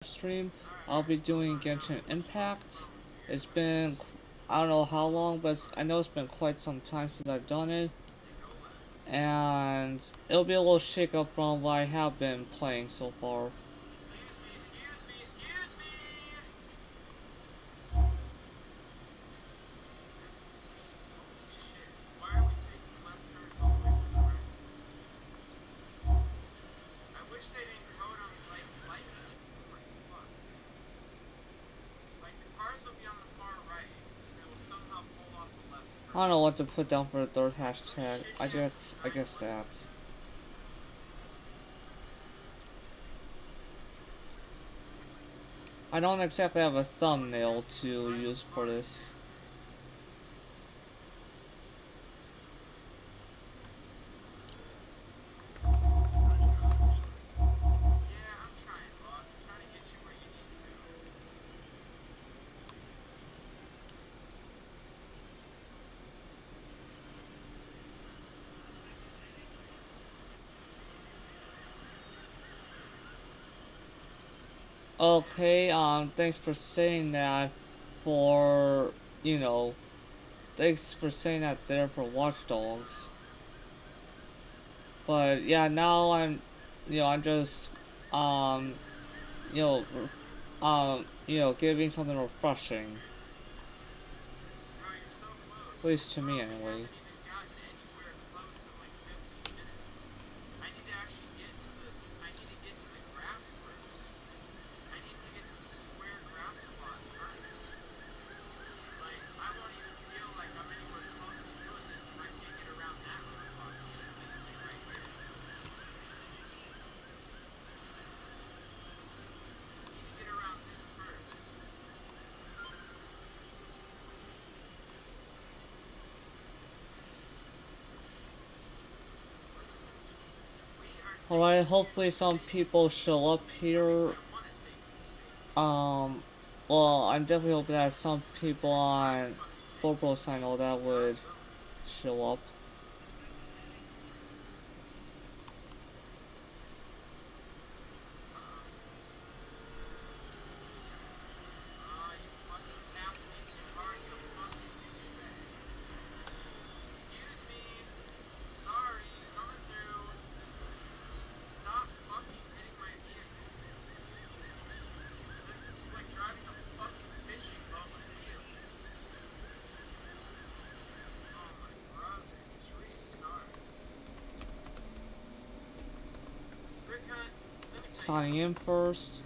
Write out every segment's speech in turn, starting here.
stream, I'll be doing Genshin Impact. It's been, I don't know how long, but I know it's been quite some time since I've done it. And it'll be a little shake up from what I have been playing so far. I don't know what to put down for the third hashtag. I guess that. I don't exactly have a thumbnail to use for this. Okay, thanks for saying that for, you know, thanks for saying that there for Watch Dogs. But yeah, now I'm just, um, you know, giving something refreshing. At least to me, anyway. Alright, hopefully some people show up here. Um, well, I'm definitely hoping that some people on GoPro Signal that would show up. Signing in first.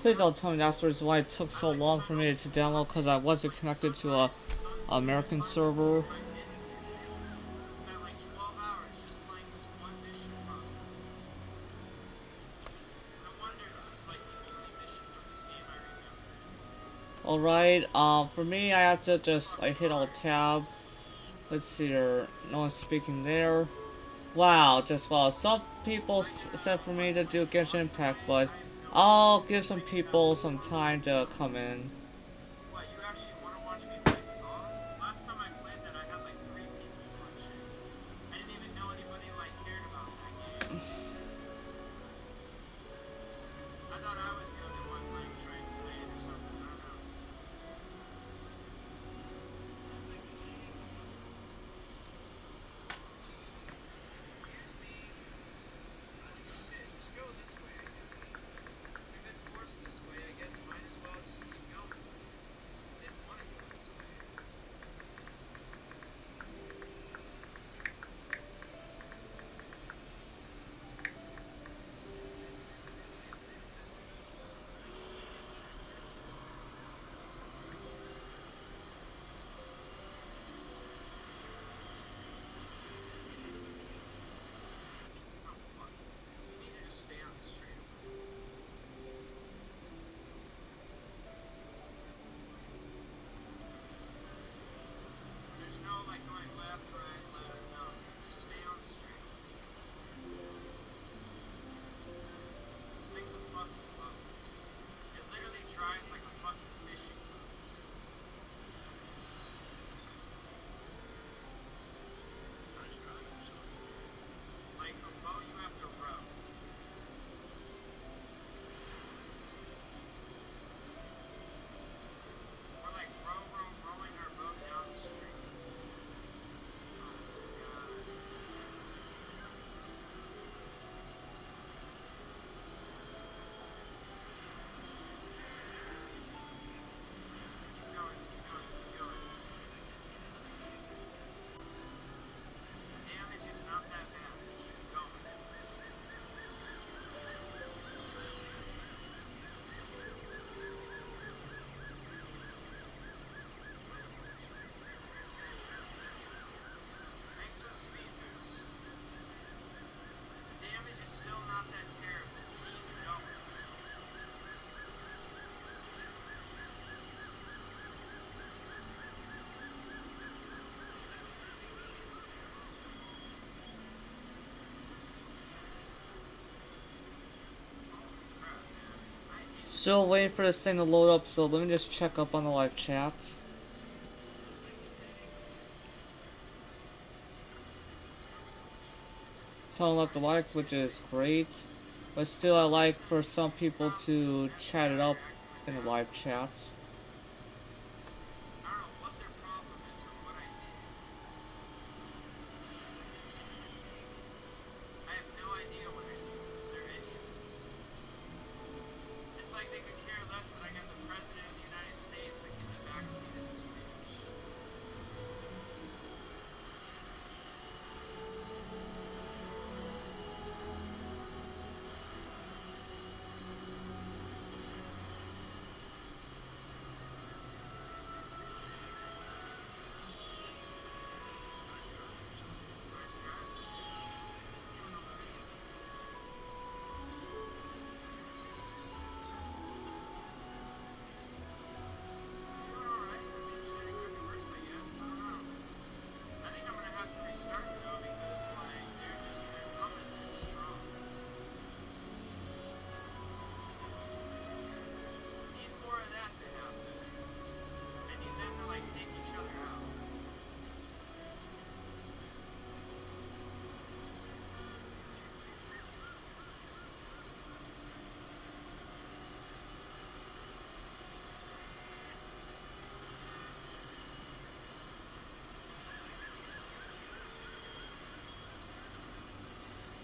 Please don't tell me that's the reason why it took so long for me to download, because I wasn't connected to a American server. Alright, for me, I have to just, hit Alt Tab. Let's see here, no one's speaking there. Wow, just wow. Some people said for me to do Genshin Impact, but I'll give some people some time to come in. Still waiting for this thing to load up, so let me just check up on the live chat. Someone left a like, which is great. But still, I like for some people to chat it up in the live chat.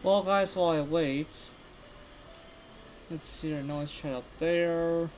Well, guys, while I wait, let's see your noise chat up there.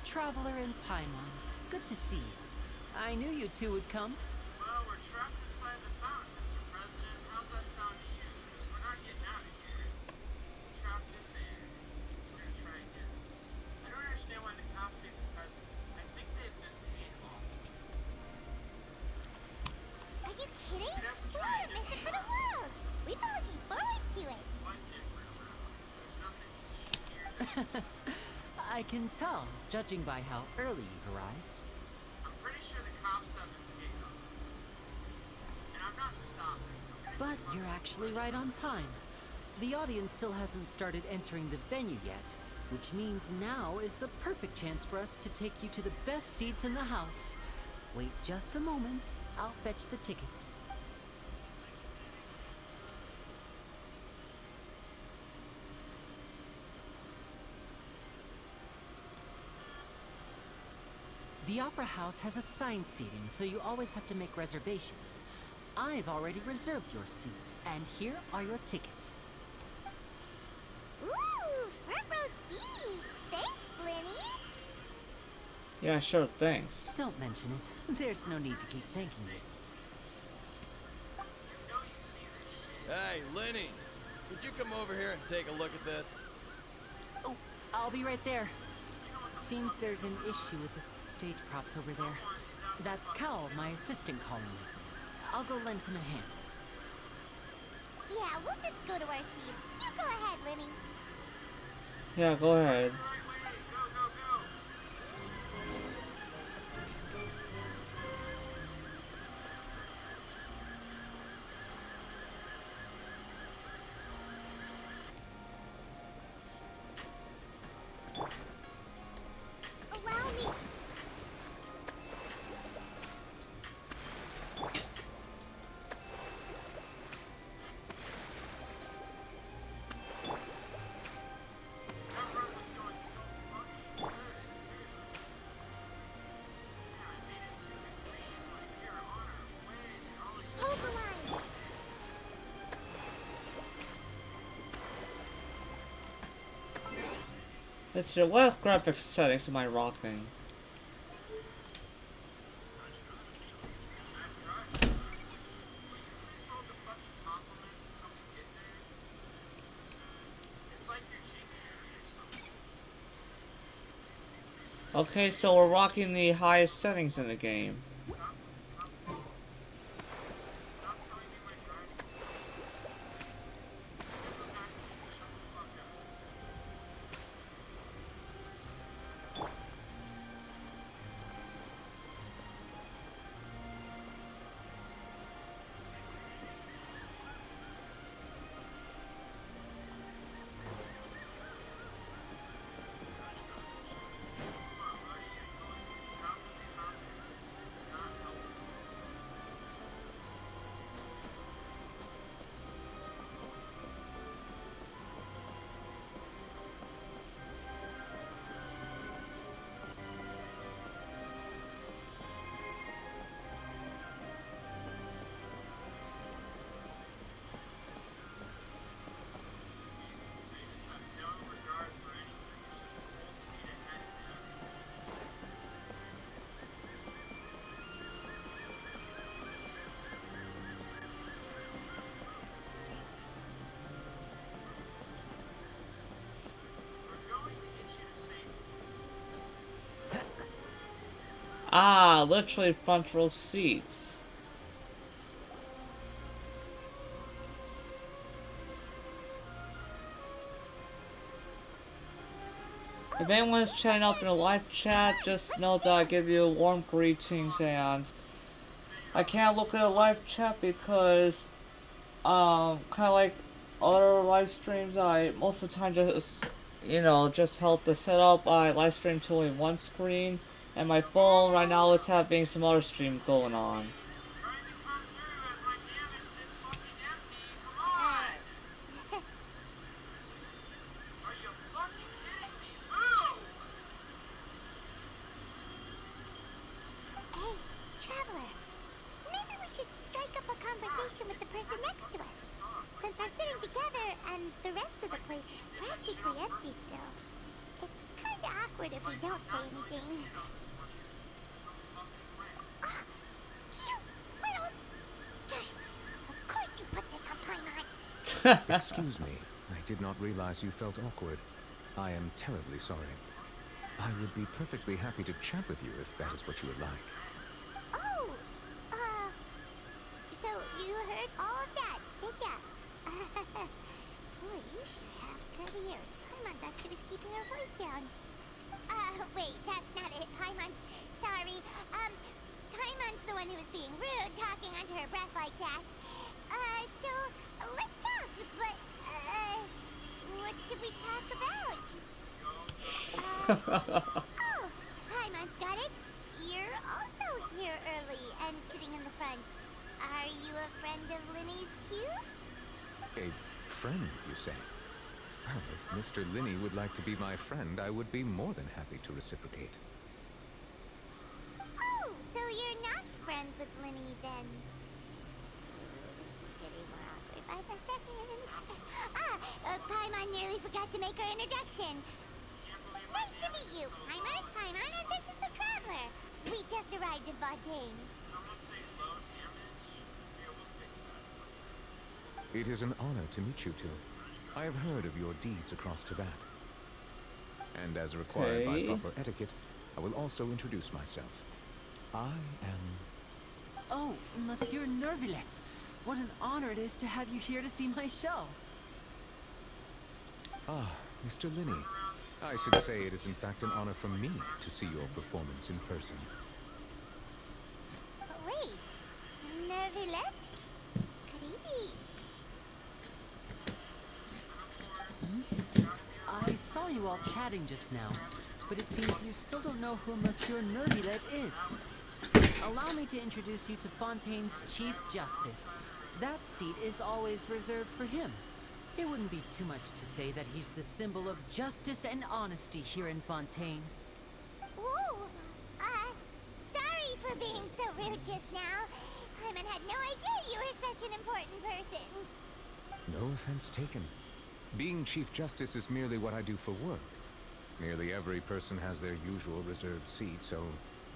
Traveler and Paimon. Good to see you. I knew you two would come. Well, we're trapped inside the fountain, Mr. President. How's that sound to you? Because we're not getting out of here. Trapped in there. So we're gonna try again. I don't understand why the cops hate the president. I think they've been paid off. Are you kidding? We'd have to We try wouldn't again. miss it for the world. We've been looking forward to it. What different, Ralph? There's nothing easier than this. I can tell, judging by how early you've arrived. I'm pretty sure the cops have been paid off. And I'm not stopping. But you're actually right on time. The audience still hasn't started entering the venue yet, which means now is the perfect chance for us to take you to the best seats in the house. Wait just a moment. I'll fetch the tickets. The Opera House has assigned seating, so you always have to make reservations. I've already reserved your seats, and here are your tickets. Ooh, front row seats. Thanks, Lenny. Yeah, sure, thanks. Don't mention it. There's no need to keep thanking me. You know you see this shit. Hey, Lenny, could you come over here and take a look at this? Oh, I'll be right there. Seems there's an issue with the stage props over there. That's Cal, my assistant, calling me. I'll go lend him a hand. Yeah, we'll just go to our seats. You go ahead, Lenny. Yeah, go ahead. Right way. Go, go, go. Allow me. That run was going so fucking good, too. Yeah, I made it to the green, like, we are on our way. All these Hold the line. Let's see, what graphics settings am I rocking? Please hold the fucking compliments until we get there. It's like you're jinxing me or something. Okay, so we're rocking the highest settings in the game. Stop with the compliments. Stop telling me my driving sucks. Sit in the back seat and shut the fuck up. Come on, buddy. I told you. Stop with the compliments. It's not helping. They just have no regard for anything. It's just full speed ahead now. We're going to get you to safety. Ah, literally front row seats. If anyone's chatting up in a live chat, just know that I give you warm greetings, and I can't look at a live chat because, kind of like other live streams, I most of the time just, just help to set up. I live stream to only one screen, and my phone right now is having some other stream going on. Trying to come through as my damage sits fucking empty. Come on! Are you fucking kidding me? Move! Hey, traveler. Maybe we should strike up a conversation with the person next to us. Since we're sitting together and the rest of the place is practically empty still. It's kinda awkward if we don't say anything. Ah, you little... Of course you put this on Paimon. Excuse me, I did not realize you felt awkward. I am terribly sorry. I would be perfectly happy to chat with you if that is what you would like. Oh, so you heard all of that, did ya? Boy, you sure have good ears. Paimon thought she was keeping her voice down. Wait, that's not it. Paimon's sorry. Paimon's the one who was being rude, talking under her breath like that. So, let's talk, but, what should we talk about? Oh, Paimon's got it. You're also here early and sitting in the front. Are you a friend of Linny's too? A friend, you say? Well, if Mr. Linney would like to be my friend, I would be more than happy to reciprocate. Oh, so you're not friends with Linny then? This is getting more awkward by the second. Paimon nearly forgot to make her introduction. Nice to meet you. Paimon is Paimon and this is the Traveler. We just arrived in Fontaine. Someone say low damage. Yeah, we'll fix that. It is an honor to meet you two. I have heard of your deeds across Teyvat. And as required by Okay. proper etiquette, I will also introduce myself. I am... Oh, Monsieur Nervillet. What an honor it is to have you here to see my show. Ah, Mr. Linney. I should say it is in fact an honor for me to see your performance in person. Wait, Nervillet? Could he be? I saw you all chatting just now, but it seems you still don't know who Monsieur Nervillet is. Allow me to introduce you to Fontaine's Chief Justice. That seat is always reserved for him. It wouldn't be too much to say that he's the symbol of justice and honesty here in Fontaine. Ooh, sorry for being so rude just now. Paimon had no idea you were such an important person. No offense taken. Being Chief Justice is merely what I do for work. Nearly every person has their usual reserved seat, so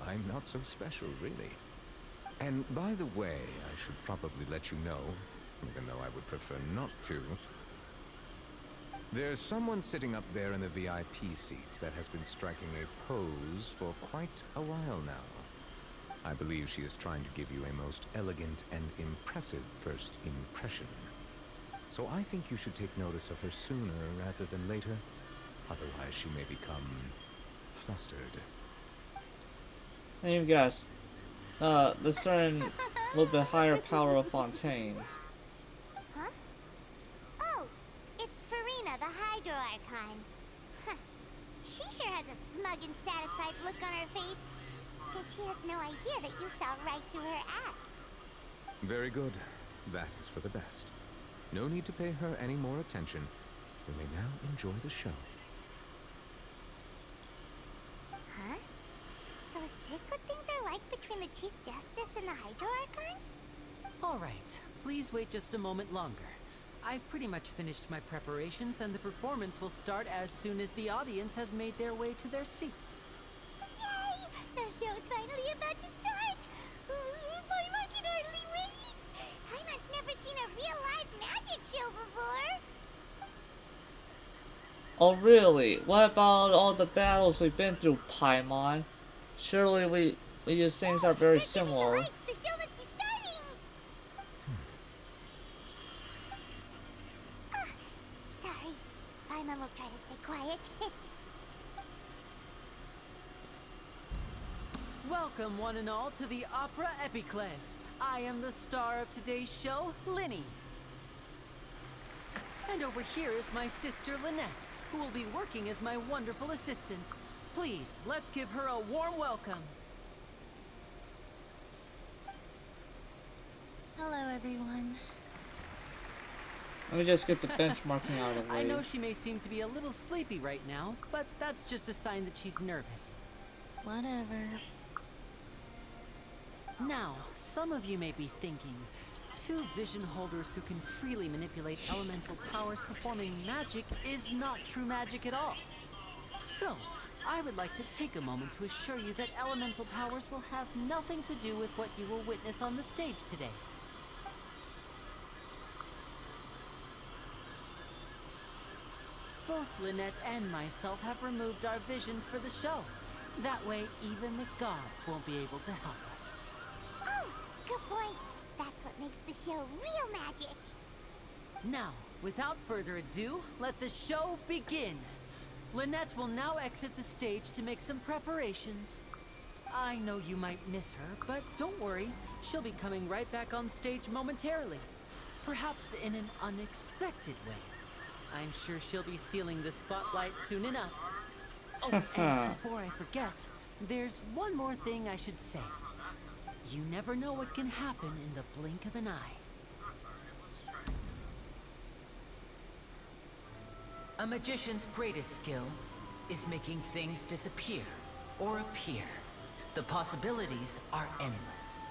I'm not so special, really. And by the way, I should probably let you know, even though I would prefer not to, there's someone sitting up there in the VIP seats that has been striking a pose for quite a while now. I believe she is trying to give you a most elegant and impressive first impression. So I think you should take notice of her sooner rather than later. Otherwise she may become flustered. And you guys, the certain little bit higher power of Fontaine. Huh? Oh, it's Farina, the Hydro Archon. Huh. She sure has a smug and satisfied look on her face. Guess she has no idea that you saw right through her act. Very good. That is for the best. No need to pay her any more attention. You may now enjoy the show. Huh? So is this what things are like between the Chief Justice and the Hydro Archon? All right, please wait just a moment longer. I've pretty much finished my preparations, and the performance will start as soon as the audience has made their way to their seats. Yay! The show's finally about to start! Ooh, Paimon can hardly wait! Paimon's never seen a real live magic show before! Oh really? What about all the battles we've been through, Paimon? Surely we use things are very They're dimming the similar. lights. The show must be starting! Sorry. Paimon will try to stay quiet. Welcome, one and all, to the Opera Epiclese. I am the star of today's show, Linny. And over here is my sister, Lynette, who will be working as my wonderful assistant. Please, let's give her a warm welcome. Hello, everyone. Let me just get the benchmarking out of the way. I know she may seem to be a little sleepy right now, but that's just a sign that she's nervous. Whatever. Now, some of you may be thinking, two vision holders who can freely manipulate elemental powers performing magic is not true magic at all. So, I would like to take a moment to assure you that elemental powers will have nothing to do with what you will witness on the stage today. Both Lynette and myself have removed our visions for the show. That way, even the gods won't be able to help us. Oh, good point. That's what makes the show real magic. Now, without further ado, let the show begin. Lynette will now exit the stage to make some preparations. I know you might miss her, but don't worry. She'll be coming right back on stage momentarily. Perhaps in an unexpected way. I'm sure she'll be stealing the spotlight soon enough. Oh, and before I forget, there's one more thing I should say. You never know what can happen in the blink of an eye. A magician's greatest skill is making things disappear or appear. The possibilities are endless.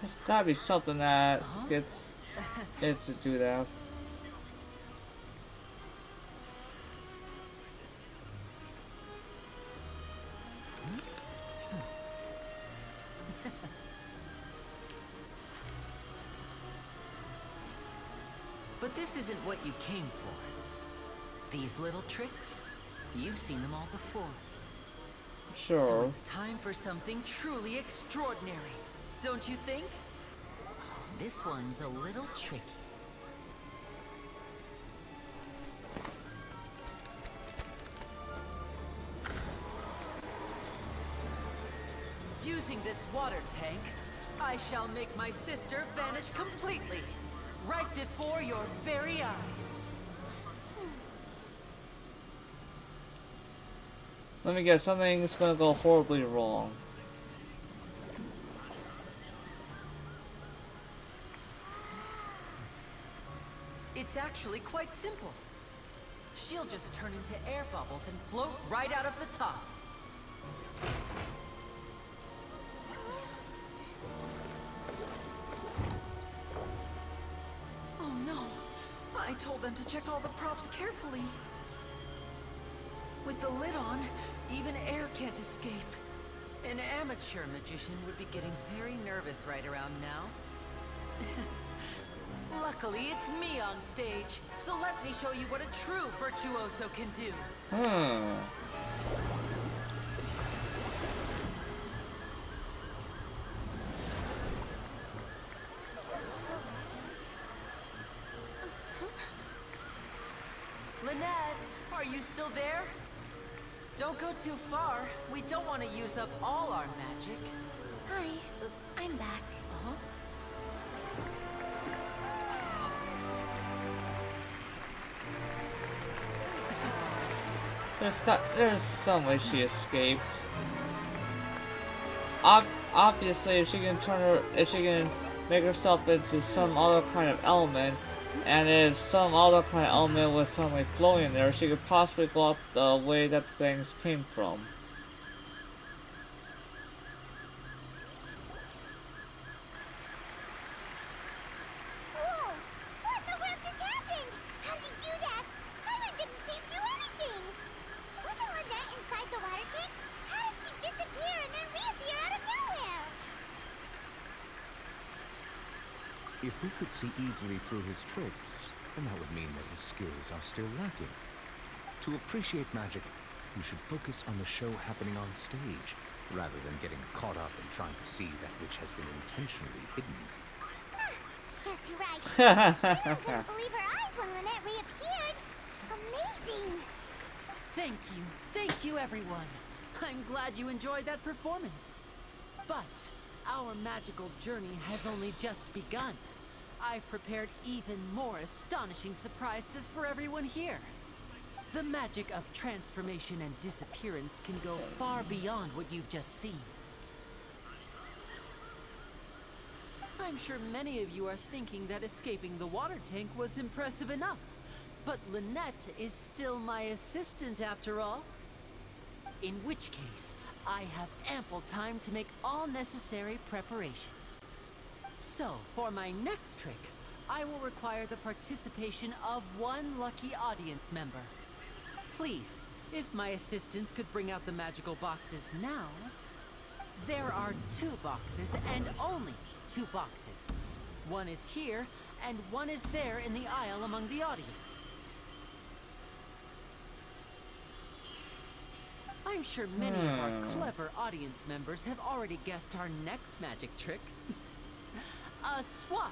There's gotta be something that gets it to do that. But this isn't what you came for. These little tricks, you've seen them all before. So Sure. it's time for something truly extraordinary, don't you think? This one's a little tricky. Using this water tank, I shall make my sister vanish completely, right before your very eyes. Let me guess, something's gonna go horribly wrong. It's actually quite simple. She'll just turn into air bubbles and float right out of the top. Oh no! I told them to check all the props carefully. With the lid on, even air can't escape. An amateur magician would be getting very nervous right around now. Luckily, it's me on stage, so let me show you what a true virtuoso can do. Lynette, are you still there? Don't go too far. We don't want to use up all our magic. Hi, I'm back. Uh-huh. There's some way she escaped. Obviously, if she can make herself into some other kind of element, and if some other kind of element was suddenly floating there, she could possibly go up the way that the things came from. Whoa! What in the world just happened? How did he do that? Paimon didn't seem to do anything. Wasn't Lynette inside the water tank? How did she disappear and then reappear out of nowhere? If we could see easily through his tricks, then that would mean that his skills are still lacking. To appreciate magic, you should focus on the show happening on stage, rather than getting caught up in trying to see that which has been intentionally hidden. Guess you're right. Paimon couldn't believe her eyes when Lynette reappeared. Amazing! Thank you everyone. I'm glad you enjoyed that performance. But our magical journey has only just begun. I've prepared even more astonishing surprises for everyone here. The magic of transformation and disappearance can go far beyond what you've just seen. I'm sure many of you are thinking that escaping the water tank was impressive enough. But Lynette is still my assistant after all. In which case, I have ample time to make all necessary preparations. So, for my next trick, I will require the participation of one lucky audience member. Please, if my assistants could bring out the magical boxes now. There are 2 boxes and only 2 boxes. One is here and one is there in the aisle among the audience. I'm sure many of our clever audience members have already guessed our next magic trick. A swap.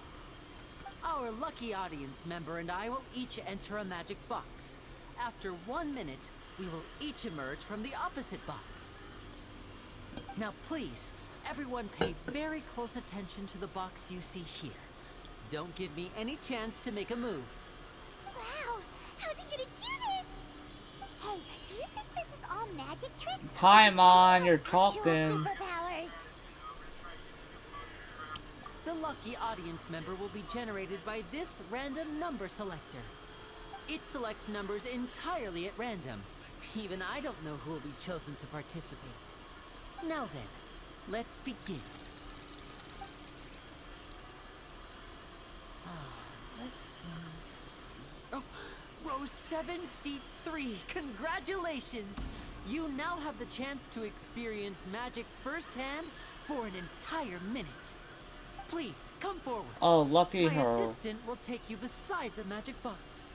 Our lucky audience member and I will each enter a magic box. After 1 minute, we will each emerge from the opposite box. Now please, everyone pay very close attention to the box you see here. Don't give me any chance to make a move. Wow, how's he gonna do this? Hey, do you think this is all magic tricks? Paimon, you're Actual talking. superpowers. The lucky audience member will be generated by this random number selector. It selects numbers entirely at random. Even I don't know who will be chosen to participate. Now then, let's begin. Let me see. Oh, row 7, seat 3. Congratulations! You now have the chance to experience magic firsthand for an entire minute. Please, come forward. Oh, lucky My her. assistant will take you beside the magic box.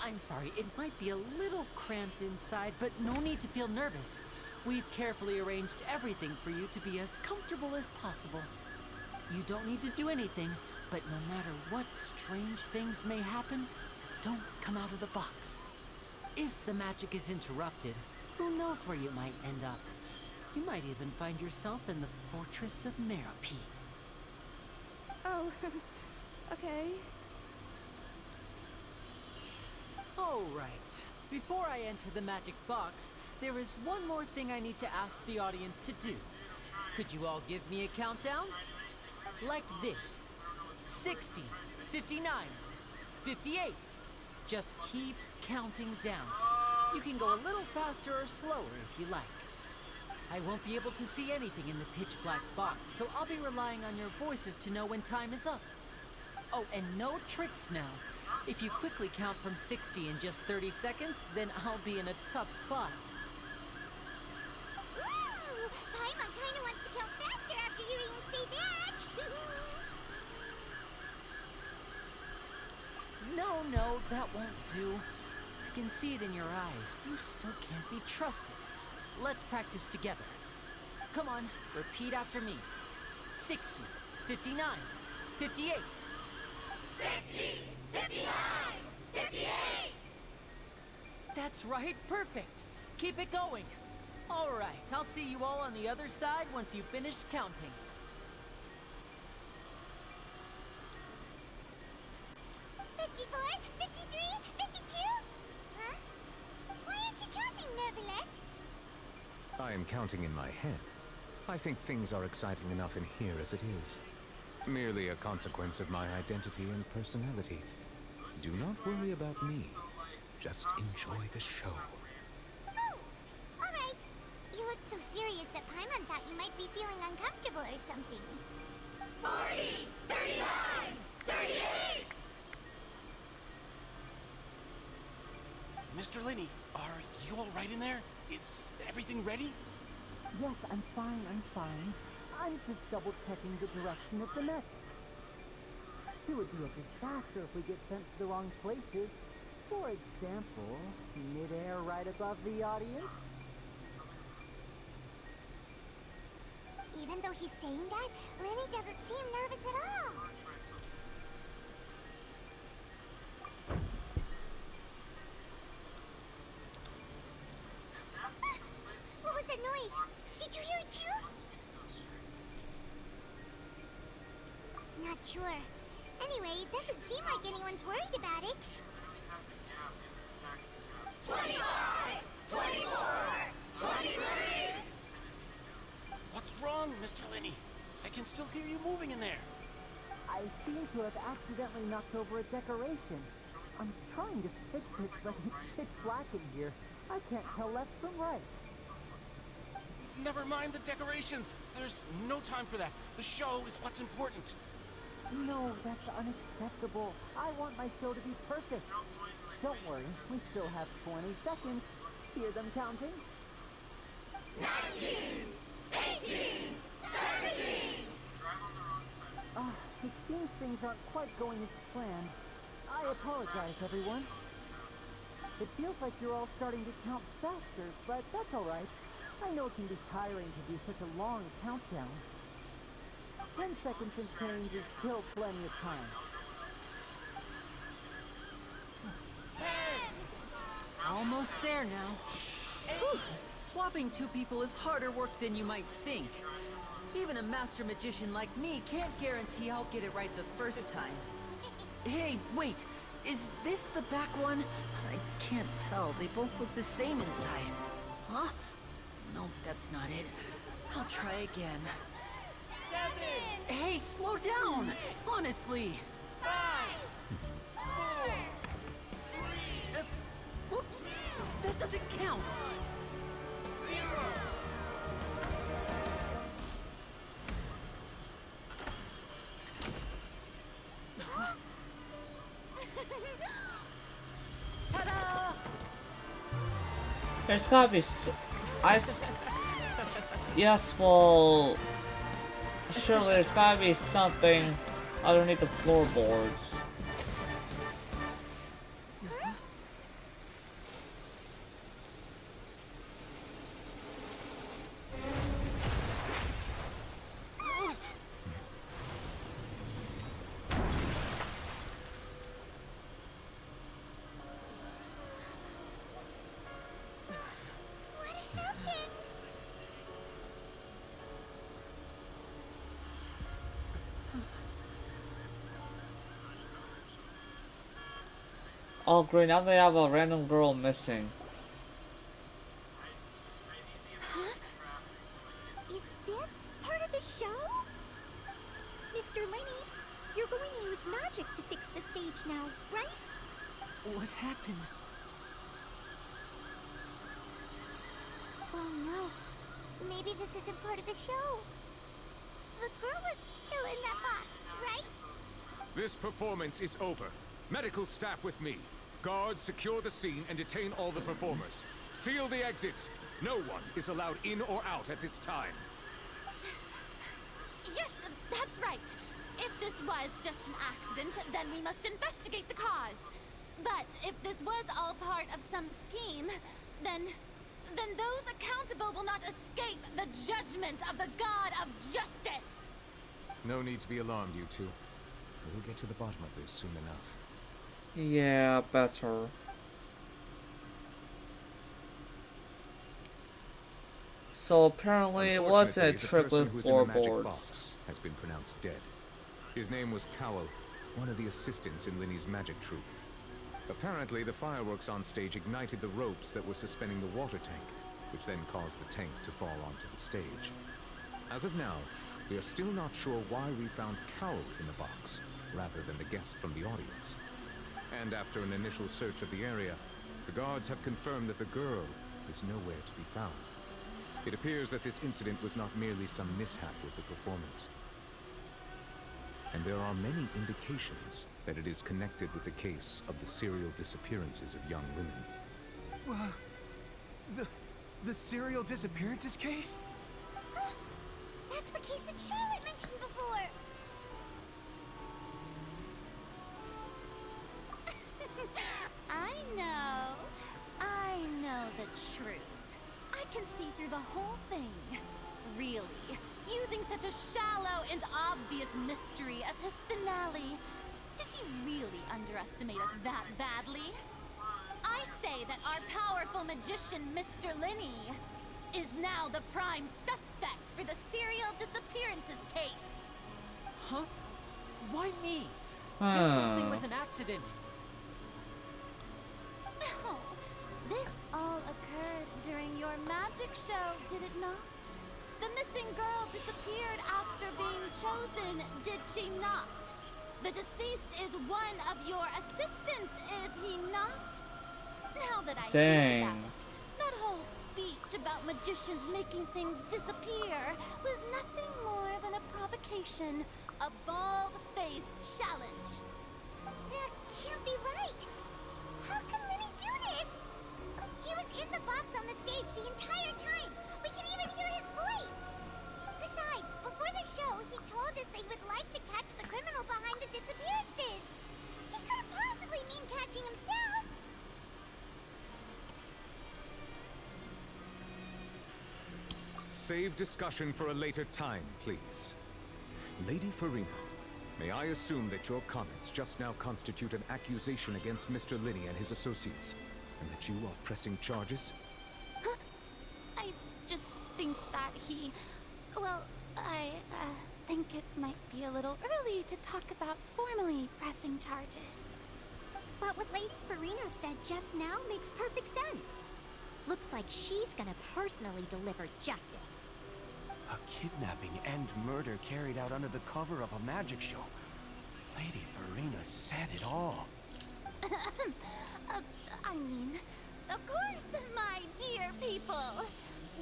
I'm sorry, it might be a little cramped inside, but no need to feel nervous. We've carefully arranged everything for you to be as comfortable as possible. You don't need to do anything, but no matter what strange things may happen, don't come out of the box. If the magic is interrupted, who knows where you might end up? You might even find yourself in the Fortress of Meropide. Oh, okay. All right. Before I enter the magic box, there is one more thing I need to ask the audience to do. Could you all give me a countdown? Like this. 60, 59, 58. Just keep counting down. You can go a little faster or slower if you like. I won't be able to see anything in the pitch black box, so I'll be relying on your voices to know when time is up. Oh, and no tricks now. If you quickly count from 60 in just 30 seconds, then I'll be in a tough spot. Ooh, Paimon kinda wants to count faster after hearing him say that. No, that won't do. I can see it in your eyes. You still can't be trusted. Let's practice together. Come on, repeat after me. 60, 59, 58. 60, 59, 58. That's right, perfect. Keep it going. All right, I'll see you all on the other side once you've finished counting. Huh? Why aren't you counting, Neverlet? I am counting in my head. I think things are exciting enough in here as it is. Merely a consequence of my identity and personality. Do not worry about me. Just enjoy the show. Oh, all right. You look so serious that Paimon thought you might be feeling uncomfortable or something. 40, 39, 38. Mr. Linney, are you all right in there? Is everything ready? Yes, I'm fine. I'm just double-checking the direction of the message. It would be a disaster if we get sent to the wrong places. For example, mid-air right above the audience. Even though he's saying that, Lenny doesn't seem nervous at all. What was that noise? Did you hear it too? Not sure. Anyway, it doesn't seem like anyone's worried about it. 25! 24! 23! What's wrong, Mr. Linney? I can still hear you moving in there. I seem to have accidentally knocked over a decoration. I'm trying to fix it, but it's pitch black in here. I can't tell left from right. Never mind the decorations. There's no time for that. The show is what's important. No, that's unacceptable. I want my show to be perfect. Don't worry, we still have 20 seconds. Hear them counting? 19, 18, 17. Drive on the wrong side. It seems things aren't quite going as planned. I apologize, everyone. It feels like you're all starting to count faster, but that's alright. I know it can be tiring to do such a long countdown. 10 seconds and change is still plenty of time. 10! Almost there now. Whew. Swapping two people is harder work than you might think. Even a master magician like me can't guarantee I'll get it right the first time. Hey, wait! Is this the back one? I can't tell. They both look the same inside. Huh? No, that's not it. I'll try again. 7! Hey, slow down! Honestly! 5! 4! 3! Whoops! That doesn't count! 0! Ta-da! There's gotta be yes, well, surely there's gotta be something underneath the floorboards. Oh great, now they have a random girl missing. Huh? Is this part of the show? Mr. Lenny, you're going to use magic to fix the stage now, right? What happened? Oh no. Maybe this isn't part of the show. The girl was still in that box, right? This performance is over. Medical staff with me. Guards, secure the scene and detain all the performers. Seal the exits. No one is allowed in or out at this time. Yes, that's right. If this was just an accident, then we must investigate the cause. But if this was all part of some scheme, then those accountable will not escape the judgment of the God of Justice. No need to be alarmed, you two. We'll get to the bottom of this soon enough. Yeah, better. So apparently it was a trip with floorboards. Box has been pronounced dead. His name was Cowell, one of the assistants in Linny's magic troupe. Apparently the fireworks on stage ignited the ropes that were suspending the water tank, which then caused the tank to fall onto the stage. As of now, we are still not sure why we found Cowell in the box, rather than the guest from the audience. And after an initial search of the area, the guards have confirmed that the girl is nowhere to be found. It appears that this incident was not merely some mishap with the performance. And there are many indications that it is connected with the case of the serial disappearances of young women. The serial disappearances case? That's the case that Charlotte mentioned before. I know the truth. I can see through the whole thing. Really, using such a shallow and obvious mystery as his finale. Did he really underestimate us that badly? I say that our powerful magician, Mr. Linny, is now the prime suspect for the serial disappearances case. Huh? Why me? This whole thing was an accident. Oh, this all occurred during your magic show, did it not? The missing girl disappeared after being chosen, did she not? The deceased is one of your assistants, is he not? Now that I think about Dang. it, that whole speech about magicians making things disappear was nothing more than a provocation, a bald-faced challenge. That can't be right. How can Lenny do this? He was in the box on the stage the entire time. We can even hear his voice. Besides, before the show, he told us that he would like to catch the criminal behind the disappearances. He couldn't possibly mean catching himself. Save discussion for a later time, please. Lady Farina, may I assume that your comments just now constitute an accusation against Mr. Linney and his associates, and that you are pressing charges? I just think that he... Well, I think it might be a little early to talk about formally pressing charges. But what Lady Farina said just now makes perfect sense. Looks like she's gonna personally deliver justice. A kidnapping and murder carried out under the cover of a magic show. Lady Farina said it all. I mean, of course, my dear people.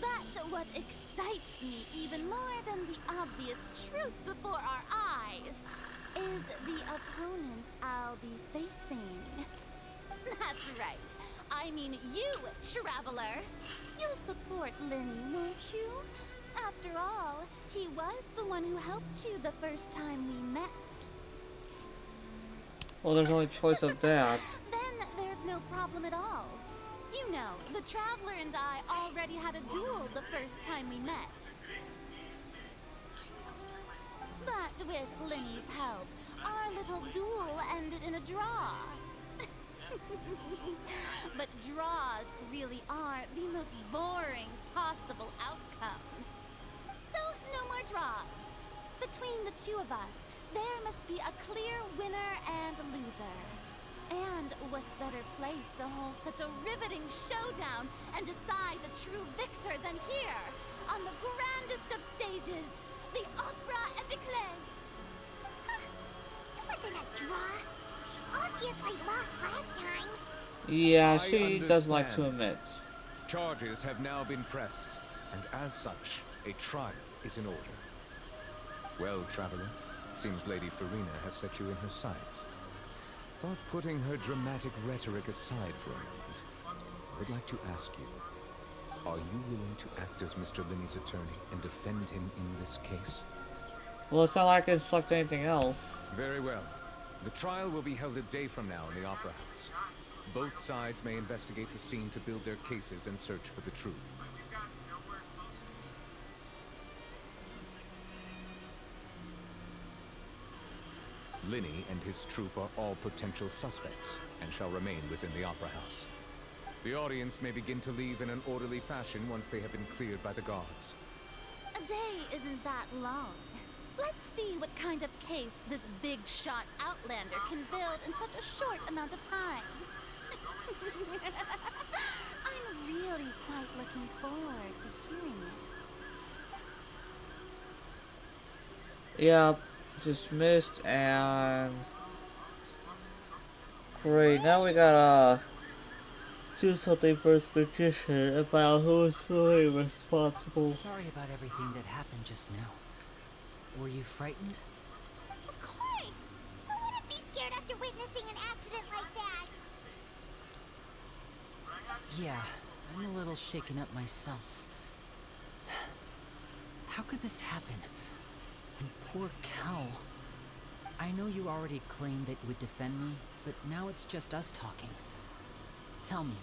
But what excites me even more than the obvious truth before our eyes is the opponent I'll be facing. That's right. I mean you, Traveler. You'll support Lenny, won't you? After all, he was the one who helped you the first time we met. Well, there's only choice of that. Then there's no problem at all. You know, the Traveler and I already had a duel the first time we met. But with Lenny's help, our little duel ended in a draw. But draws really are the most boring possible outcome. So, no more draws. Between the two of us, there must be a clear winner and loser. And what better place to hold such a riveting showdown and decide the true victor than here, on the grandest of stages, the Opera Epiclese. It wasn't a draw. She obviously lost last time. Yeah, I she does like to understand. admit. Charges have now been pressed, and as such, a trial is in order. Well, Traveler, seems Lady Farina has set you in her sights. But putting her dramatic rhetoric aside for a moment, I would like to ask you, are you willing to act as Mr. Linney's attorney and defend him in this case? Well, it's not like it's like anything else. Very well. The trial will be held a day from now in the Opera House. Both sides may investigate the scene to build their cases and search for the truth. We've got nowhere close to Linney and his troupe are all potential suspects and shall remain within the Opera House. The audience may begin to leave in an orderly fashion once they have been cleared by the guards. A day isn't that long. Let's see what kind of case this big shot Outlander can build in such a short amount of time. I'm really quite looking forward to hearing it. Yeah, dismissed and great. Now we gotta do something for this magician about who's really responsible. Sorry about everything that happened just now. Were you frightened? Of course! Who wouldn't be scared after witnessing an accident like that? Yeah, I'm a little shaken up myself. How could this happen? And poor Cal. I know you already claimed that you would defend me, but now it's just us talking. Tell me,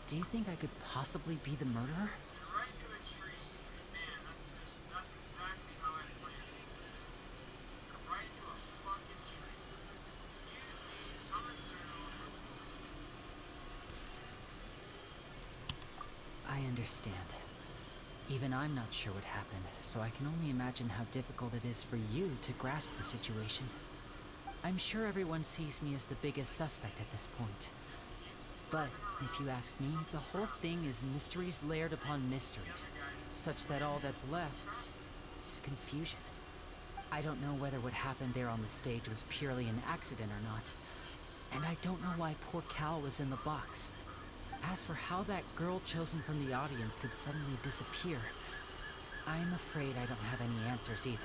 do you think I could possibly be the murderer? You're right to a tree. Man, that's exactly how I planned it. You're right to a fucking tree. Excuse me, coming through. I understand. Even I'm not sure what happened, so I can only imagine how difficult it is for you to grasp the situation. I'm sure everyone sees me as the biggest suspect at this point. But if you ask me, the whole thing is mysteries layered upon mysteries, such that all that's left is confusion. I don't know whether what happened there on the stage was purely an accident or not. And I don't know why poor Cal was in the box. As for how that girl chosen from the audience could suddenly disappear, I'm afraid I don't have any answers either.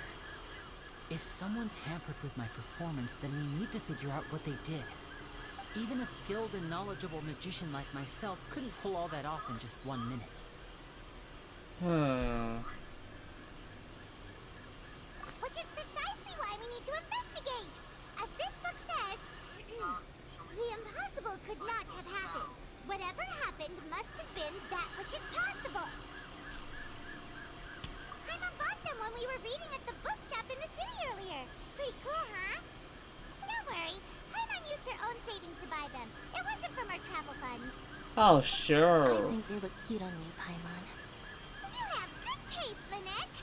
If someone tampered with my performance, then we need to figure out what they did. Even a skilled and knowledgeable magician like myself couldn't pull all that off in just 1 minute. Which is precisely why we need to investigate. As this book says, the impossible could not have happened. Whatever happened must have been that which is possible. Paimon bought them when we were reading at the bookshop in the city earlier. Pretty cool, huh? Don't worry, Paimon used her own savings to buy them. It wasn't from our travel funds. Oh, I sure. think they look cute on you, Paimon. You have good taste, Lynette.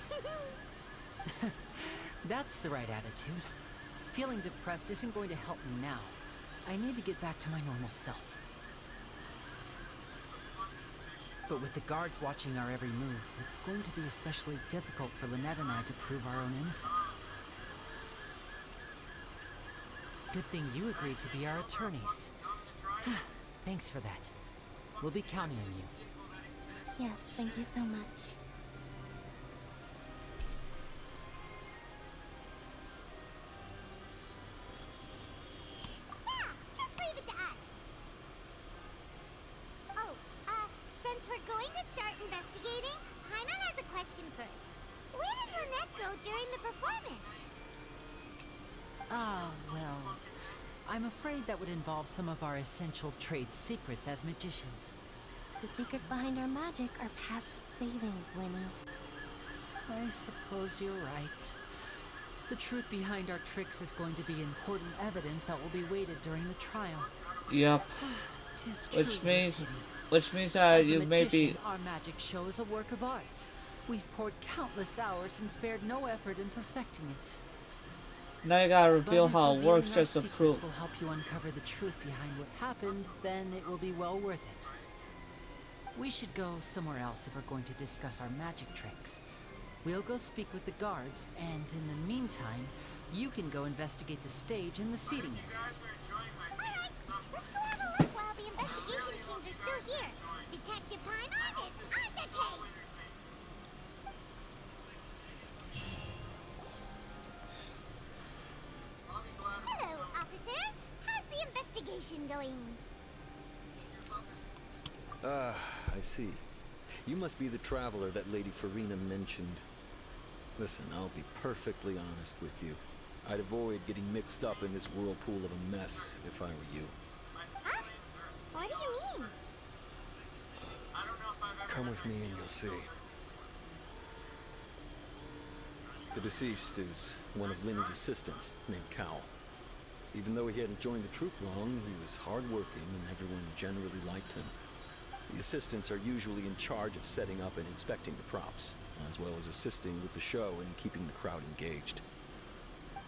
That's the right attitude. Feeling depressed isn't going to help me now. I need to get back to my normal self. But with the guards watching our every move, it's going to be especially difficult for Lynette and I to prove our own innocence. Good thing you agreed to be our attorneys. Thanks for that. We'll be counting on you. Yes, thank you so much. Yeah, just leave it to us. Oh, since we're going to start investigating, Paimon has a question first. Where did Lynette go during the performance? Ah, well, I'm afraid that would involve some of our essential trade secrets as magicians. The secrets behind our magic are past saving, Lenny. I suppose you're right. The truth behind our tricks is going to be important evidence that will be weighted during the trial. Yep. 'Tis Which truly a means, pity. which means As a you may be. magician, our magic show is a work of art. We've poured countless hours and spared no effort in perfecting it. Now you gotta But reveal if how it revealing works our just to secrets prove. will help you uncover the truth behind what happened, then it will be well worth it. We should go somewhere else if we're going to discuss our magic tricks. We'll go speak with the guards, and in the meantime, you can go investigate the stage and the seating areas. Alright, let's go have a look while the investigation teams are still here. Detective Paimon is on the case. Hello, officer. How's the investigation going? I see. You must be the traveler that Lady Farina mentioned. Listen, I'll be perfectly honest with you. I'd avoid getting mixed up in this whirlpool of a mess if I were you. Huh? What do you mean? Come with me and you'll see. The deceased is one of Linny's assistants, named Cal. Even though he hadn't joined the troupe long, he was hardworking and everyone generally liked him. The assistants are usually in charge of setting up and inspecting the props, as well as assisting with the show and keeping the crowd engaged.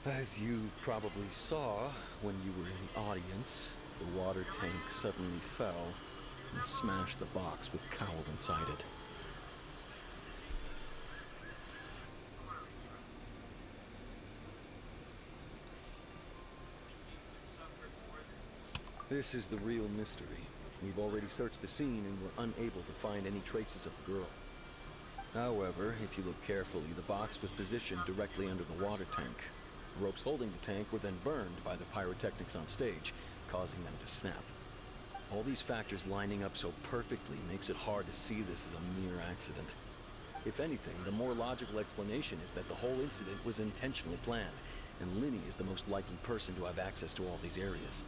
As you probably saw when you were in the audience, the water tank suddenly fell and smashed the box with Cowl inside it. This is the real mystery. We've already searched the scene and were unable to find any traces of the girl. However, if you look carefully, the box was positioned directly under the water tank. The ropes holding the tank were then burned by the pyrotechnics on stage, causing them to snap. All these factors lining up so perfectly makes it hard to see this as a mere accident. If anything, the more logical explanation is that the whole incident was intentionally planned, and Linny is the most likely person to have access to all these areas.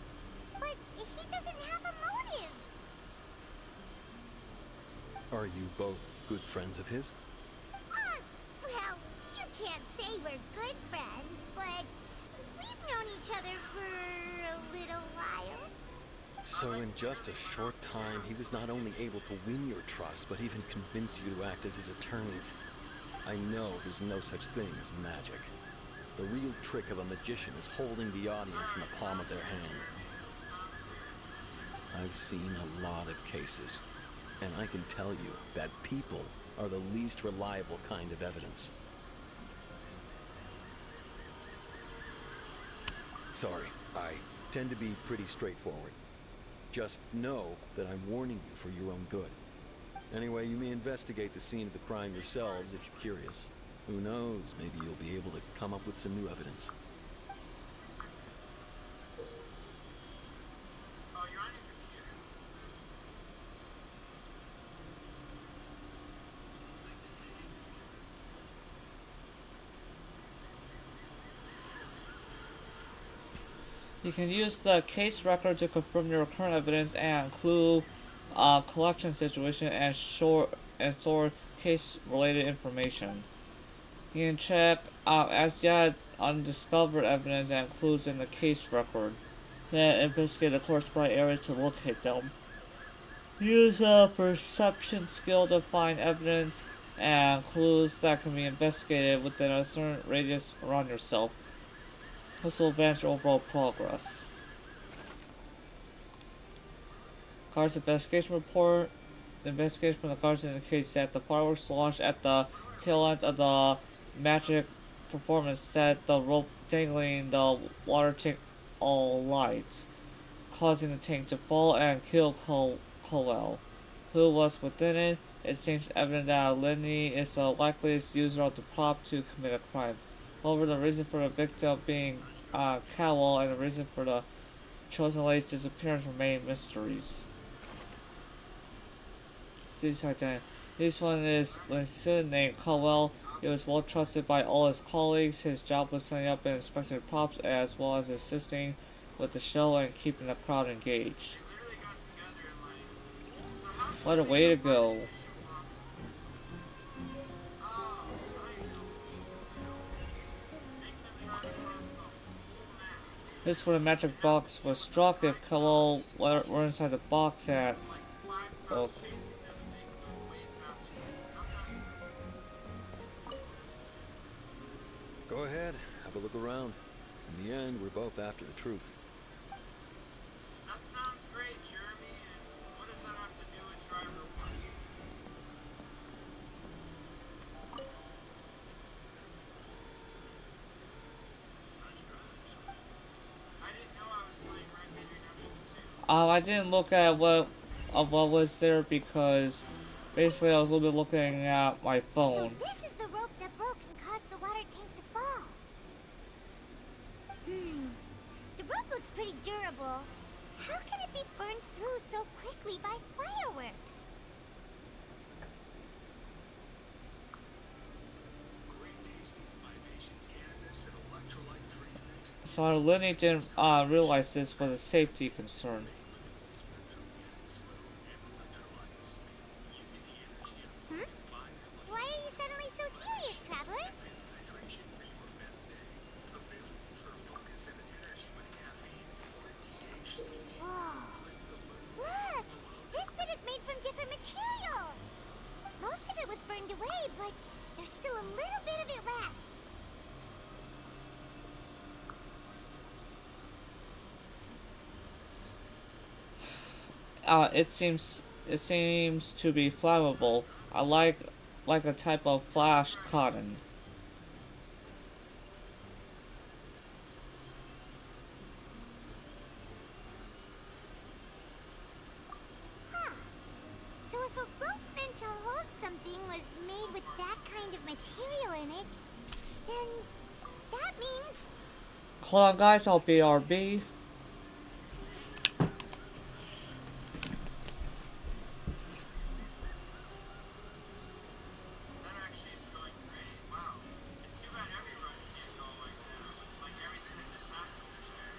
But he doesn't have a motive. Are you both good friends of his? Well, you can't say we're good friends, but we've known each other for a little while. So in just a short time, he was not only able to win your trust, but even convince you to act as his attorneys. I know there's no such thing as magic. The real trick of a magician is holding the audience in the palm of their hand. I've seen a lot of cases, and I can tell you that people are the least reliable kind of evidence. Sorry, I tend to be pretty straightforward. Just know that I'm warning you for your own good. Anyway, you may investigate the scene of the crime yourselves if you're curious. Who knows, maybe you'll be able to come up with some new evidence. Oh, you're on your computer. You can use the case record to confirm your current evidence and clue collection situation and sort case-related information. You can check as yet undiscovered evidence and clues in the case record. Then investigate the corresponding area to locate them. Use a perception skill to find evidence and clues that can be investigated within a certain radius around yourself. This will advance your overall progress. Guards investigation report. The investigation from the guards indicates that the fireworks launched at the tail end of the magic performance set the rope dangling the water tank all light, causing the tank to fall and kill Colwell, who was within it. It seems evident that Lenny is the likeliest user of the prop to commit a crime. However, the reason for the victim being Cowell and the reason for the chosen lady's disappearance remain mysteries. This one is Linson named Cowell. He was well trusted by all his colleagues. His job was setting up and inspecting props as well as assisting with the show and keeping the crowd engaged. Literally got together and like, so how What a way to go. mission possible? Oh, so I know. Make them drive across the whole map. This where the magic box was struck. If Cowell were inside the box at Like 5 oh, cops chasing them and they can go way faster. How's that sound? Go ahead, have a look around. In the end, we're both after the truth. That sounds great, Jeremy, and what does that have to do with driver 1? I didn't know I was playing Red Dead Redemption 2. I didn't look at what was there because basically I was a little bit looking at my So phone. this is the rope that broke and caused the water tank to fall. The rope looks pretty durable. How can it be burned through so quickly by fireworks? So Lenny didn't realize this was a safety concern. Why are you suddenly so serious, Traveler? Whoa. Look! This bit is made from different material! Most of it was burned away, but there's still a little bit of it left. It seems to be flammable. I like a type of flash cotton. Huh. So if a rope meant to hold something was made with that kind of material in it, then that means... Hold on guys, I'll BRB. That actually is going great. Wow. It's too bad every run can't go like that. Like everything that just happens there.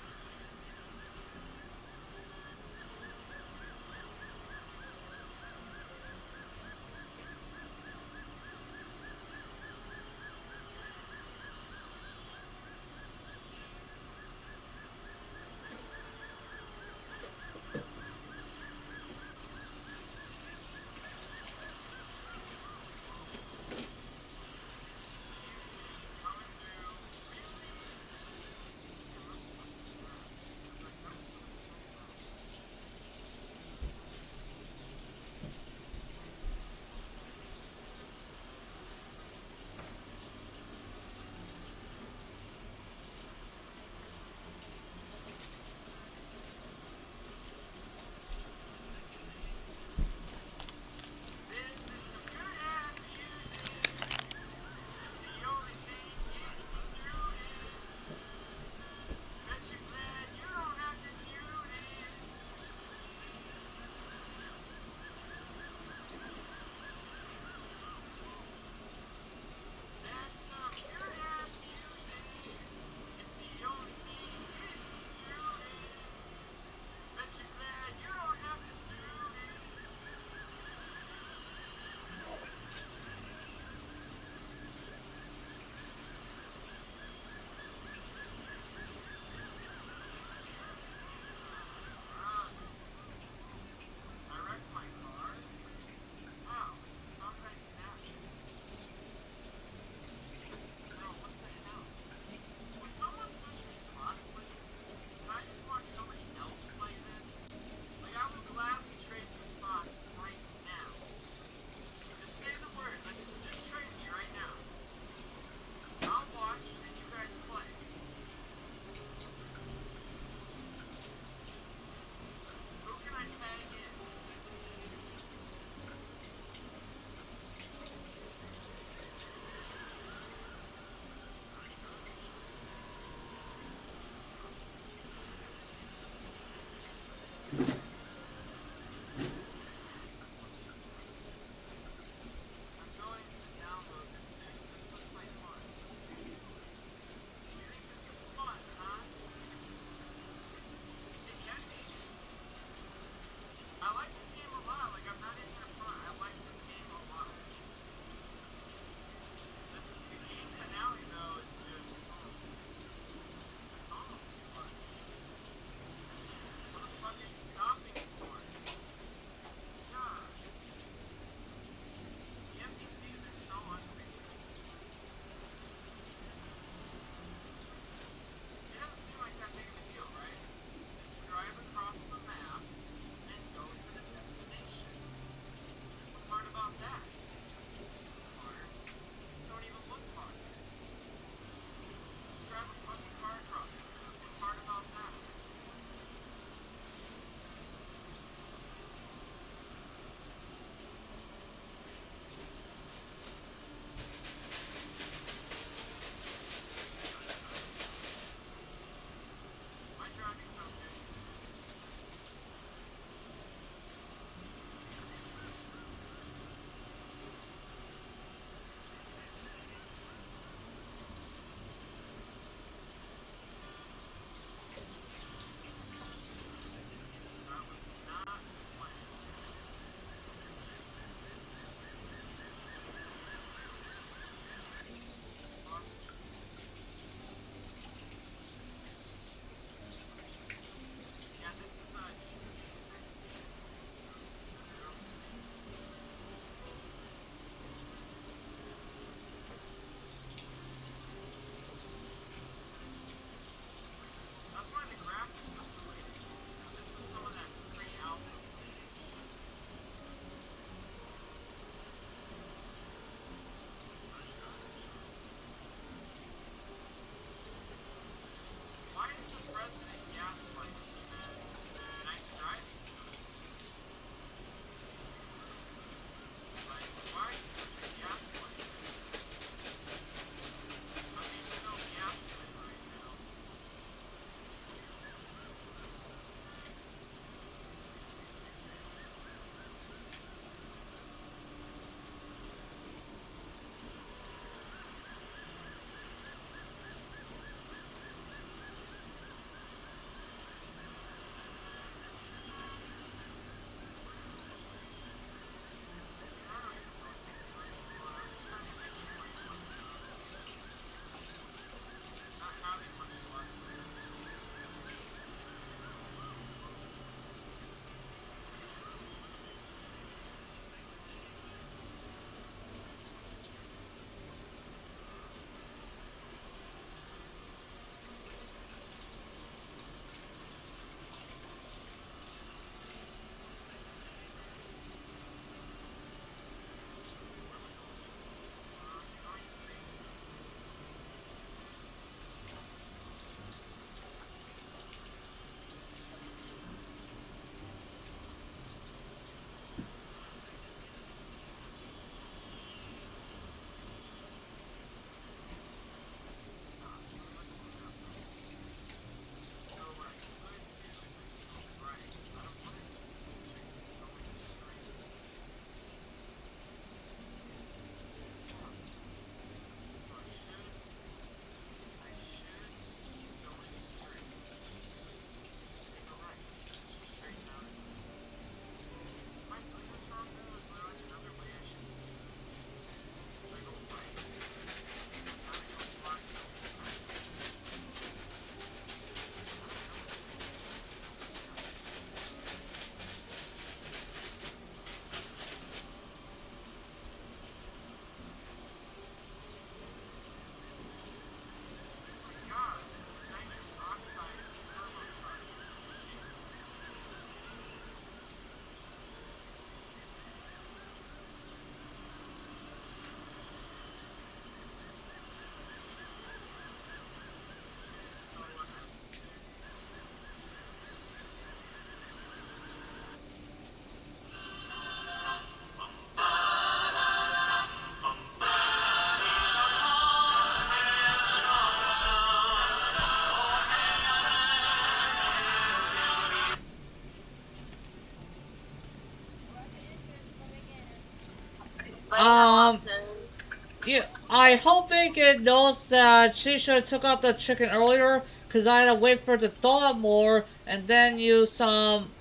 Yeah, I hoping it knows that she should have took out the chicken earlier, cause I had to wait for it to thaw more, and then use some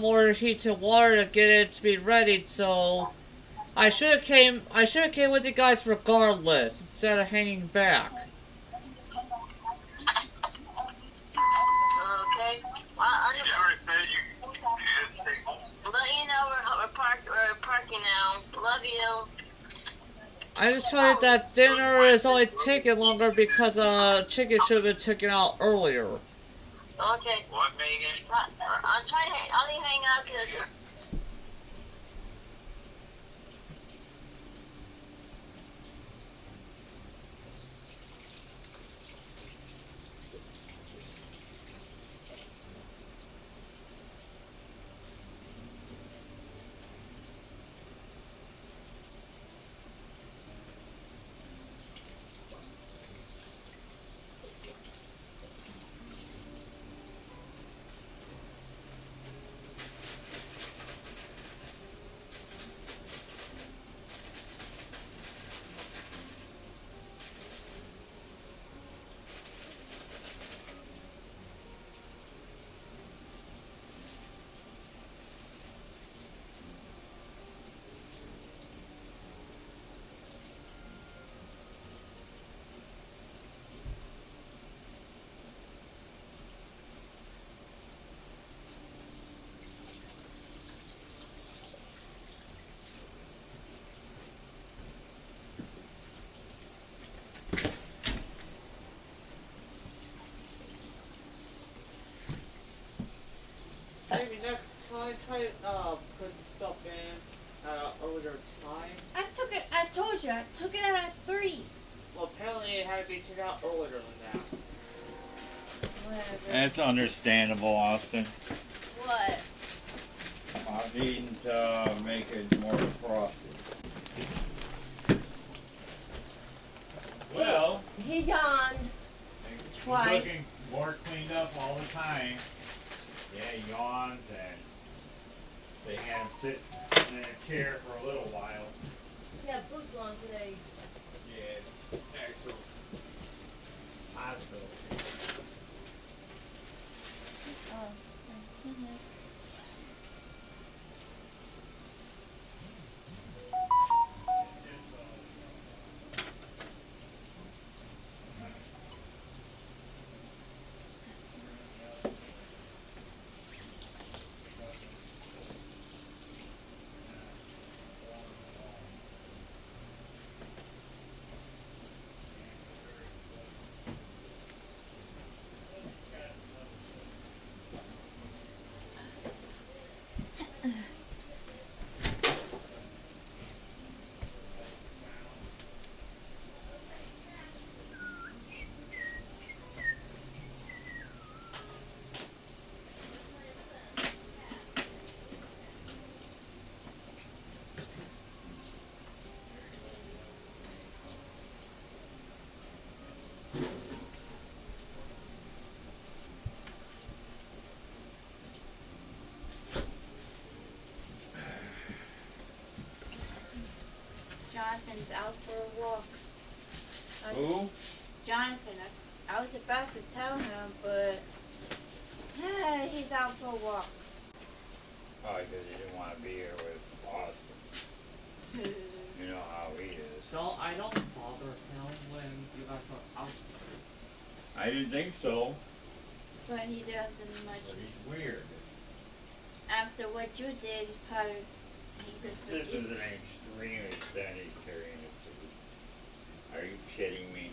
more heated water to get it to be ready. So I should have came with you guys regardless, instead of hanging back. Okay. Well, I never said you can't stay home. But you know we're parking now. Love you. I just heard that dinner is only taking longer because chicken should have been taken out earlier. Okay. What, Megan? I'll try to I'll hang out because. Maybe next time try put the stuff in earlier time. I told you, I took it out at 3. Well, apparently it had to be taken out earlier than that. Whatever. That's understandable, Austin. What? Needing to make it more frosty. Well, He yawned. he's Twice. looking more cleaned up all the time. Yeah, he yawns, and they had him sit in a chair for a little while. Yeah, boots on today. Yeah, actual hospital. Jonathan's out for a walk. Who? Jonathan, I was about to tell him, but he's out for a walk. Oh, because he didn't want to be here with Austin. You know how he is. I don't bother him when you guys are out. I didn't think so. But he doesn't much. But he's weird. After what you did, probably he could This is forgive. an extreme extent he's carrying it to. Are you kidding me?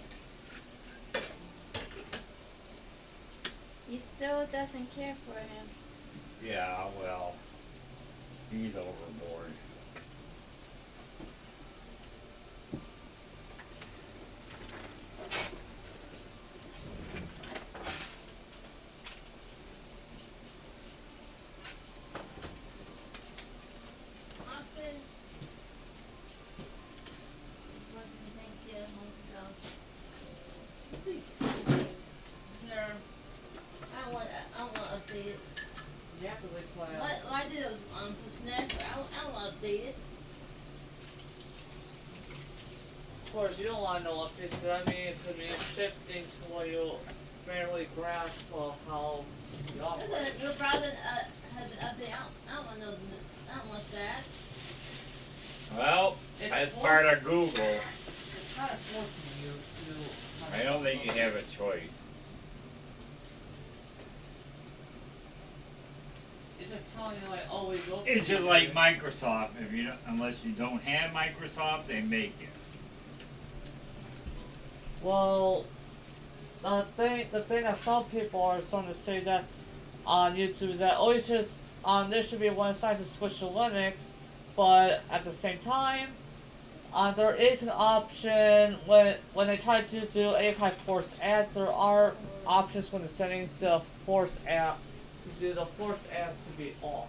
He still doesn't care for him. Yeah, well, he's overboard. Austin. What do you think you Here. I want to update it. You have to wait till Why did for snack? I want to update course, you don't want to know updates, but I mean, it could mean shifting to what you barely grasp of how the operate. Your brother had an update. I don't want to know. I don't want that. Well, It's as forced- part of Google, It's kind of forcing you to. I don't think you have a choice. It's just telling you like always look. It's just like Microsoft. If you don't, unless you don't have Microsoft, they make it. Well, the thing that some people are starting to say is that on YouTube is that always just there should be one size to switch to Linux, but at the same time, there is an option when they try to do any kind of forced ads. There are options when the settings to force ad to do the forced ads to be off.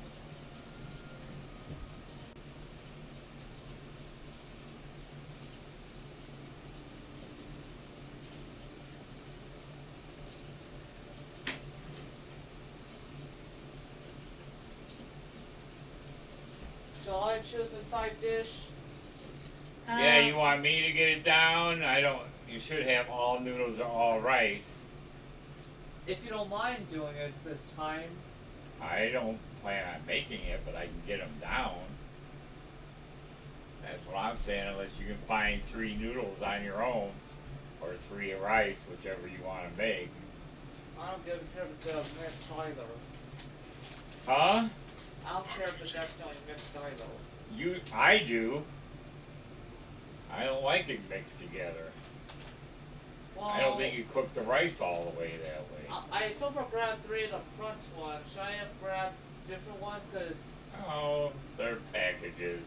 Shall I choose a side dish? Yeah, you want me to get it down? I don't. You should have all noodles or all rice. If you don't mind doing it this time. I don't plan on making it, but I can get them down. That's what I'm saying, unless you can find 3 noodles on your own, or 3 rice, whichever you want to make. I don't give a care if it's mixed either. Huh? I don't care if it's accidentally mixed either. I do. I don't like it mixed together. Well, I don't think you cook the rice all the way that way. I so far grabbed 3 of the front ones. Should I have grabbed different ones? Cause Oh, they're packages.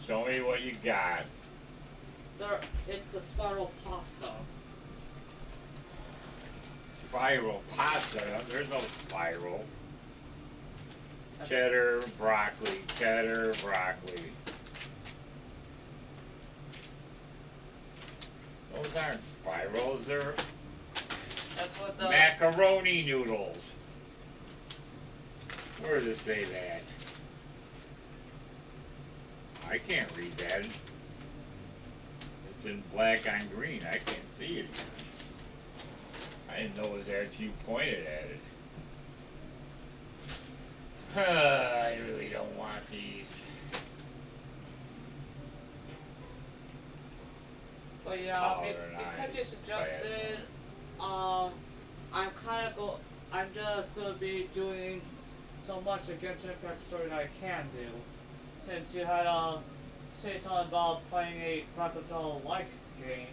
Show me what you got. it's the spiral pasta. Spiral pasta? There's no spiral. Cheddar, broccoli, cheddar, broccoli. Those aren't spirals, they're That's what the macaroni noodles. Where does it say that? I can't read that. It's in black on green. I can't see it. I didn't know it was there until you pointed at it. I really don't want these. But yeah, Oh, because they're you nice. suggested, I'm just gonna be doing so much the Genshin Impact story that I can do. Since you had say something about playing a Grand Theft Auto-like game.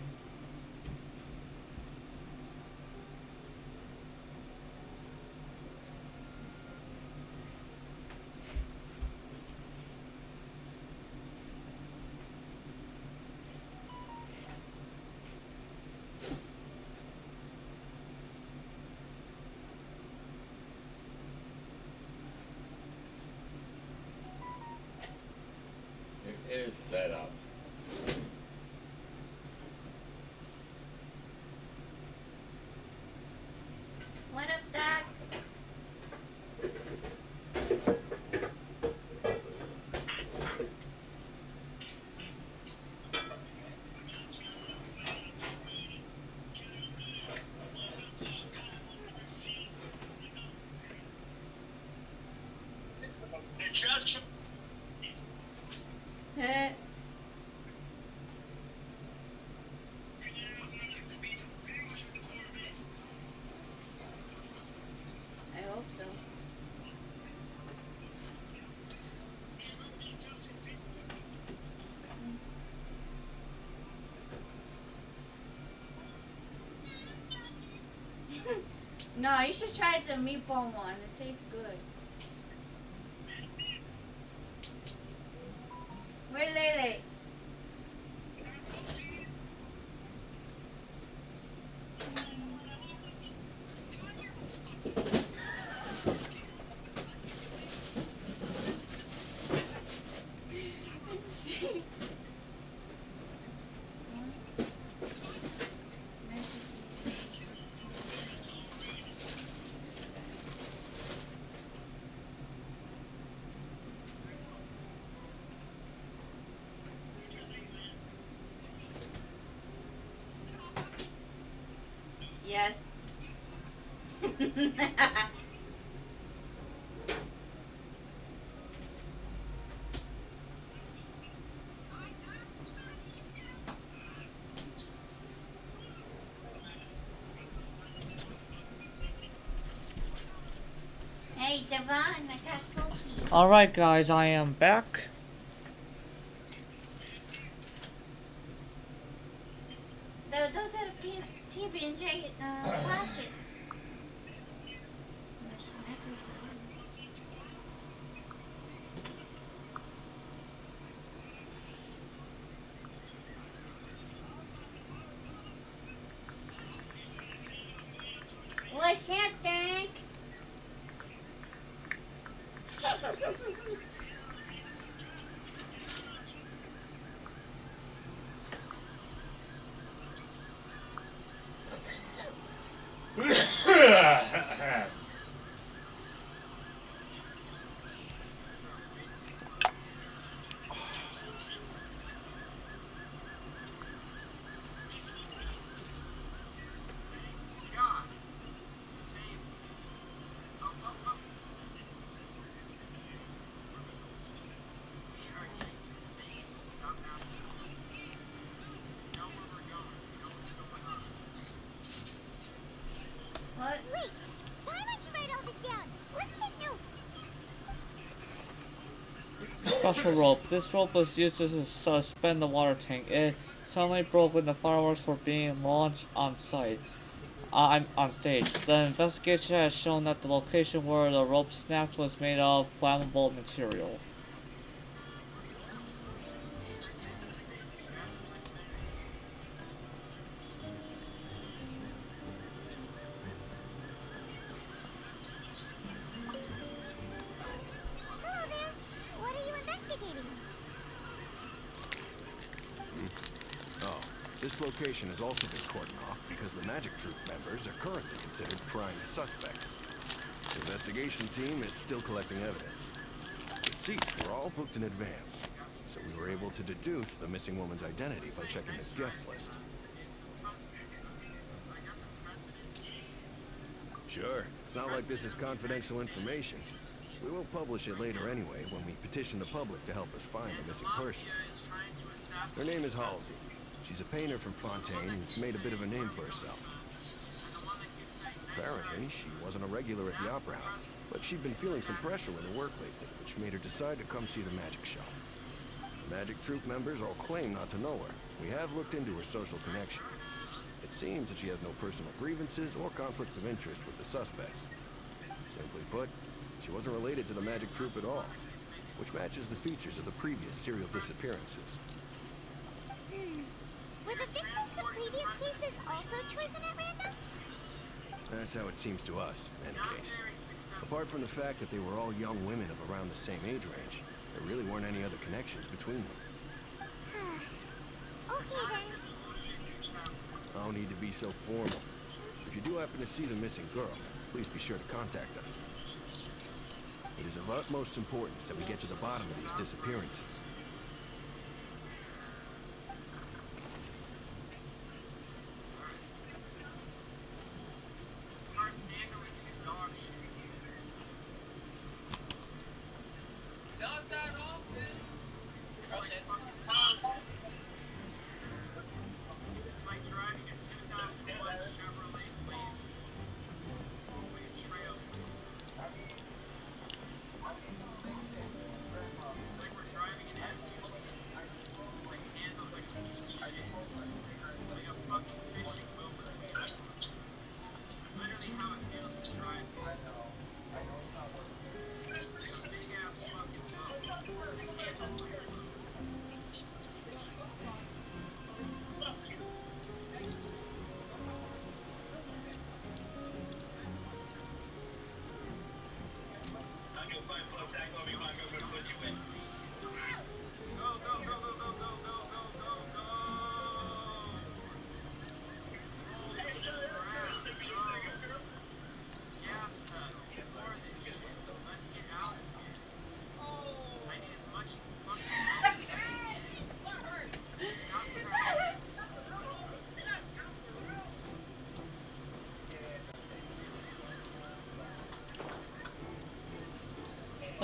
It is set up. What up, Doc? Eh. I hope so. No, you should try the meatball one. It tastes good. Where Lele? Hey, Devon, I got cookies. Alright, guys, I am back. Those are the PB&J pockets. What's that, Tank? God. Save. Oh, oh, oh. We are getting insane. Stop now. We know where we're going. We know what's going on. What? Wait, why don't you write all this down? Let's take notes. Special rope. This rope was used to suspend the water tank. It suddenly broke when the fireworks were being launched on site. On stage. The investigation has shown that the location where the rope snapped was made of flammable material. Hello there. What are you investigating? Oh, this location has also been cordoned off because the Magic Troop members are currently considered prime suspects. The investigation team is still collecting evidence. The seats were all booked in advance, so we were able to deduce the missing woman's identity by checking the guest list. Sure, it's not like this is confidential information. We will publish it later anyway when we petition the public to help us find the missing person. Her name is Halsey. She's a painter from Fontaine who's made a bit of a name for herself. Apparently, she wasn't a regular at the Opera House, but she'd been feeling some pressure with her work lately, which made her decide to come see the magic show. The Magic Troop members all claim not to know her. We have looked into her social connections. It seems that she has no personal grievances or conflicts of interest with the suspects. Simply put, she wasn't related to the Magic Troop at all, which matches the features of the previous serial disappearances. Were the victims of previous cases also chosen at random? That's how it seems to us, in any case. Apart from the fact that they were all young women of around the same age range, there really weren't any other connections between them. Okay then. No need to be so formal. If you do happen to see the missing girl, please be sure to contact us. It is of utmost importance that we get to the bottom of these disappearances. Not that often. It's like driving a 2001 Chevrolet Blaze. Only trail. It's like we're driving an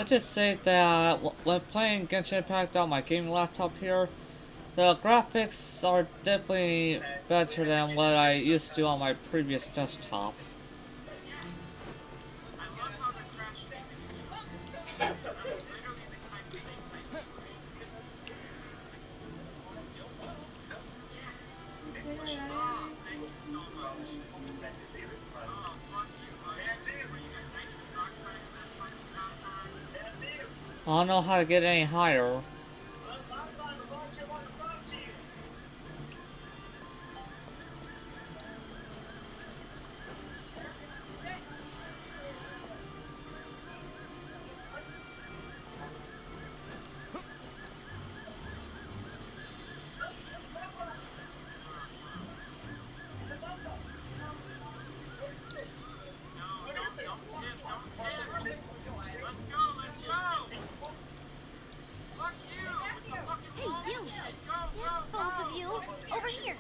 let's just say that when playing Genshin Impact on my gaming laptop here, the graphics are definitely better than what I used to on my previous desktop. I love how they're crashing into each other. That's literally the type of things I hate, right? Yes. Oh, thank you so much. Oh, fuck you, buddy. Were you gonna nitrous oxide in that fucking compound? I don't know how to get any higher. No, don't tip. Let's go. Fuck you with the fucking Hey, you! bullshit. Go, Yes, go, both go. of you! Over here!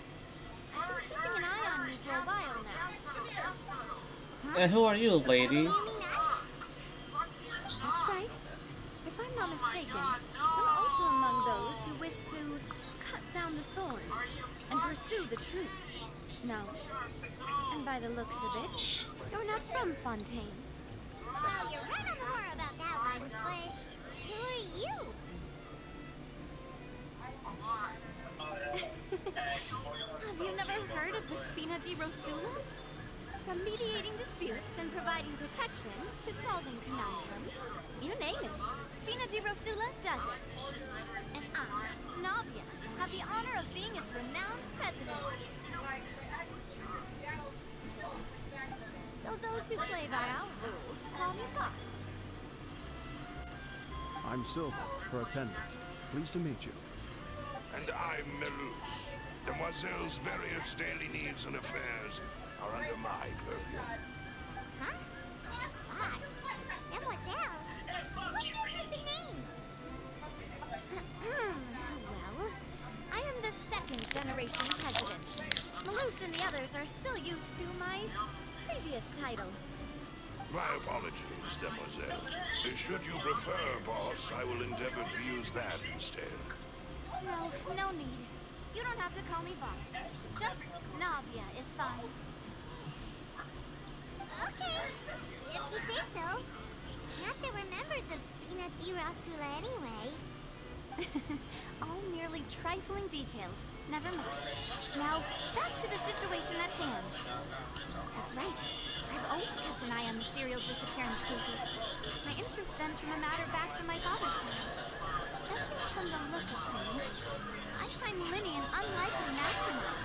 I've been keeping an eye on you for a while now. Gas pedal. And who are you, lady? That's right. If I'm not mistaken, you're also among those who wish to cut down the thorns and pursue the truth. No. And by the looks of it, you're not from Fontaine. Well, you're right on the horror about that one, but who are you? Have you never heard of the Spina di Rosula? From mediating disputes and providing protection to solving conundrums, you name it, Spina di Rosula does it. And I, Navia, have the honor of being its renowned president. Though those who play by our rules call me boss. I'm Silver, her attendant. Pleased to meet you. And I'm Melus. Demoiselle's various daily needs and affairs are under my purview. Huh? Boss? Mademoiselle? What gives with the names? Well, I am the second generation president. Malus and the others are still used to my previous title. My apologies, Demoiselle. Should you prefer, boss, I will endeavor to use that instead. No need. You don't have to call me boss. Just Navia is fine. Okay, if you say so. Not that we're members of Spina di Rosula anyway. All merely trifling details. Never mind. Now, back to the situation at hand. That's right. I've always kept an eye on the serial disappearance cases. My interest stems from a matter back from my father's side. Judging from the look of things, I find Linny an unlikely mastermind.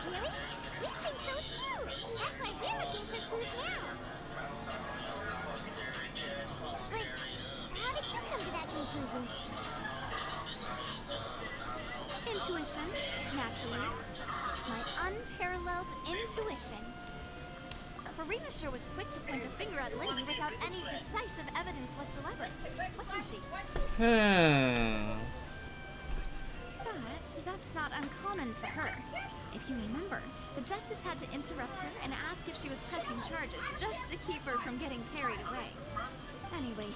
Really? We think so too. That's why we're looking for clues now. But how did you come to that conclusion? Intuition, naturally. My unparalleled intuition. Farina sure was quick to point the finger at Linny without any decisive evidence whatsoever, wasn't she? But that's not uncommon for her. If you remember, the justice had to interrupt her and ask if she was pressing charges just to keep her from getting carried away. Anyway,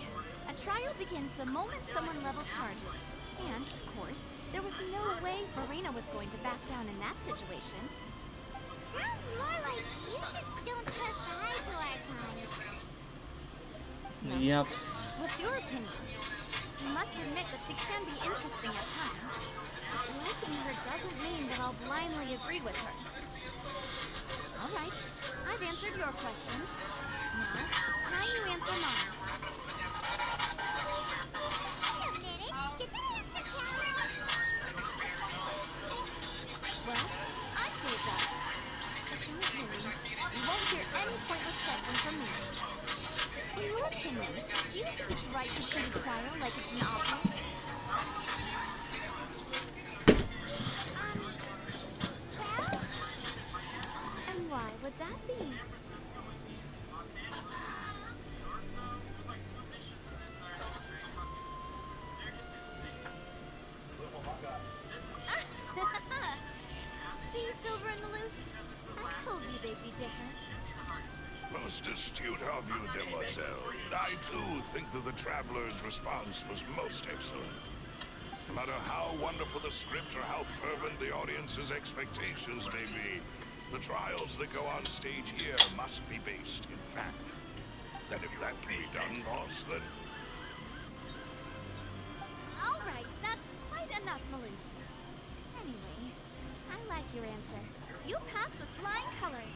a trial begins the moment someone levels charges. And, of course, there was no way Farina was going to back down in that situation. Sounds more like you just don't trust the Hydro Archon. Yep. What's your opinion? You must admit that she can be interesting at times. Liking her doesn't mean that I'll blindly agree with her. All right, I've answered your question. Now, it's time you answer mine. Wait a minute. Did that answer count? Well, I say it does. But don't worry, you won't hear any pointless questions from me. In your opinion, do you think it's right to treat a trial like it's an opera? Well? And why would that be? See, Silver and Malus? I told you they'd be different. Most astute of you, demoiselle. I too think that the traveler's response was most excellent. No matter how wonderful the script or how fervent the audience's expectations may be, the trials that go on stage here must be based in fact. And if that can be done, boss, then... Alright, that's quite enough, Maloose. Anyway, I like your answer. You passed with flying colors.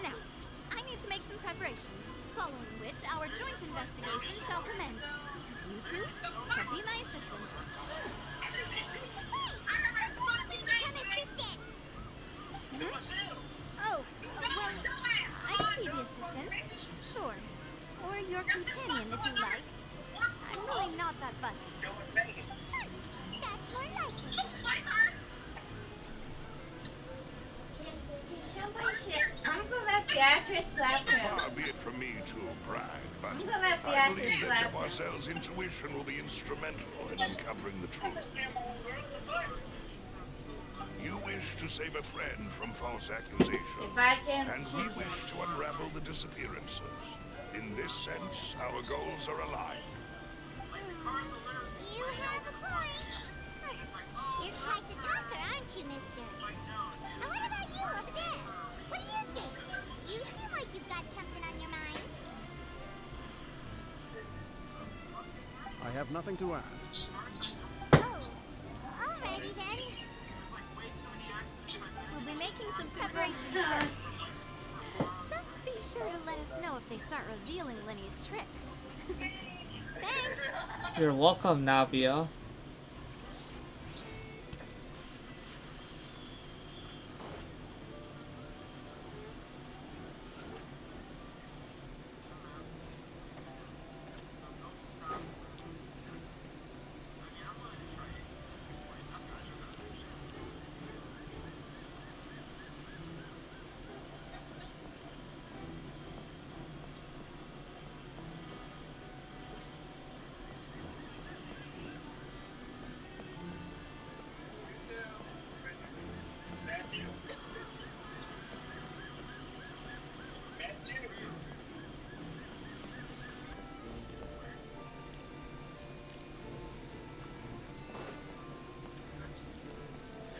Now, I need to make some preparations, following which our joint investigation shall commence. You two shall be my assistants. Hey, since when did we become assistants? Oh, well, I can be the assistant. Sure. Or your companion, if you like. I'm really not that fussy. That's more likely. Can somebody sit? I'm gonna let Beatrice slap him. Far be it from me to brag, but I'm gonna let I Beatrice believe that slap him. demoiselle's intuition will be instrumental in uncovering the truth. You wish to save a friend from false accusation, If I can and we wish to unravel the disappearances. In this sense, our goals are aligned. You have a point. You're quite the talker, aren't you, mister? And what about you over there? What do you think? You seem like you've got something on your mind. I have nothing to add. Oh, alrighty then. We'll be making some preparations first. Just be sure to let us know if they start revealing Lenny's tricks. Thanks! You're welcome, Nabia.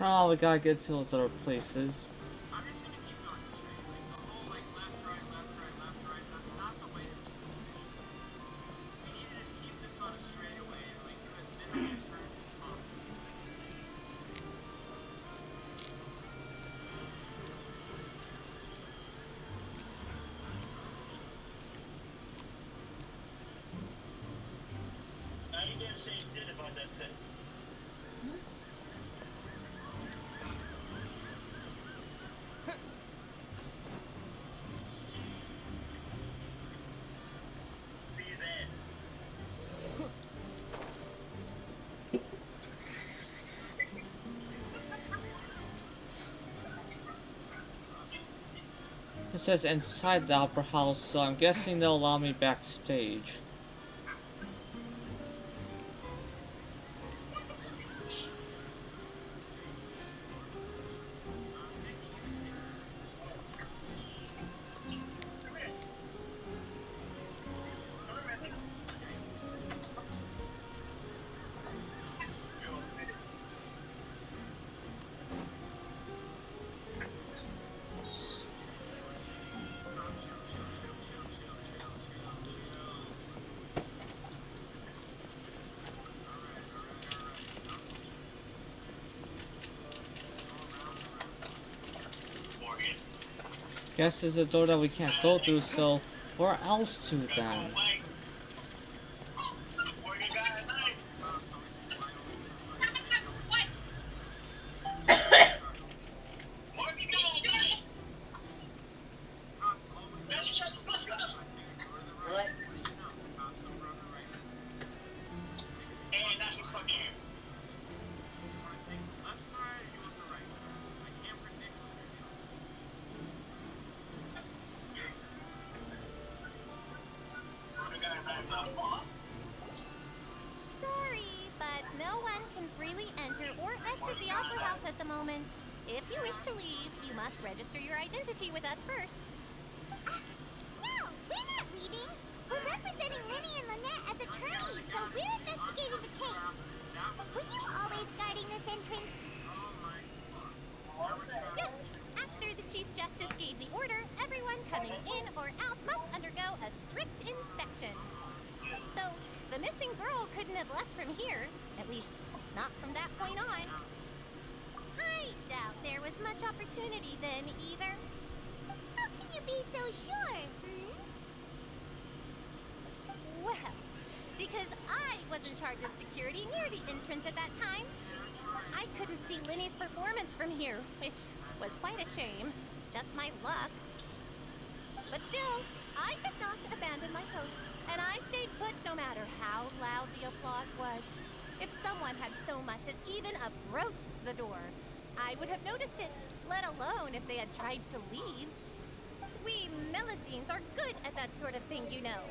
Oh, we gotta get to those other places. I'm just gonna keep going straight. Like the whole like left, right, left, right, left, right. That's not the way to do this mission. We need to just keep this on a straightaway and like do as many turns as possible. Now you didn't say you did about that thing. Be there. It says inside the opera house, so I'm guessing they'll allow me backstage. Guess there's a door that we can't go through, so where else to then? Sorry, but no one can freely enter or exit the Opera House at the moment. If you wish to leave, you must register your identity with us first. leaving? We're representing Linny and Lynette as attorneys, so we're investigating the case. Were you always guarding this entrance? Yes. After the Chief Justice gave the order, everyone coming in or out must undergo a strict inspection. So, the missing girl couldn't have left from here. At least, not from that point on. I doubt there was much opportunity then either. How can you be so sure? Well, because I was in charge of security near the entrance at that time. I couldn't see Linny's performance from here, which was quite a shame. Just my luck. But still, I could not abandon my post, and I stayed put no matter how loud the applause was. If someone had so much as even approached the door, I would have noticed it, let alone if they had tried to leave. We Melusines are good at that sort of thing, you know.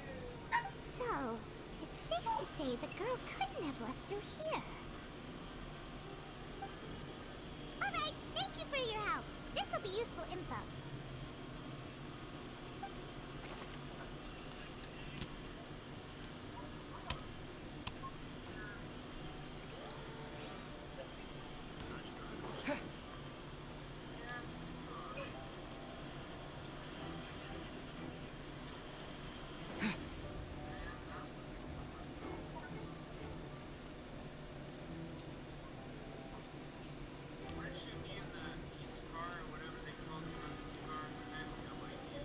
So, it's safe to say the girl couldn't have left through here. Alright, thank you for your help. This'll be useful info. Why shoot me in the east car or whatever they call the president's car? I have no idea.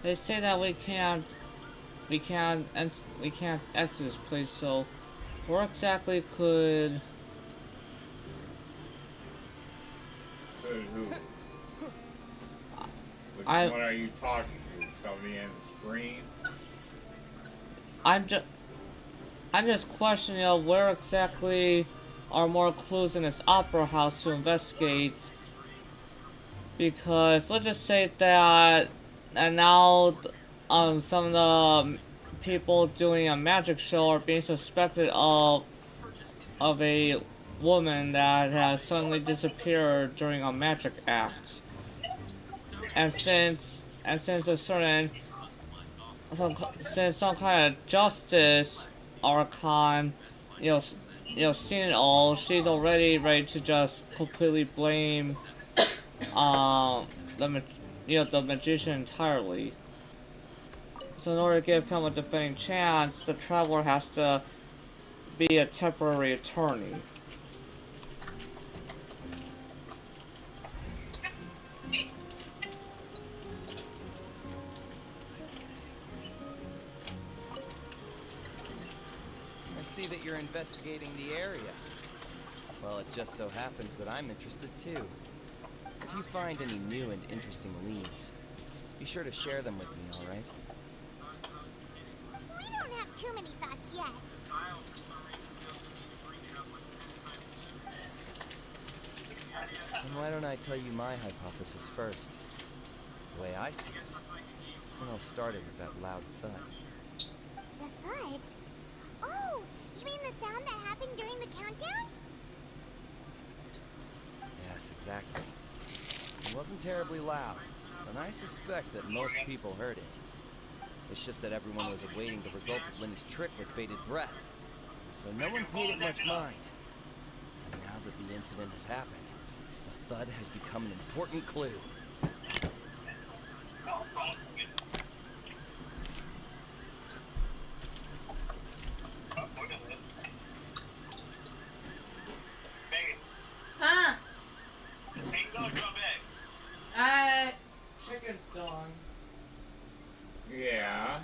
They say that we can't exit this place, so where exactly could... Who? Which I- one are you talking to? Somebody on the screen? I'm just questioning, you know, where exactly are more clues in this opera house to investigate. Because let's just say that, and now some of the people doing a magic show are being suspected of a woman that has suddenly disappeared during a magic act. And since a certain since some kind of justice archon, seen it all, she's already ready to just completely blame the magician entirely. So in order to give him a defending chance, the traveler has to be a temporary attorney. I see that you're investigating the area. Well, it just so happens that I'm interested too. If you find any new and interesting leads, be sure to share them with me, alright? We don't have too many thoughts yet. Then why don't I tell you my hypothesis first? The way I see it, it all started with that loud thud. The thud? Oh, you mean the sound that happened during the countdown? Yes, exactly. It wasn't terribly loud, and I suspect that most people heard it. It's just that everyone was awaiting the results of Linny's trick with bated breath, so no one paid it much mind. And now that the incident has happened, the thud has become an important clue. Huh? Chicken's done. Yeah.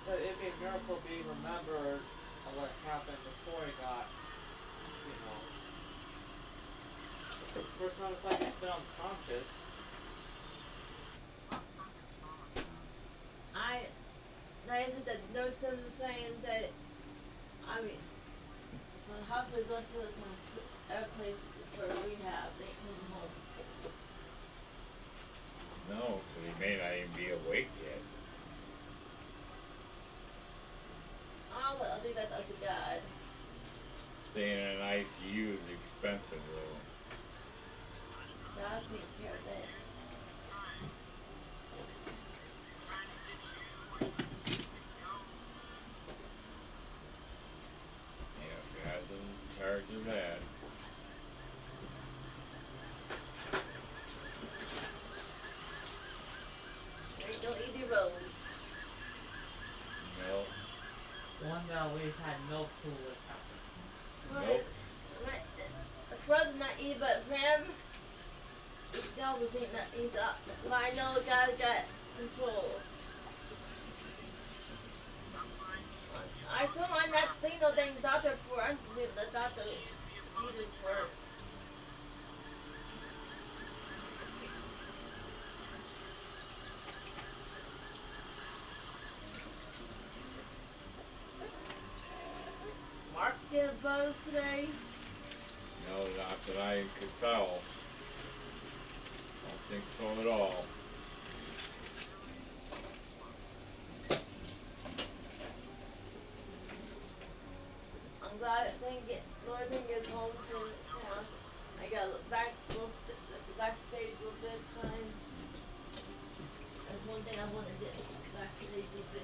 said it'd be a miracle if he remembered what happened before he got, you know. First time it's like he's been unconscious. Like I said, the nurse was saying that, I mean, when the hospital goes to a place for rehab, they come home. No, because he may not even be awake yet. I think that's up to God. Staying in an ICU is expensive, though. God take care of that. Yeah, God's in charge of that. Ain't no easy road. No. One that we've had no clue what happened. Nope. For us, not easy, but for him, God was think not easy. But I know God got control. I told him I'm not thinking no dang doctor for. I'm the doctor needed for. Mark get a buzz today. No, not that I could tell. Don't think so at all. I'm glad it didn't get, Lord didn't get home soon. I got to look back, backstage a little bit of time. That's one thing I want to get backstage a bit.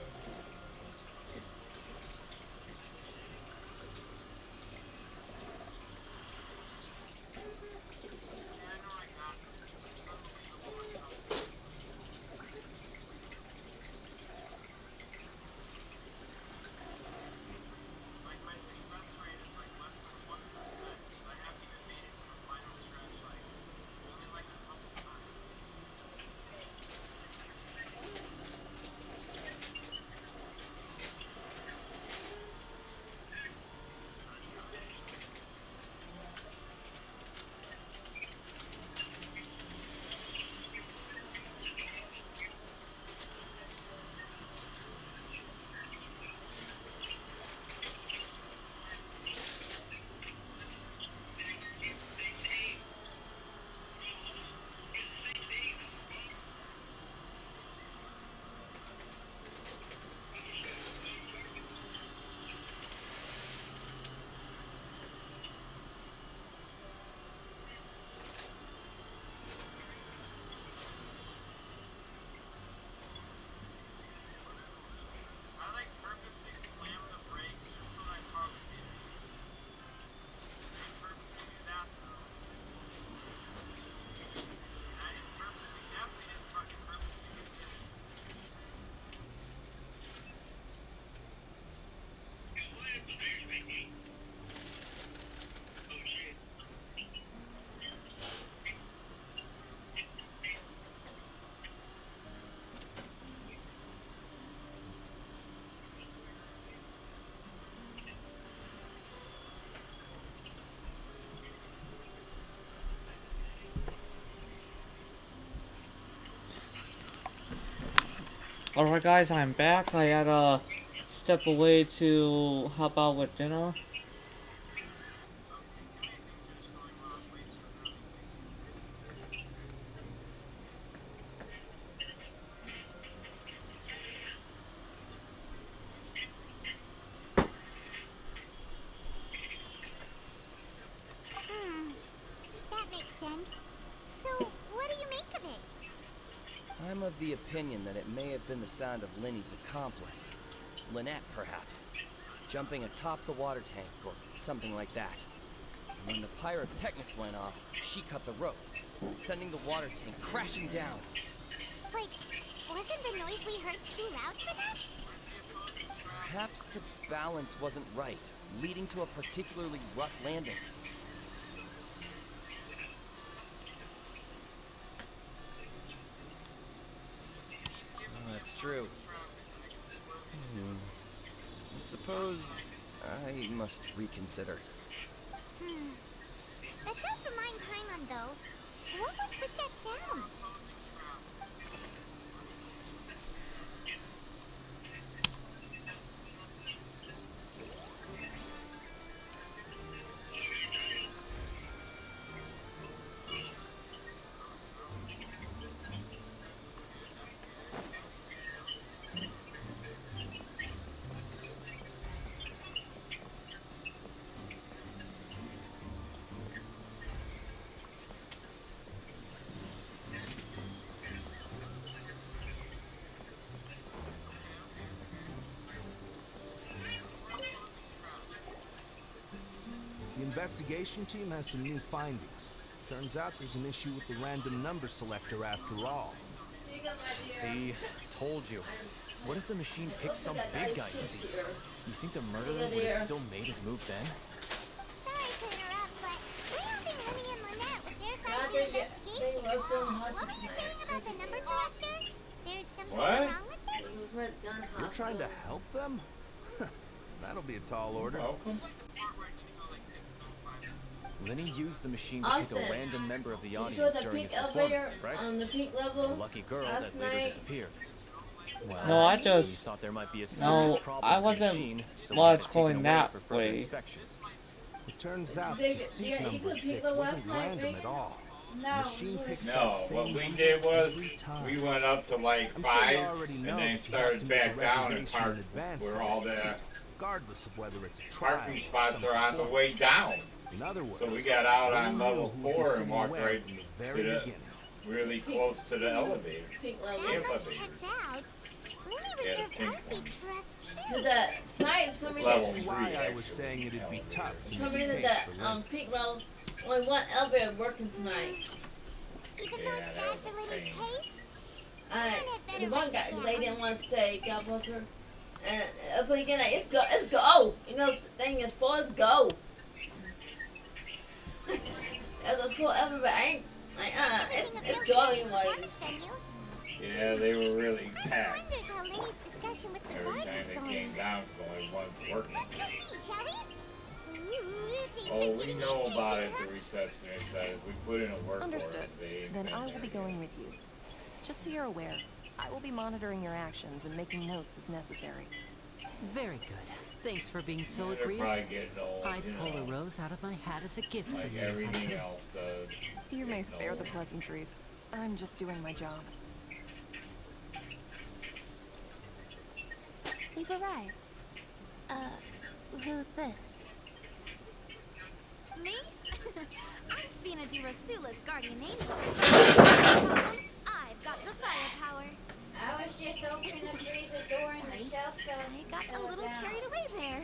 Like my success rate is like less than 1% because I haven't even made it to the final stretch like only like a couple times. I like purposely slam the brakes just so that car would hit me. I didn't purposely do that though. And I didn't purposely, definitely didn't fucking purposely do this. Alright guys, I'm back. I had to step away to help out with dinner. That makes sense. So, what do you make of it? I'm of the opinion that it may have been the sound of Linny's accomplice. Lynette, perhaps. Jumping atop the water tank, or something like that. And when the pyrotechnics went off, she cut the rope, sending the water tank crashing down. Like, wasn't the noise we heard too loud for that? Perhaps the balance wasn't right, leading to a particularly rough landing. Oh, that's true. suppose I must reconsider. That does remind Paimon, though. What was with that sound? The investigation team has some new findings. Turns out there's an issue with the random number selector after all. See? Told you. What if the machine picked some big guy's seat? Do you think the murderer would have still made his move then? Sorry to interrupt, but we're helping Lemmy and Lynette with their side of the investigation. What were you saying about the number selector? There's something wrong with it? You're trying to help them? That'll be a tall order. Lenny used the machine to pick a random member of the audience during his performance, right? On the pink level. The lucky girl that later disappeared. Well, No, I just thought there might be a serious problem I with the wasn't machine, so much we had to take it going away that for further way. inspection. It turns out the seat number picked wasn't random at all. The machine picks that No, same what we number did was every time. we went up to like I'm sure 5 you already know and then that you have to started make a back down and reservation in advance where to all have a the seat, regardless of whether it's a trial parking or spots some are on the performance. way down. In other words, So we got out no on one level knew who 4 was and sitting walked where right from the to very the beginning. really close to the elevator. Pink The level. That much elevator. checks out. Lemmy Yeah, reserved pink our seats for us, too. Did that snipe for me? Level This is why 3 I was actually. saying it'd be tough to For make me a that case for Lynn. pink level. Only one elevator working tonight. Even Yeah, though it's that bad was for a Lenny's pain. case, The one guy, they didn't want to stay. God bless her. And but again, like, it's go. You know, the thing is full. It's go. There's a full elevator. I ain't like it's go anyways. Yeah, they were really packed. Wonders how Lenny's discussion with the Every guards time is they going. came down, only one's working. Let's go see, shall we? Ooh, things Oh, are we getting know about it, interesting, the receptionist said. If we put in a work Understood. order, they ain't Then been I will there be yet. going with you. Just so you're aware, I will be monitoring your actions and making notes as necessary. Very good. Thanks for being so They're agreeable. probably getting old, I'd you pull a know, rose out of my hat as a gift for like you. if I everything could. else does. You may Getting spare the old. pleasantries. I'm just doing my job. We've arrived. Who's this? Me? I'm Spina di Rosula's guardian angel. I've got the firepower. I was just opening the freezer door and the shelf fell. I got a little carried away there.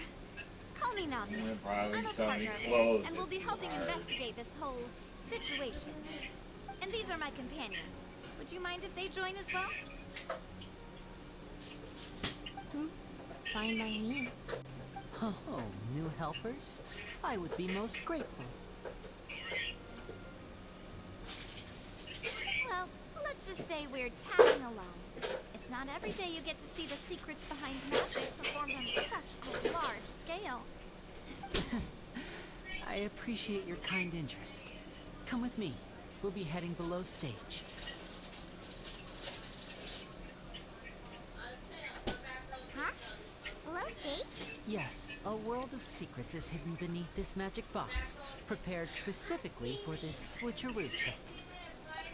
Call me Navi. Yeah, probably I'm a somebody partner of closed theirs, and we'll be it helping hard. investigate this whole situation. And these are my companions. Would you mind if they join as well? Fine by me. Oh, new helpers? I would be most grateful. Well, let's just say we're tagging along. It's not every day you get to see the secrets behind magic performed on such a large scale. I appreciate your kind interest. Come with me. We'll be heading below stage. Huh? Below stage? Yes, a world of secrets is hidden beneath this magic box, prepared specifically for this switcheroo trick.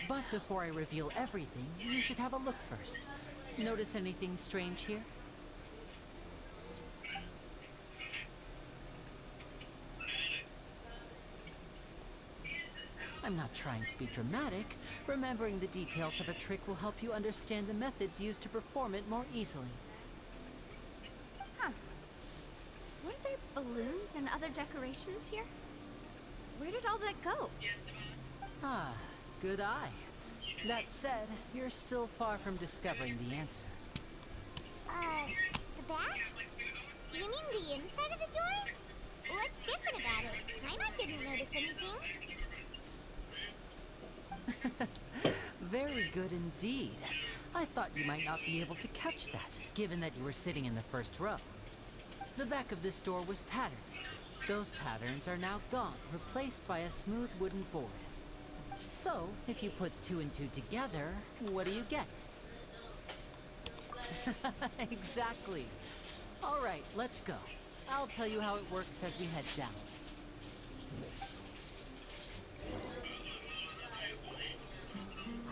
But before I reveal everything, you should have a look first. Notice anything strange here? I'm not trying to be dramatic. Remembering the details of a trick will help you understand the methods used to perform it more easily. Huh. Weren't there balloons and other decorations here? Where did all that go? Ah, good eye. That said, you're still far from discovering the answer. The back? You mean the inside of the door? What's different about it? Paimon didn't notice anything. Very good indeed. I thought you might not be able to catch that, given that you were sitting in the first row. The back of this door was patterned. Those patterns are now gone, replaced by a smooth wooden board. So, if you put 2 and 2 together, what do you get? Exactly. All right, let's go. I'll tell you how it works as we head down.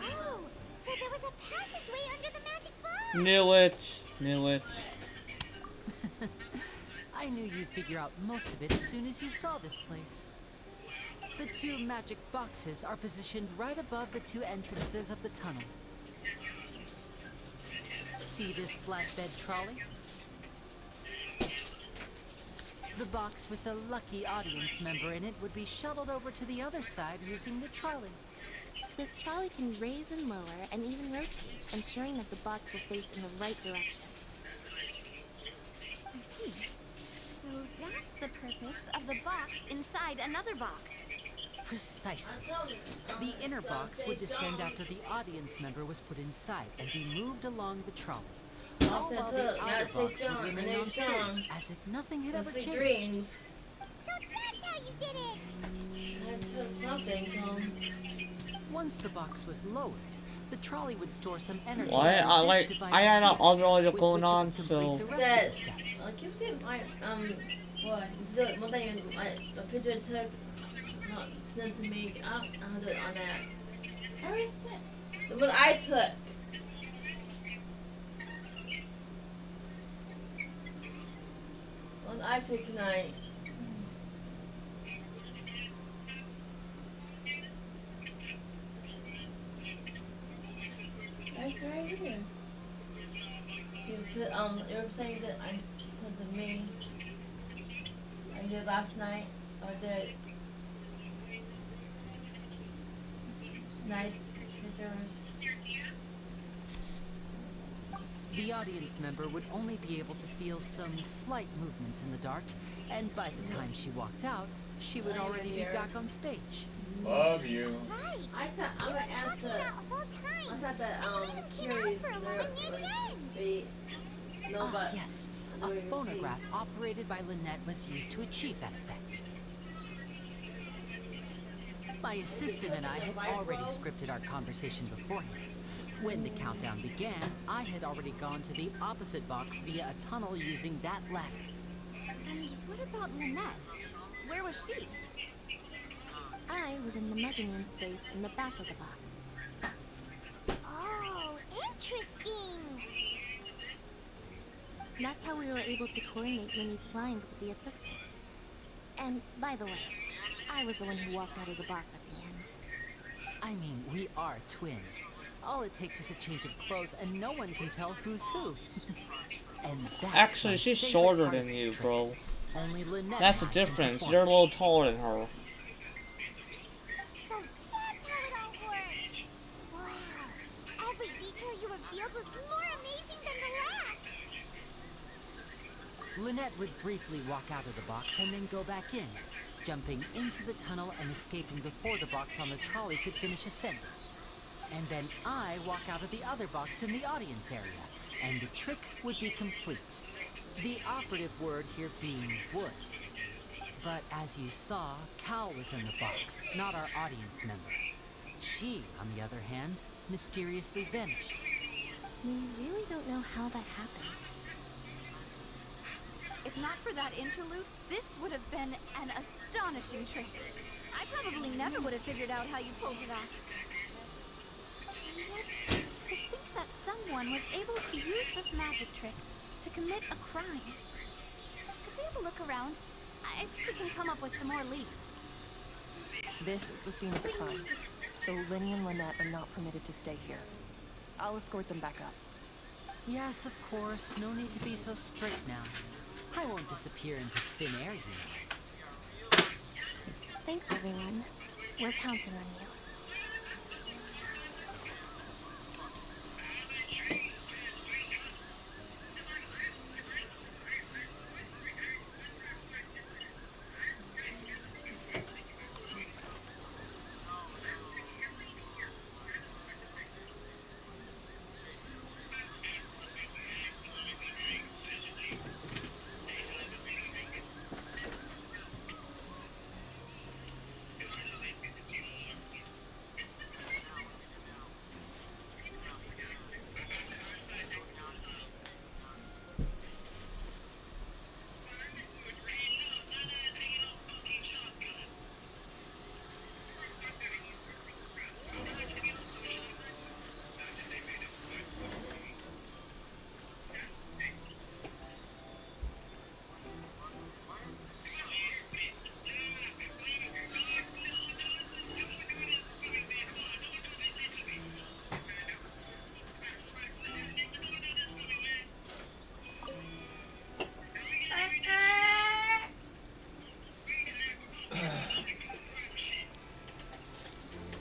Oh, so there was a passageway under the magic box. Knew it. Knew it. I knew you'd figure out most of it as soon as you saw this place. The 2 magic boxes are positioned right above the 2 entrances of the tunnel. See this flatbed trolley? The box with the lucky audience member in it would be shuttled over to the other side using the trolley. This trolley can raise and lower and even rotate, ensuring that the box will face in the right direction. I see. So that's the purpose of the box inside another box. Precisely. The inner box would descend after the audience member was put inside and be moved along the trolley. All while the outer box would remain on stage, as if nothing had ever changed. Dreams. So that's how you did it. I took something, Tom. Once the box was lowered, the trolley would store some energy. What? I had an other audio going on, so. That I keep it my what? The one thing the picture took not sent to me. I'll do it on that. Where is it? The one I took. One I took tonight. It's right here. You put everything that I sent to me. I did last night or did night pictures. The audience member would only be able to feel some slight movements in the dark, and by the time she walked out, she would already be back on stage. Love you. Right. I thought I would ask the. I thought that series Yes, a phonograph operated by Lynette was used to achieve that effect. My assistant and I had already scripted our conversation beforehand. When the countdown began, I had already gone to the opposite box via a tunnel using that ladder. And what about Lynette? Where was she? I was in the mezzanine space in the back of the box. Oh, interesting. That's how we were able to coordinate Winnie's lines with the assistant. And by the way, I was the one who walked out of the box at the end. I mean, we are twins. All it takes is a change of clothes and no one can tell who's who. And that's Actually, she's shorter than you, bro. Only Lynette. That's the difference. You're a little taller than her. So that's how it all worked. Wow. Every detail you revealed was more amazing than the last. Lynette would briefly walk out of the box and then go back in, jumping into the tunnel and escaping before the box on the trolley could finish ascending. And then I walk out of the other box in the audience area, and the trick would be complete. The operative word here being would. But as you saw, Cal was in the box, not our audience member. She, on the other hand, mysteriously vanished. We really don't know how that happened. If not for that interlude, this would have been an astonishing trick. I probably never would have figured out how you pulled it off. And yet, to think that someone was able to use this magic trick to commit a crime. If we have a look around, I think we can come up with some more leads. This is the scene of the crime, so Lenny and Lynette are not permitted to stay here. I'll escort them back up. Yes, of course. No need to be so strict now. I won't disappear into thin air, you know. Thanks, everyone. We're counting on you.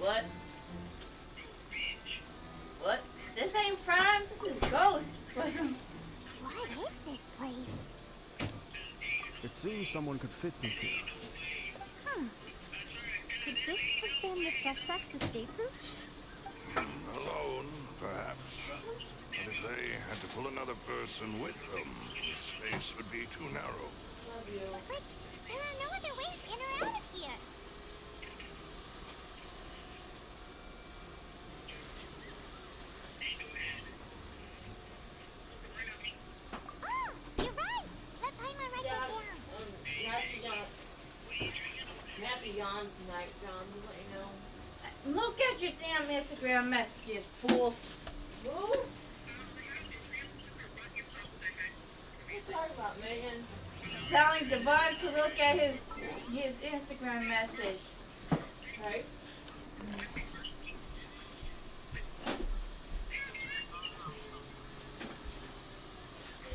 What? What? This ain't Prime. This is Ghost. What is this place? It seems someone could fit through here. Could this have been the suspect's escape route? Alone, perhaps. But if they had to pull another person with them, the space would be too narrow. Love you. But there are no other ways in or out of here. Oh, you're right. Let Paimon write that down. You have to yawn tonight, John. Just let you know. Look at your damn Instagram messages, fool. Fool? What are you talking about, Megan? Telling Devon to look at his Instagram message. Right?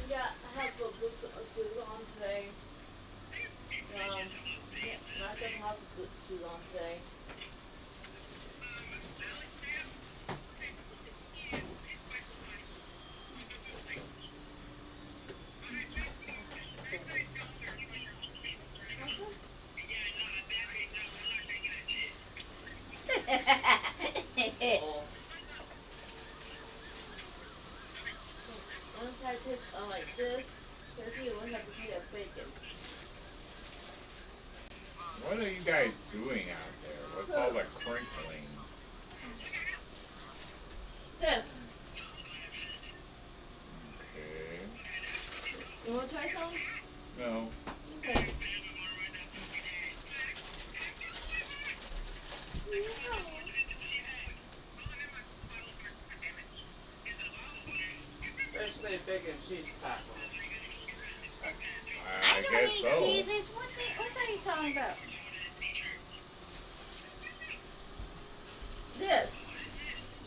Yeah, I have to put shoes on today. Yeah, I definitely have to put shoes on today. Once I take like this, turkey, once I put a bacon. What are you guys doing out there? What's all the crinkling? This. Okay. You want to try some? No. Okay. Basically, bacon cheese taco. I don't guess eat so. cheeses. What are you talking about? This.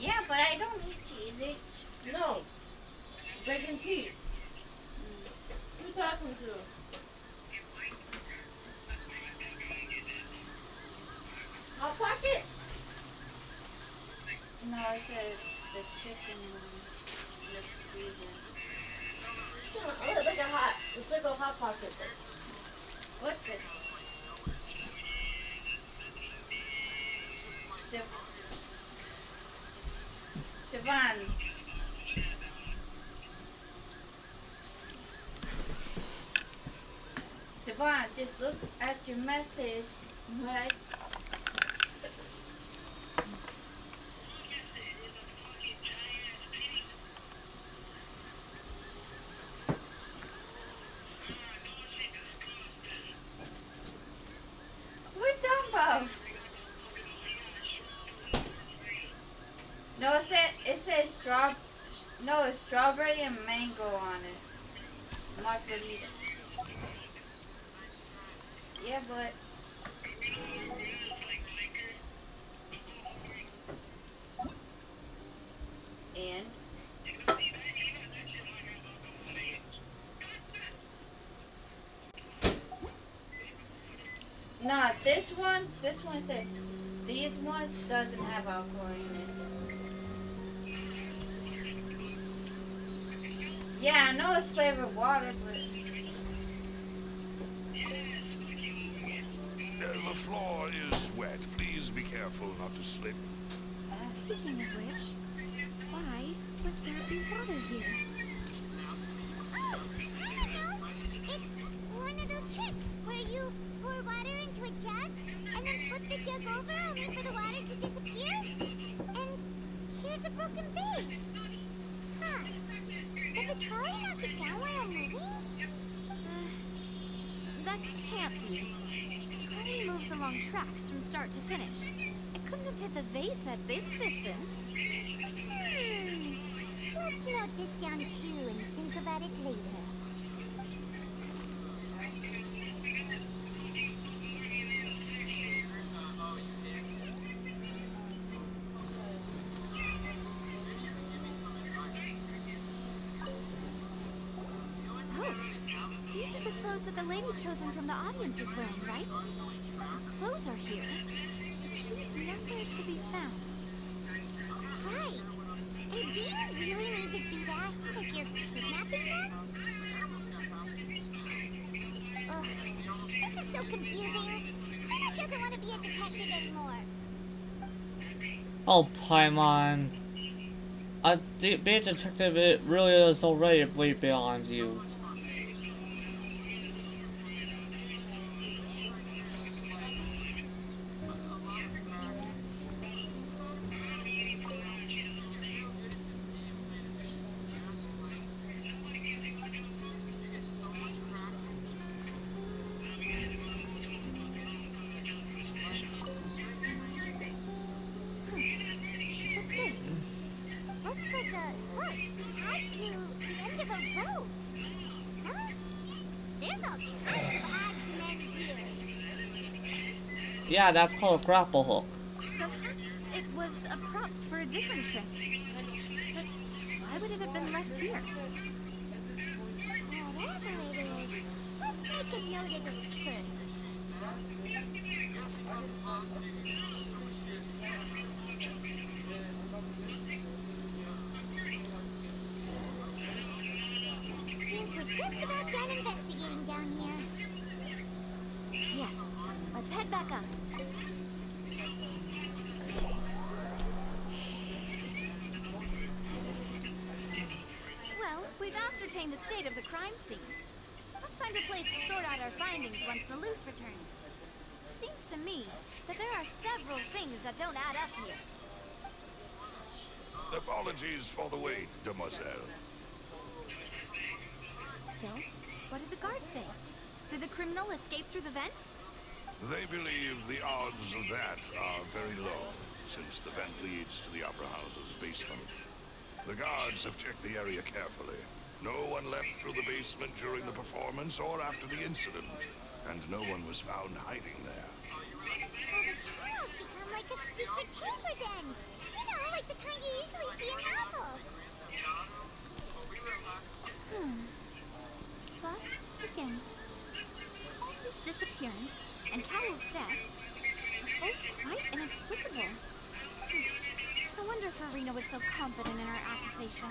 Yeah, but I don't eat cheeses. No. Bacon cheese. Who you talking to? Hot Pocket? No, I said the chicken in the freezer. Oh, look at hot. Let's look at Hot Pocket. What's it? Devon. Devon, just look at your message. Right? What are you talking about? No, it says no, it's strawberry and mango on it. Margarita. Yeah, but and nah, this one says these ones doesn't have alcohol in it. Yeah, I know it's flavored water, but The floor is wet. Please be careful not to slip. Speaking of which, why would there be water here? Oh, I don't know. It's one of those tricks where you pour water into a jug and then flip the jug over only for the water to disappear. And here's a broken vase. Huh. Did the trolley knock it down while moving? That can't be. The trolley moves along tracks from start to finish. It couldn't have hit the vase at this distance. Let's note this down too and think about it later. Oh, these are the clothes that the lady chosen from the audience was wearing, right? Her clothes are here. She's nowhere to be found. Oh, Paimon. Being a detective, it really is already way beyond you. What's this? Looks like a hook tied to the end of a rope. Huh? There's all kinds of odds and ends here. Yeah, that's called a grapple hook. Perhaps it was a prop for a different trick. But why would it have been left here? Whatever it is, let's make a note of it first. Seems we're just about done investigating down here. Yes. Let's head back up. Well, we've ascertained the state of the crime scene. Let's find a place to sort out our findings once Malouse returns. Seems to me that there are several things that don't add up here. Apologies for the wait, demoiselle. So, what did the guards say? Did the criminal escape through the vent? They believe the odds of that are very low, since the vent leads to the Opera House's basement. The guards have checked the area carefully. No one left through the basement during the performance or after the incident, and no one was found hiding there. So the tunnels become like a secret chamber then. You know, like the kind you usually see in novels. Plot thickens. Halsey's disappearance and Cowell's death are both quite inexplicable. No wonder Farina was so confident in her accusation.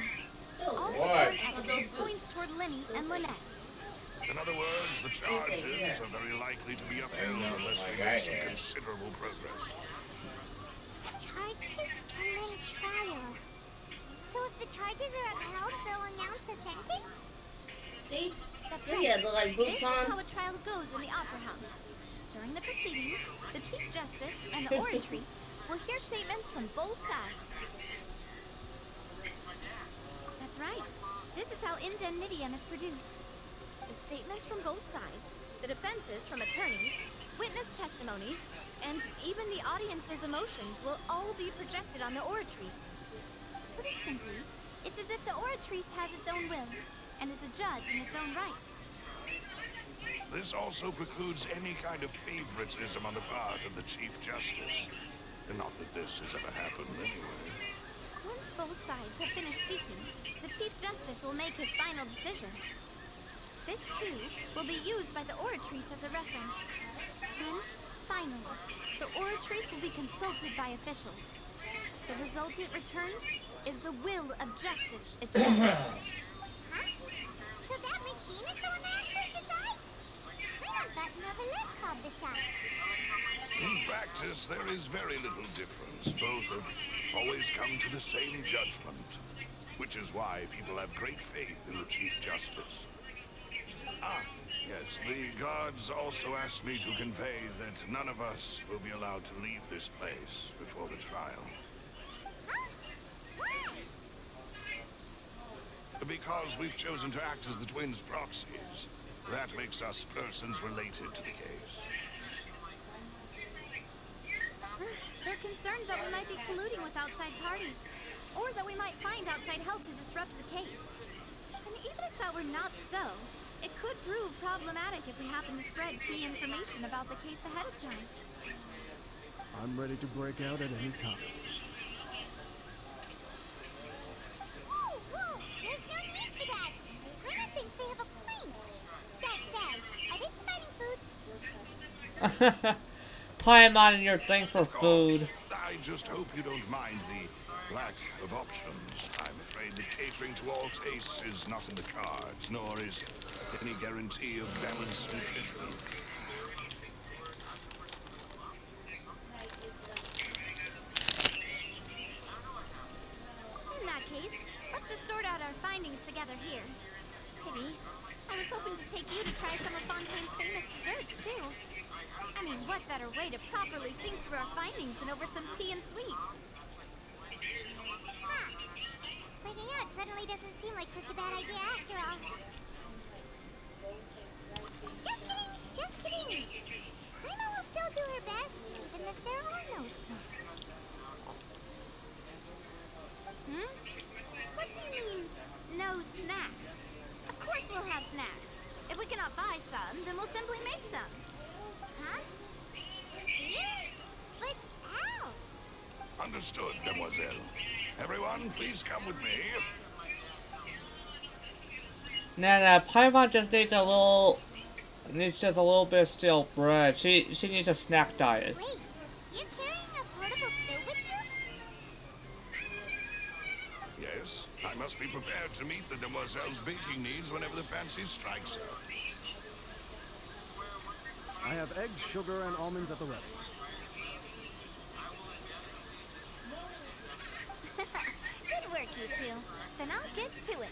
All the current evidence points toward Lenny and Lynette. In other words, the charges are very likely to be upheld unless we make some considerable progress. Charges and then trial. So if the charges are upheld, they'll announce a sentence? See? That's So right. he has like This boots is on. how a trial goes in the Opera House. During the proceedings, the Chief Justice and the oratrice will hear statements from both sides. That's right. This is how indemnitium is produced. The statements from both sides, the defenses from attorneys, witness testimonies, and even the audience's emotions will all be projected on the oratrice. To put it simply, it's as if the oratrice has its own will and is a judge in its own right. This also precludes any kind of favoritism on the part of the Chief Justice. And not that this has ever happened anyway. Once both sides have finished speaking, the Chief Justice will make his final decision. This, too, will be used by the oratrice as a reference. Then, finally, the oratrice will be consulted by officials. The result it returns is the will of justice itself. Huh? So that machine is the one that actually decides? I thought Novelette called the shots. In practice, there is very little difference. Both have always come to the same judgment. Which is why people have great faith in the Chief Justice. Ah, yes, the guards also asked me to convey that none of us will be allowed to leave this place before the trial. Huh? Why? Because we've chosen to act as the twins' proxies. That makes us persons related to the case. They're concerned that we might be colluding with outside parties, or that we might find outside help to disrupt the case. And even if that were not so, it could prove problematic if we happen to spread key information about the case ahead of time. I'm ready to break out at any time. Whoa, whoa! There's no need for that! Paimon thinks they have a point. That said, are they providing food? Paimon and your thing for food. I just hope you don't mind the lack of options. I'm afraid that catering to all tastes is not in the cards, nor is any guarantee of balanced nutrition. take you to try some of Fontaine's famous desserts, too. I mean, what better way to properly think through our findings than over some tea and sweets? Huh. Breaking out suddenly doesn't seem like such a bad idea after all. Just kidding, just kidding. Paimon will still do her best, even if there are no snacks. Hmm? What do you mean, no snacks? Of course we'll have snacks. If we cannot buy some, then we'll simply make some. Huh? Here? But how? Understood, demoiselle. Everyone, please come with me. Nah, Paimon just needs just a little bit of stale bread. She needs a snack diet. Wait, you're carrying a portable stove with you? Yes, I must be prepared to meet the demoiselle's baking needs whenever the fancy strikes her. I have eggs, sugar, and almonds at the ready. Good work, you two. Then I'll get to it.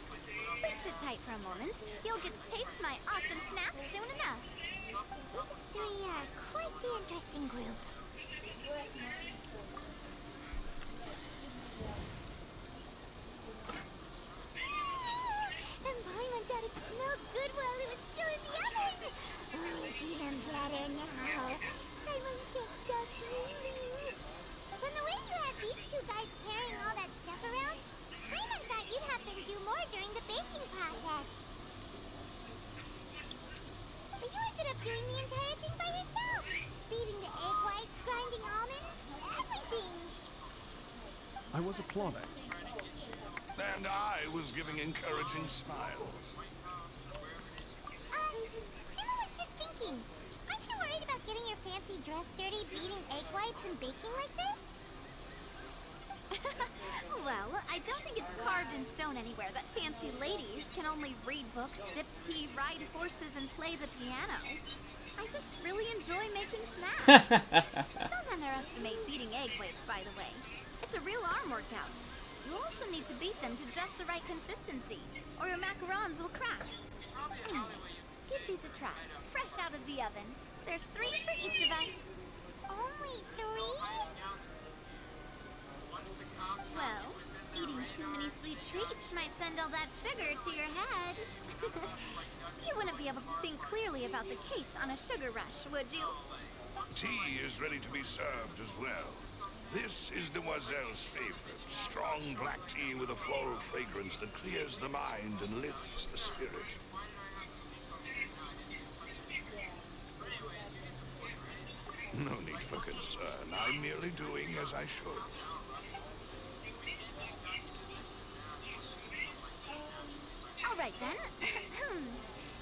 Please sit tight for a moment. You'll get to taste my awesome snacks soon enough. These three are quite the interesting group. And Paimon thought it smelled good while it was still in the oven. Oh, it's even better now. Paimon can't stop dreaming. From the way you had these two guys carrying all that stuff around, Paimon thought you'd have them do more during the baking process. But you ended up doing the entire thing by yourself. Beating the egg whites, grinding almonds, everything. I was applauding. And I was giving encouraging smiles. Paimon was just thinking. Aren't you worried about getting your fancy dress dirty, beating egg whites and baking like this? Well, I don't think it's carved in stone anywhere that fancy ladies can only read books, sip tea, ride horses, and play the piano. I just really enjoy making snacks. Don't underestimate beating egg whites, by the way. It's a real arm workout. You also need to beat them to just the right consistency, or your macarons will crack. Anyway, give these a try. Fresh out of the oven. There's 3 for each of us. Only 3? Well, eating too many sweet treats might send all that sugar to your head. You wouldn't be able to think clearly about the case on a sugar rush, would you? Tea is ready to be served as well. This is Demoiselle's favorite, strong black tea with a floral fragrance that clears the mind and lifts the spirit. No need for concern. I'm merely doing as I should. All right then.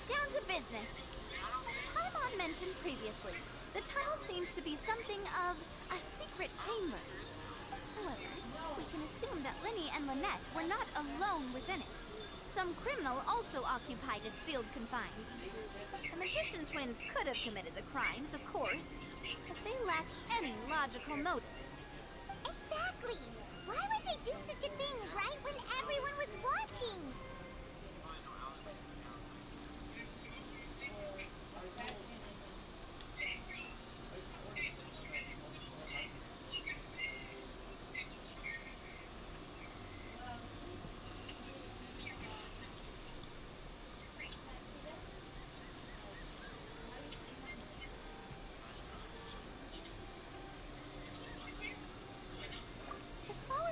Down to business. As Paimon mentioned previously, the tunnel seems to be something of a secret chamber. However, we can assume that Linny and Lynette were not alone within it. Some criminal also occupied its sealed confines. The magician twins could have committed the crimes, of course, but they lack any logical motive. Exactly! Why would they do such a thing right when everyone was watching?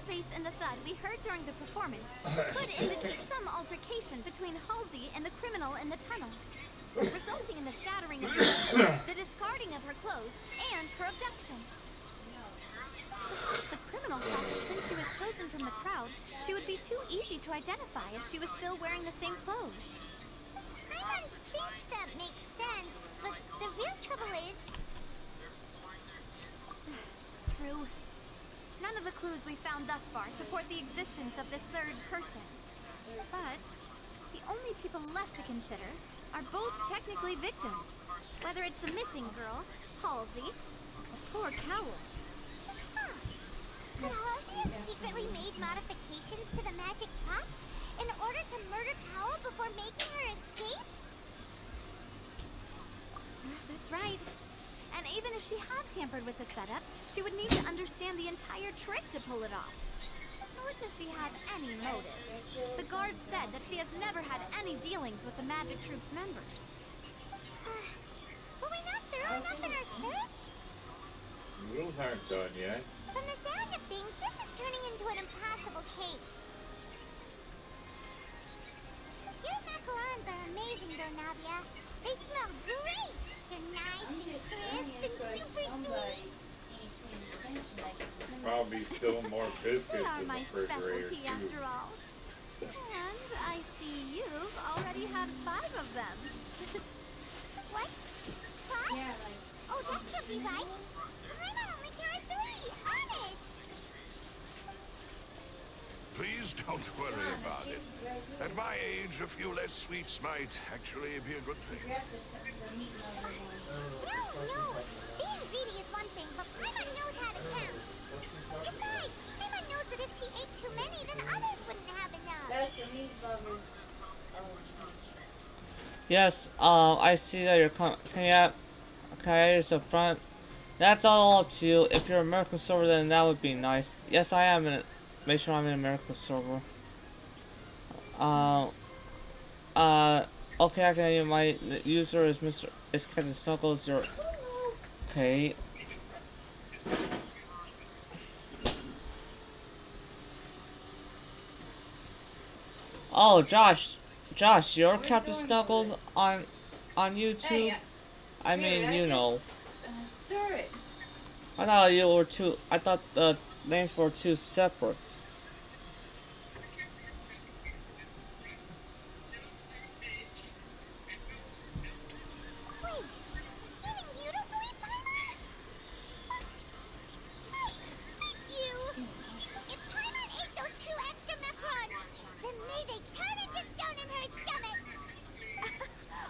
Vase and the thud we heard during the performance could indicate some altercation between Halsey and the criminal in the tunnel, resulting in the shattering of the vase, the discarding of her clothes, and her abduction. Perhaps the criminal thought that since she was chosen from the crowd, she would be too easy to identify if she was still wearing the same clothes. Paimon thinks that makes sense, but the real trouble is... True. None of the clues we found thus far support the existence of this third person. But the only people left to consider are both technically victims, whether it's the missing girl, Halsey, or poor Cowell. Huh. Could Halsey have secretly made modifications to the magic props in order to murder Cowell before making her escape? That's right. And even if she had tampered with the setup, she would need to understand the entire trick to pull it off. Nor does she have any motive. The guard said that she has never had any dealings with the Magic Troop's members. Were we not thorough enough in our search? Rules aren't done yet. From the sound of things, this is turning into an impossible case. Your macarons are amazing though, Navia. They smell great! They're nice and crisp and super sweet! Probably still more biscuits They are in the my refrigerator specialty too. after all. And I see you've already had 5 of them. What? 5? Oh, that can't be right. Paimon only counted 3! Honest! Please don't worry about it. At my age, a few less sweets might actually be a good thing. No! Being greedy is one thing, but Paimon knows how to count. Besides, Paimon knows that if she ate too many, then others wouldn't have enough. That's the meat lovers. Yes, I see that you're can I use the front? That's all up to you. If you're an American server, then that would be nice. Yes, I am in. Make sure I'm an American server. Okay, I can. My user is Captain Snuggles. You're okay. Oh, Josh, you're Captain Snuggles on YouTube. Hey, I mean, you know. Stir it. I thought you were two. I thought the names were two separate. Wait, even you don't believe Paimon? Thank you. If Paimon ate those 2 extra macarons, then may they turn into stone in her stomach.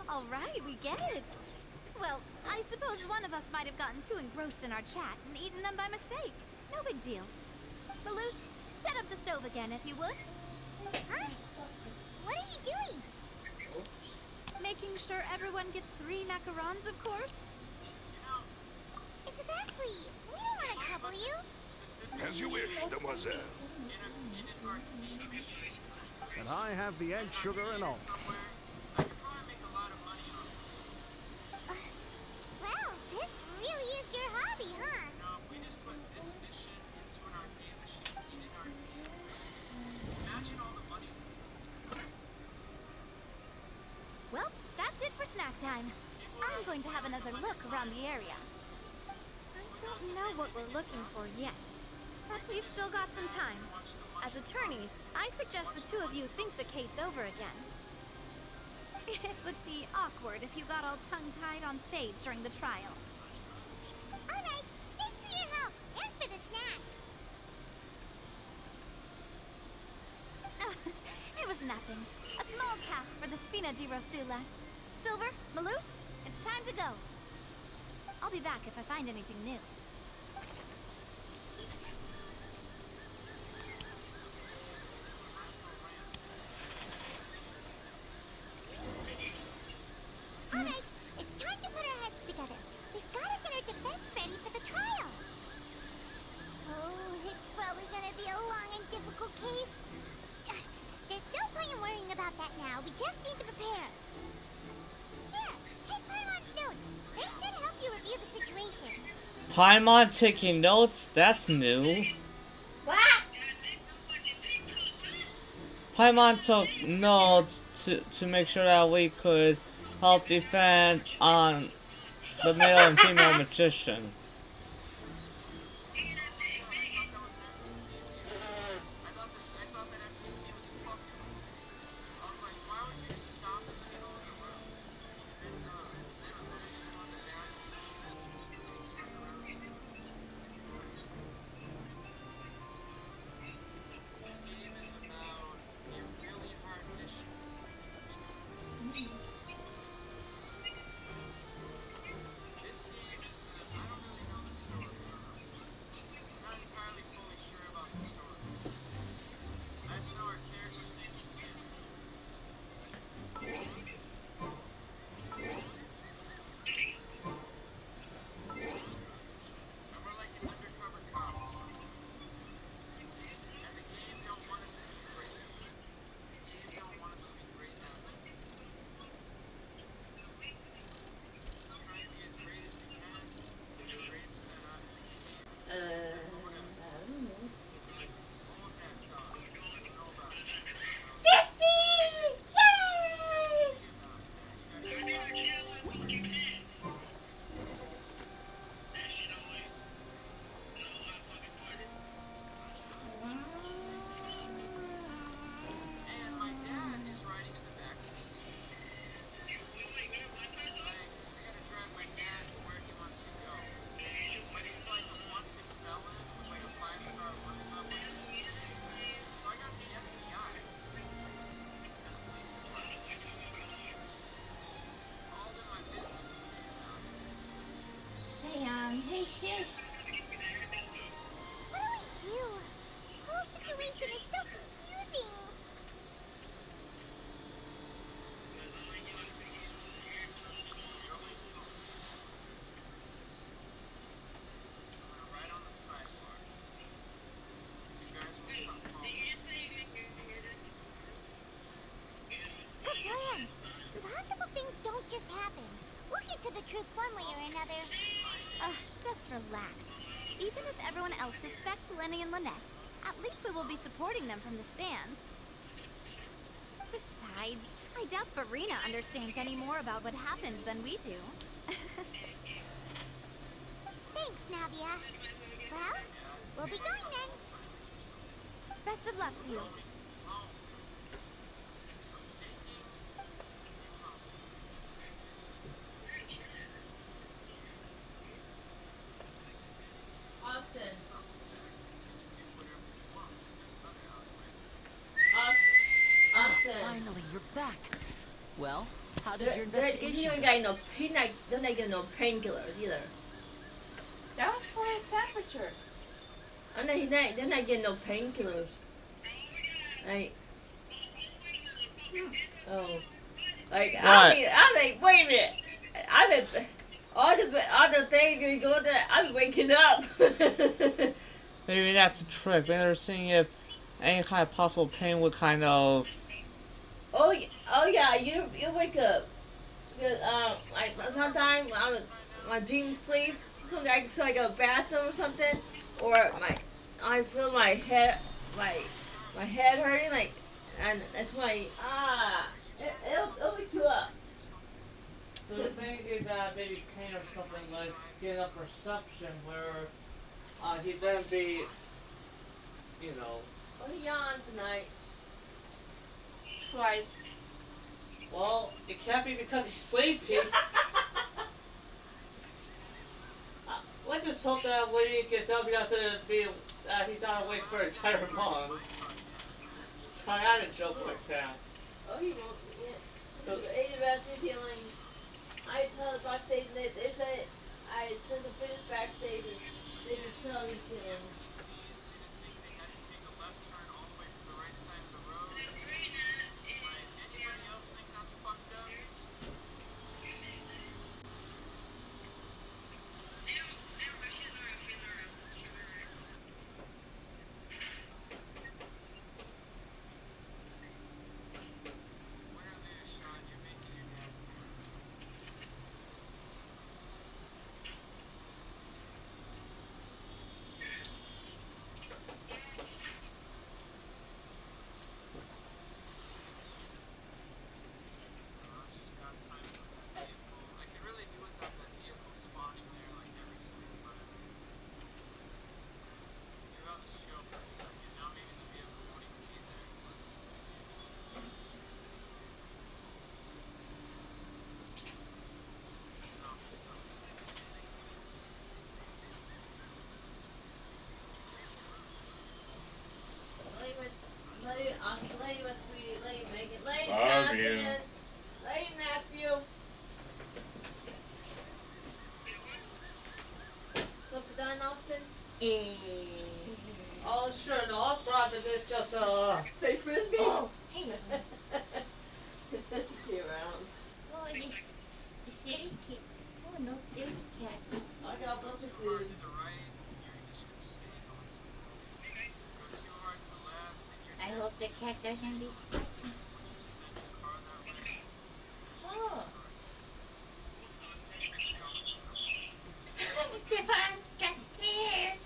All right, we get it. Well, I suppose one of us might have gotten too engrossed in our chat and eaten them by mistake. No big deal. Maloose, set up the stove again, if you would. Huh? What are you doing? Making sure everyone gets 3 macarons, of course. Exactly. We don't want to trouble you. As you wish, demoiselle. And I have the egg, sugar, and almonds. Well, this really is your hobby, huh? We just put this mission into an arcade machine eating arcade. Imagine all the money. Well, that's it for snack time. I'm going to have another look around the area. I don't know what we're looking for yet, but we've still got some time. As attorneys, I suggest the 2 of you think the case over again. It would be awkward if you got all tongue-tied on stage during the trial. All right. Thanks for your help and for the snacks. It was nothing. A small task for the Spina di Rosula. Silver, Maloose, it's time to go. I'll be back if I find anything new. All right. It's time to put our heads together. We've got to get our defense ready for the trial. Oh, it's probably going to be a long and difficult case. There's no point in worrying about that now. We just need to prepare. Here, take Paimon's notes. They should help you review the situation. Paimon taking notes? That's new. What? Paimon took notes to make sure that we could help defend on the male and female magician. together. Just relax. Even if everyone else suspects Lenny and Lynette, at least we will be supporting them from the stands. Besides, I doubt Farina understands any more about what happened than we do. Thanks, Navia. Well, we'll be going then. Best of luck to you. Austin. Finally, you're back. Well, how did your He investigation don't go? got no. They're not getting no painkillers either. That was for his temperature. They're not getting no painkillers. Like, oh, like What? I'm like, wait a minute. I've been all the things we go there. I'm waking up. Maybe that's the trick. Maybe they're seeing if any kind of possible pain would kind of. Oh yeah, you wake up. Because like sometimes when my dream sleep, sometimes I can feel like a bathroom or something, or I feel my head hurting, like, and that's why it'll wake you up. So they're thinking that maybe pain or something like getting a perception where he's gonna be, you know. Oh, he yawned tonight. Twice. Well, it can't be because he's sleepy. Let's just hope that when he gets up, he doesn't be, he's not awake for an entire month. Sorry, I had a joke like that. Oh, he won't. Yeah. HoYoverse is healing. I tell the backstage they said I sent the finish backstage and they can tell he's healing. Lady, my sweetie, Lady Megan, Lady Love Jonathan, you. Lady Matthew. Supper done, Austin? Oh, sure, no, I'll scrap it. This just, Play frisbee? Oh, hang on. Get around. Oh, the city kid. Oh, no, there's a cat. I got a bunch of food. I hope the cat doesn't be spiky. Oh. Devon's just scared.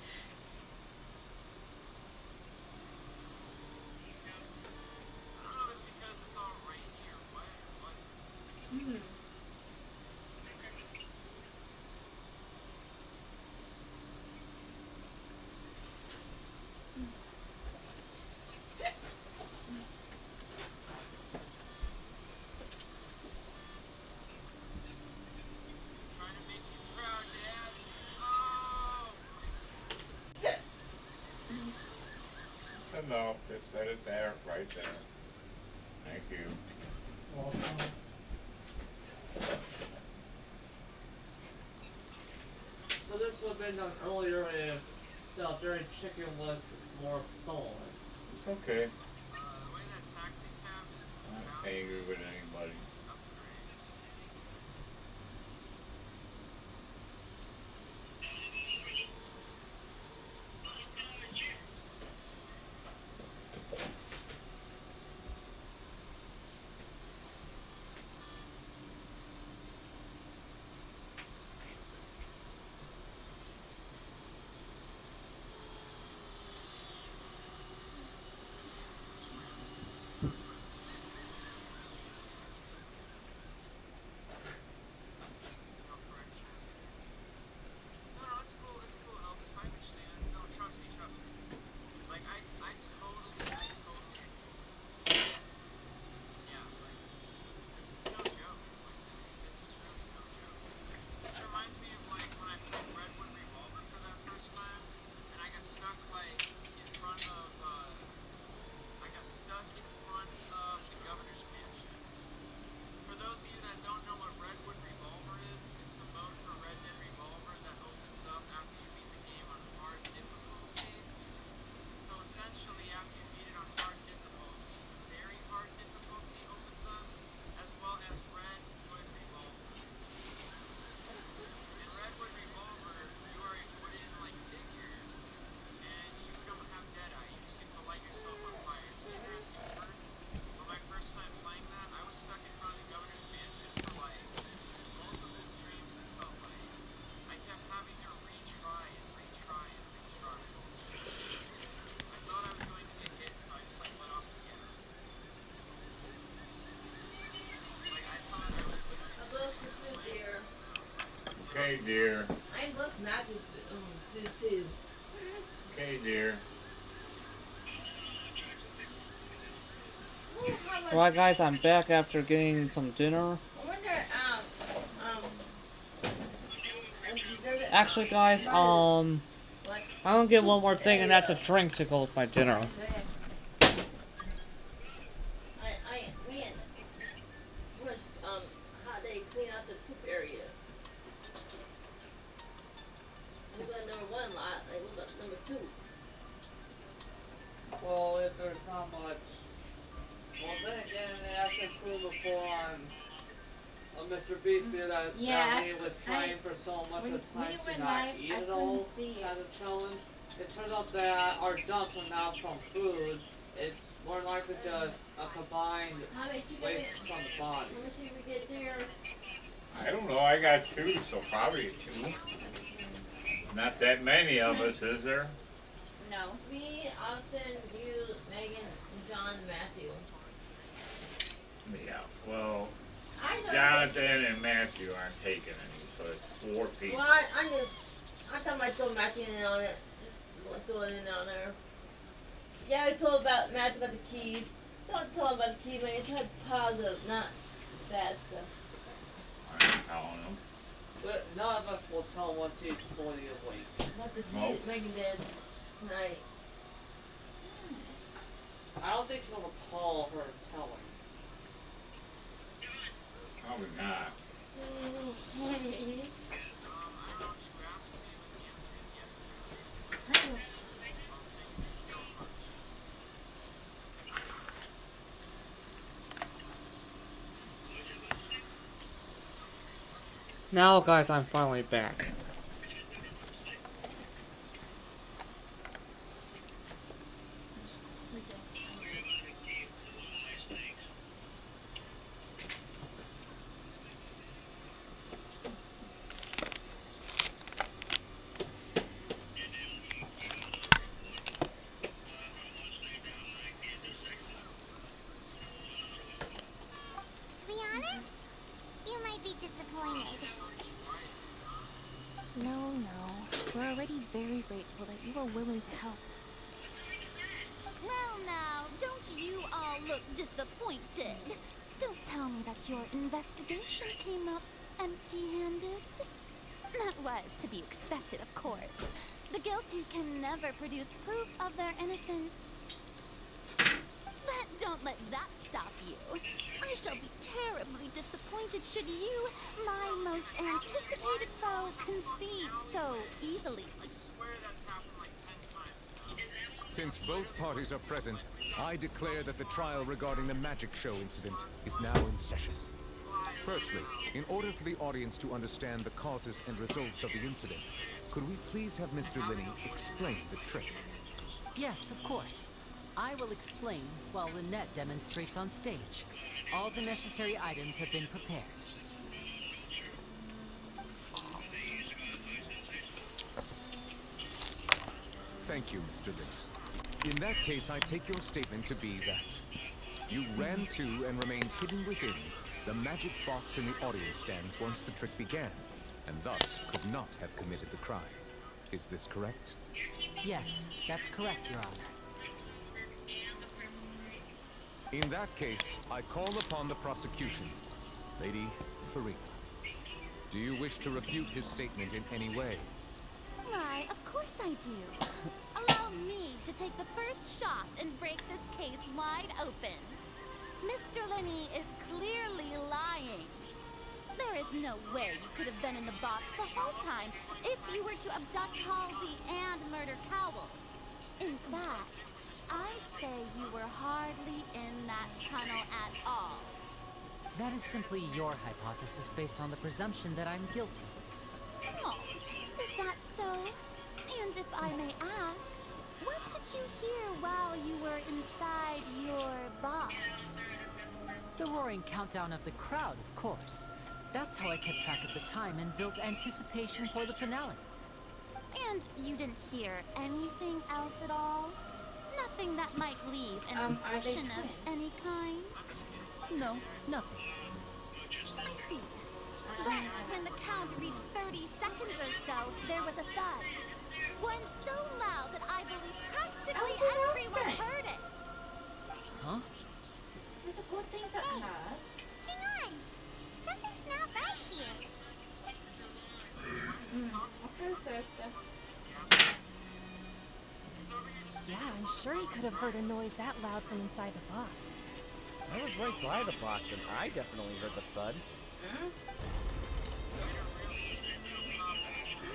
No, just set it there, right there. Thank you. So this would have been done earlier if the dirty chicken was more thawed. It's okay. I'm not angry with anybody. dear. I love Matthew's food too. Okay, dear. Alright guys, I'm back after getting some dinner. I wonder, Actually guys, I'm gonna get one more thing, and that's a drink to go with my dinner. How they clean out the poop area. What about number 1 lot? Like, what about number 2? Well, if there's not much... Well, then again, it actually proved before on Mr. Beast video that he was trying for so much of the time to not eat it all as a challenge. It turns out that our dumps are not from food. It's more likely just a combined waste from the body. How much did we get there? I don't know. I got 2, so probably 2. Not that many of us, is there? No. Me, Austin, you, Megan, John, Matthew. Yeah. Well, I know Jonathan and Matthew aren't taking any, so it's 4 people. Well, I thought I might throw Matthew in on it. Just throw it in on there. Yeah, I told Matthew about the keys. Don't tell him about the keys, man. It's had positive, not bad stuff. I'm telling him. But none of us will tell once he's fully awake. Not the keys Megan did tonight. I don't think he'll recall her telling. Probably not. Now, guys, I'm finally back. To be honest, you might be disappointed. No, no. We're already very grateful that you were willing to help. Well now, don't you all look disappointed. Don't tell me that your investigation came up empty-handed. That was to be expected, of course. The guilty can never produce proof of their innocence. But don't let that stop you. I shall be terribly disappointed should you, my most anticipated foe, concede so easily. Since both parties are present, I declare that the trial regarding the magic show incident is now in session. Firstly, in order for the audience to understand the causes and results of the incident, could we please have Mr. Linney explain the trick? Yes, of course. I will explain while Lynette demonstrates on stage. All the necessary items have been prepared. Thank you, Mr. Linney. In that case, I take your statement to be that you ran to and remained hidden within the magic box in the audience stands once the trick began, and thus could not have committed the crime. Is this correct? Yes, that's correct, Your Honor. In that case, I call upon the prosecution. Lady Farina, do you wish to refute his statement in any way? Why, of course I do. Allow me to take the first shot and break this case wide open. Mr. Linney is clearly lying. There is no way you could have been in the box the whole time if you were to abduct Halsey and murder Cowell. In fact, I'd say you were hardly in that tunnel at all. That is simply your hypothesis based on the presumption that I'm guilty. Oh, is that so? And if I may ask, what did you hear while you were inside your box? The roaring countdown of the crowd, of course. That's how I kept track of the time and built anticipation for the finale. And you didn't hear anything else at all? Nothing that might leave an impression of any kind? No, nothing. I see. But when the count reached 30 seconds or so, there was a thud. One so loud that I believe practically everyone heard it. Huh? It's a good thing to ask. Hang on! Something's not right here. Okay, sister. Yeah, I'm sure he could have heard a noise that loud from inside the box. I was right by the box and I definitely heard the thud.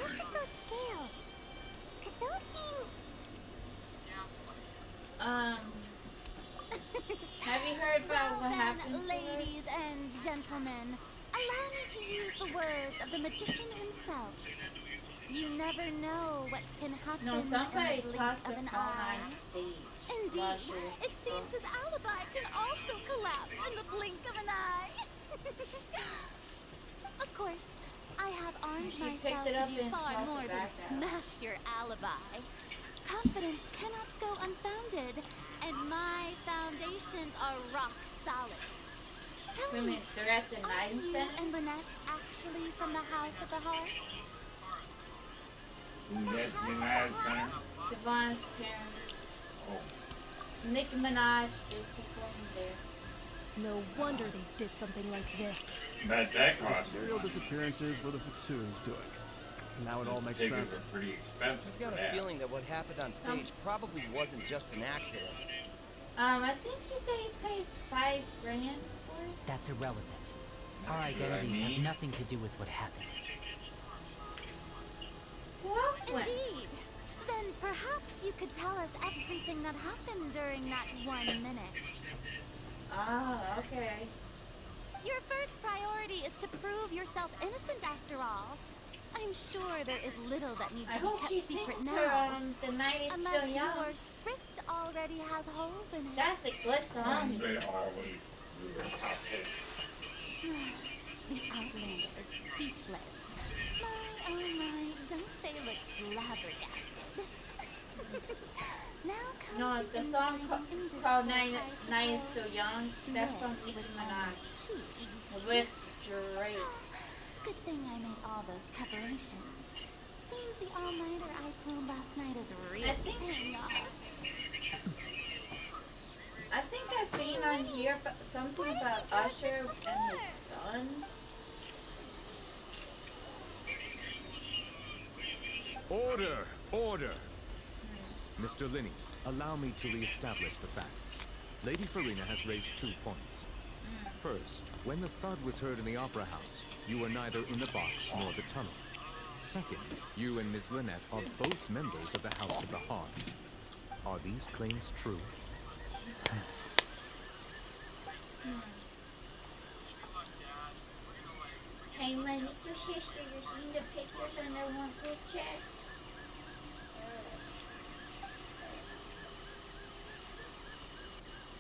Look at those scales. Could those mean... Have you heard about what happened to her? Ladies and gentlemen, allow me to use the words of the magician himself. You never know what can happen No, somebody in the blink tossed of the an phone eye. on stage. Indeed, it seems his alibi can also collapse in the blink of an eye. Of course, I have armed She myself picked it to up do and far tossed it more than back out. smash your alibi. Confidence cannot go unfounded, and my foundations are rock solid. Tell Wait a me, minute, they're at the aren't you nightstand? and Lynette actually from the House of the Heart? That's Minaj, huh? Devon's parents. Oh. Nicki Minaj is performing there. No wonder they did something like this. That The cost. serial disappearances were the Fatsu's doing. Now it all makes Tickets sense. are pretty expensive. I've got for a that. feeling that what happened on stage probably wasn't just an accident. I think he said he paid $5 grand for it. That's irrelevant. Our That's what I identities have mean. nothing to do with what happened. Who else went? Indeed. Then perhaps you could tell us everything that happened during that 1 minute. Ah, okay. Your first priority is to prove yourself innocent after all. I'm sure there is little that needs I to be hope kept she secret thinks now. her, the night is Unless still young. your script already has holes in it. That's a good song. They always do their top hit. The Outlander is speechless. My, oh my, don't they look flabbergasted? Now comes No, the song indescribable called price Night is of Still Young. That's from This Nicki was Minaj. almost too easy. With Drake. Good thing I made all those preparations. Seems the all-nighter I pulled last night is really paying off. I think I seen on here something about Usher and his son. Order! Order! Mr. Linney, allow me to re-establish the facts. Lady Farina has raised 2 points. First, when the thud was heard in the Opera House, you were neither in the box nor the tunnel. Second, you and Ms. Lynette are both members of the House of the Hearth. Are these claims true? Hey, my little sister, you seen the pictures on that one group chat?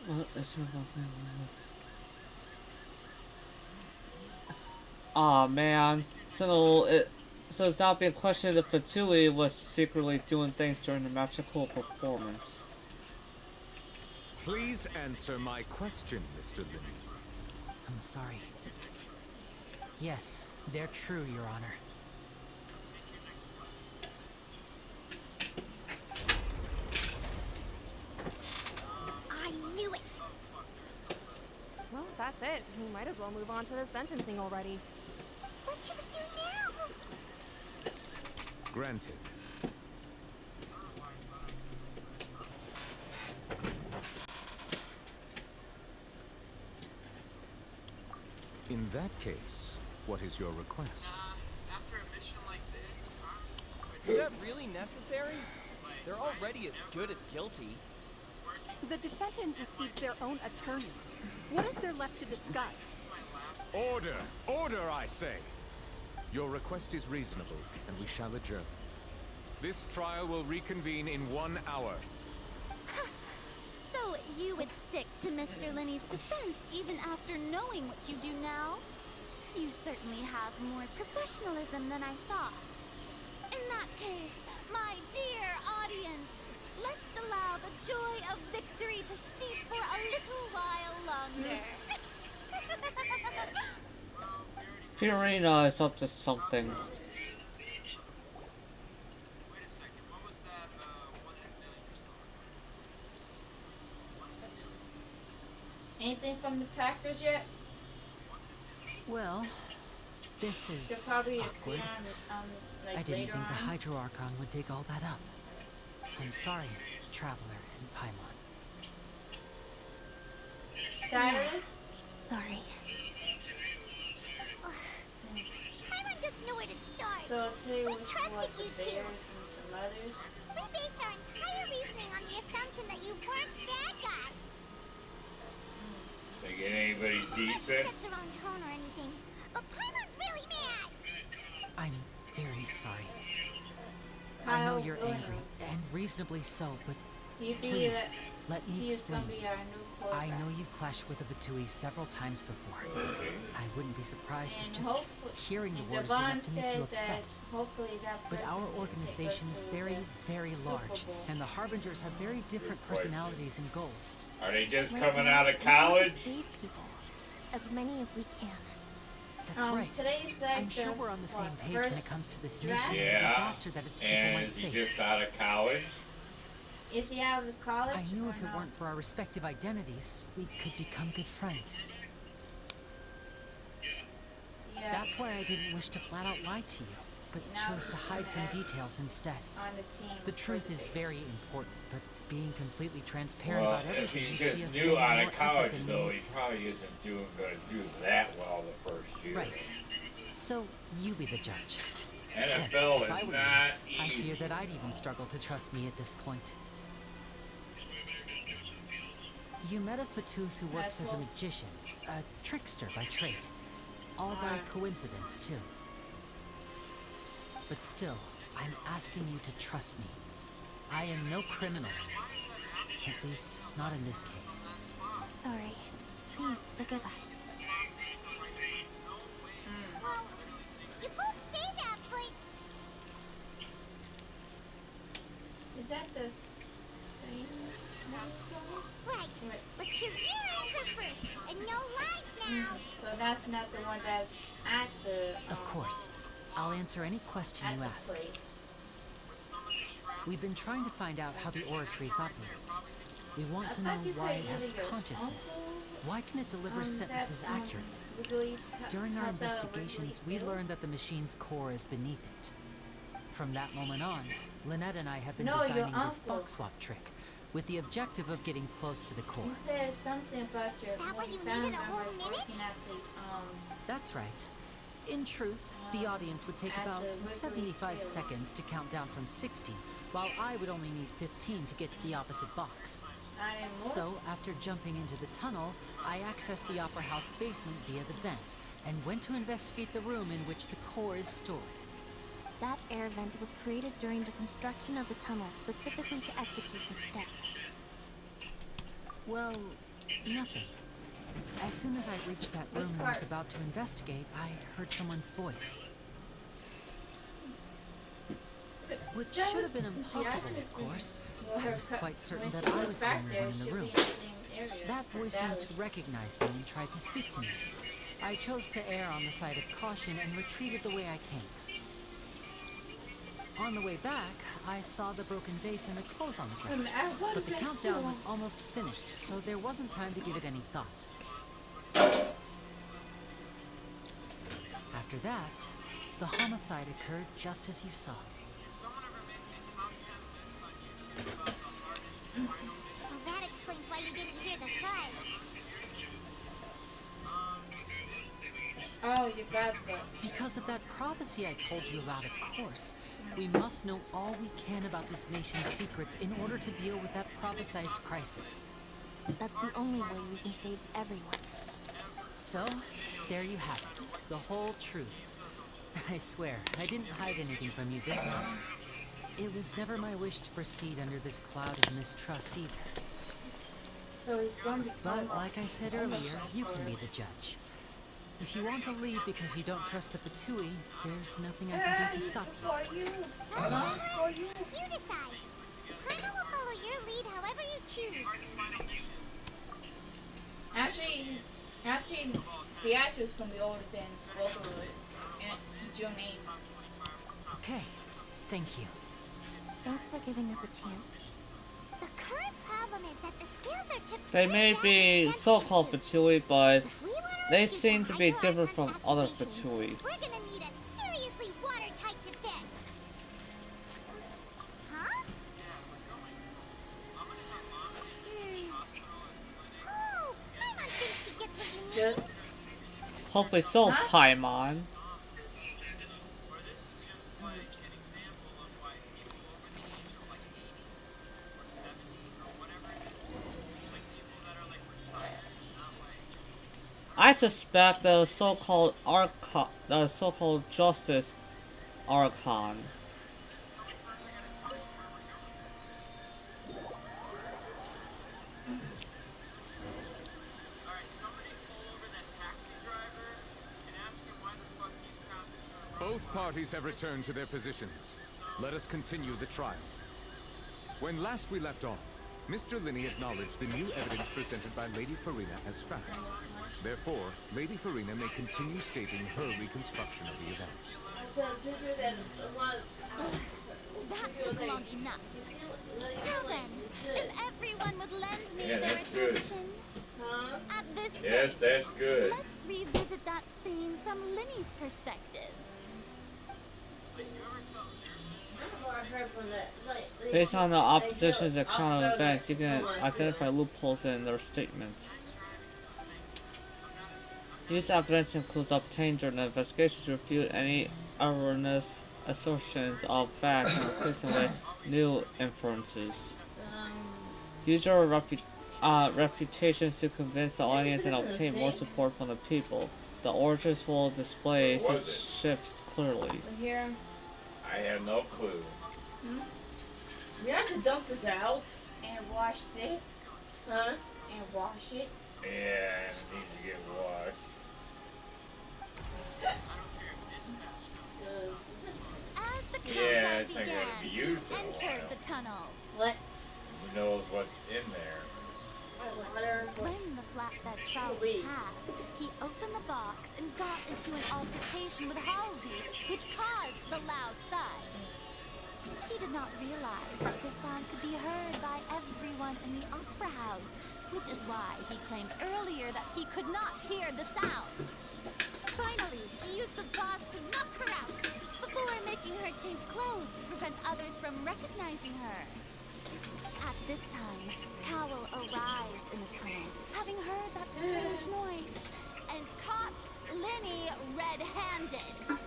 What is her about that? Aw, man. So it's not being questioned if Patuli was secretly doing things during the magical performance. Please answer my question, Mr. Linney. I'm sorry. Yes, they're true, Your Honor. I knew it! Well, that's it. We might as well move on to the sentencing already. What should we do now? Granted. In that case, what is your request? After a mission like this, Is that really necessary? They're already as good as guilty. The defendant received their own attorneys. What is there left to discuss? Order! Order, I say! Your request is reasonable, and we shall adjourn. This trial will reconvene in 1 hour. So you would stick to Mr. Linney's defense even after knowing what you do now? You certainly have more professionalism than I thought. In that case, my dear audience, let's allow the joy of victory to steep for a little while longer. Fiorina is up to something. Anything from the Packers yet? Well, this They'll is probably awkward. be on this, like, I didn't later think the on. Hydro Archon would dig all that up. I'm sorry, Traveler and Paimon. Saturday? Sorry. Paimon doesn't know where to start. So today We was trusted what, the you two. Bears and some others? We based our entire reasoning on the assumption that you weren't bad guys. They get anybody Not to decent? set the wrong tone or anything, but Paimon's really mad. I'm very sorry. I Kyle, know you're go ahead. angry, and reasonably so, but He be please, that- let me he is explain. gonna be our new I quarterback. know you've clashed with the Vatui several times before. I wouldn't be surprised if And just hopefully- hearing the and words Devon enough to make you said upset. that hopefully that But person our can take organization us is to very, the very Super large, Bowl. and the Harbingers have very different Good question. personalities and goals. Are they just Right coming now, out of we want to college? save people. As many as we can. That's right. Today's like I'm sure the, we're on the same what, page when first it comes to this draft? nation and the Yeah. disaster that its people And might is he face. just out of college? Is he out of the college? I knew or if it not? weren't for our respective identities, we could become good friends. Yeah. That's why I didn't wish to flat out lie to you, but Now chose to hide some details instead. On the team. The truth is very important, but being completely transparent Well, about if everything he's would see just us new spending out more of effort college, than we though, need he to. probably isn't gonna do that well the first year. Right. So, you be the judge. NFL If I is were not you, I fear easy. that I'd even struggle to trust me at this point. You met a Fatus who works as a magician, a trickster by trade. All by coincidence, too. But still, I'm asking you to trust me. I am no criminal. At least, not in this case. Sorry. Please forgive us. Well, you both say that, but Is that the same one, Tony? right. Let's hear your answer first, and no lies now. So that's not the one that's at the. Of course. I'll answer any question At you the ask. place. We've been trying to find out how the Oratrice operates. We want to know thought you why said it has either your consciousness. uncle, Why can it deliver sentences that, accurately? Wiggly During our helped out with investigations, we Wiggly Bill? learned that the machine's core is beneath it. From that moment on, Lynette and I have been No, your designing this uncle. box swap trick, with the objective of getting close to the core. You said something about your. Is that why when you family needed a whole members minute? working at the, That's right. In truth, the audience would take at about the Wiggly 75 Bill. seconds to count down from 60, while I would only need 15 to get to the opposite box. not anymore. So, after jumping into the tunnel, I accessed the Opera House basement via the vent, and went to investigate the room in which the core is stored. That air vent was created during the construction of the tunnel specifically to execute this step. Well, nothing. As soon as I reached that room and was about to investigate, I heard someone's voice. Which should have been impossible, of course. I was quite certain that I was the only one in the room. That voice seemed to recognize me and tried to speak to me. I chose to err on the side of caution and retreated the way I came. On the way back, I saw the broken vase and the clothes on the ground. But the countdown was almost finished, so there wasn't time to give it any thought. After that, the homicide occurred just as you saw. Well, that explains why you didn't hear the thud. Oh, you bad boy. Because of that prophecy I told you about, of course. We must know all we can about this nation's secrets in order to deal with that prophesized crisis. That's the only way we can save everyone. So, there you have it. The whole truth. I swear, I didn't hide anything from you this time. It was never my wish to proceed under this cloud of mistrust either. So he's going to be. But like I said earlier, you can be the judge. If you want to leave because you don't trust the Fatui, there's nothing I can do to stop you. For you. For you. You decide. Paimon will follow your lead however you choose. Actually, Actually, the actress can be older than both of us. And June 8th. Okay, thank you. Thanks for giving us a chance. The current problem is that the scales are tipped They pretty may badly be against so-called you two. Patui, but If we want to they refute seem the to be Hydro different Archon from other accusations, Patui. we're gonna need a seriously watertight defense. Huh? Oh, Paimon thinks she gets what you mean. Hopefully so, Paimon. I suspect the so-called Justice Archon. Both parties have returned to their positions. Let us continue the trial. When last we left off, Mr. Linney acknowledged the new evidence presented by Lady Farina as fact. Therefore, Lady Farina may continue stating her reconstruction of the events. That took long enough. Now then, if everyone would lend me Yeah, their that's good. attention. At this Yes, stage, that's good. let's revisit that scene from Linny's perspective. Based on the opposition's account of events, you can identify loopholes in their statement. Use evidence includes obtained during the investigation to refute any erroneous assertions of fact and replace them with new inferences. Use your reputations to convince the audience and obtain more support from the people. The orators will display What was such it? shifts clearly. Here. I have no clue. We have to dump this out. And wash it. Huh? And wash it. Yeah, it needs to get washed. As the Yeah, countdown it's not began, gonna be he used in a entered while. the tunnel. What? Who knows what's in there? When the flatbed trolley passed, he opened the box and got into an altercation with Halsey, which caused the loud thud. He did not realize that the sound could be heard by everyone in the opera house, which is why he claimed earlier that he could not hear the sound. Finally, he used the vase to knock her out, before making her change clothes to prevent others from recognizing her. At this time, Cowell arrived in the tunnel, having heard that strange noise, and caught Linny red-handed.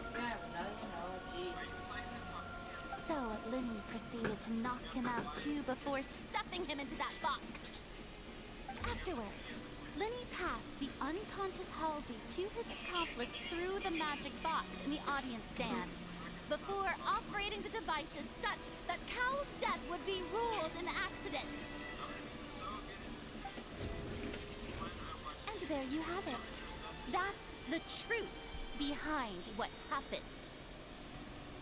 So Linny proceeded to knock him out too before stuffing him into that box. Afterwards, Linny passed the unconscious Halsey to his accomplice through the magic box in the audience stands, before operating the devices such that Cowell's death would be ruled an accident. And there you have it. That's the truth behind what happened.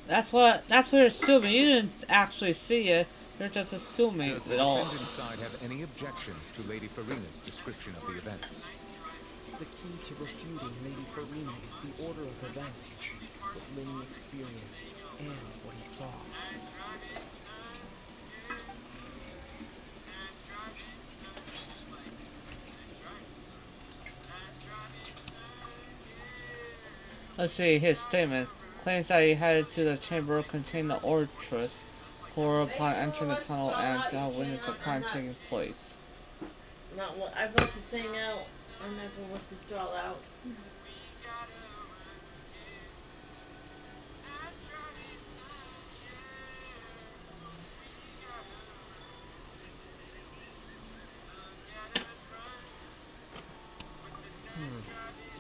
That's what you're assuming. You didn't actually see it. You're just assuming Does the it all. defendant side have any objections to Lady Farina's description of the events? The key to refuting Lady Farina is the order of events, what Linny experienced, and what he saw. Let's see, his statement claims that he headed to the chamber containing the Ortress core upon entering the tunnel and to have witnessed the crime taking place. Not what I want this thing out. I'm not gonna watch this draw out.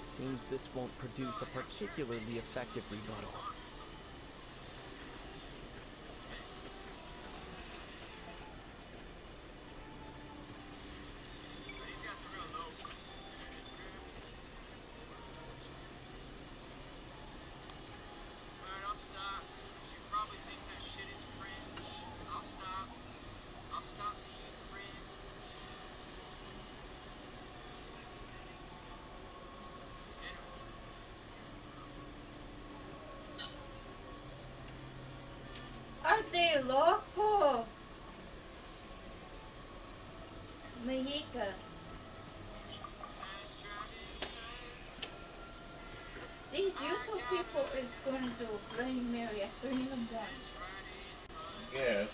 Seems this won't produce a particularly effective rebuttal. Mexico. These YouTube people is going to do a Bloody Mary at 3 in the morning. Yes.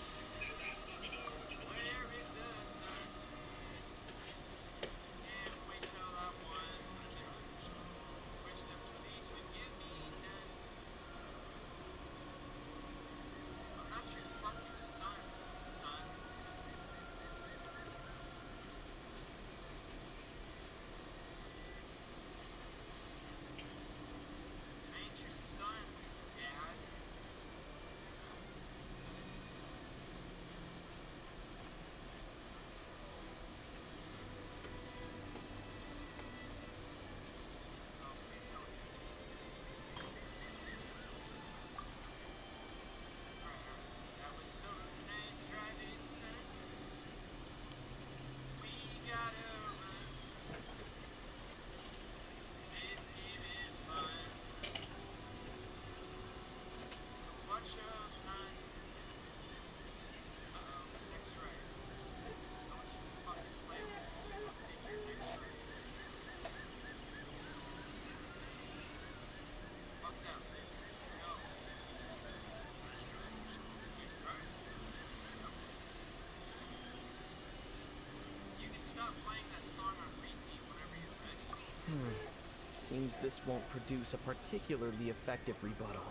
Seems this won't produce a particularly effective rebuttal.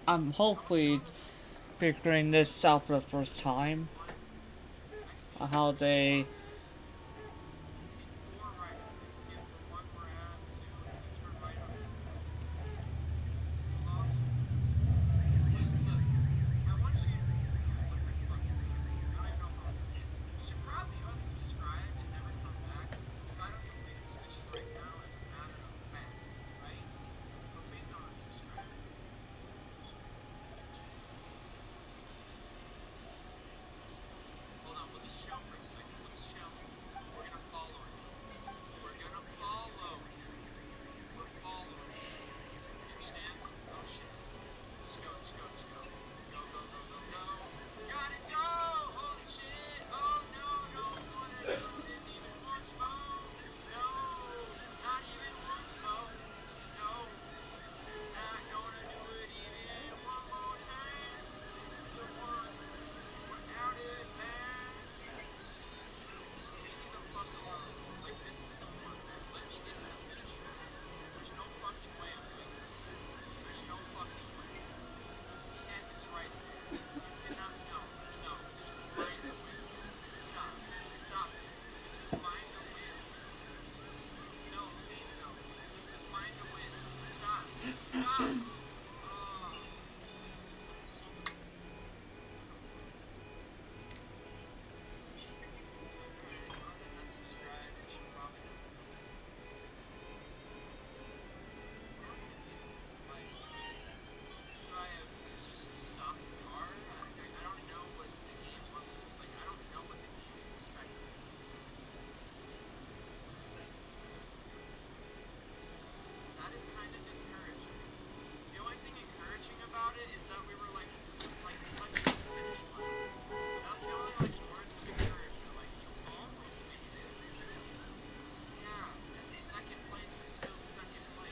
I'm hopefully figuring this out for the first time. How they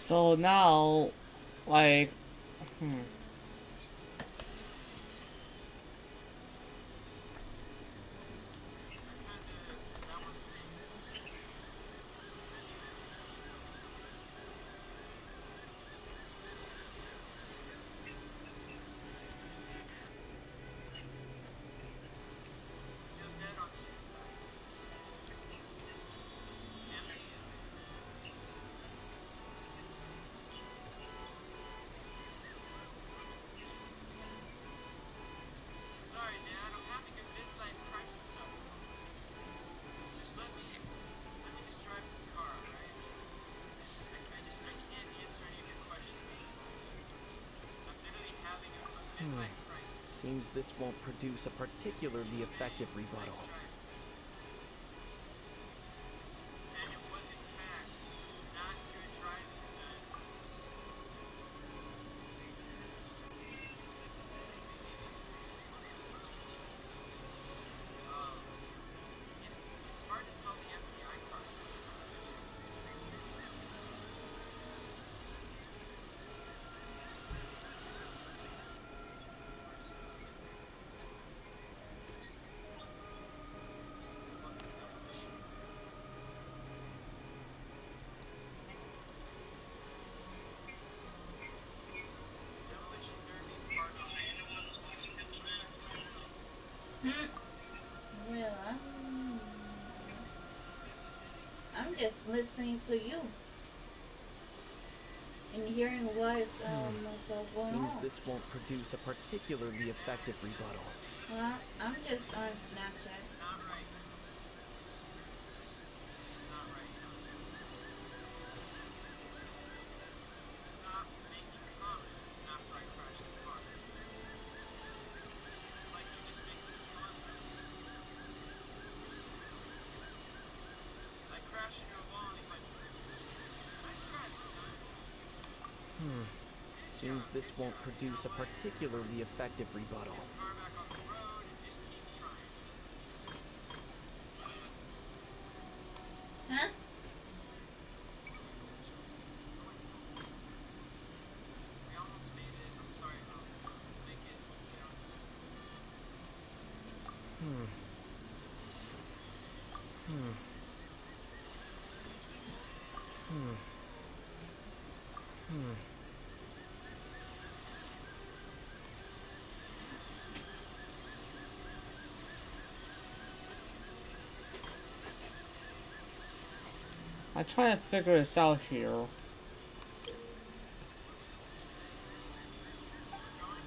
So now, like, Seems this won't produce a particularly effective rebuttal. just listening to you and hearing what's so going Seems on. this won't produce a particularly effective rebuttal. Well, I'm just on Snapchat. Stop making comments after I crash the car. It's like you just make me fun. I crash in your wall and he's like, nice driving, son. Seems this won't produce a particularly effective rebuttal. Car back on the road and just keep trying. Huh? We almost made it. I'm sorry about that. We'll make it, this I try to figure this out here. Going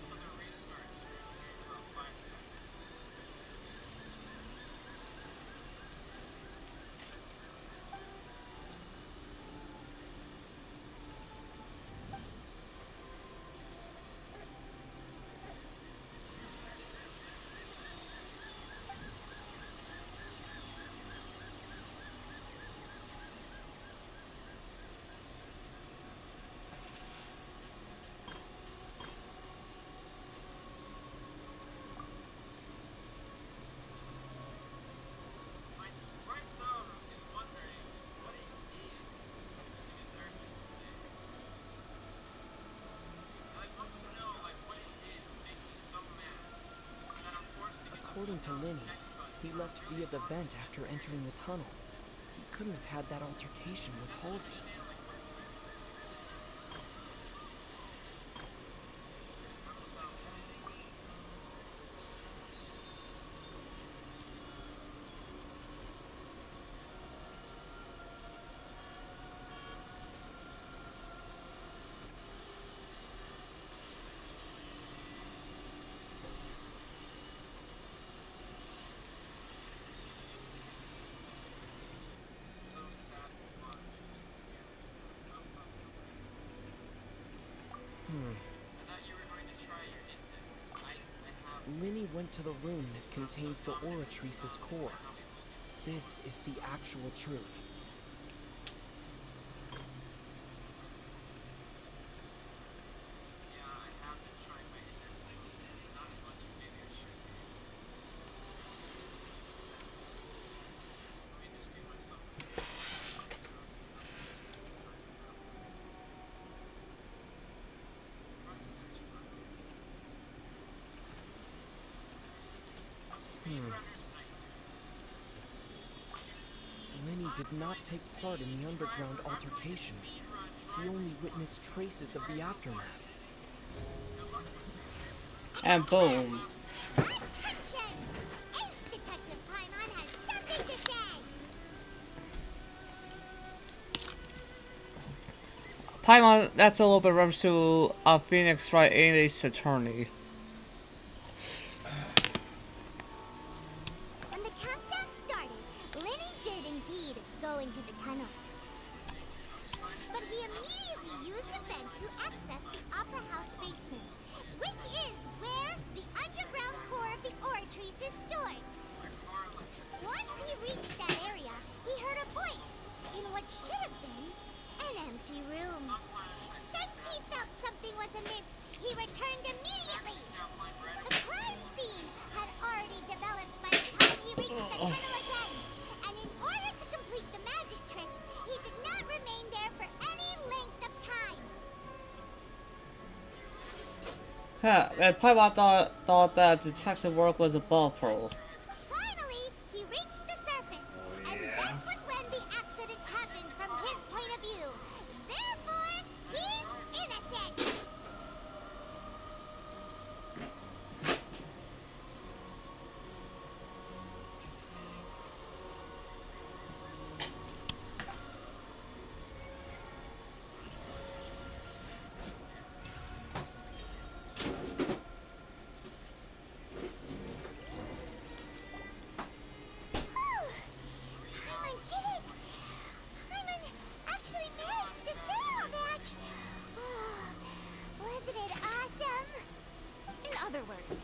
to the restart screen here in about 5 seconds. My right thumb is wondering what he did to deserve this today. Like, wants to know, like, what it did to make me so mad that I'm forced to get the According to fuck out of this Lenny, next button. he left via the vent after entering the tunnel. He couldn't have had that altercation with Halsey. It's so sad to watch this weekend. I thought you were going to try your index. I have Lenny went to the room that contains the Oratrice's core. This is the actual truth. Yeah, I have been trying my index lately. Not as much as maybe I should be. Let me just do myself a favor. So it's not this kind of time now. President's birthday. A speedrunner's nightmare. Lenny did not take part in the underground altercation. He only witnessed traces of the aftermath. And boom. Attention! Ace Detective Paimon has something to say! Paimon, that's a little bit reference to Phoenix Wright Ace Attorney. When the countdown started, Lenny did indeed go into the tunnel. But he immediately used a vent to access the Opera House basement, which is where the underground core of the Oratrice is stored. Once he reached that area, he heard a voice in what should have been an empty room. Since he felt something was amiss, he returned immediately. The crime scene had already developed by the time he reached the tunnel again, and in order to complete the magic trick, he did not remain there for any length of time. Huh, and Paimon thought that detective work was above her. Finally, he reached the surface, and that was when the accident happened from his point of view. Therefore, he's innocent. other words,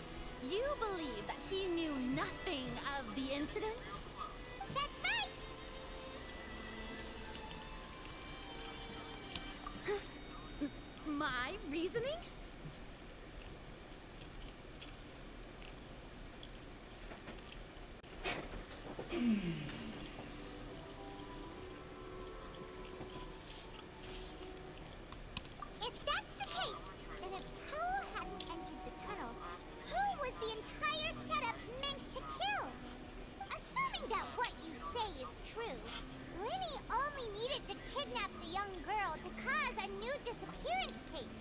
you believe that he knew nothing of the incident? That's right! My reasoning? If that's the case, then if Powell hadn't entered the tunnel, who was the entire setup meant to kill? Assuming that what you say is true, Lenny only needed to kidnap the young girl to cause a new disappearance case.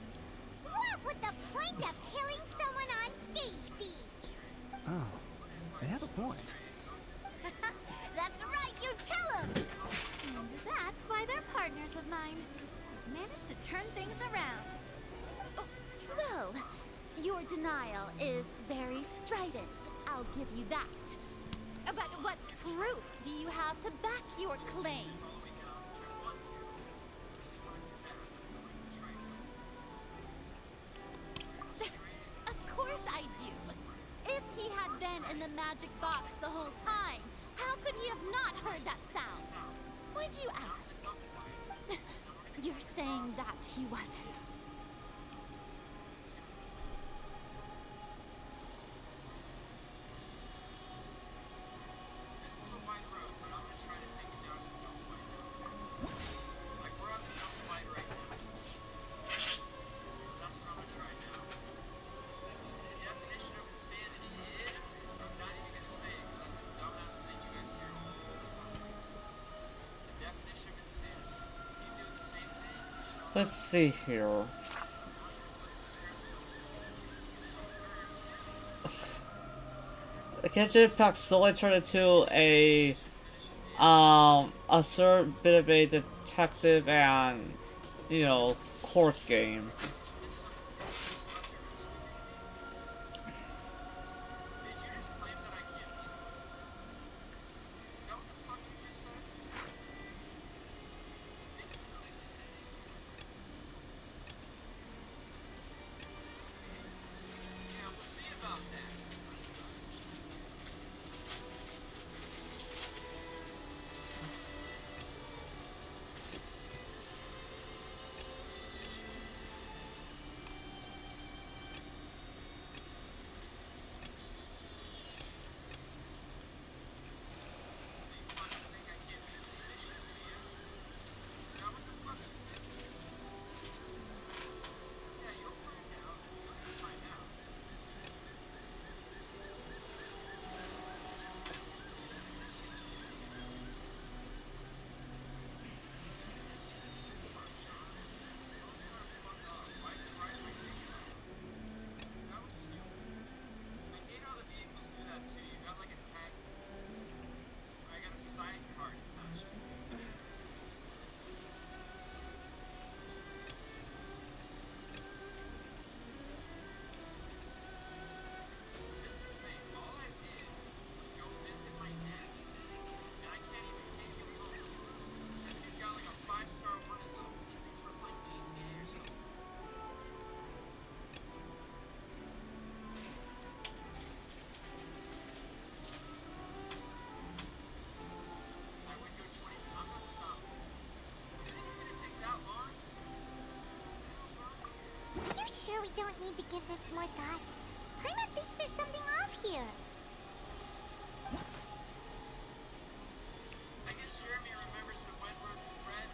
What would the point of killing someone on stage be? Oh, they have a point. That's right, you tell him! And that's why they're partners of mine. I've managed to turn things around. Oh, well, your denial is very strident. I'll give you that. But what proof do you have to back your claims? Of course I do. If he had been in the magic box the whole time, how could he have not heard that sound? Why do you ask? You're saying that he wasn't. This is a wide road, but I'm gonna try to take it down to no wide road. Like we're on the no wide right now. That's what I'm gonna try now. The definition of insanity is, I'm not even gonna say it because that's a dumbass thing you guys hear all the time. The definition of insanity. If you do the same thing, you shall. Let's see here. Genshin Impact slowly turned into a certain bit of a detective and, you know, court game. Sure we don't need to give this more thought. Paimon thinks there's something off here. I guess Jeremy remembers the red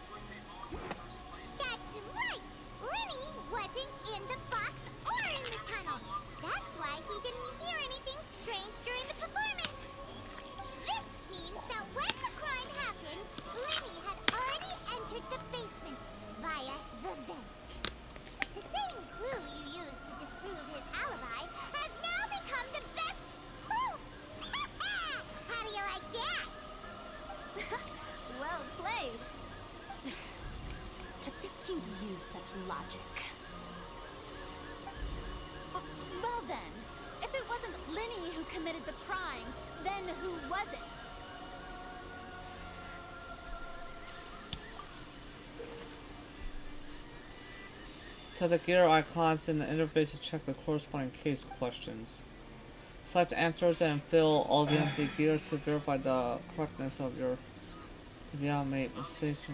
wood remote when we first played. That's right! Lenny wasn't in the box or in the tunnel. That's why he didn't hear anything strange during the performance. This means that when the crime happened, Lenny had already entered the basement via the vent. The same clue you used to disprove his alibi has now become the best proof! How do you like that? Well played. To think you'd use such logic. Well then, if it wasn't Lenny who committed the crimes, then who was it? Set the gear icons in the interface to check the corresponding case questions. Select answers and fill all the empty gears to verify the correctness of your. If you have made mistakes.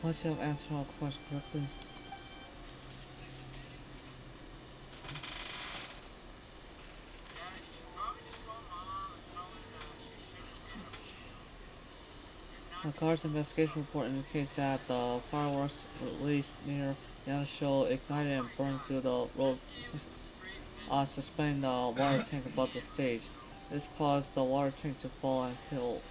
Once you have answered all questions correctly. The car's investigation report indicates that the fireworks released near the end of the show ignited and burned through the road, suspending the water tank above the stage. This caused the water tank to fall and kill.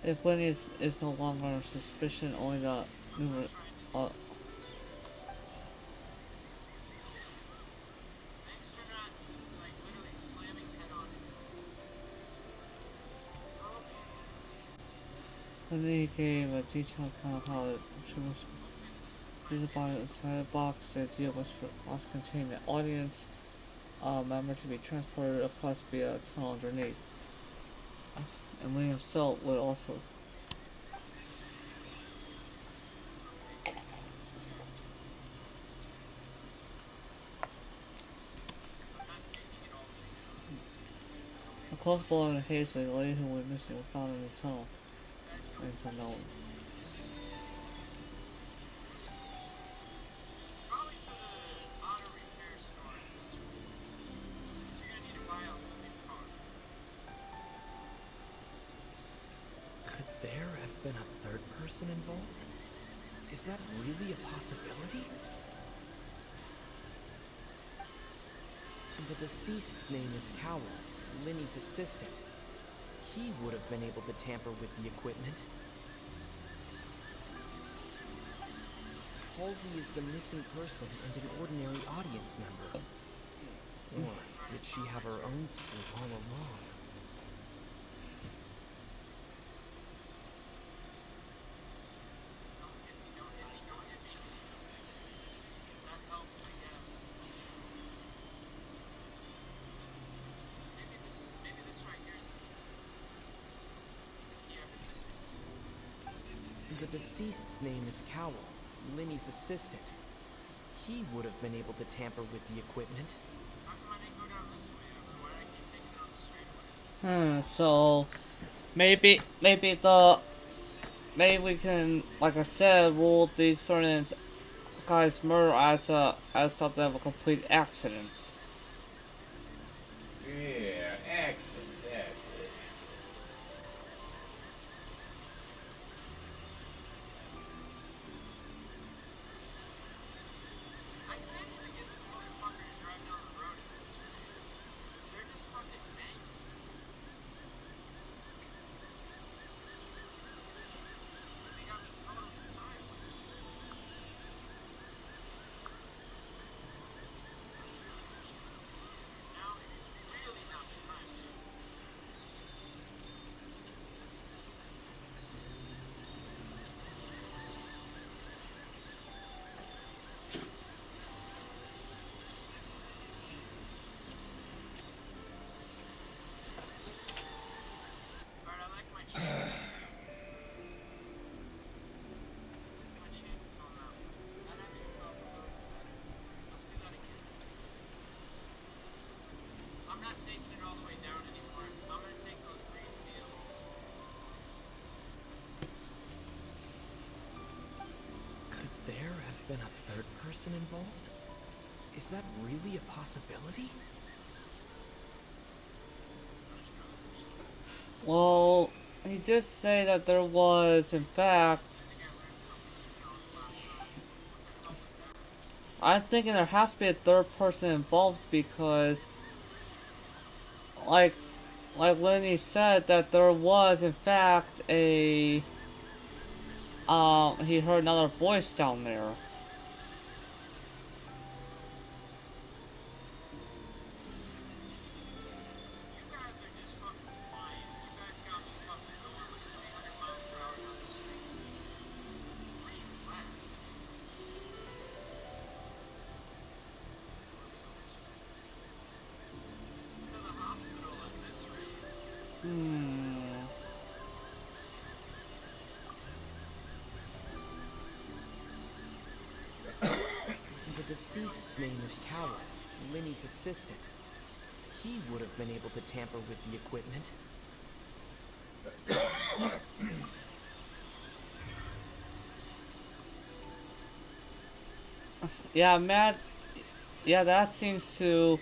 If Lenny is no longer under suspicion, only the numerous. Then he gave a detailed account of how the was used by the side box. The idea was contain the audience member to be transported across via a tunnel underneath. And Lee himself would also. A close below in the haze, the lady who went missing was found in the tunnel. It's unknown. Could there have been a third person involved? Is that really a possibility? The deceased's name is Cowell, Linny's assistant. He would have been able to tamper with the equipment. Halsey is the missing person and an ordinary audience member. Or did she have her own scheme all along? The deceased's name is Cowell, Linny's assistant. He would have been able to tamper with the equipment. So maybe we can, like I said, rule these certain guys' murder as something of a complete accident. Yeah, accident, that's it. Been a third person involved? Is that really a possibility? Well, he did say that there was, in fact, I'm thinking there has to be a third person involved because, like Lenny said, that there was, in fact, he heard another voice down there. The deceased's name is Cowell, Linny's assistant. He would have been able to tamper with the equipment. Yeah, Matt. Yeah, that seems to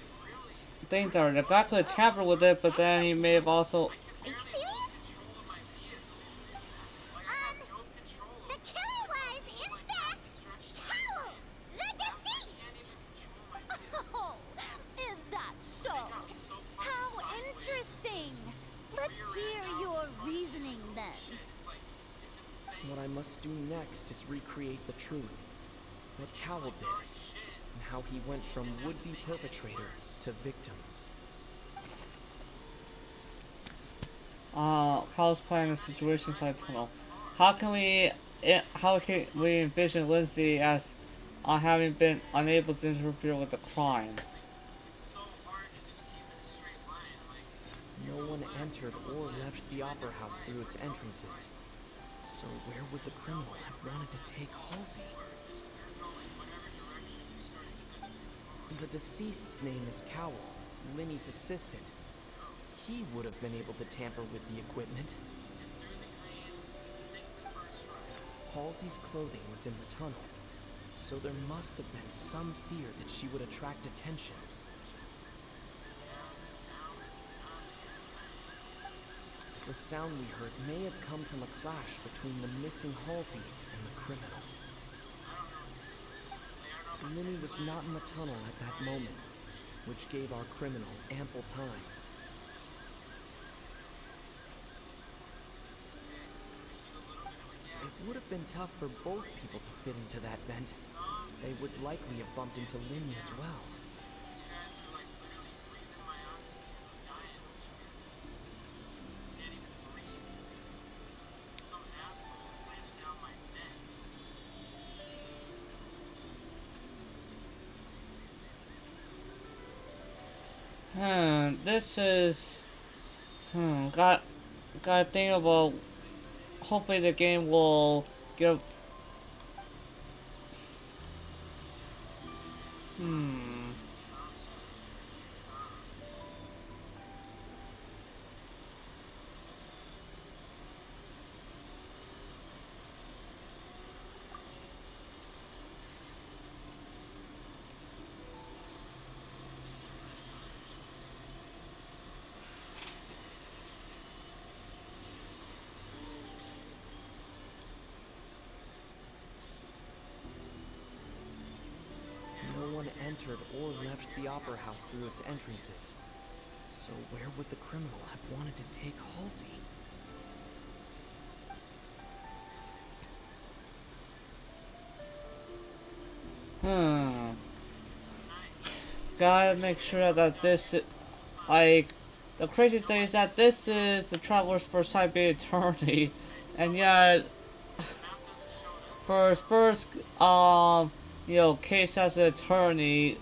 think that the guy could tamper with it, but then he may have also. Are you serious? The killer was, in fact, Cowell, the deceased! Oh, is that so? How interesting! Let's hear your reasoning then. What I must do next is recreate the truth. What Cowell did, and how he went from would-be perpetrator to victim. How's playing a situation inside tunnel? How can we envision Lindsay as having been unable to interfere with the crime? No one entered or left the Opera House through its entrances. So where would the criminal have wanted to take Halsey? The deceased's name is Cowell, Linny's assistant. He would have been able to tamper with the equipment. Halsey's clothing was in the tunnel, so there must have been some fear that she would attract attention. The sound we heard may have come from a clash between the missing Halsey and the criminal. Linny was not in the tunnel at that moment, which gave our criminal ample time. It would have been tough for both people to fit into that vent. They would likely have bumped into Linny as well. This is gotta think about. Hopefully the game will give. No one entered or left the Opera House through its entrances. So where would the criminal have wanted to take Halsey? Gotta make sure that this is, like, the crazy thing is that this is the Traveler's first time being attorney, and yet, for his first, case as an attorney,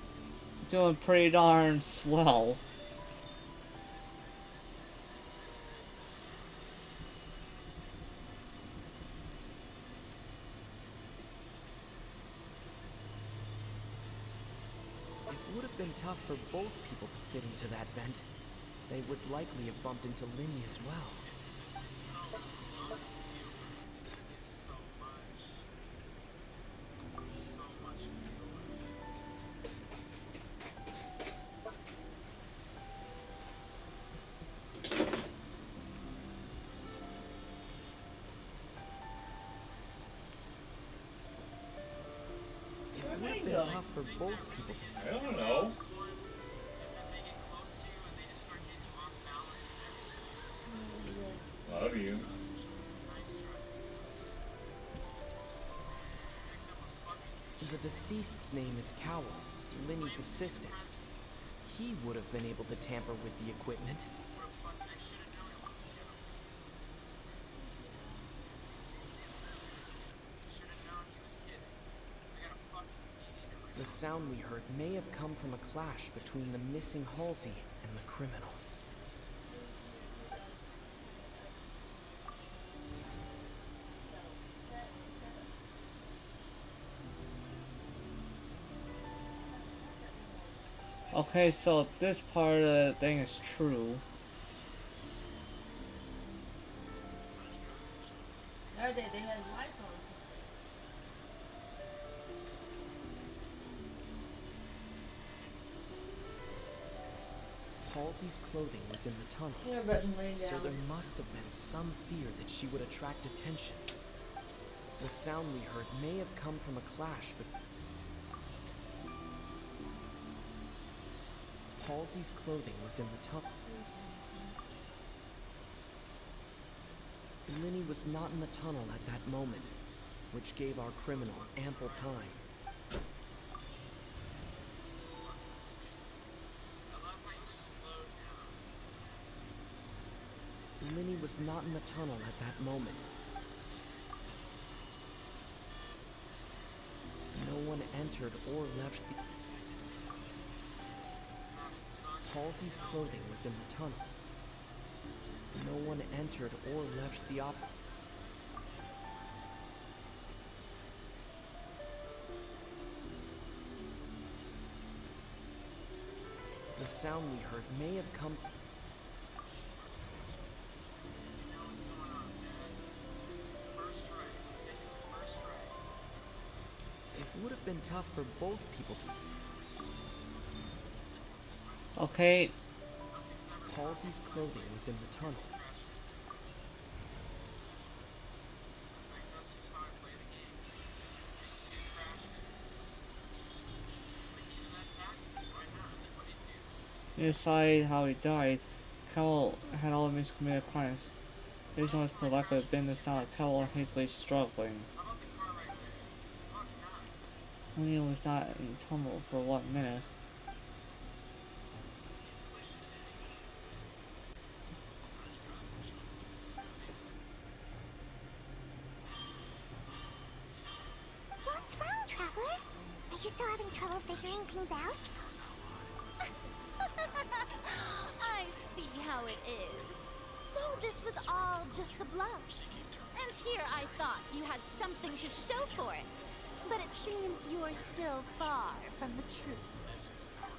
doing pretty darn swell. It would have been tough for both people to fit into that vent. They would likely have bumped into Linny as well. It would have been tough for both people to fit. I don't know. Love you. The deceased's name is Cowell, Linny's assistant. He would have been able to tamper with the equipment. The sound we heard may have come from a clash between the missing Halsey and the criminal. Okay, so this part of the thing is true. Are they? They had lights on. Halsey's clothing was in the tunnel, Sure, but lay so down. there must have been some fear that she would attract attention. The sound we heard may have come from a clash, but Halsey's clothing was in the tunnel. Linny was not in the tunnel at that moment, which gave our criminal ample time. Linny was not in the tunnel at that moment. No one entered or left the... Halsey's clothing was in the tunnel. No one entered or left the op... The sound we heard may have come... It would have been tough for both people to... Okay. Halsey's clothing was in the tunnel. Inside how he died, Cowell had all admitted committed crimes. Based on his collective been the sound of Cowell hastily struggling. When he was not in tumble for 1 minute. What's wrong, Traveler? Are you still having trouble figuring things out? I see how it is. So this was all just a bluff. And here I thought you had something to show for it. But it seems you're still far from the truth.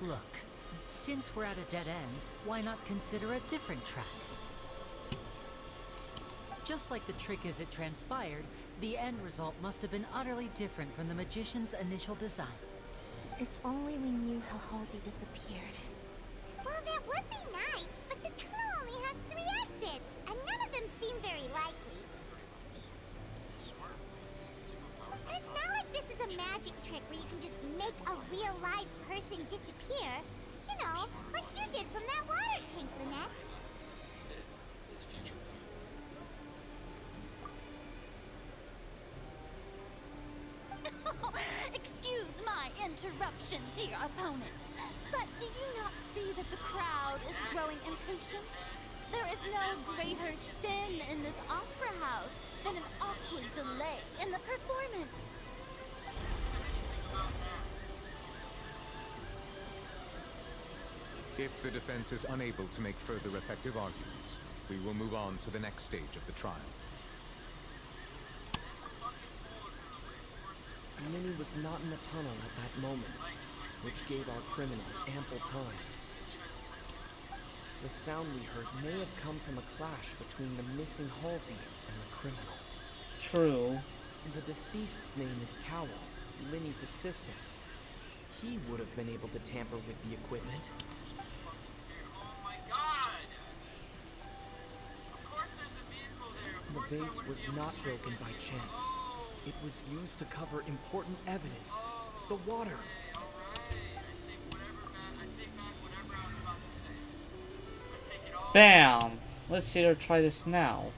Look, since we're at a dead end, why not consider a different track? Just like the trick as it transpired, the end result must have been utterly different from the magician's initial design. If only we knew how Halsey disappeared. Well, that would be nice, but the tunnel only has 3 exits, and none of them seem very likely. And it's not like this is a magic trick where you can just make a real live person disappear. You know, like you did from that water tank, Lynette. It's future. Excuse my interruption, dear opponents. But do you not see that the crowd is growing impatient? There is no greater sin in this opera house than an awkward delay in the performance. If the defense is unable to make further effective arguments, we will move on to the next stage of the trial. Linny was not in the tunnel at that moment, which gave our criminal ample time. The sound we heard may have come from a clash between the missing Halsey and the criminal. True. The deceased's name is Cowell, Linny's assistant. He would have been able to tamper with the equipment. Oh my god! Of course there's a vehicle there. Of The course vase was not broken by chance. It was used to cover important evidence. The water. Bam! Let's see her try this now.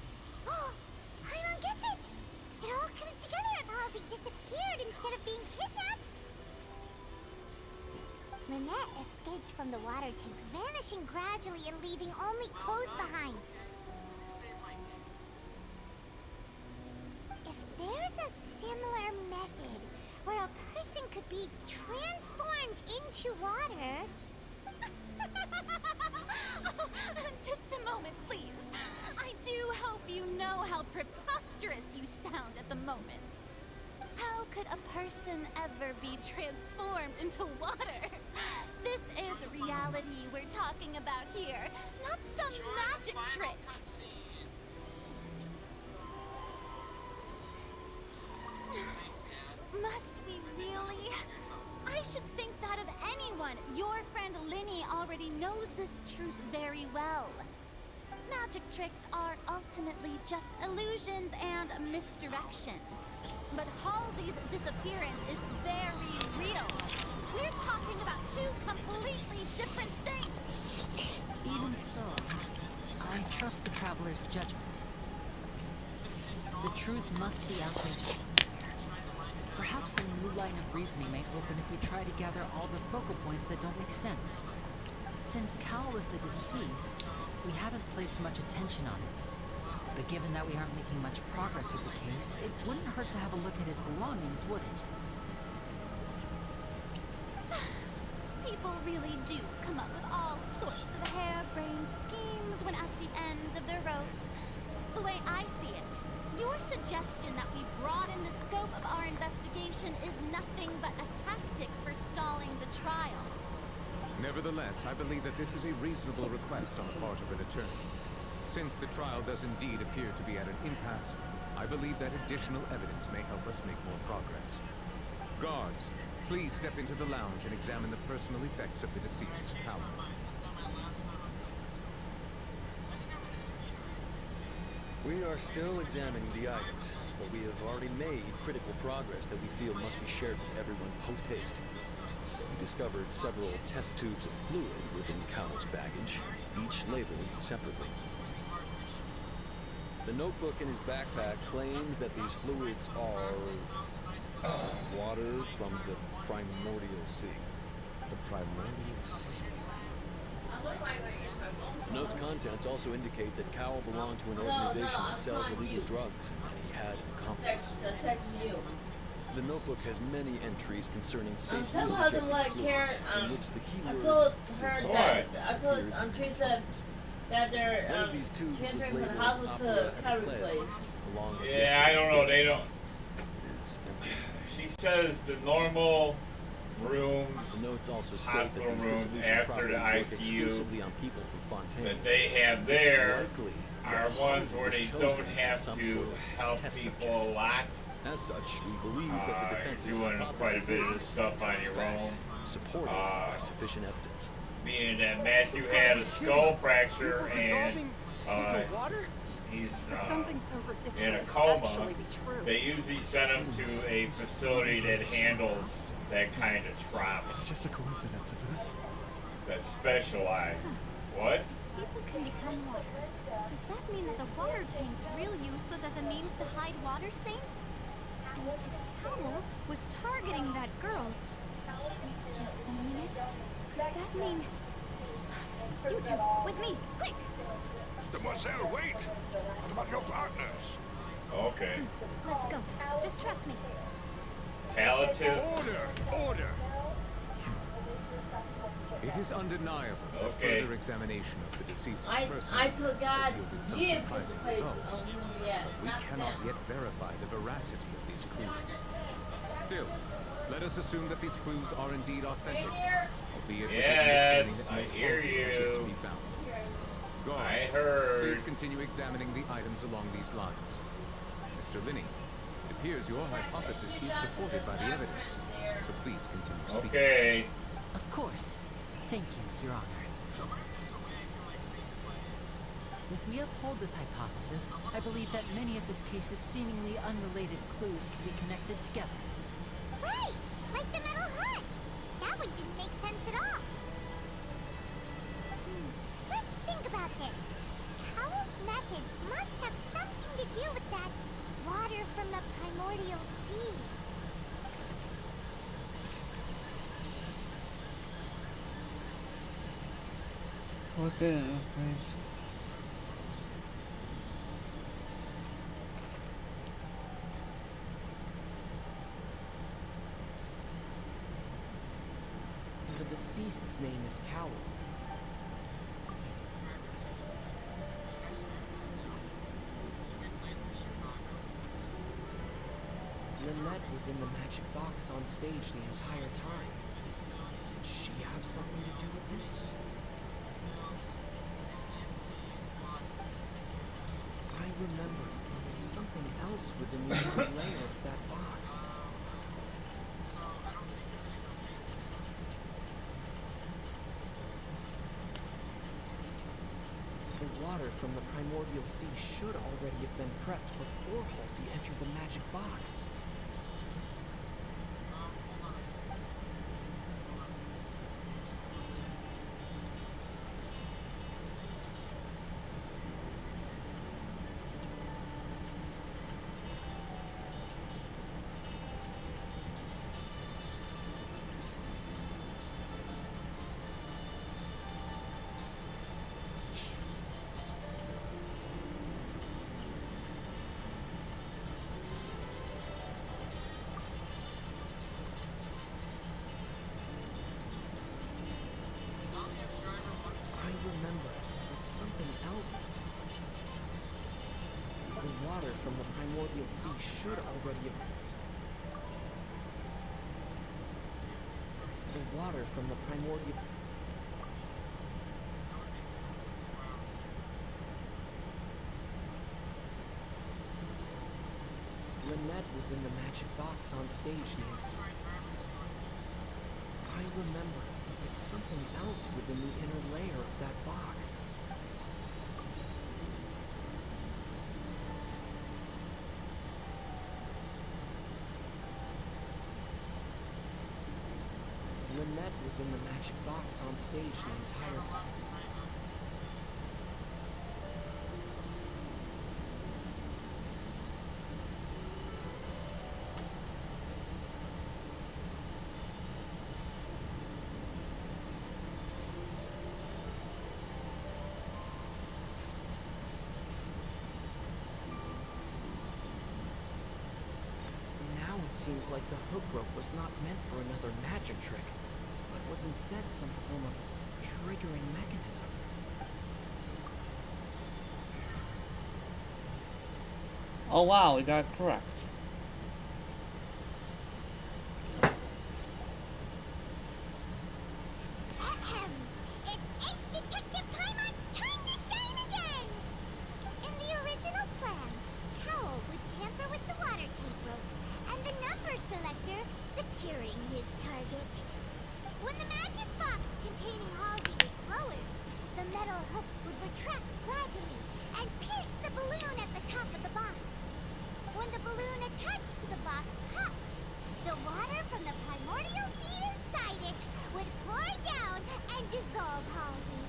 Paimon gets it! It all comes together if Halsey disappeared instead of being kidnapped. Lynette escaped from the water tank, vanishing gradually and leaving only clothes behind. If there's a similar method where a person could be transformed into water... Just a moment, please. I do hope you know how preposterous you sound at the moment. How could a person ever be transformed into water? This is reality we're talking about here, not some magic trick. Must we really? I should think that of anyone. Your friend Linny already knows this truth very well. Magic tricks are ultimately just illusions and misdirection. But Halsey's disappearance is very real. We're talking about two completely different things. Even so, I trust the Traveler's judgment. The truth must be out there somewhere. Perhaps a new line of reasoning may open if we try to gather all the focal points that don't make sense. Since Cal was the deceased, we haven't placed much attention on it. But given that we aren't making much progress with the case, it wouldn't hurt to have a look at his belongings, would it? People really do come up with all sorts of harebrained schemes when at the end of the rope. The way I see it, your suggestion that we broaden the scope of our investigation is nothing but a tactic for stalling the trial. Nevertheless, I believe that this is a reasonable request on the part of an attorney. Since the trial does indeed appear to be at an impasse, I believe that additional evidence may help us make more progress. Guards, please step into the lounge and examine the personal effects of the deceased Cal. We are still examining the items, but we have already made critical progress that we feel must be shared with everyone post-haste. We discovered several test tubes of fluid within Cal's baggage, each labeled separately. The notebook in his backpack claims that these fluids are water from the primordial sea. The primordial sea? The note's contents also indicate that Cowell belonged to an organization that sells illegal drugs and that he had an accomplice. The notebook has many entries concerning safe usage of these fluids, in which the keyword dissolve appears in comes. One of these tubes was labeled opera epiplex, along with I don't know, they don't. It's empty. She says the normal rooms, The notes also state that hospital these rooms dissolution after the properties work ICU exclusively on people from Fontaine. that they have It's there likely are that ones Halsey where was they chosen don't as have some to sort of help test people subject. a lot. As such, we believe that the defense's Doing quite a bit of this hypothesis stuff on is, your in fact, own. supported by sufficient evidence. Being that Matthew had a skull fracture and he's something so ridiculous in a coma, actually be true. they usually send him to a facility that handles that kind of trauma. It's just a coincidence, isn't it? That's specialized. What? People can become water. Does that mean that the water tank's real use was as a means to hide water stains? And if Powell was targeting that girl... Just a minute. Could that mean... You two, with me, quick! Demoiselle, wait! What about your partners? Okay. Let's go. Just trust me. Palliative. Order! It is undeniable that Okay. further examination of the deceased's I personal effects forgot has yielded some you surprising put results. yeah, But we not cannot that. yet verify the veracity of these clues. Still, let us assume that these clues are indeed authentic, albeit with the Yes, understanding that I Miss hear Halsey has yet to you. be found. I Guards, heard. please continue examining the items along these lines. Mr. Linney, it appears your hypothesis is supported by the evidence, so please continue speaking. Okay. Of course. Thank you, Your Honor. If we uphold this hypothesis, I believe that many of this case's seemingly unrelated clues can be connected together. Right! Like the metal hook! That one didn't make sense at all. Let's think about this. Cowell's methods must have something to do with that water from the primordial sea. Okay. The deceased's name is Cowell. Lynette was in the magic box on stage the entire time. Did she have something to do with this? I remember there was something else within the inner layer of that box. The water from the primordial sea should already have been prepped before Halsey entered the magic box. The water from the primordial sea should already have... The water from the primordial... Lynette was in the magic box on stage the entire... I remember there was something else within the inner layer of that box. Lynette was in the magic box on stage the entire time. Now it seems like the hook rope was not meant for another magic trick, but was instead some form of triggering mechanism. Oh wow, we got it correct. It's Ace Detective Paimon's time to shine again! In the original plan, Cowl would tamper with the water tape rope and the number selector securing his target. When the magic box containing Halsey was lowered, the metal hook would retract gradually and pierce the balloon at the top of the box. When the balloon attached to the box popped, the water from the primordial sea inside it would pour down and dissolve Halsey.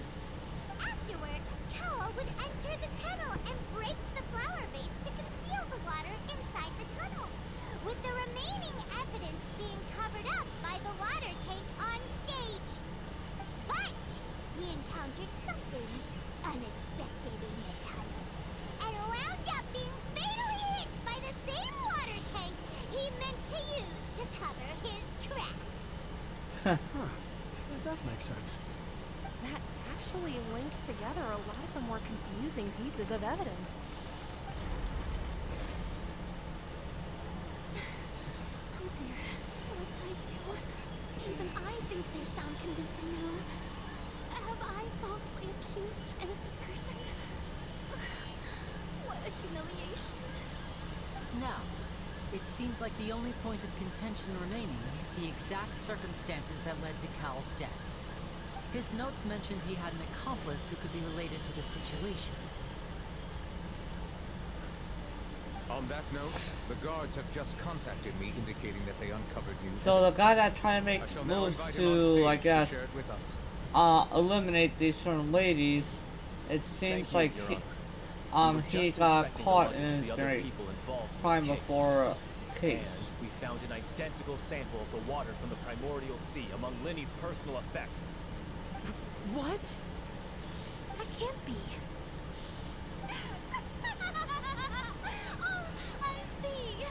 Afterward, Cowl would enter the tunnel and break the flower vase to conceal the water inside the tunnel, with the remaining evidence being covered up by the water tank on stage. But he encountered something unexpected in the tunnel, and wound up being fatally hit by the same water tank he meant to use to cover his tracks. Huh. That does make sense. That actually links together a lot of the more confusing pieces of evidence. Oh dear, what do I do? Even I think they sound convincing now. Have I falsely accused an innocent person? What a humiliation. Now, it seems like the only point of contention remaining is the exact circumstances that led to Cal's death. His notes mentioned he had an accomplice who could be related to the situation. On that note, the guards have just contacted me indicating that they uncovered new So the evidence. guy that tried to make I shall now moves invite him on to, stage I to guess, share it with us. eliminate these certain ladies, it seems like Your he, Honor. he got caught in his very crime before case. And we found an identical sample of the water from the primordial sea among Linny's personal effects. What? That can't be. Oh, I see.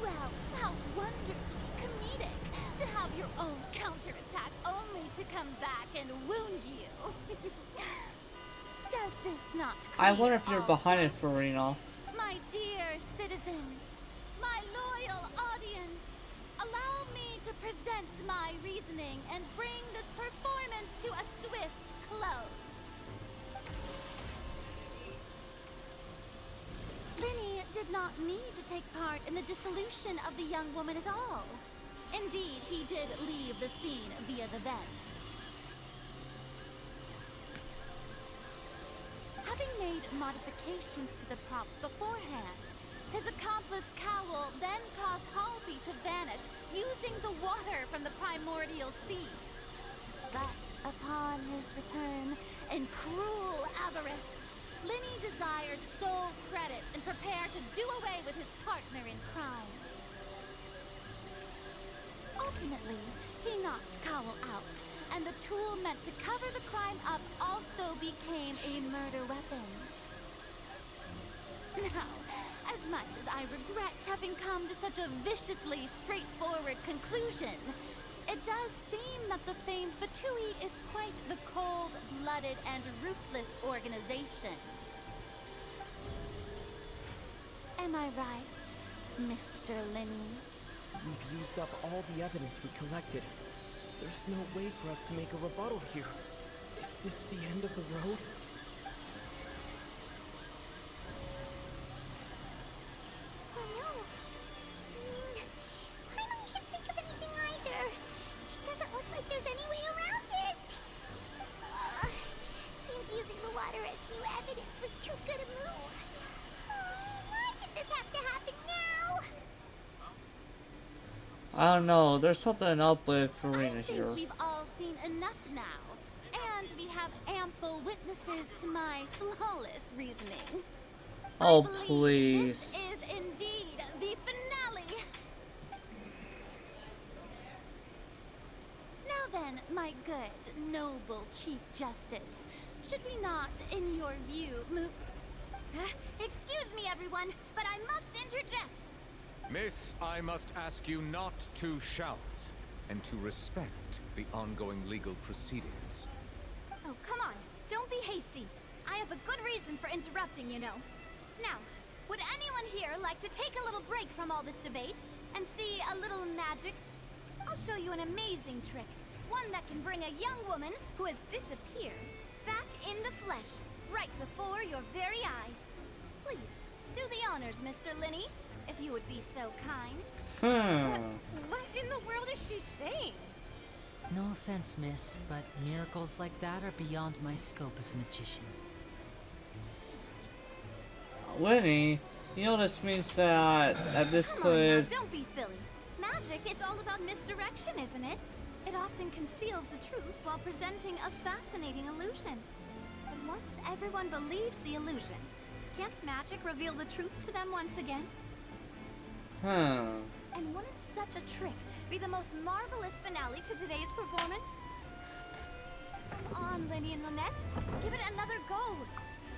Well, how wonderfully comedic to have your own counterattack only to come back and wound you. Does this not I clear wonder if you're all behind it, doubts? Farina. My dear citizens, my loyal audience, allow me to present my reasoning and bring this performance to a swift close. Linny did not need to take part in the dissolution of the young woman at all. Indeed, he did leave the scene via the vent. Having made modifications to the props beforehand, his accomplice Cowl then caused Halsey to vanish using the water from the primordial sea. But upon his return, in cruel avarice, Linny desired sole credit and prepared to do away with his partner in crime. Ultimately, he knocked Cowl out, and the tool meant to cover the crime up also became a murder weapon. Now, as much as I regret having come to such a viciously straightforward conclusion, it does seem that the famed Fatui is quite the cold-blooded and ruthless organization. Am I right, Mr. Linny? We've used up all the evidence we collected. There's no way for us to make a rebuttal here. Is this the end of the road? Oh no. Paimon can't think of anything either. It doesn't look like there's any way around this. Seems using the water as new evidence was too good a move. Why did this have to happen now? I don't know. There's something up with Karina I here. think we've all seen enough now, and we have ample witnesses to my flawless reasoning. Oh, I believe please. This is indeed the finale. Now then, my good, noble Chief Justice, should we not, in your view, move... Excuse me, everyone, but I must interject. Miss, I must ask you not to shout and to respect the ongoing legal proceedings. Oh, come on. Don't be hasty. I have a good reason for interrupting, you know. Now, would anyone here like to take a little break from all this debate and see a little magic? I'll show you an amazing trick. One that can bring a young woman who has disappeared back in the flesh, right before your very eyes. Please, do the honors, Mr. Linny, if you would be so kind. What in the world is she saying? No offense, miss, but miracles like that are beyond my scope as a magician. Winnie, you know this means that this Come could... on now, don't be silly. Magic is all about misdirection, isn't it? It often conceals the truth while presenting a fascinating illusion. But once everyone believes the illusion, can't magic reveal the truth to them once again? And wouldn't such a trick be the most marvelous finale to today's performance? Come on, Linny and Lynette. Give it another go.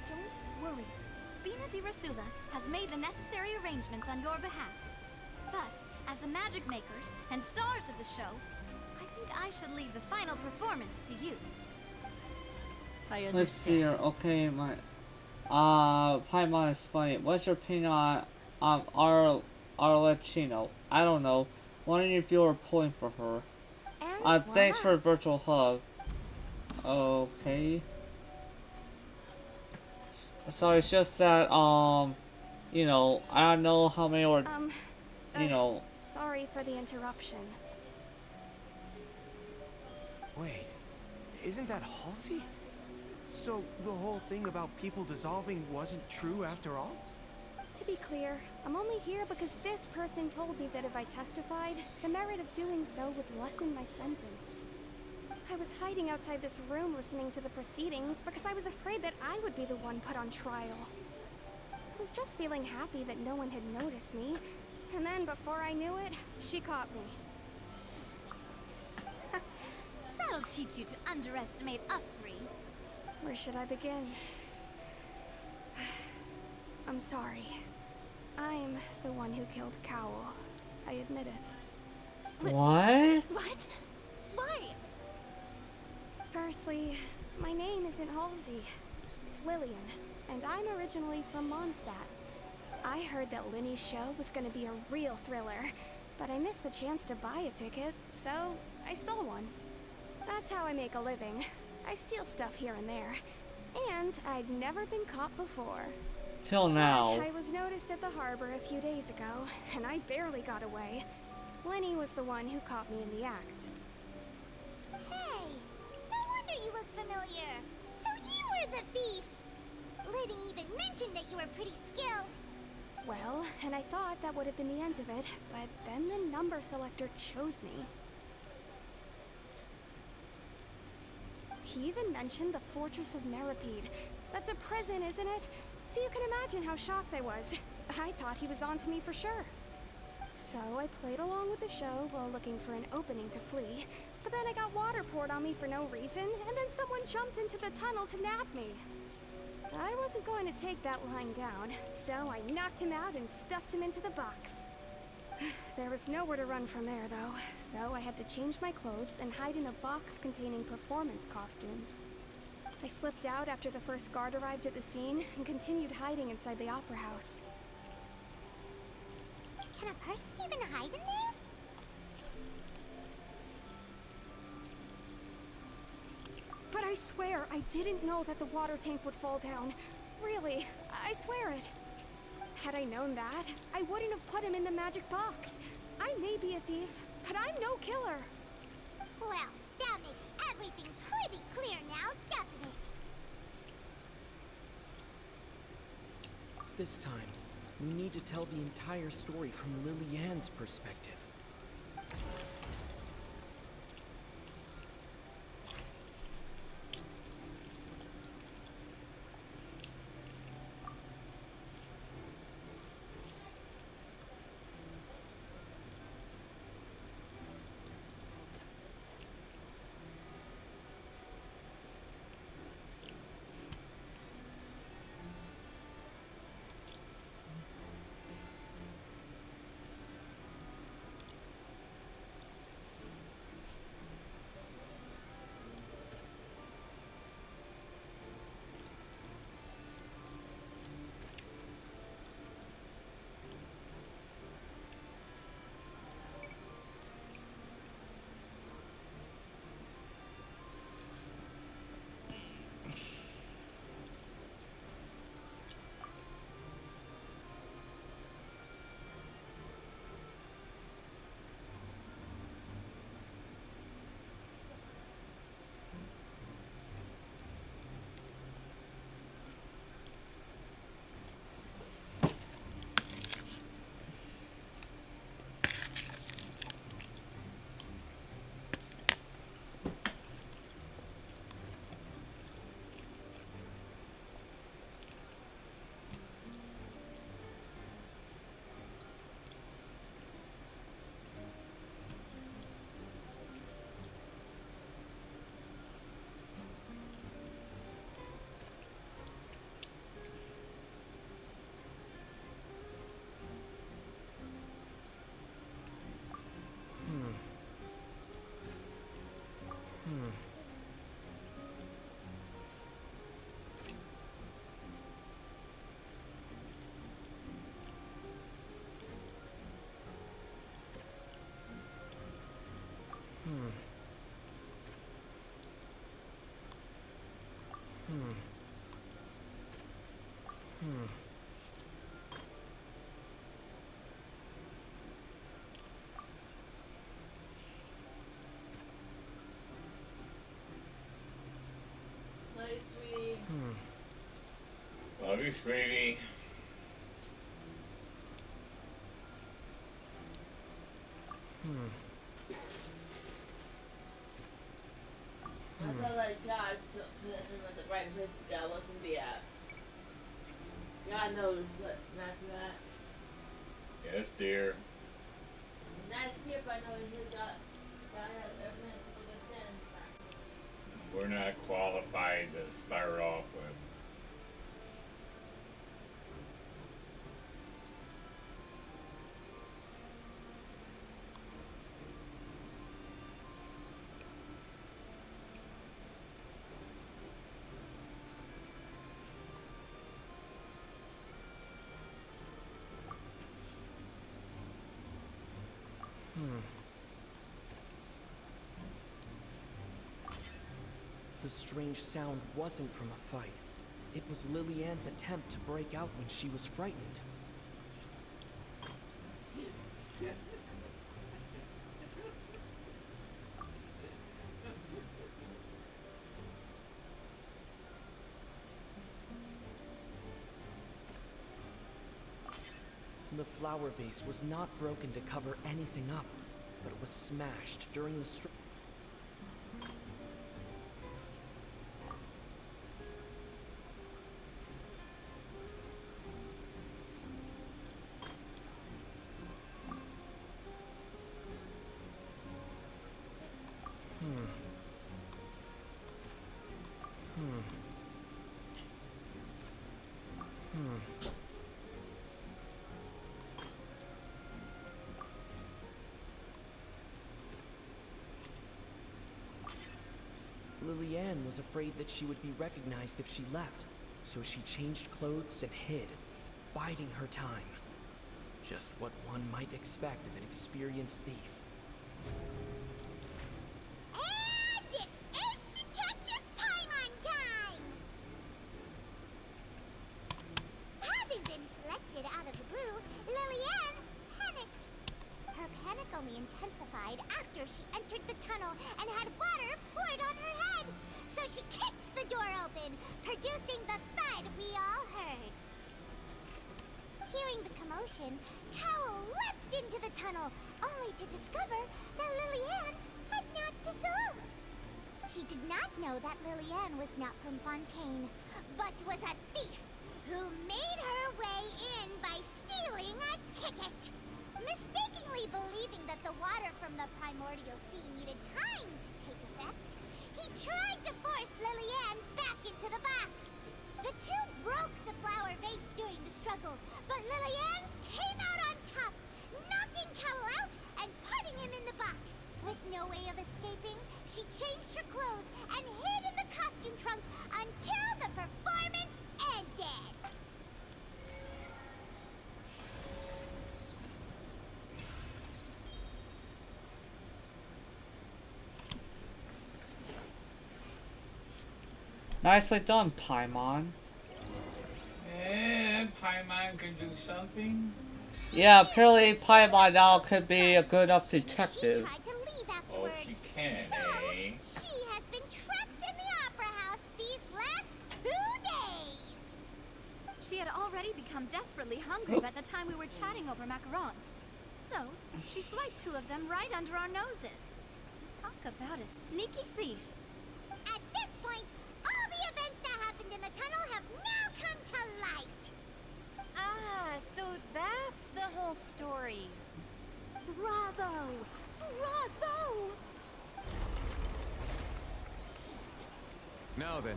Don't worry. Spina di Rasula has made the necessary arrangements on your behalf. But, as the magic makers and stars of the show, I think I should leave the final performance to you. I understand. Let's see here. Okay, my... Paimon is funny. What's your opinion on Arlecchino? I don't know. Wondering if you were pulling for her. Thanks for a virtual hug. Okay. So it's just that, you know, I don't know how many were, you know... Sorry for the interruption. Wait, isn't that Halsey? So the whole thing about people dissolving wasn't true after all? To be clear, I'm only here because this person told me that if I testified, the merit of doing so would lessen my sentence. I was hiding outside this room listening to the proceedings because I was afraid that I would be the one put on trial. I was just feeling happy that no one had noticed me, and then before I knew it, she caught me. That'll teach you to underestimate us three. Where should I begin? I'm sorry. I'm the one who killed Cowl. I admit it. What? What? Why? Firstly, my name isn't Halsey. It's Lillian, and I'm originally from Mondstadt. I heard that Linny's show was gonna be a real thriller, but I missed the chance to buy a ticket, so I stole one. That's how I make a living. I steal stuff here and there. And I'd never been caught before. Till now. I was noticed at the harbor a few days ago, and I barely got away. Lenny was the one who caught me in the act. Hey, no wonder you look familiar. So you were the thief. Liddy even mentioned that you were pretty skilled. Well, and I thought that would have been the end of it, but then the number selector chose me. He even mentioned the Fortress of Meripede. That's a prison, isn't it? So you can imagine how shocked I was. I thought he was on to me for sure. So I played along with the show while looking for an opening to flee, but then I got water poured on me for no reason, and then someone jumped into the tunnel to nab me. I wasn't going to take that lying down, so I knocked him out and stuffed him into the box. There was nowhere to run from there, though, so I had to change my clothes and hide in a box containing performance costumes. I slipped out after the first guard arrived at the scene and continued hiding inside the opera house. Can a person even hide in there? But I swear, I didn't know that the water tank would fall down. Really, I swear it. Had I known that, I wouldn't have put him in the magic box. I may be a thief, but I'm no killer. Well, that makes everything pretty clear now, doesn't it? This time, we need to tell the entire story from Lily-Ann's perspective. Night, sweetie. Love you, sweetie. I felt like God put him at the right place that God wants him to be at. God knows what not to at. Yes, dear. Nice skip, I know that God has everything to do with him. We're not qualified to start off with. The strange sound wasn't from a fight. It was Lillian's attempt to break out when she was frightened. The flower vase was not broken to cover anything up, but it was smashed during the Lillian was afraid that she would be recognized if she left, so she changed clothes and hid, biding her time. Just what one might expect of an experienced thief. And it's Ace Detective Paimon time! Having been selected out of the blue, Lillian panicked. Her panic only intensified after she entered the tunnel and had water poured on her head. So she kicked the door open, producing the thud we all heard. Hearing the commotion, Cowell leapt into the tunnel, only to discover that Lillian had not dissolved. He did not know that Lillian was not from Fontaine, but was a thief who made her way in by stealing a ticket. Mistakenly believing that the water from the primordial sea needed time to take effect, he tried to force Lillian back into the box. The two broke the flower vase during the struggle, but Lillian came out on top, knocking Cowell out and putting him in the box. With no way of escaping, she changed her clothes and hid in the costume trunk until the performance ended. Nicely done, Paimon. And Paimon can do something? Yeah, apparently Paimon now could be a good up detective. Oh, she can, eh? She has been trapped in the Opera House these last 2 days. She had already become desperately hungry by the time we were chatting over macarons. So, she swiped 2 of them right under our noses. Talk about a sneaky thief. At this point, all the events that happened in the tunnel have now come to light. Ah, so that's the whole story. Bravo! Bravo! Now then,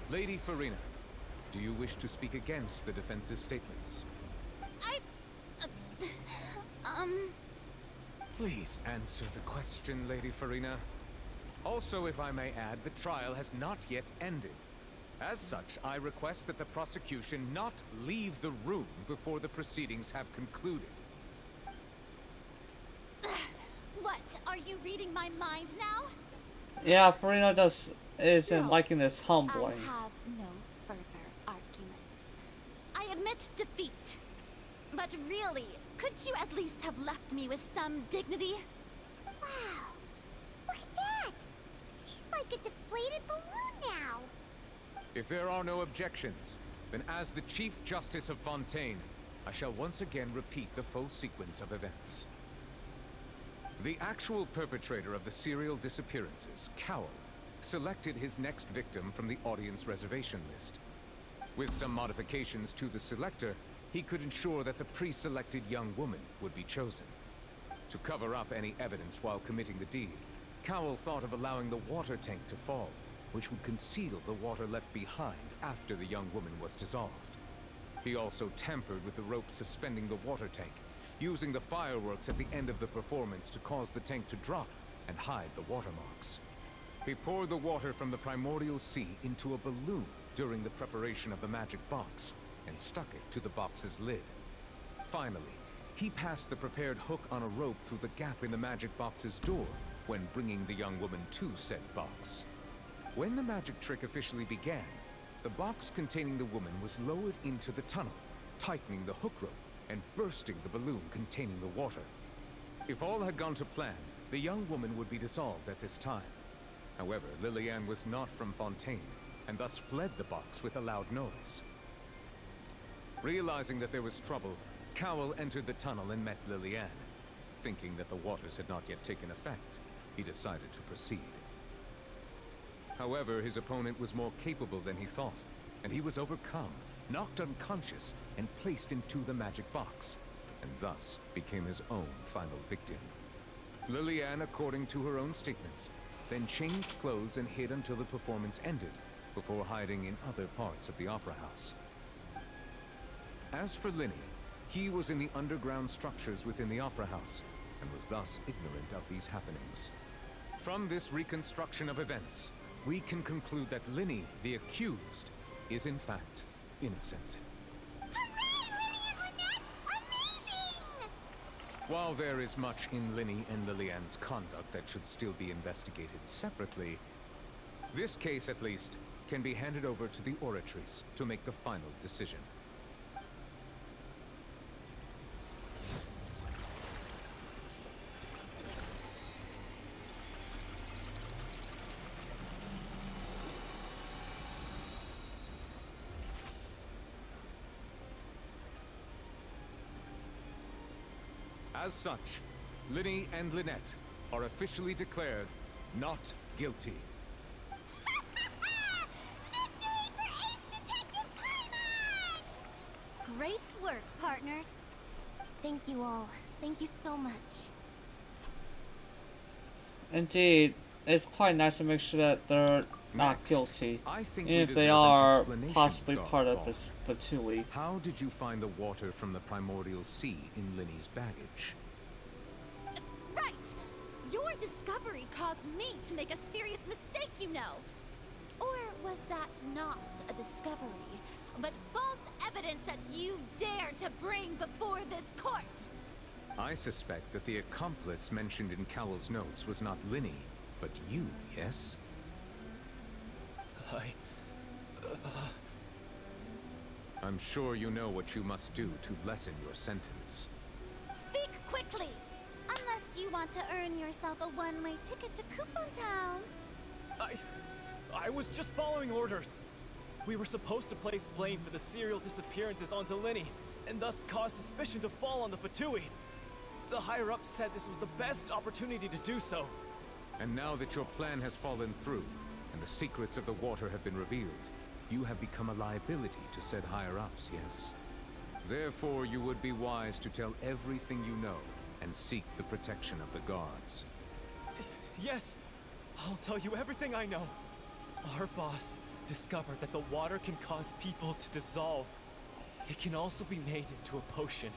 Lady Farina, do you wish to speak against the defense's statements? Please answer the question, Lady Farina. Also, if I may add, the trial has not yet ended. As such, I request that the prosecution not leave the room before the proceedings have concluded. What? Are you reading my mind now? Yeah, Farina isn't liking this humbling. I have no further arguments. I admit defeat. But really, could you at least have left me with some dignity? Wow, look at that. She's like a deflated balloon now. If there are no objections, then as the Chief Justice of Fontaine, I shall once again repeat the full sequence of events. The actual perpetrator of the serial disappearances, Cowell, selected his next victim from the audience reservation list. With some modifications to the selector, he could ensure that the pre-selected young woman would be chosen. To cover up any evidence while committing the deed, Cowell thought of allowing the water tank to fall, which would conceal the water left behind after the young woman was dissolved. He also tampered with the rope suspending the water tank, using the fireworks at the end of the performance to cause the tank to drop and hide the watermarks. He poured the water from the primordial sea into a balloon during the preparation of the magic box, and stuck it to the box's lid. Finally, he passed the prepared hook on a rope through the gap in the magic box's door when bringing the young woman to said box. When the magic trick officially began, the box containing the woman was lowered into the tunnel, tightening the hook rope and bursting the balloon containing the water. If all had gone to plan, the young woman would be dissolved at this time. However, Lillian was not from Fontaine, and thus fled the box with a loud noise. Realizing that there was trouble, Cowell entered the tunnel and met Lillian. Thinking that the waters had not yet taken effect, he decided to proceed. However, his opponent was more capable than he thought, and he was overcome, knocked unconscious, and placed into the magic box, and thus became his own final victim. Lillian, according to her own statements, then changed clothes and hid until the performance ended, before hiding in other parts of the opera house. As for Linny, he was in the underground structures within the opera house, and was thus ignorant of these happenings. From this reconstruction of events, we can conclude that Linny, the accused, is in fact innocent. While there is much in Linny and Lillian's conduct that should still be investigated separately, this case, at least, can be handed over to the Oratrice to make the final decision. As such, Linny and Lynette are officially declared not guilty. Great work, partners. Thank you all. Thank you so much. Indeed, it's quite nice to make sure that they're not Next, guilty, I think even we if they deserve an are explanation, possibly Godfall. part of the Patui. How did you find the water from the primordial sea in Linny's baggage? Right! Your discovery caused me to make a serious mistake, you know. Or was that not a discovery, but false evidence that you dared to bring before this court? I suspect that the accomplice mentioned in Cowell's notes was not Linny, but you, yes? I'm sure you know what you must do to lessen your sentence. Speak quickly! Unless you want to earn yourself a one-way ticket to Coupon Town. I was just following orders. We were supposed to place blame for the serial disappearances onto Linny, and thus cause suspicion to fall on the Fatui. The higher-ups said this was the best opportunity to do so. And now that your plan has fallen through, and the secrets of the water have been revealed, you have become a liability to said higher-ups, yes? Therefore, you would be wise to tell everything you know, and seek the protection of the guards. Yes, I'll tell you everything I know. Our boss discovered that the water can cause people to dissolve. It can also be made into a potion,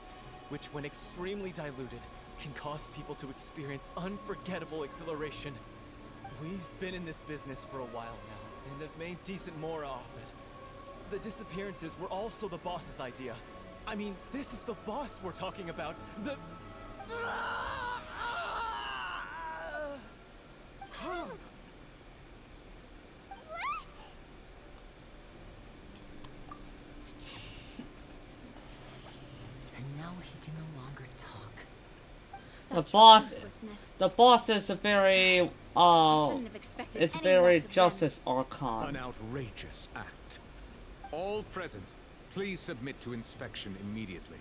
which when extremely diluted, can cause people to experience unforgettable exhilaration. We've been in this business for a while now, and have made decent more off it. The disappearances were also the boss's idea. I mean, this is the boss we're talking about. The... And now he can no longer talk. The boss is a very, Shouldn't have expected it's any very less of him. Justice Archon. An outrageous act. All present, please submit to inspection immediately.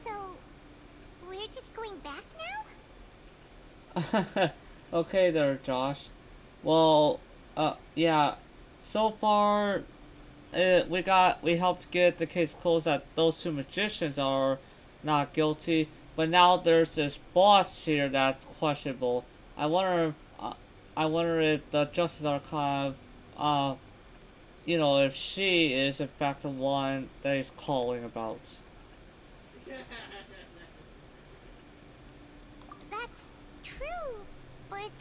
So, we're just going back now? Okay there, Josh. Well, yeah. So far, we helped get the case closed that those two magicians are not guilty. But now there's this boss here that's questionable. I wonder if the Justice Archive, you know, if she is in fact the one that he's calling about. That's true, but...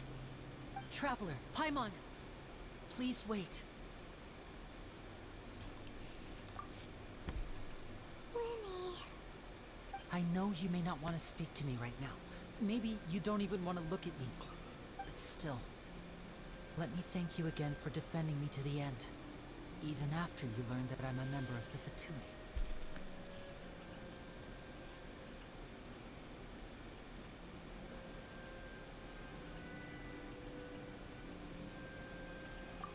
Traveler, Paimon! Please wait. Lenny. I know you may not want to speak to me right now. Maybe you don't even want to look at me. But still, let me thank you again for defending me to the end. Even after you learned that I'm a member of the Fatui.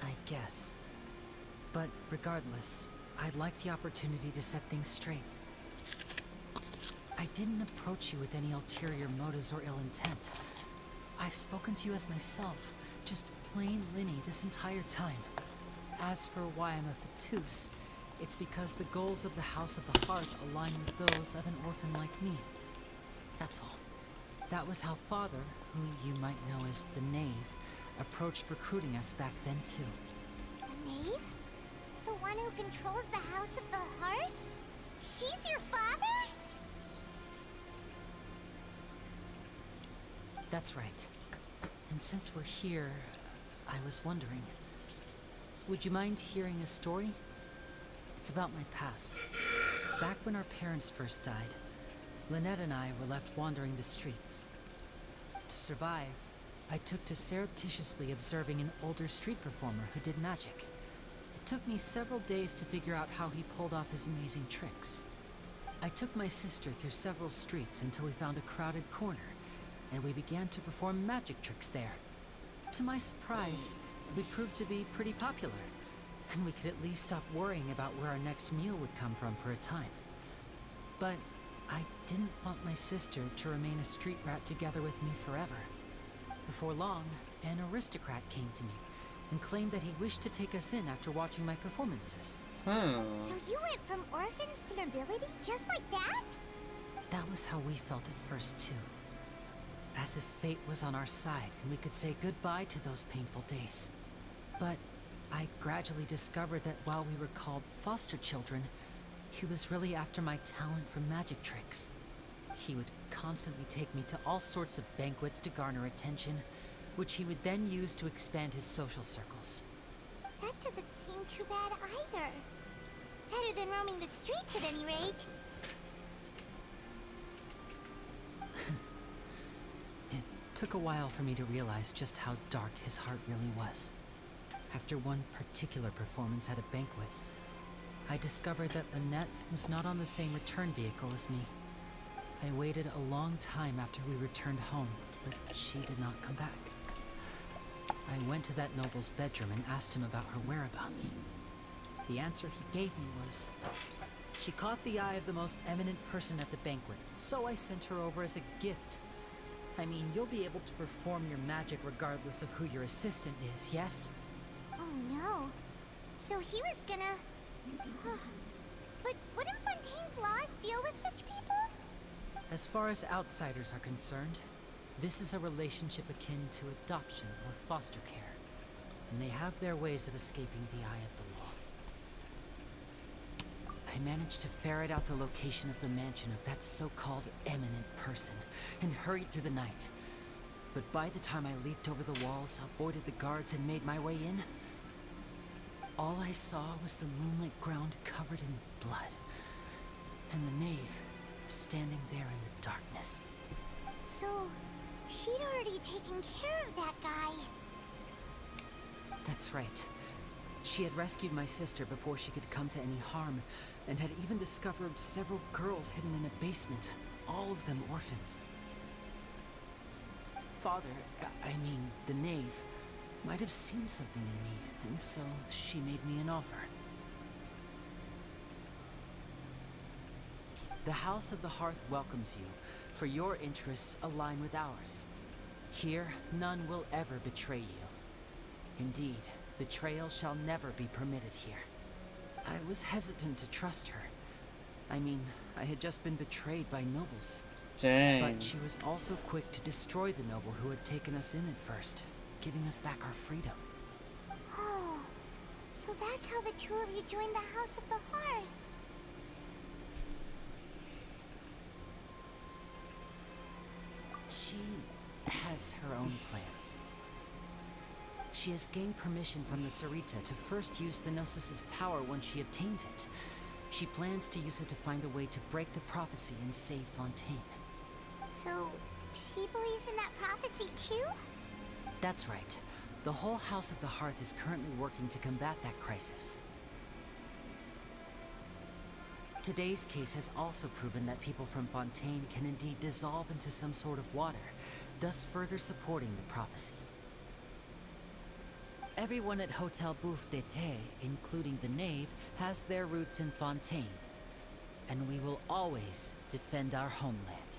I guess. But regardless, I'd like the opportunity to set things straight. I didn't approach you with any ulterior motives or ill intent. I've spoken to you as myself, just plain Linny this entire time. As for why I'm a Fatus, it's because the goals of the House of the Hearth align with those of an orphan like me. That's all. That was how Father, who you might know as the Knave, approached recruiting us back then too. The Knave? The one who controls the House of the Hearth? She's your father? That's right. And since we're here, I was wondering, would you mind hearing a story? It's about my past. Back when our parents first died, Lynette and I were left wandering the streets. To survive, I took to surreptitiously observing an older street performer who did magic. It took me several days to figure out how he pulled off his amazing tricks. I took my sister through several streets until we found a crowded corner, and we began to perform magic tricks there. To my surprise, we proved to be pretty popular, and we could at least stop worrying about where our next meal would come from for a time. But I didn't want my sister to remain a street rat together with me forever. Before long, an aristocrat came to me and claimed that he wished to take us in after watching my performances. So you went from orphans to nobility just like that? That was how we felt at first too. As if fate was on our side and we could say goodbye to those painful days. But I gradually discovered that while we were called foster children, he was really after my talent for magic tricks. He would constantly take me to all sorts of banquets to garner attention, which he would then use to expand his social circles. That doesn't seem too bad either. Better than roaming the streets at any rate. It took a while for me to realize just how dark his heart really was. After one particular performance at a banquet, I discovered that Annette was not on the same return vehicle as me. I waited a long time after we returned home, but she did not come back. I went to that noble's bedroom and asked him about her whereabouts. The answer he gave me was, she caught the eye of the most eminent person at the banquet, so I sent her over as a gift. I mean, you'll be able to perform your magic regardless of who your assistant is, yes? Oh no. So he was gonna... But wouldn't Fontaine's laws deal with such people? As far as outsiders are concerned, this is a relationship akin to adoption or foster care, and they have their ways of escaping the eye of the law. I managed to ferret out the location of the mansion of that so-called eminent person and hurried through the night. But by the time I leaped over the walls, avoided the guards, and made my way in, all I saw was the moonlit ground covered in blood, and the knave standing there in the darkness. So, she'd already taken care of that guy. That's right. She had rescued my sister before she could come to any harm, and had even discovered several girls hidden in a basement, all of them orphans. Father, I mean, the knave, might have seen something in me, and so she made me an offer. The House of the Hearth welcomes you, for your interests align with ours. Here, none will ever betray you. Indeed, betrayal shall never be permitted here. I was hesitant to trust her. I mean, I had just been betrayed by nobles. Dang. But she was also quick to destroy the noble who had taken us in at first, giving us back our freedom. Oh, so that's how the two of you joined the House of the Hearth. She has her own plans. She has gained permission from the Tsaritsa to first use the Gnosis' power when she obtains it. She plans to use it to find a way to break the prophecy and save Fontaine. So, she believes in that prophecy too? That's right. The whole House of the Hearth is currently working to combat that crisis. Today's case has also proven that people from Fontaine can indeed dissolve into some sort of water, thus further supporting the prophecy. Everyone at Hotel Bouffe d'été, including the Knave, has their roots in Fontaine. And we will always defend our homeland.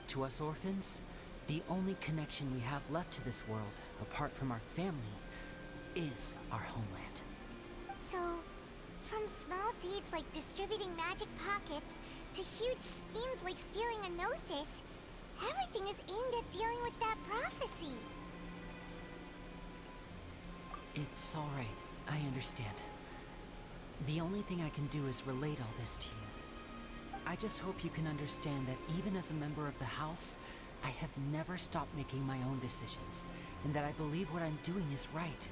To us orphans, the only connection we have left to this world, apart from our family, is our homeland. So, from small deeds like distributing magic pockets to huge schemes like stealing a Gnosis, everything is aimed at dealing with that prophecy. It's all right. I understand. The only thing I can do is relate all this to you. I just hope you can understand that even as a member of the House, I have never stopped making my own decisions, and that I believe what I'm doing is right.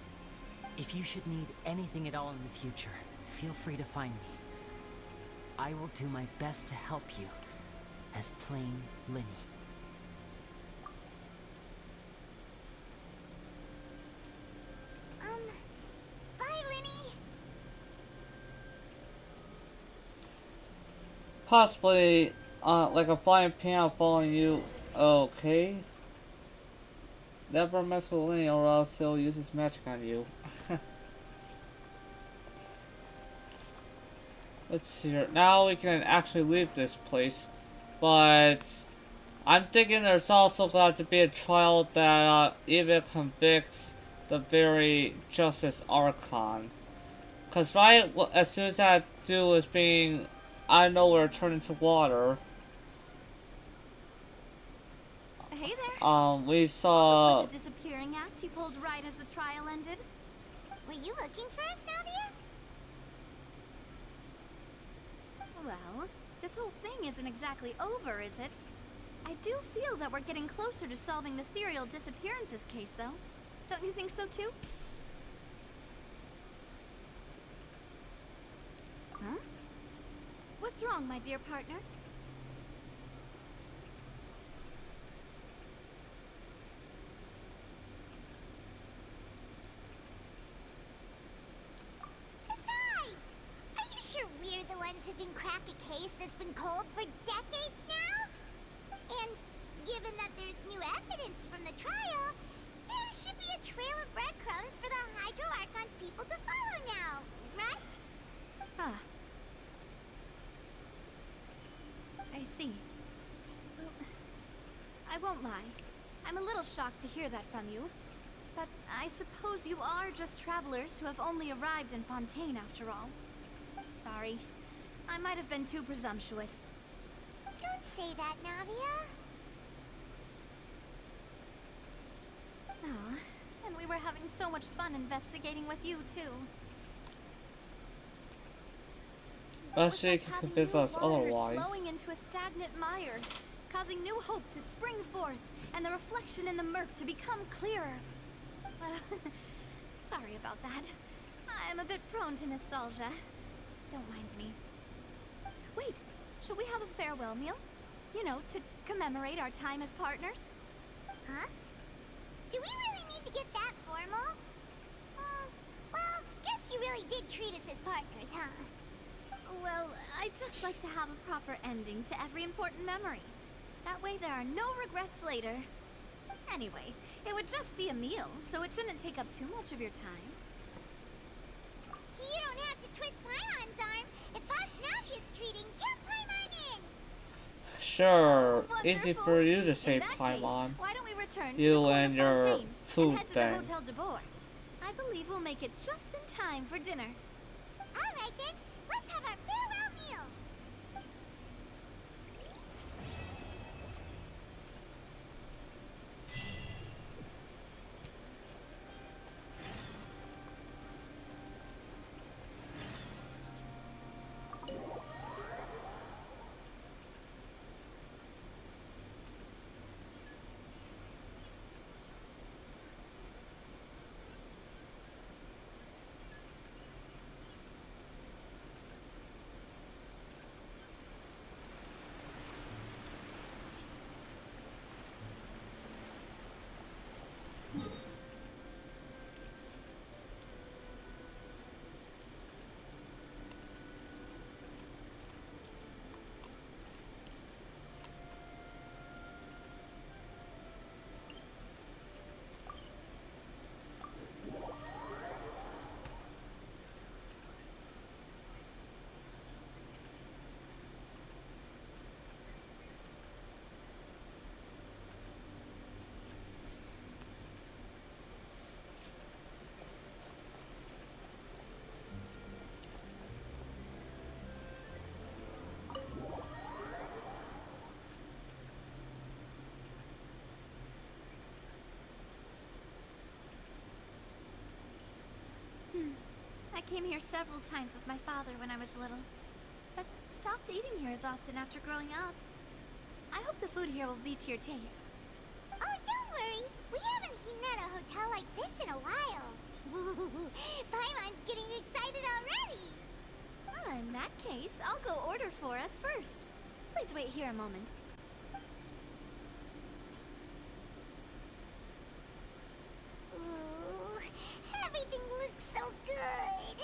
If you should need anything at all in the future, feel free to find me. I will do my best to help you, as plain Linny. Bye, Linny! Possibly, like a flying piano following you. Okay. Never mess with Linny or else he'll use his magic on you. Let's see here. Now we can actually leave this place. But I'm thinking there's also got to be a trial that even convicts the very Justice Archon. Because right as soon as that dude was being out of nowhere turned into water. Hey there. We saw The disappearing act you pulled right as the trial ended. Were you looking for us, Navia? Well, this whole thing isn't exactly over, is it? I do feel that we're getting closer to solving the serial disappearances case, though. Don't you think so, too? Huh? What's wrong, my dear partner? Besides, are you sure we're the ones who can crack a case that's been cold for decades now? And given that there's new evidence from the trial, there should be a trail of breadcrumbs for the Hydro Archon's people to follow now, right? Huh. I see. Well, I won't lie. I'm a little shocked to hear that from you. But I suppose you are just travelers who have only arrived in Fontaine after all. Sorry. I might have been too presumptuous. Don't say that, Navia. Oh, and we were having so much fun investigating with you, too. Unless she can convince us otherwise. Flowing into a stagnant mire, causing new hope to spring forth, and the reflection in the murk to become clearer. Well, sorry about that. I'm a bit prone to nostalgia. Don't mind me. Wait, shall we have a farewell meal? You know, to commemorate our time as partners? Huh? Do we really need to get that formal? Well, guess you really did treat us as partners, huh? Well, I'd just like to have a proper ending to every important memory. That way there are no regrets later. Anyway, it would just be a meal, so it shouldn't take up too much of your time. You don't have to twist Paimon's arm. If Boss Navia's treating, get Paimon in! Sure, easy for you to say, Paimon. Why don't we return to You the and your Fontaine food and head to thing. the Hotel de Boer. I believe we'll make it just in time for dinner. All right then, let's have our farewell meal. came here several times with my father when I was little, but stopped eating here as often after growing up. I hope the food here will be to your taste. Oh, don't worry. We haven't eaten at a hotel like this in a while. Paimon's getting excited already. In that case, I'll go order for us first. Please wait here a moment. Ooh, everything looks so good.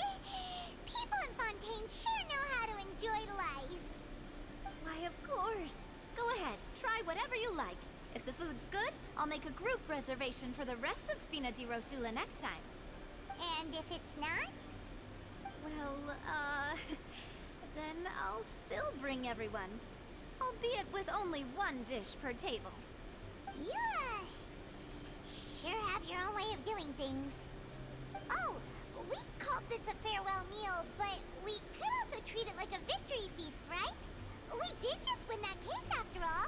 People in Fontaine sure know how to enjoy life. Why, of course. Go ahead, try whatever you like. If the food's good, I'll make a group reservation for the rest of Spina di Rosula next time. And if it's not? Well, then I'll still bring everyone. Albeit with only one dish per table. You, sure have your own way of doing things. Oh, we called this a farewell meal, but we could also treat it like a victory feast, right? We did just win that case after all.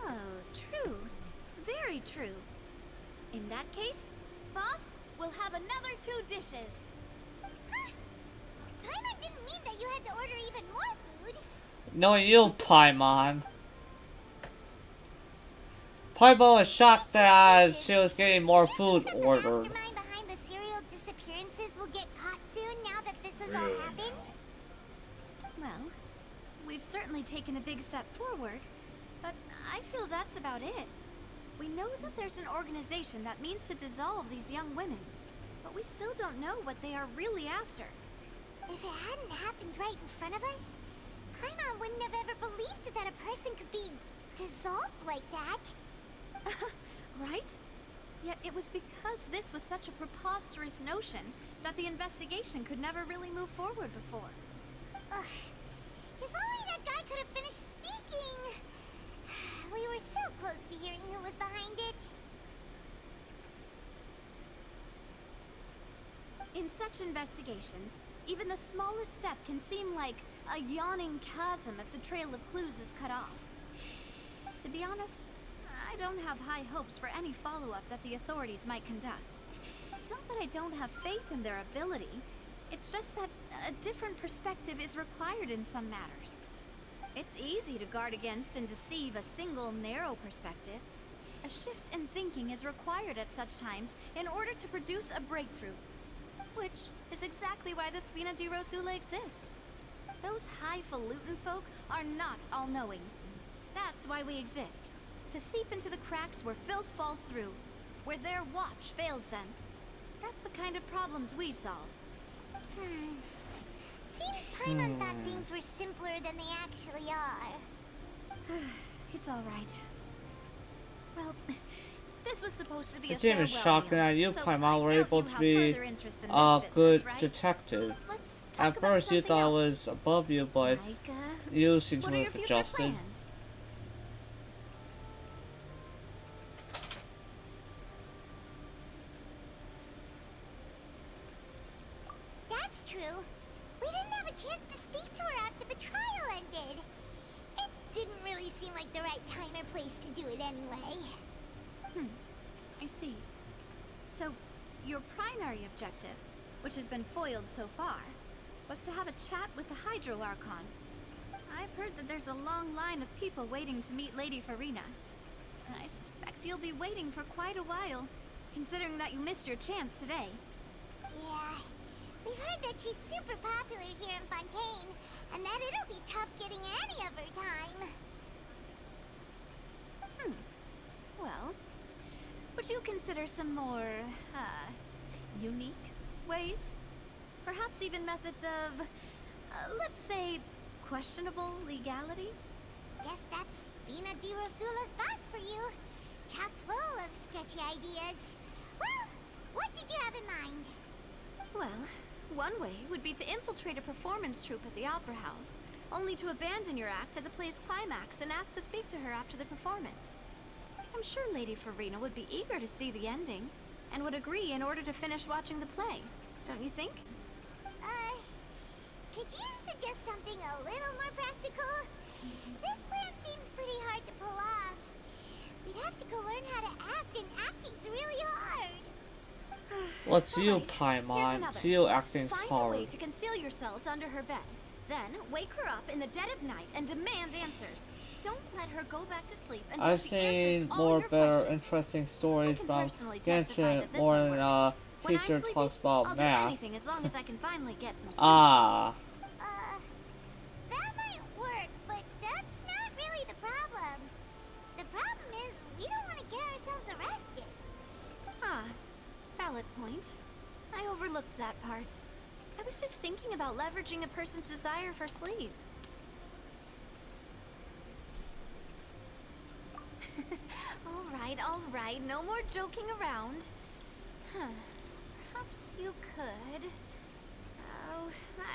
Oh, true. Very true. In that case, boss, we'll have another 2 dishes. Huh? Paimon didn't mean that you had to order even more food. No, you, Paimon. Paimon was shocked that she was getting more food ordered. The mastermind behind the serial disappearances will get caught soon now that this has all happened. Well, we've certainly taken a big step forward, but I feel that's about it. We know that there's an organization that means to dissolve these young women, but we still don't know what they are really after. If it hadn't happened right in front of us, Paimon wouldn't have ever believed that a person could be dissolved like that. Right? Yet it was because this was such a preposterous notion that the investigation could never really move forward before. Ugh. If only that guy could have finished speaking. We were so close to hearing who was behind it. In such investigations, even the smallest step can seem like a yawning chasm if the trail of clues is cut off. To be honest, I don't have high hopes for any follow-up that the authorities might conduct. It's not that I don't have faith in their ability, it's just that a different perspective is required in some matters. It's easy to guard against and deceive a single narrow perspective. A shift in thinking is required at such times in order to produce a breakthrough. Which is exactly why the Spina di Rosula exist. Those highfalutin folk are not all-knowing. That's why we exist. To seep into the cracks where filth falls through. Where their watch fails them. That's the kind of problems we solve. Seems Paimon thought things were simpler than they actually are. It's alright. Well, this was supposed to be a It's even shocking that you, Paimon, were able to be a good detective. At first you thought it was above you, but you seem to have adjusted. That's true. We didn't have a chance to speak to her after the trial ended. It didn't really seem like the right time or place to do it anyway. I see. So, your primary objective, which has been foiled so far, was to have a chat with the Hydro Archon. I've heard that there's a long line of people waiting to meet Lady Farina. I suspect you'll be waiting for quite a while, considering that you missed your chance today. Yeah, we've heard that she's super popular here in Fontaine, and that it'll be tough getting any of her time. Well, would you consider some more, unique ways? Perhaps even methods of, let's say, questionable legality? Guess that's Spina di Rosula's boss for you. Chock full of sketchy ideas. Well, what did you have in mind? Well, one way would be to infiltrate a performance troupe at the Opera House, only to abandon your act at the play's climax and ask to speak to her after the performance. I'm sure Lady Farina would be eager to see the ending, and would agree in order to finish watching the play, don't you think? Could you suggest something a little more practical? This plan seems pretty hard to pull off. We'd have to go learn how to act, and acting's really hard. What's you, Alright, here's Paimon? another. It's you acting Find a way hard. to conceal yourselves under her bed. Then wake her up in the dead of night and demand answers. Don't let her go back to sleep until I've she seen answers all more your better, questions. interesting stories can from personally testify Genshin that this more one than works. When I'm teacher sleepy, talks about I'll do math. anything as long as I can finally get some sleep. Ah. That might work, but that's not really the problem. The problem is we don't want to get ourselves arrested. Ah, valid point. I overlooked that part. I was just thinking about leveraging a person's desire for sleep. All right, no more joking around. Huh. Perhaps you could... Oh,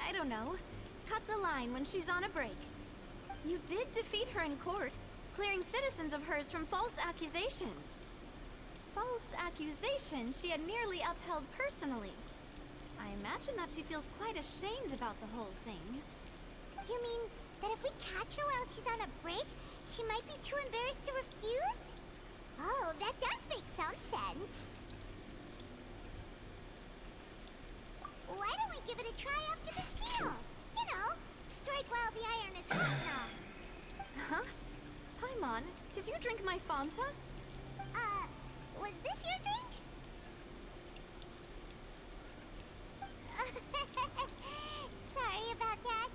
I don't know. Cut the line when she's on a break. You did defeat her in court, clearing citizens of hers from false accusations. False accusations she had nearly upheld personally. I imagine that she feels quite ashamed about the whole thing. You mean that if we catch her while she's on a break, she might be too embarrassed to refuse? Oh, that does make some sense. Why don't we give it a try after this meal? You know, strike while the iron is hot and all. Huh? Paimon, did you drink my Fanta? Was this your drink? Sorry about that.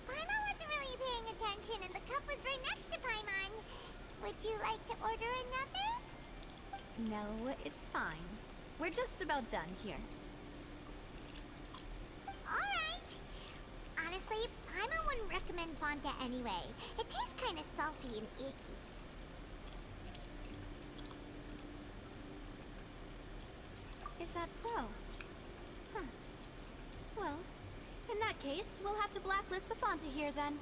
Paimon wasn't really paying attention and the cup was right next to Paimon. Would you like to order another? No, it's fine. We're just about done here. Alright. Honestly, Paimon wouldn't recommend Fanta anyway. It tastes kind of salty and icky. Is that so? Huh. Well, in that case, we'll have to blacklist the Fanta here then.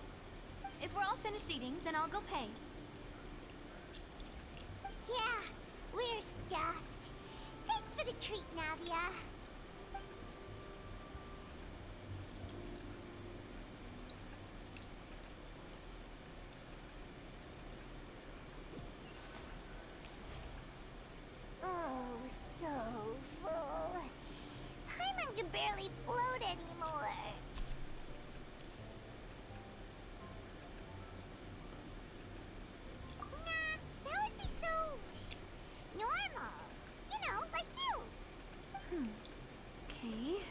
If we're all finished eating, then I'll go pay. Yeah, we're stuffed. Thanks for the treat, Navia. Oh, so full. Paimon can barely float anymore. Nah, that would be so normal. You know, like you. Okay.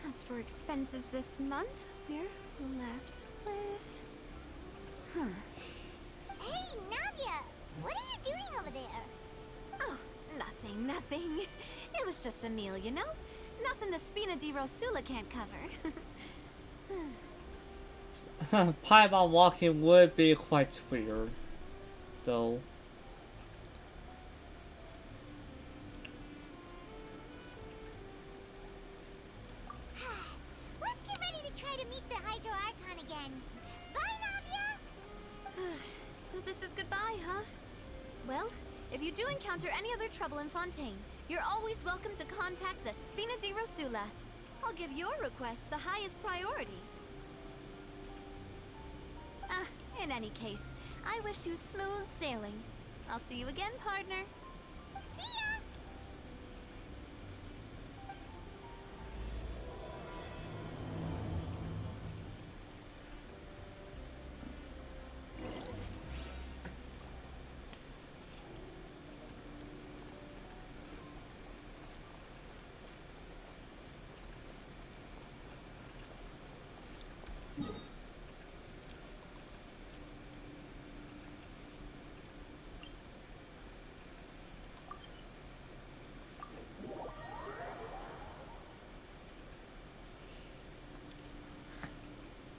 As for expenses this month, we're left with... Hey, Navia! What are you doing over there? Oh, nothing. It was just a meal, you know? Nothing the Spina di Rosula can't cover. Paimon walking would be quite weird, though. Let's get ready to try to meet the Hydro Archon again. Bye, Navia! So this is goodbye, huh? Well, if you do encounter any other trouble in Fontaine, you're always welcome to contact the Spina di Rosula. I'll give your requests the highest priority. In any case, I wish you smooth sailing. I'll see you again, partner. See ya!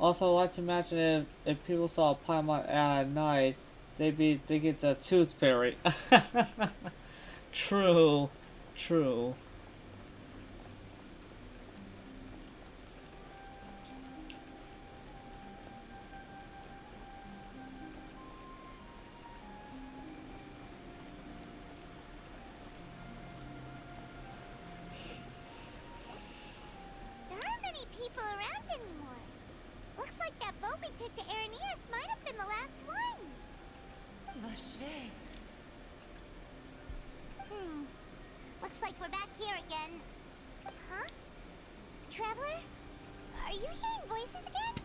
Also, I like to imagine if people saw Paimon at night, they'd be thinking it's a tooth fairy. True. There aren't many people around anymore. Looks like that boat we took to Araneas might have been the last one. Vache. Looks like we're back here again. Huh? Traveler? Are you hearing voices again?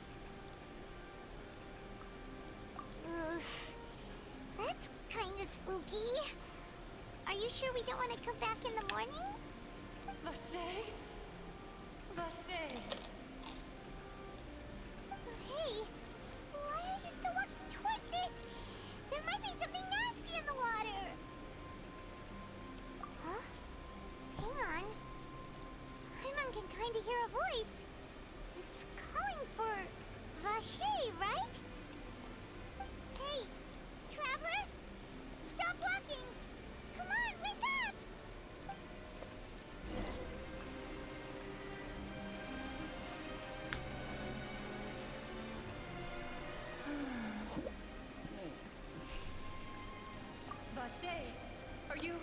Oof. That's kinda spooky. Are you sure we don't want to come back in the morning? Vache? Vache? Hey, why are you still walking towards it? There might be something nasty in the water. Huh? Hang on. Paimon can kinda hear a voice. It's calling for Vache, right? Hey, traveler? Stop walking! Come on, wake up! Vache? Are you...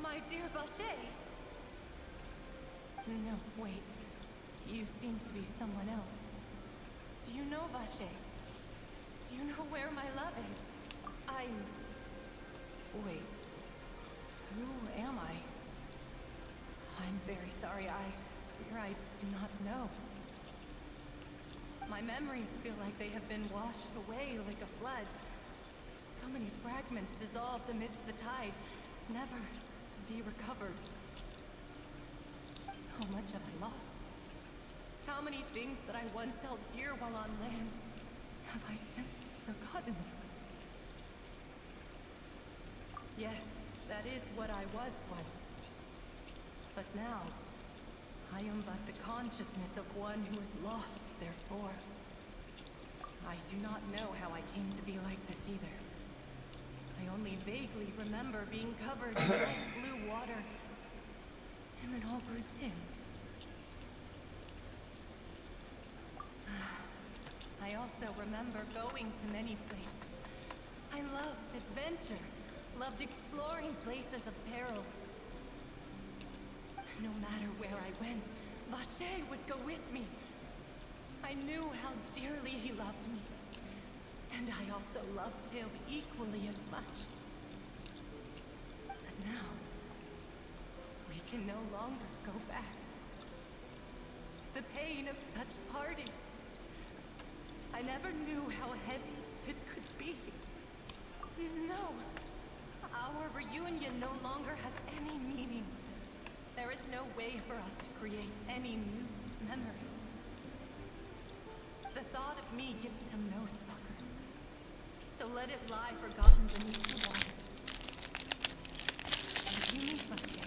my dear Vache? No, wait. You seem to be someone else. Do you know Vache? Do you know where my love is? Wait. Who am I? I'm very sorry. I fear I do not know. My memories feel like they have been washed away like a flood. So many fragments dissolved amidst the tide, never to be recovered. How much have I lost? How many things that I once held dear while on land have I since forgotten? Yes, that is what I was once. But now, I am but the consciousness of one who is lost, therefore. I do not know how I came to be like this either. I only vaguely remember being covered in light blue water, and then all grew dim. I also remember going to many places. I loved adventure, loved exploring places of peril. No matter where I went, Vache would go with me. I knew how dearly he loved me, and I also loved him equally as much. But now, we can no longer go back. The pain of such parting. I never knew how heavy it could be. No, our reunion no longer has any meaning. There is no way for us to create any new memories. The thought of me gives him no succor. So let it lie forgotten beneath the waters. If you meet Vache,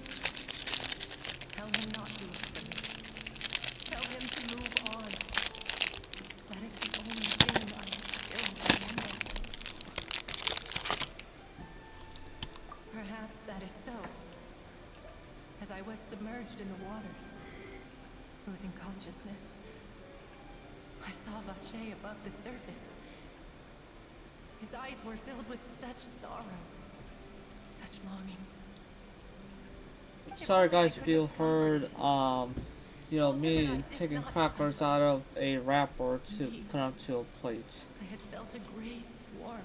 tell him not to look for me. Tell him to move on. That is the only thing I still remember. Perhaps that is so. As I was submerged in the waters, losing consciousness, I saw Vache above the surface. His eyes were filled with such sorrow, such longing. Sorry guys if you heard you know, me taking crackers out of a wrapper to put onto a plate. I had felt a great warmth.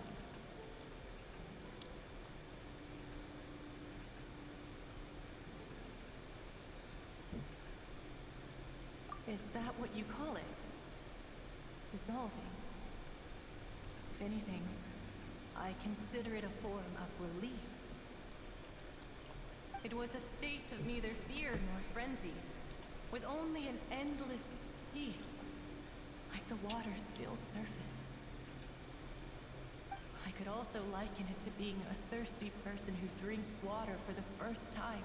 Is that what you call it? Dissolving? If anything, I consider it a form of release. It was a state of neither fear nor frenzy, with only an endless peace, like the water's still surface. I could also liken it to being a thirsty person who drinks water for the first time,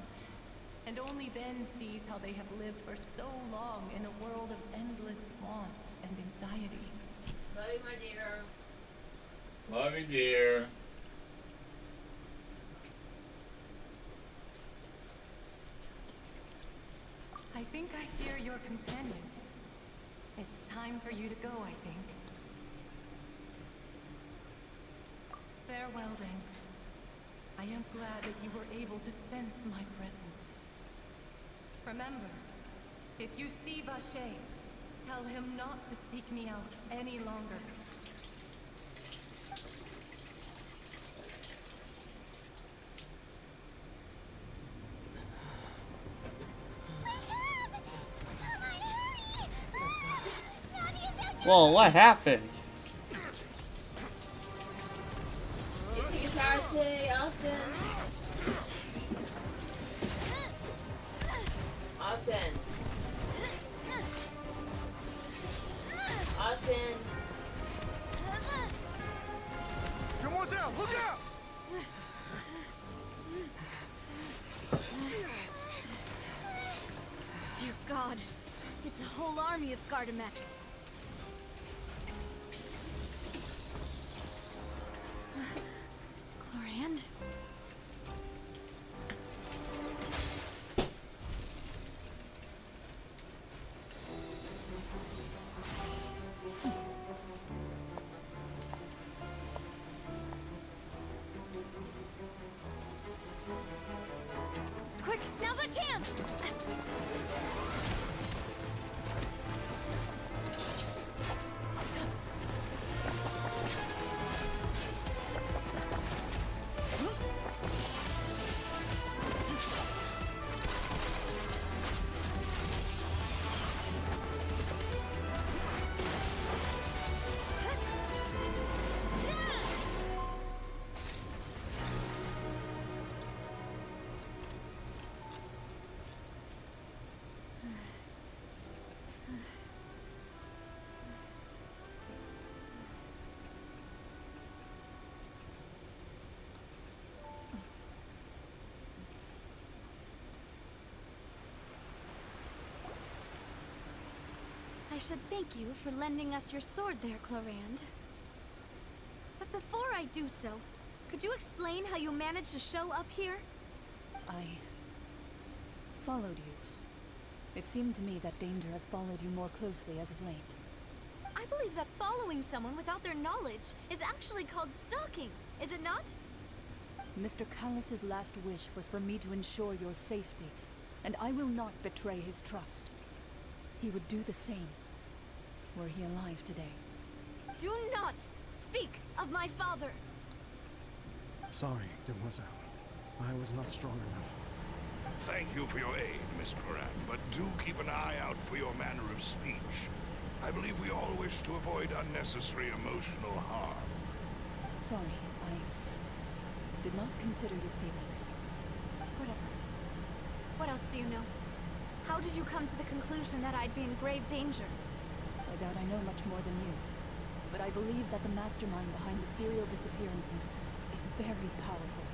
and only then sees how they have lived for so long in a world of endless want and anxiety. Love you, my dear. Love you, dear. I think I hear your companion. It's time for you to go, I think. Farewell, then. I am glad that you were able to sense my presence. Remember, if you see Vache, tell him not to seek me out any longer. Whoa, what happened? Demoiselle, look out! Dear God, it's a whole army of Gardamex. Chlorand? Quick, now's our chance! I should thank you for lending us your sword there, Chlorand. But before I do so, could you explain how you managed to show up here? I followed you. It seemed to me that danger has followed you more closely as of late. I believe that following someone without their knowledge is actually called stalking, is it not? Mr. Callus's last wish was for me to ensure your safety, and I will not betray his trust. He would do the same, were he alive today. Do not speak of my father! Sorry, Demoiselle. I was not strong enough. Thank you for your aid, Miss Cloran, but do keep an eye out for your manner of speech. I believe we all wish to avoid unnecessary emotional harm. Sorry, I did not consider your feelings. Whatever. What else do you know? How did you come to the conclusion that I'd be in grave danger? I doubt I know much more than you, but I believe that the mastermind behind the serial disappearances is very powerful.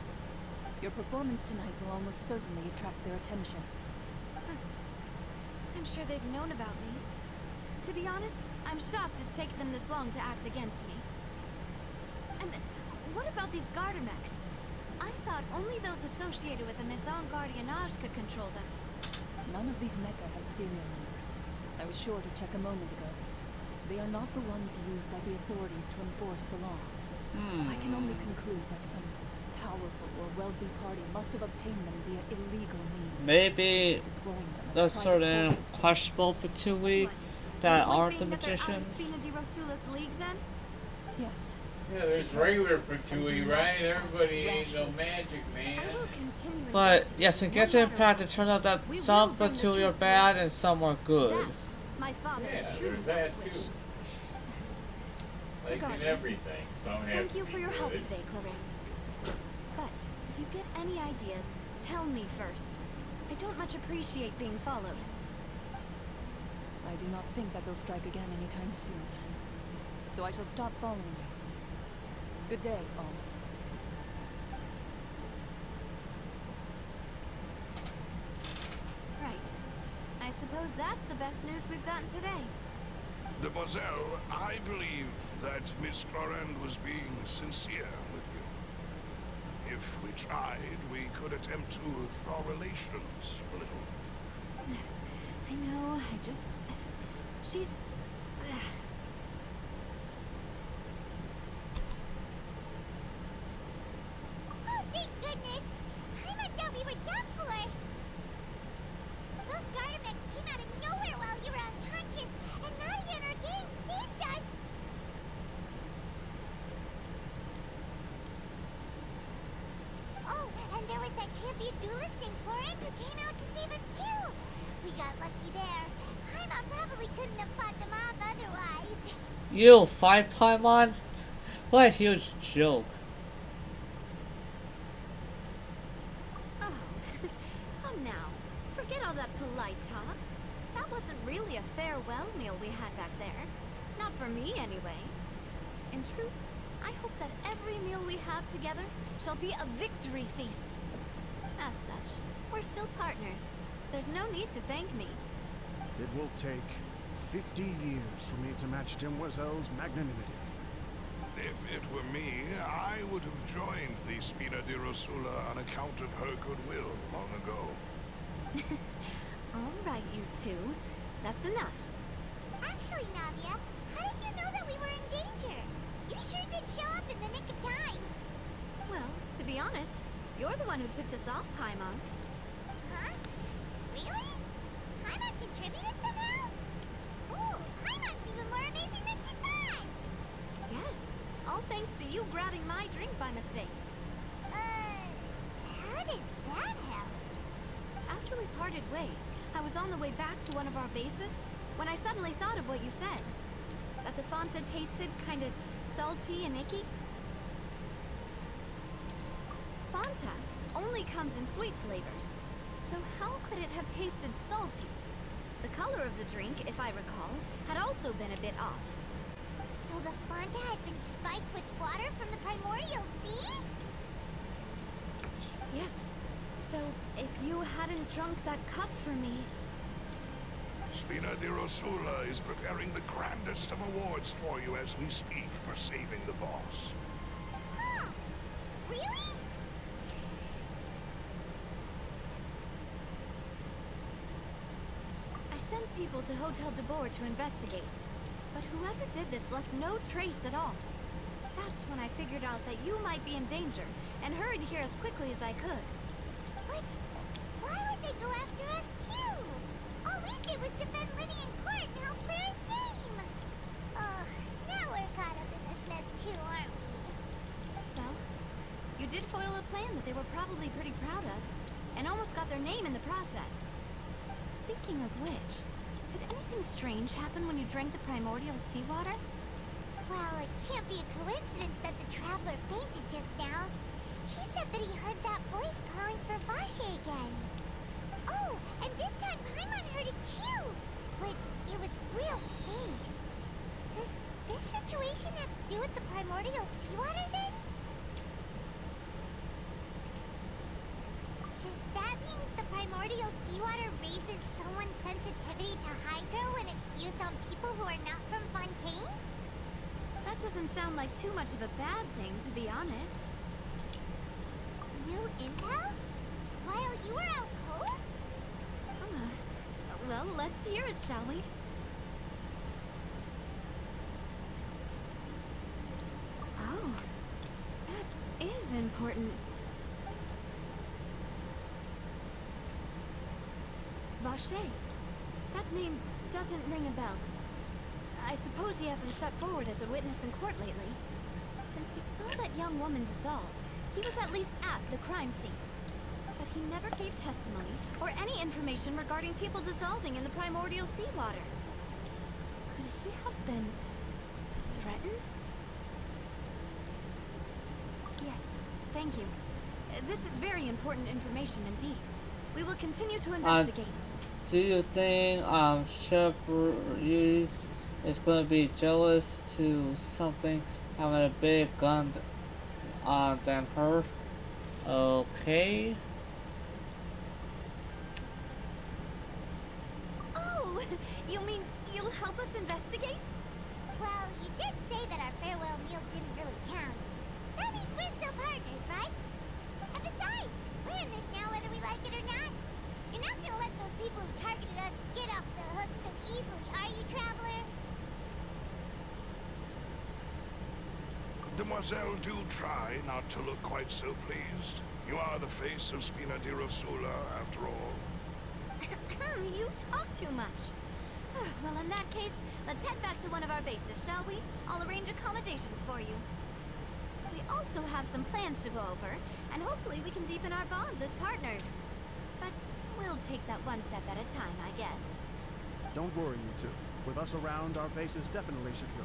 Your performance tonight will almost certainly attract their attention. Huh. I'm sure they've known about me. To be honest, I'm shocked it's taken them this long to act against me. And what about these Gardamex? I thought only those associated with the Maison Gardiennage could control them. None of these mecha have serial numbers. I was sure to check a moment ago. They are not the ones used by the authorities to enforce the law. I can only conclude that some powerful or wealthy party must have obtained them via illegal means. Maybe the certain Hushbull Patui that aren't the magicians. League, then? Yes. Yeah, there's regular Patui, right? Everybody ain't no magic, man. But yes, in Genshin Impact, it turns out that some Patui are bad and some are good. My father's Yeah, true there's that wish. too. Like in Regardless, everything, some have thank to you be for your help good. today, Clorant. But if you get any ideas, tell me first. I don't much appreciate being followed. I do not think that they'll strike again anytime soon. So I shall stop following you. Good day, all. Right. I suppose that's the best news we've gotten today. Demoiselle, I believe that Miss Cloran was being sincere with you. If we tried, we could attempt to thaw relations a little. I know, she's... Oh, thank goodness! I thought we were done for! Those Gardamex came out of nowhere while you were unconscious, and Nadia and her gang saved us! Oh, and there was that champion duelist named Cloran who came out to save us too! We got lucky there. Paimon probably couldn't have fought them off otherwise. You fight Paimon? What a huge joke. Oh, come now. Forget all that polite talk. That wasn't really a farewell meal we had back there. Not for me, anyway. In truth, I hope that every meal we have together shall be a victory feast. As such, we're still partners. There's no need to thank me. It will take 50 years for me to match Demoiselle's magnanimity. If it were me, I would have joined the Spina di Rosula on account of her goodwill long ago. All right, you two. That's enough. Actually, Navia, how did you know that we were in danger? You sure did show up in the nick of time. Well, to be honest, you're the one who tipped us off, Paimon. Huh? Really? Paimon contributed somehow? Ooh, Paimon's even more amazing than she thought! Yes, all thanks to you grabbing my drink by mistake. How did that help? After we parted ways, I was on the way back to one of our bases when I suddenly thought of what you said. That the Fanta tasted kind of salty and icky. Fanta only comes in sweet flavors, so how could it have tasted salty? The color of the drink, if I recall, had also been a bit off. So the Fanta had been spiked with water from the primordial sea? Yes. So, if you hadn't drunk that cup for me... Spina di Rosula is preparing the grandest of awards for you as we speak for saving the boss. Huh? Really? I sent people to Hotel de Boer to investigate, but whoever did this left no trace at all. That's when I figured out that you might be in danger, and hurried here as quickly as I could. What? Why would they go after us too? All we did was defend Liddy in court and help clear his name. Ugh, now we're caught up in this mess too, aren't we? Well, you did foil a plan that they were probably pretty proud of, and almost got their name in the process. Speaking of which, did anything strange happen when you drank the primordial seawater? Well, it can't be a coincidence that the traveler fainted just now. He said that he heard that voice calling for Vache again. Oh, and this time Paimon heard it too, but it was real faint. Does this situation have to do with the primordial seawater then? Does that mean the primordial seawater raises someone's sensitivity to hydro when it's used on people who are not from Fontaine? That doesn't sound like too much of a bad thing, to be honest. New intel? While you were out cold? Well, let's hear it, shall we? Oh, that is important. Vache. That name doesn't ring a bell. I suppose he hasn't stepped forward as a witness in court lately. Since he saw that young woman dissolve, he was at least at the crime scene. But he never gave testimony or any information regarding people dissolving in the primordial seawater. Could he have been threatened? Yes, thank you. This is very important information indeed. We will continue to investigate. Do you think Shepard is going to be jealous to something having a big gun than her? Okay. Oh, you mean you'll help us investigate? Well, you did say that our farewell meal didn't really count. That means we're still partners, right? And besides, we're in this now whether we like it or not. You're not gonna let those people who targeted us get off the hook so easily, are you, Traveler? Demoiselle, do try not to look quite so pleased. You are the face of Spina di Rosula, after all. You talk too much. Well, in that case, let's head back to one of our bases, shall we? I'll arrange accommodations for you. We also have some plans to go over, and hopefully we can deepen our bonds as partners. But we'll take that one step at a time, I guess. Don't worry, you two. With us around, our base is definitely secure.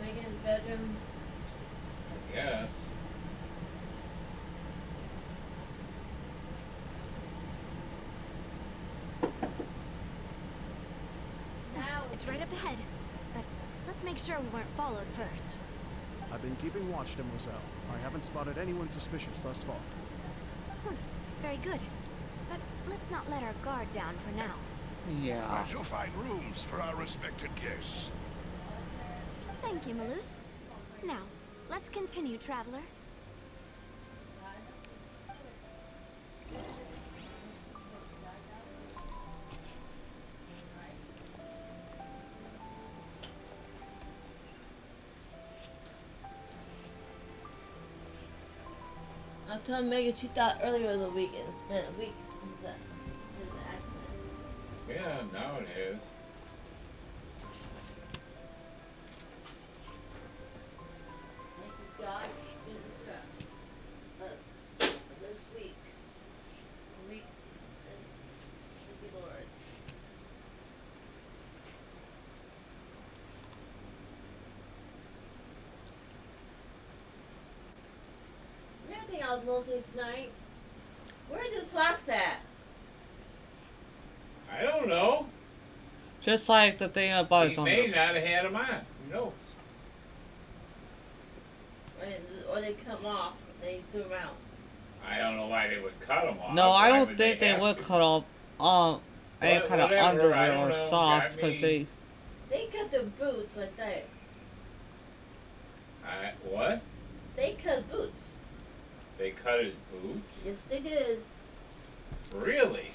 Megan's bedroom. I guess. It's right up ahead. But let's make sure we weren't followed first. I've been keeping watch, Demoiselle. I haven't spotted anyone suspicious thus far. Very good. But let's not let our guard down for now. Yeah. I shall find rooms for our respected guests. Thank you, Malus. Now, let's continue, traveler. I was telling Megan she thought earlier was a week, and it's been a week since that accident. Yeah, now it is. Thank you, God, in the truck. This week. A week. Thank you, Lord. Another thing I was noticing tonight. Where's your socks at? I don't know. Just like the thing about his He own. may not have had them on. Who knows? Or they come off. They threw them out. I don't know why they would cut them off. No, I Why don't would think they have would to? cut off any kind of Whatever, I underwear don't or know. socks I because mean- They cut their boots like that. What? They cut boots. They cut his boots? Yes, they did. Really?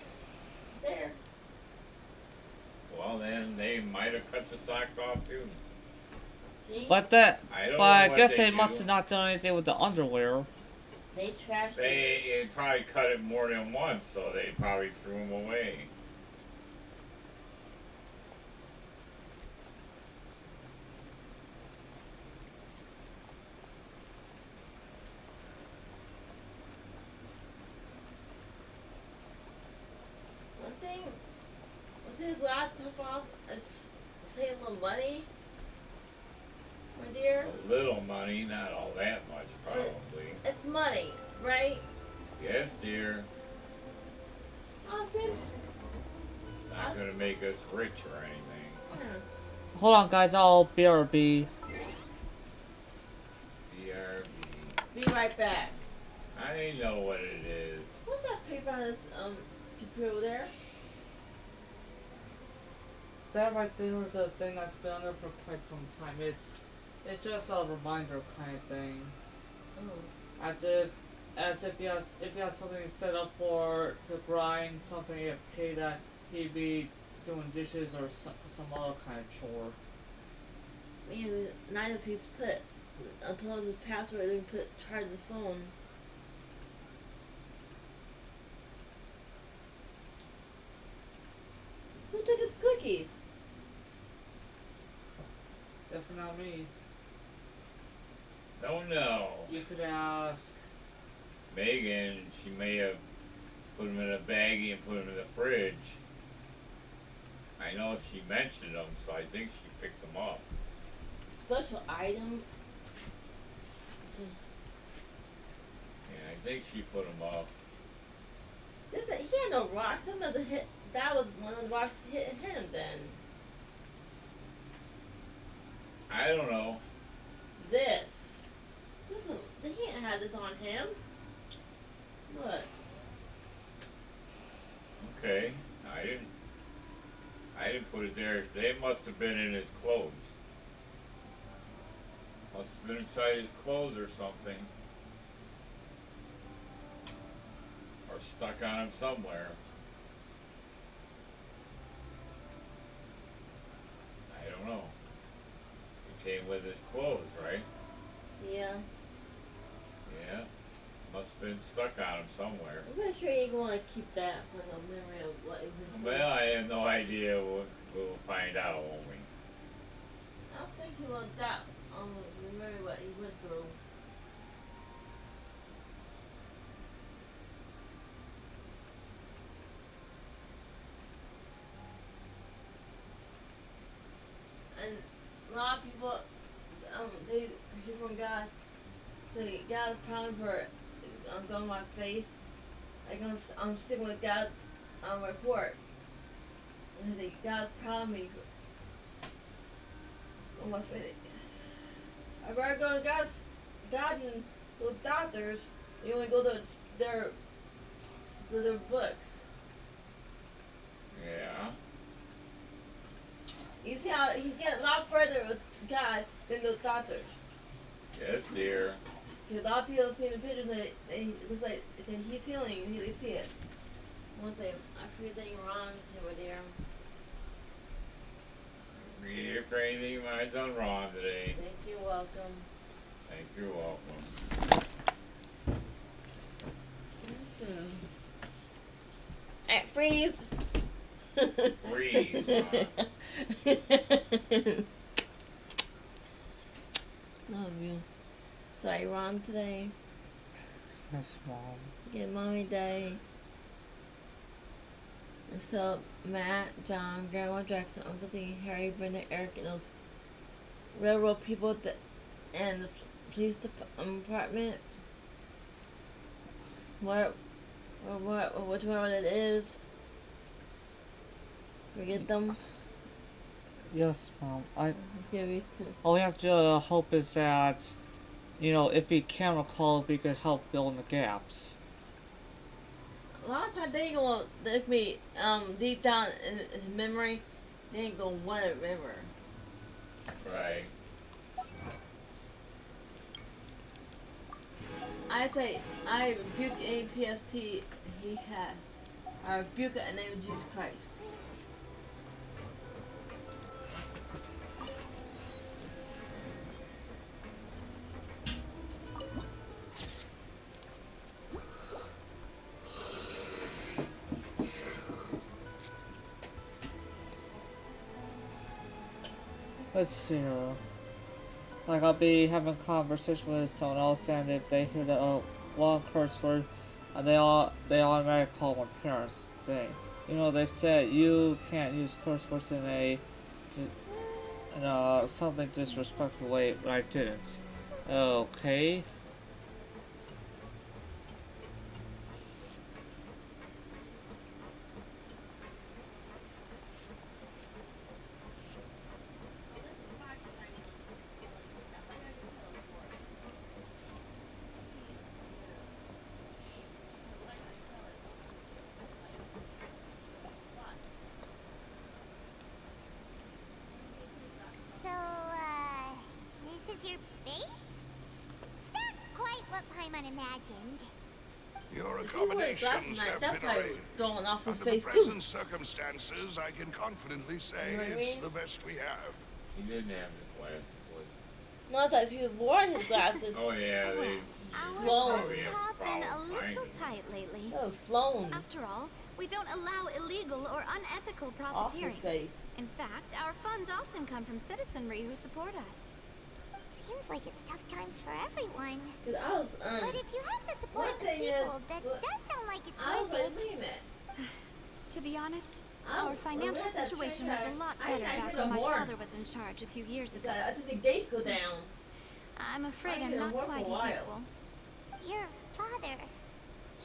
There. Well, then they might have cut the socks off too. See? But that, I don't but know I what guess they they must do. have not done anything with the underwear. They trashed it. They probably cut it more than once, so they probably threw them away. One thing, was his laptop off? It's saving a little money, my dear. A little money, not all that much, probably. It's money, right? Yes, dear. Austin? Not gonna make us rich or anything. Hold on, guys. I'll BRB. BRB. Be right back. I know what it is. What's that paper on this computer over there? That right there is a thing that's been on there for quite some time. It's just a reminder kind of thing. Oh. As if he has something set up for to grind something at pay that he'd be doing dishes or some other kind of chore. Man, neither of he's put until his password and put charge the phone. Who took his cookies? Definitely not me. Don't know. You could ask. Megan, she may have put them in a baggie and put them in the fridge. I know she mentioned them, so I think she picked them up. Special item? Yeah, I think she put them up. Listen, he had no rocks. That must have hit. That was one of the rocks hit him then. I don't know. This. Listen, he didn't have this on him. Look. Okay, I didn't put it there. They must have been in his clothes. Must have been inside his clothes or something. Or stuck on him somewhere. I don't know. It came with his clothes, right? Yeah. Yeah. Must have been stuck on him somewhere. I'm pretty sure you're going to keep that for the memory of what it was. Well, I have no idea. We'll find out, won't we? I don't think he wants that. Remember what he went through. And a lot of people, they hear from God, say God's promise for going on my face. I'm sticking with God's report. And they God's promise me on my face. I'd rather go to God and those doctors. They only go to their books. Yeah. You see how he's getting a lot further with God than those doctors. Yes, dear. Because a lot of people see the pictures and it looks like he's healing. They see it. One thing, I forget anything wrong with him or there. If anything I've done wrong today. Thank you, welcome. Thank you, welcome. Hey, freeze! Freeze, Love you. Sorry, wrong today. Yes, Mom. Get mommy day. And so Matt, John, Grandma Jackson, Uncle Z, Harry, Brenda, Eric, and those railroad people and the police department. Whichever it is. We get them. Yes, Mom. Give you two. All we have to hope is that, if we can recall, we could help fill in the gaps. A lot of times they ain't gonna let me deep down in memory. They ain't gonna want to remember. Right. I say I rebuke any PST he has. I rebuke it in the name of Jesus Christ. Let's see. Like I'll be having a conversation with someone else, and if they hear the one curse word, they automatically call my parents. Dang. They said you can't use curse words in something disrespectful way, but I didn't. Okay. So, this is your base? It's not quite what Paimon imagined. Your If he would've accommodations gotten have that been probably arranged. thrown off his Under the face, too. present circumstances, I can confidently say You know what I it's mean? the best we have. He didn't have the glasses, was No, I thought if you wore his glasses. Oh, yeah, they Flown. probably have Have been a problems little finding tight lately. Oh, flown. After all, we don't allow illegal or unethical Off his profiteering. face. In fact, our funds often come from citizenry who support us. Seems like it's tough times for everyone. Cause I was, But if you have the support of the one thing is, people, that does sound like it's I was worth like, it. wait a minute. To be honest, Oh, our financial well, that situation train was a track. lot I better ain't back gonna when my warn. father was in charge a few years ago. I think the gates go down. I'm afraid I I'm didn't not work for a quite his while. equal. Your father.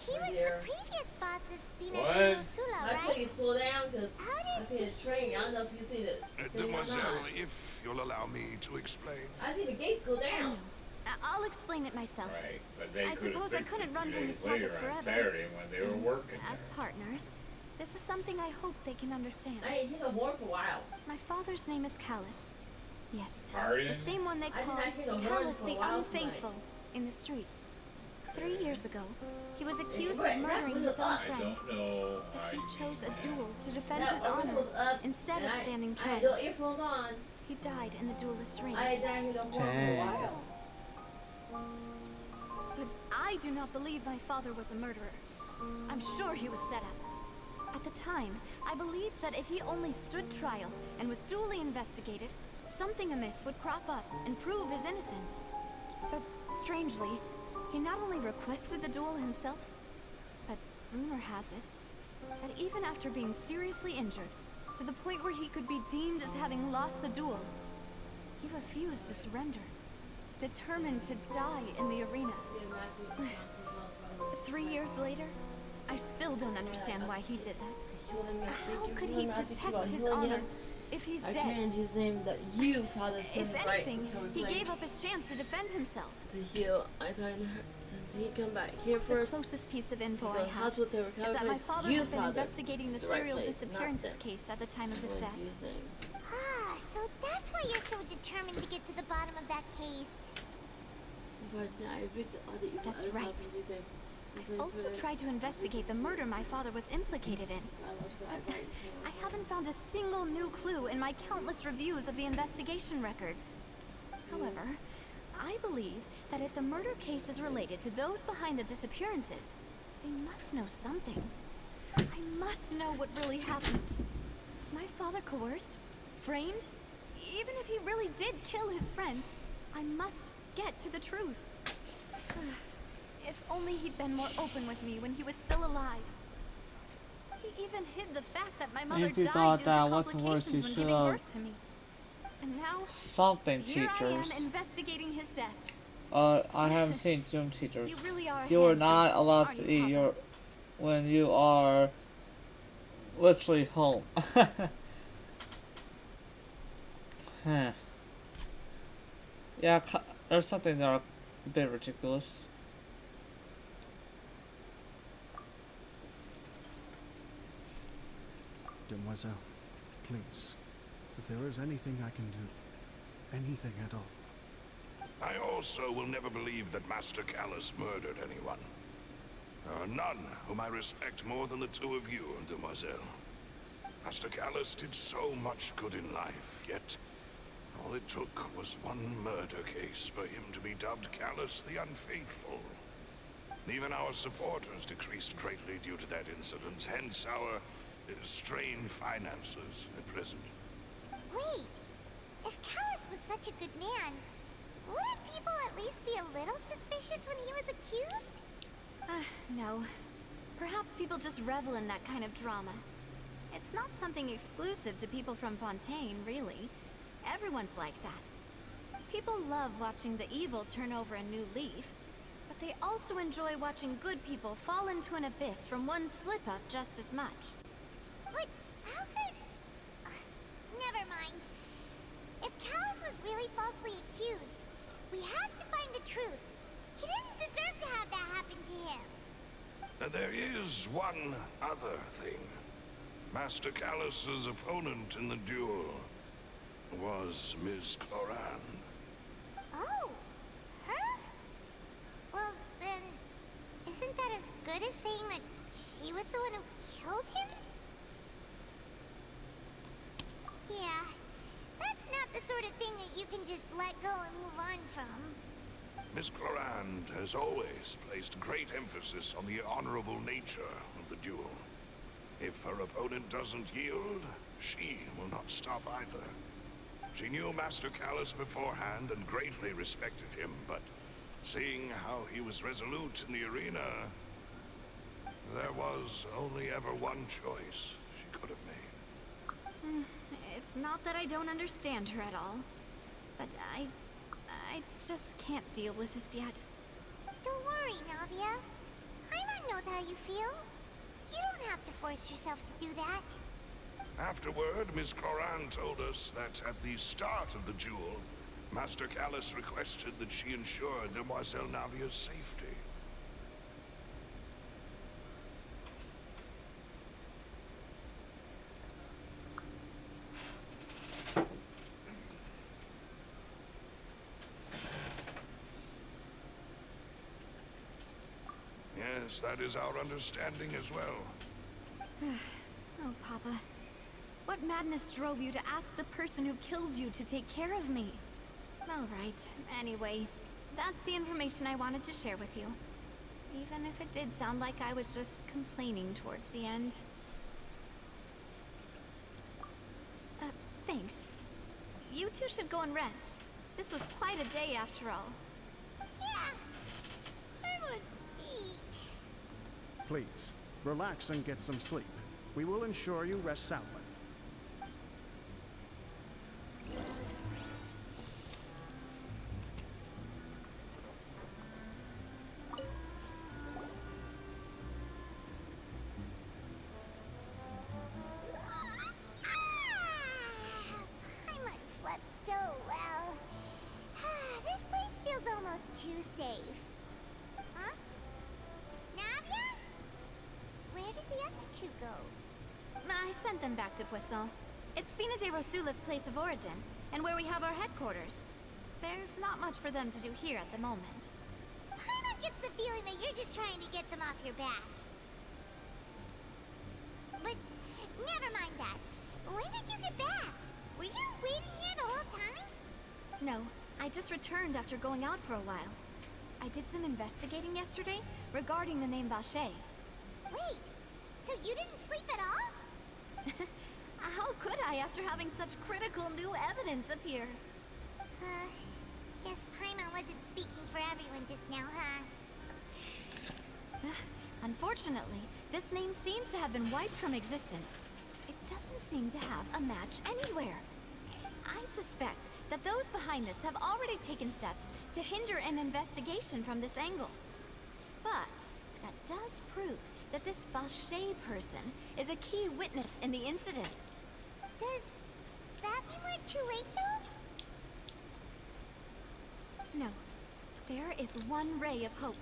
He My was dear. the previous boss of Spina What? de Rosula, I tell right? you, slow down, cause How I did see the train. I don't know if you see the thing or Mademoiselle, not. if you'll allow me to explain. I see the gates go down. I'll explain it myself. Right, but they I could've suppose I fixed couldn't it run 2 from days this topic later on forever. Saturday when they were And working as there. partners, this is something I hope they can understand. I ain't hit a war for a while. My father's name is Callus. Yes, Pardon? the same one they I call did not hear the horns Callus for a the while Unfaithful in the streets. 3 years ago, he was accused Right, of that murdering was his own up. I friend. don't know. But I he chose a duel to defend That his one honor was up, instead and of standing I had trial. no earphones on. He died in the duelist's ring. I did not hear the horn for a Dang. while. But I do not believe my father was a murderer. I'm sure he was set up. At the time, I believed that if he only stood trial and was duly investigated, something amiss would crop up and prove his innocence. But strangely, he not only requested the duel himself, but rumor has it that even after being seriously injured, to the point where he could be deemed as having lost the duel, he refused to surrender, determined to die in the arena. 3 years later, I still don't understand why he did that. How could he protect his honor if he's I dead? changed his name that you, Father, If stood right anything, to he replace gave up his chance to defend himself. to heal. I told her he come back here The first. closest piece of info I Because have that's what they were is that my father you, had been Father, investigating the the right serial place, not disappearances them. case at the time of his death. Ah, so that's why you're so determined to get to the bottom of that case. That's right. I've also tried to investigate the murder my father was implicated in. But I haven't found a single new clue in my countless reviews of the investigation records. However, I believe that if the murder case is related to those behind the disappearances, they must know something. I must know what really happened. Was my father coerced? Framed? Even if he really did kill his friend, I must get to the truth. If only he'd been more open with me when he was still alive. He even hid the fact that my mother If you died thought due to that wasn't worse, complications you when should giving have birth to me. And now, something, here I am teachers. investigating his death. I haven't seen Zoom teachers. You really are a You are handful, not allowed aren't to you, eat Papa? your when you are literally home. Huh. Yeah, there's some things that are a bit ridiculous. Demoiselle, please, if there is anything I can do, anything at all. I also will never believe that Master Callus murdered anyone. There are none whom I respect more than the two of you, Demoiselle. Master Callus did so much good in life, yet all it took was one murder case for him to be dubbed Callus the Unfaithful. Even our supporters decreased greatly due to that incident, hence our strained finances at present. Wait, if Callus was such a good man, wouldn't people at least be a little suspicious when he was accused? No. Perhaps people just revel in that kind of drama. It's not something exclusive to people from Fontaine, really. Everyone's like that. People love watching the evil turn over a new leaf, but they also enjoy watching good people fall into an abyss from one slip-up just as much. What? How could... never mind. If Callus was really falsely accused, we have to find the truth. He didn't deserve to have that happen to him. There is one other thing. Master Callus's opponent in the duel was Ms. Clorand. Oh, her? Well, then, isn't that as good as saying that she was the one who killed him? Yeah, that's not the sort of thing that you can just let go and move on from. Miss Clorand has always placed great emphasis on the honorable nature of the duel. If her opponent doesn't yield, she will not stop either. She knew Master Callus beforehand and greatly respected him, but seeing how he was resolute in the arena, there was only ever one choice she could have made. It's not that I don't understand her at all, but I just can't deal with this yet. Don't worry, Navia. Paimon knows how you feel. You don't have to force yourself to do that. Afterward, Miss Clorand told us that at the start of the duel, Master Callus requested that she ensure Demoiselle Navia's safety. Yes, that is our understanding as well. Oh, Papa. What madness drove you to ask the person who killed you to take care of me? All right. Anyway, that's the information I wanted to share with you. Even if it did sound like I was just complaining towards the end. Thanks. You two should go and rest. This was quite a day after all. Yeah. Everyone's beat. Please, relax and get some sleep. We will ensure you rest soundly. Paimon slept so well. This place feels almost too safe. Huh? Navia? Where did the other two go? I sent them back to Poisson. It's Spina de Rosula's place of origin, and where we have our headquarters. There's not much for them to do here at the moment. Paimon gets the feeling that you're just trying to get them off your back. But never mind that. When did you get back? Were you waiting here the whole time? No, I just returned after going out for a while. I did some investigating yesterday regarding the name Vache. Wait, so you didn't sleep at all? How could I after having such critical new evidence appear? Guess Paimon wasn't speaking for everyone just now, huh? Unfortunately, this name seems to have been wiped from existence. It doesn't seem to have a match anywhere. I suspect that those behind this have already taken steps to hinder an investigation from this angle. But that does prove that this Vache person is a key witness in the incident. Does that mean we're too late, though? No. There is one ray of hope.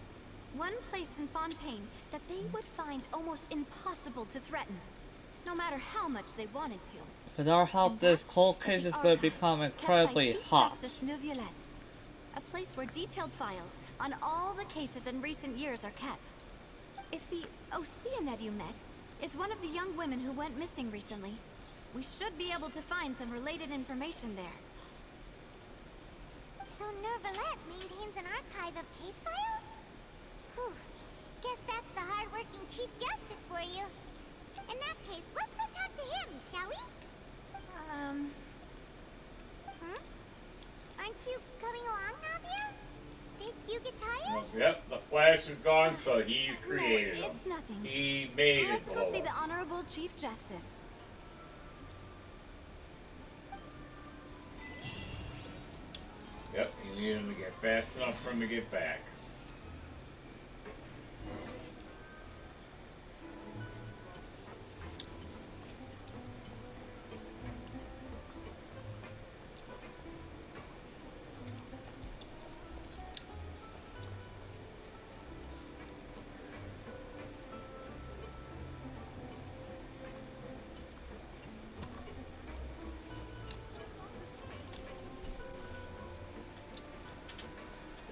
One place in Fontaine that they would find almost impossible to threaten, no matter how much they wanted to. With our help, this cold case is going to become incredibly hot. Justice Neuvillette, a place where detailed files on all the cases in recent years are kept. If the Oceanid you met is one of the young women who went missing recently, we should be able to find some related information there. So Neuvillette maintains an archive of case files? Whew. Guess that's the hard-working Chief Justice for you. In that case, let's go talk to him, shall we? Aren't you coming along, Navia? Did you get tired? Yep, the Flash is gone, so he created him. It's nothing. He made Let's it go see blow the up. Honorable Chief Justice. Yep, you need him to get fast enough for him to get back.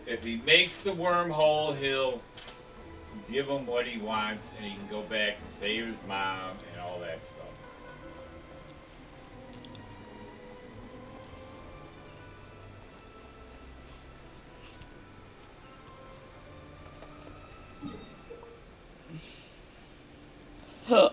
If he makes the wormhole, he'll give him what he wants, and he can go back and save his mom and all that stuff. Huh.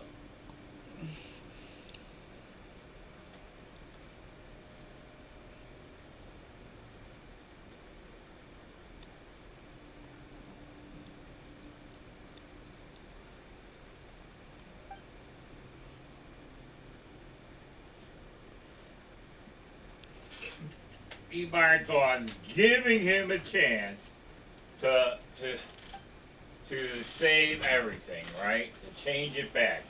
Ebarthon's giving him a chance to save everything, right? To change it back.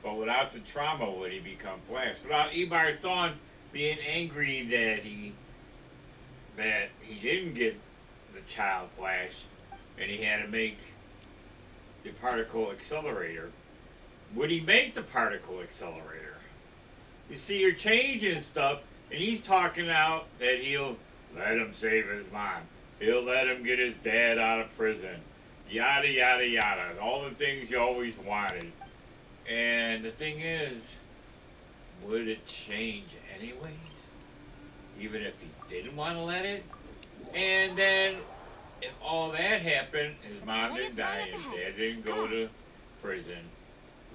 But without the trauma would he become Flash? Without Ebarthon being angry that he didn't get the child Flash and he had to make the particle accelerator, would he make the particle accelerator? You see, you're changing stuff, and he's talking out that he'll let him save his mom. He'll let him get his dad out of prison. Yada, yada, yada. All the things you always wanted. And the thing is, would it change anyways? Even if he didn't want to let it? And then, if all that happened, his mom didn't die and his dad didn't go to prison,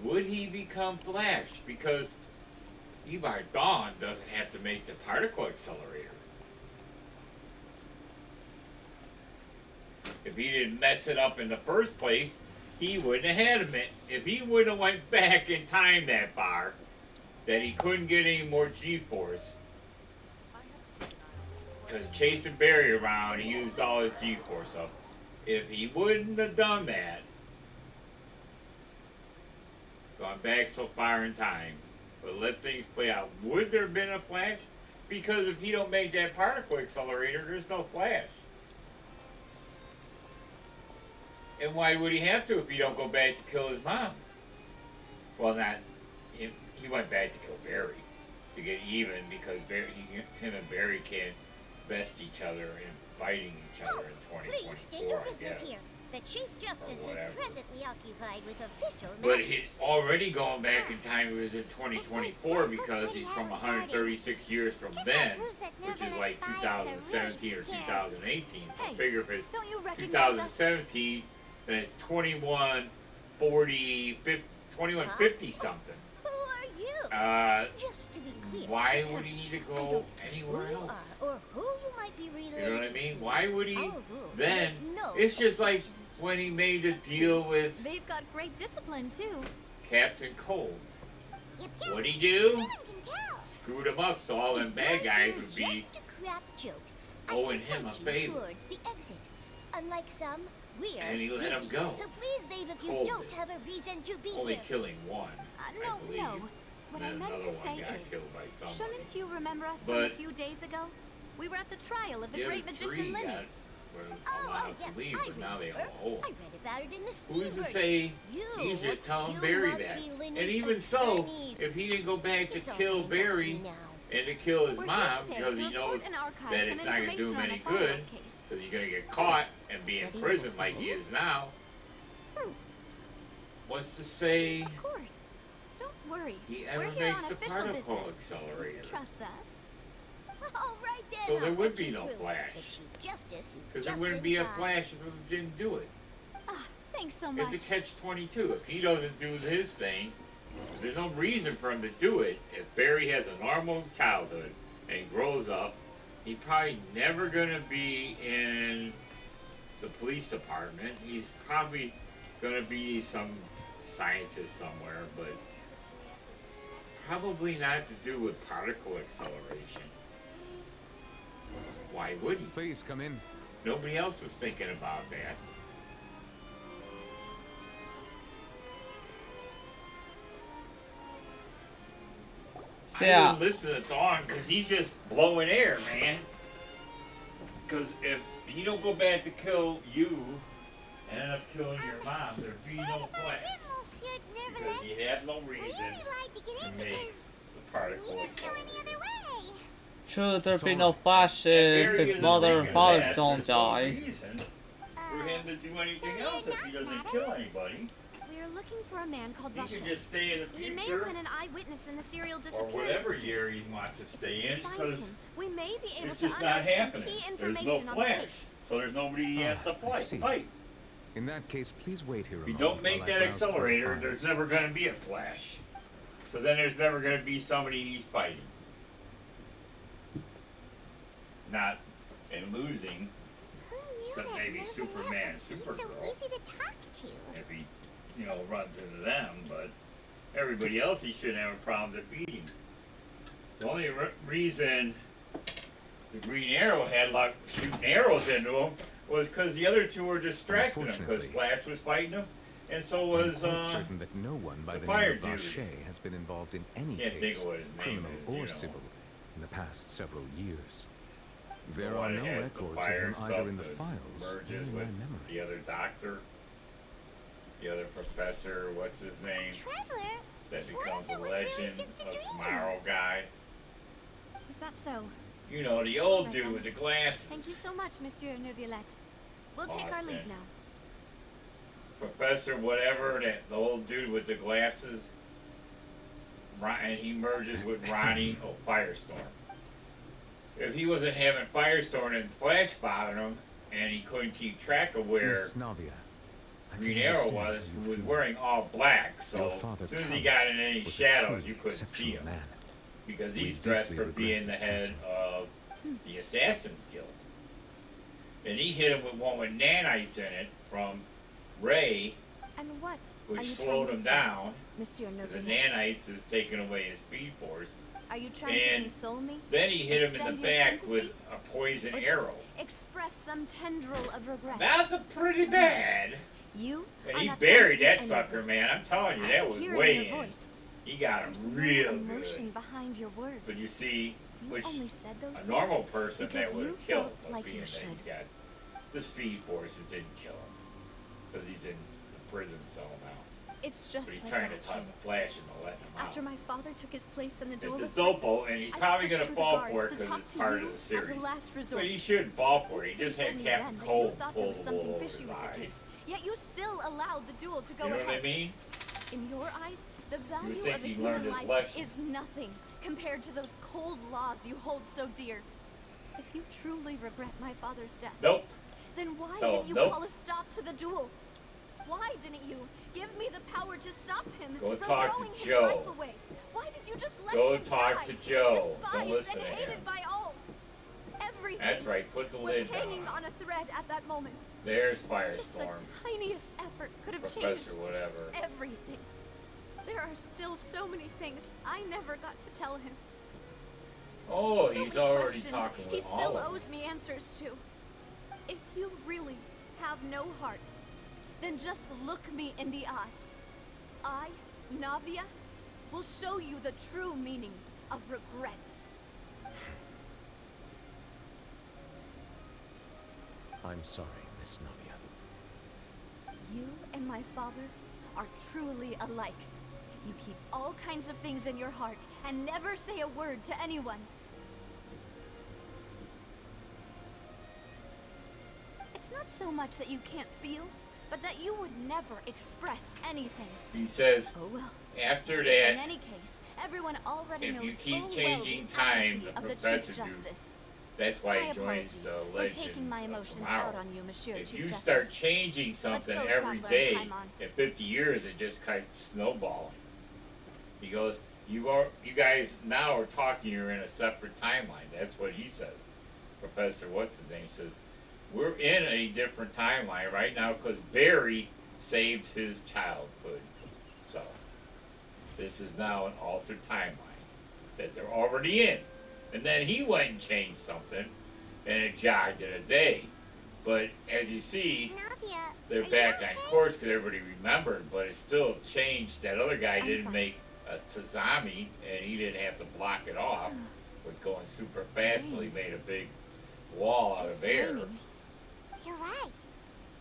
would he become Flash? Because Ebar Dawn doesn't have to make the particle accelerator. If he didn't mess it up in the first place, he wouldn't have had him. If he would have went back in time that far, that he couldn't get any more G-force, because chasing Barry around, he used all his G-force up. If he wouldn't have done that, gone back so far in time, but let things play out, would there have been a Flash? Because if he don't make that particle accelerator, there's no Flash. And why would he have to if he don't go back to kill his mom? Well, not him. He went back to kill Barry to get even because him and Barry can't best each other and fighting each other in 2024. Please state your business I guess. here. The Chief Justice is presently occupied with official But matters. he's already going back in time. It was in 2024 because he's from 136 years from then, which is like 2017 or 2018. So figure if it's 2017, then it's 2150 something. Who are you? Just to be clear, Why would he need to go anywhere who you else? are or who you might be related You know what I mean? to. Why would he Our rules then? make no It's just like when he made the deal with They've got great discipline, too. Captain Cold. Yep. What'd he do? Anyone can tell. Screwed him up so all them If bad you're guys here would be just to crack jokes, owing I him can a point you favor. towards the exit. Unlike some, we are And he let him busy. go. So please leave if you Cold. don't have a reason to be Only here. killing one, I believe. No. What I And meant another to one say got is, killed by somebody. shouldn't you remember us from a But few days ago? We were at the trial of the the great other magician three Lenny. were allowed to leave, but now they all owe. I read about it in the Who's to Steamboat. say You, he's just telling you Barry must that? be And Lenny's even so, attorneys. if he didn't go back to It's all kill coming back to Barry me now. and to kill his We're here mom today because to he knows report and archive that some it's not going to do him information on any a follow-up good case. because he's going to get caught and be in Study prison what? like he is now, what's to say Of course. Don't worry. he We're ever here makes on the official particle business. accelerator? Trust us. All right then. So there I'll would let be you no through. Flash. The Chief Justice is Because there just wouldn't be a inside. Flash if he didn't do it. Thanks so much. It's a catch-22. If he doesn't do his thing, there's no reason for him to do it. If Barry has a normal childhood and grows up, he's probably never going to be in the police department. He's probably going to be some scientist somewhere, but probably not to do with particle acceleration. Why would he? Please come in. Nobody else was thinking about that. So, I yeah. wouldn't listen to Dawn because he's just blowing air, man. Because if he don't go back to kill you and end up killing your mom, there'd be no Flash. Because he had no reason to make the particle accelerator. True, there'd be no Flash if his mother and father don't die. For him to do anything else if he doesn't kill anybody. We're looking for a man called He Basha. can just stay in the He may future have been an eyewitness in the serial or disappearance whatever case. year he wants to stay in Find because him. We may be able it's to just not unearth some happening. key There's no information on the Flash, case. so there's nobody he has to I see. fight. In that case, please wait here a If you moment don't make while I that browse through the accelerator, files. there's never going to be a Flash. So then there's never going to be somebody he's fighting. Not and losing, except maybe Superman and Supergirl. So easy to talk to. If he, runs into them, but everybody else he shouldn't have a problem defeating. The only reason the Green Arrow had luck shooting arrows into him was because the other two were distracting him, because Unfortunately, Flash was fighting him, and so I'm was quite certain that no one by the the fire name of dude. Vache has been involved in any Can't think case, of what his name criminal is, or civil, in the past several years. There the are one no that has the records of fire him stuff either in the that files or merges in my with memory. the other doctor, the other professor, what's his name? Traveler, That what becomes if it a was really legend just a of dream? Tomorrow guy. Is that so? You know, the old Right dude then. with the glasses. Thank you so much, Monsieur Neuvillette. We'll take our leave Austin. now. Professor whatever, that the old dude with the glasses, and he merges with Ronnie. Oh, Firestorm. If he wasn't having Firestorm and Flash bothering him, and he couldn't keep track of where Miss Navia, Green Arrow was, who was wearing all black, so as soon as he got in any shadows, you couldn't see him. Because he's dressed for being the head of the Assassin's Guild. And he hit him with one with nanites in it from Ray, And what are which you slowed trying to him say, down. Monsieur The Novinet? nanites is taking away his speed force. Are you trying to And console me? then he hit him in Extend the your back sympathy? with a poison Or arrow. just express some tendril of regret? That's a pretty bad. You And are he not buried trying that to do any sucker, of it. man. I'm telling you, I that can was hear it way in your in. voice. He got him There's no real emotion good. behind your words. But you see, You which only said those a normal things person because that would you have killed felt him, but like being you that should. he's got the speed force, it didn't kill him. Because he's in the prison cell now. It's just But he's like trying to last talk time. to Flash and letting him out. After my father took his place in the duel It's this a dopo, and he's I probably pushed going to through the fall guards for it to because talk it's to part you of the series. as a last resort. But he shouldn't fall for it. He just told had me Captain then that Cold you thought there pull was the something wool over fishy his with the eye. case, yet you still allowed the duel to go You know ahead. what I mean? In your eyes, the value think of a he learned human his life lesson. is nothing compared to those cold laws you hold so dear. If you truly regret my father's death, Nope. then why No, didn't you nope. call a stop to the duel? Why didn't you give me the power to stop him Go from talk to throwing his Joe. life away? Why did you just let Go him talk die? to Joe. Don't Despised listen and to hated him. by all. Everything That's right. Put the was lid hanging down. on a thread at that moment. There's Just the Firestorm. tiniest effort could have changed Professor whatever. everything. There are still so many things I never got to tell him. Oh, So he's many already questions talking he with all still of them. owes me answers to. If you really have no heart, then just look me in the eyes. I, Navia, will show you the true meaning of regret. I'm sorry, Miss Navia. You and my father are truly alike. You keep all kinds of things in your heart and never say a word to anyone. It's not so much that you can't feel, but that you would never express anything. He says, Oh well. after In that, any case, everyone already if knows you keep full changing well the time, apathy the of the Professor Chief dude, Justice. that's why My he joins apologies the for Legends taking my of emotions Tomorrow. out on you, Monsieur If Chief you Justice. start changing Let's something go, every Traveler day, Paimon. in 50 years, it just kind of snowballing. He goes, you guys now are talking, you're in a separate timeline. That's what he says. Professor, what's his name, says, we're in a different timeline right now because Barry saved his childhood. So, this is now an altered timeline that they're already in. And then he went and changed something, and it jogged in a day. But as you see, Navia, they're back on course because everybody remembered, but it still changed. That other guy didn't fine. make a Tazami, and he didn't have to block it off with going super fast, so he made a big wall out It's of air. raining. You're right.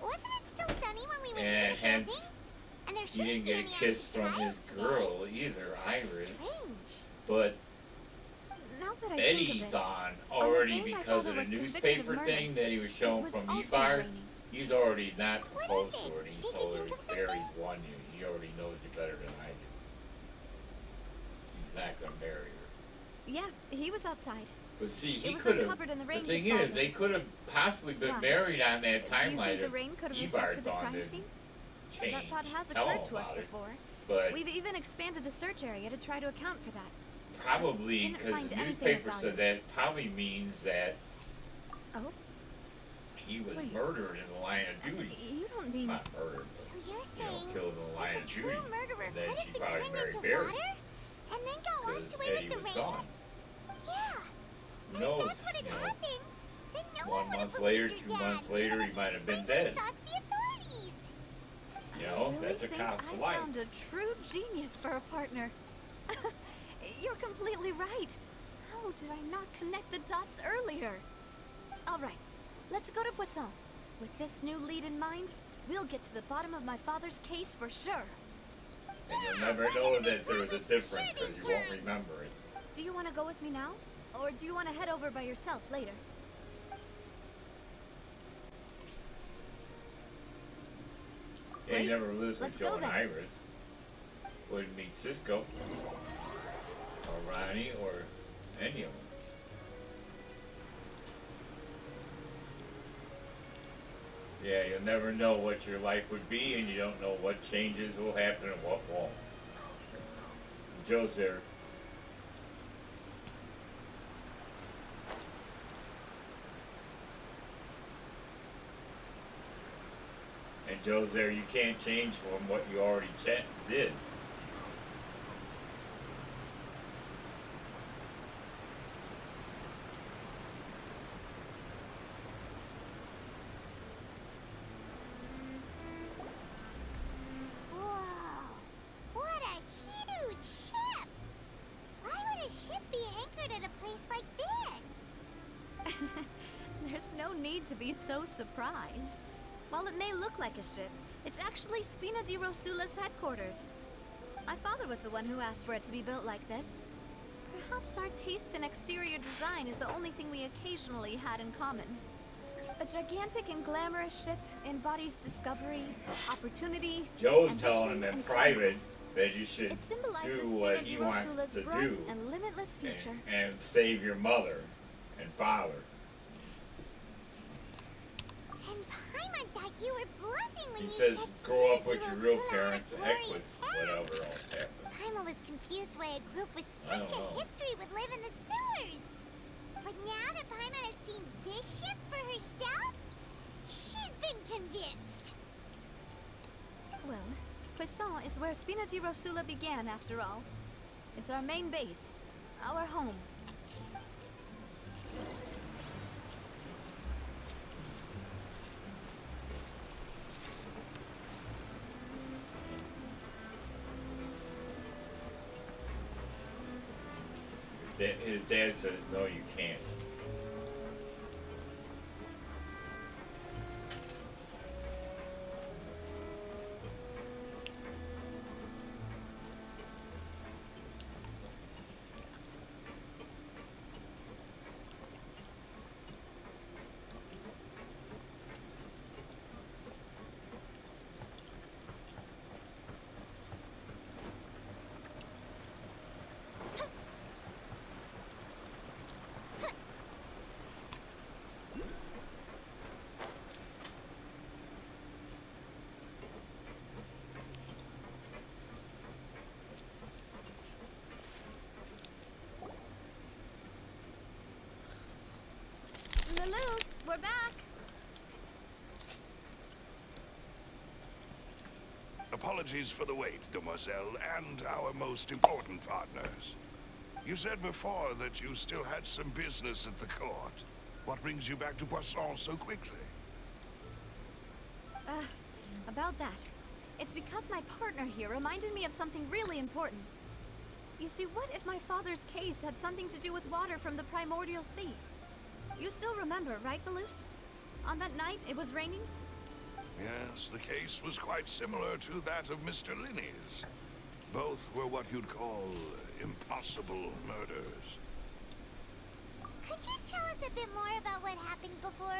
Wasn't it still sunny when we went And into the hence, building? And there he shouldn't didn't be get a any kiss empty from his trials today. girl either, Iris. Strange. But Now that I Eddie think of it, thought on the already day my because father of the was convicted of newspaper murder, thing that he was shown was from also Ebar, raining. he's already not What proposed is to it? her, and he Did you told her think of Barry's something? won you. He already knows you better than I do. He's not gonna marry her. Yeah, he was outside. But see, It he was could uncovered in the have. rain The thing before is, they could have possibly been Why? married on that Do you timeline think the if rain could have Ebar reflected the thought crime didn't scene? change. That thought has Tell occurred him to us about it. before. But We've even expanded the search area to try to account for that. probably Didn't because find the anything of newspaper value. said that probably means that Oh? he was Wait. murdered in the line of duty. You don't mean... Not murdered, So but you're you know, saying killed in the line that of the duty. true murderer And then could she have been probably turned married into Barry water and then got because washed away Eddie with the was rain? gone. Yeah. Who And knows? if that's what had You know, happened, then no 1 one would have month later, believed 2 your dad, months later, even he if might have been explained what he dead. saw to the authorities. You know, I that's a think cop's I life. found a true genius for a partner. You're completely right. How did I not connect the dots earlier? All right, let's go to Poisson. With this new lead in mind, we'll get to the bottom of my father's case for sure. And you'll never know that there was a difference because you won't remember it. Do you want to go with me now? Or do you want to head over by yourself later? they never lives Let's with go Joe and then. Iris. Wouldn't meet Cisco, or Ronnie, or any of them. Yeah, you'll never know what your life would be, and you don't know what changes will happen and what won't. Joe's there. And Joe's there, you can't change from what you already did. Whoa! What a huge ship! Why would a ship be anchored at a place like this? There's no need to be so surprised. While it may look like a ship, it's actually Spina di Rosula's headquarters. My father was the one who asked for it to be built like this. Perhaps our taste in exterior design is the only thing we occasionally had in common. A gigantic and glamorous ship embodies discovery, opportunity, Joe's ambition, telling him in and private conquest. that you should It symbolizes do Spina what di he wants Rosula's to bright do and limitless future. and save your mother and father. And Paimon thought you were bluffing when He you says, said grow up Spina with di your real Rosula had parents, a the heck glorious with past. whatever else happens. Paimon was confused why a group with I such don't a know. history would live in the sewers. But now that Paimon has seen this ship for herself, she's been convinced. Well, Poisson is where Spina di Rosula began, after all. It's our main base, our home. His dad says, no, you can't. Lelouch, we're back! Apologies for the wait, demoiselle, and our most important partners. You said before that you still had some business at the court. What brings you back to Poisson so quickly? About that. It's because my partner here reminded me of something really important. You see, what if my father's case had something to do with water from the primordial sea? You still remember, right, Beluce? On that night, it was raining? Yes, the case was quite similar to that of Mr. Linney's. Both were what you'd call impossible murders. Could you tell us a bit more about what happened before?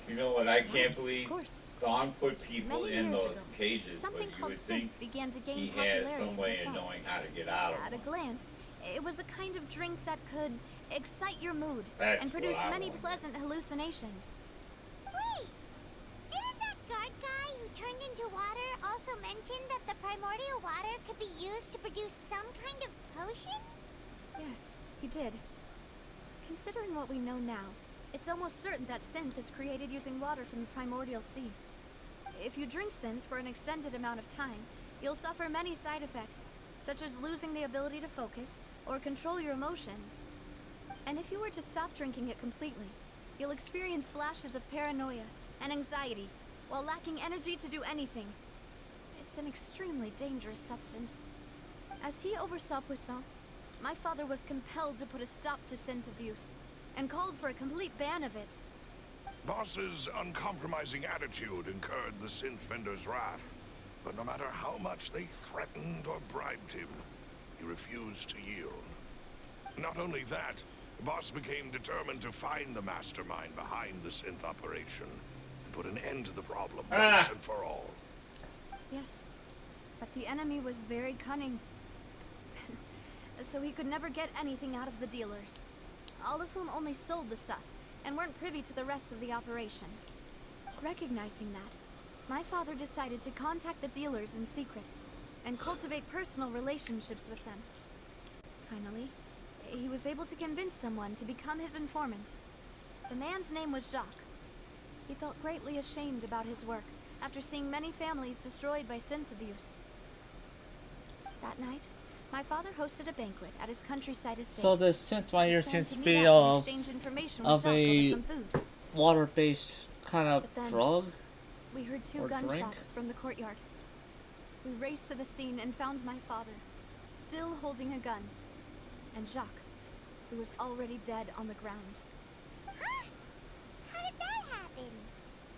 You know what I can't believe? Of course. Dawn put people Many in years those ago, cages, but something you called would think synth began to gain he popularity has some way in of Poisson. knowing how to get out of At a them. glance, it was a kind of drink that could excite your mood That's and produce what I many wanted. pleasant hallucinations. Wait! Didn't that guard guy who turned into water also mention that the primordial water could be used to produce some kind of potion? Yes, he did. Considering what we know now, it's almost certain that synth is created using water from the primordial sea. If you drink synth for an extended amount of time, you'll suffer many side effects, such as losing the ability to focus or control your emotions. And if you were to stop drinking it completely, you'll experience flashes of paranoia and anxiety while lacking energy to do anything. It's an extremely dangerous substance. As he oversaw Poisson, my father was compelled to put a stop to synth abuse and called for a complete ban of it. Boss's uncompromising attitude incurred the synth vendor's wrath, but no matter how much they threatened or bribed him, he refused to yield. Not only that, Boss became determined to find the mastermind behind the synth operation and put an end to the problem once and for all. Yes, but the enemy was very cunning. So he could never get anything out of the dealers, all of whom only sold the stuff and weren't privy to the rest of the operation. Recognizing that, my father decided to contact the dealers in secret and cultivate personal relationships with them. Finally, he was able to convince someone to become his informant. The man's name was Jacques. He felt greatly ashamed about his work after seeing many families destroyed by synth abuse. That night, my father hosted a banquet at his countryside estate. So the synth right here seems to be of a water-based kind of drug. We heard two or gunshots drink? from the courtyard. We raced to the scene and found my father, still holding a gun, and Jacques, who was already dead on the ground. Huh? How did that happen?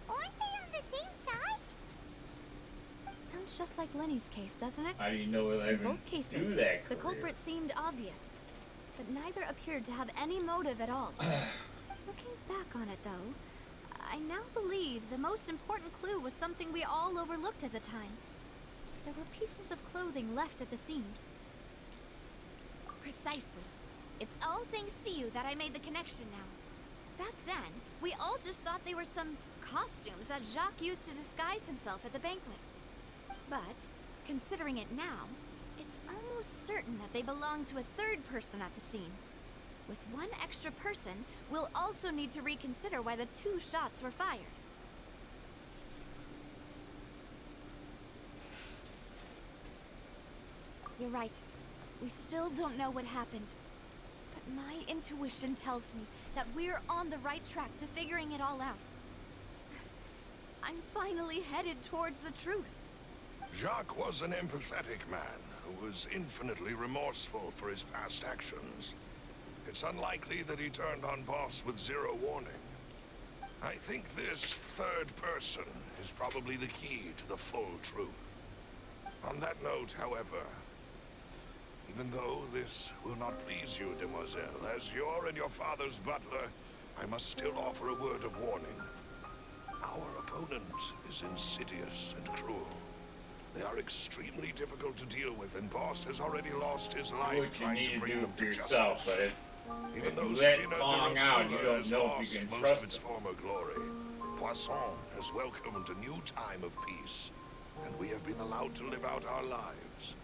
Aren't they on the same side? Sounds just like Lenny's case, doesn't it? How do you know that I In even both do cases, that the career? culprit seemed obvious, but neither appeared to have any motive at all. Looking back on it, though, I now believe the most important clue was something we all overlooked at the time. There were pieces of clothing left at the scene. Precisely. It's all thanks to you that I made the connection now. Back then, we all just thought they were some costumes that Jacques used to disguise himself at the banquet. But, considering it now, it's almost certain that they belong to a third person at the scene. With one extra person, we'll also need to reconsider why the 2 shots were fired. You're right. We still don't know what happened. But my intuition tells me that we're on the right track to figuring it all out. I'm finally headed towards the truth. Jacques was an empathetic man who was infinitely remorseful for his past actions. It's unlikely that he turned on Boss with zero warning. I think this third person is probably the key to the full truth. On that note, however, even though this will not please you, demoiselle, as your and your father's butler, I must still offer a word of warning. Our opponent is insidious and cruel. They are extremely difficult to deal with, and Boss has already lost his life What you trying need to to bring do them for to yourself, justice. but Even if though you let Spina Kong de out, you Rosula don't has know if you lost can most trust of its him. former glory, Poisson has welcomed a new time of peace, and we have been allowed to live out our lives.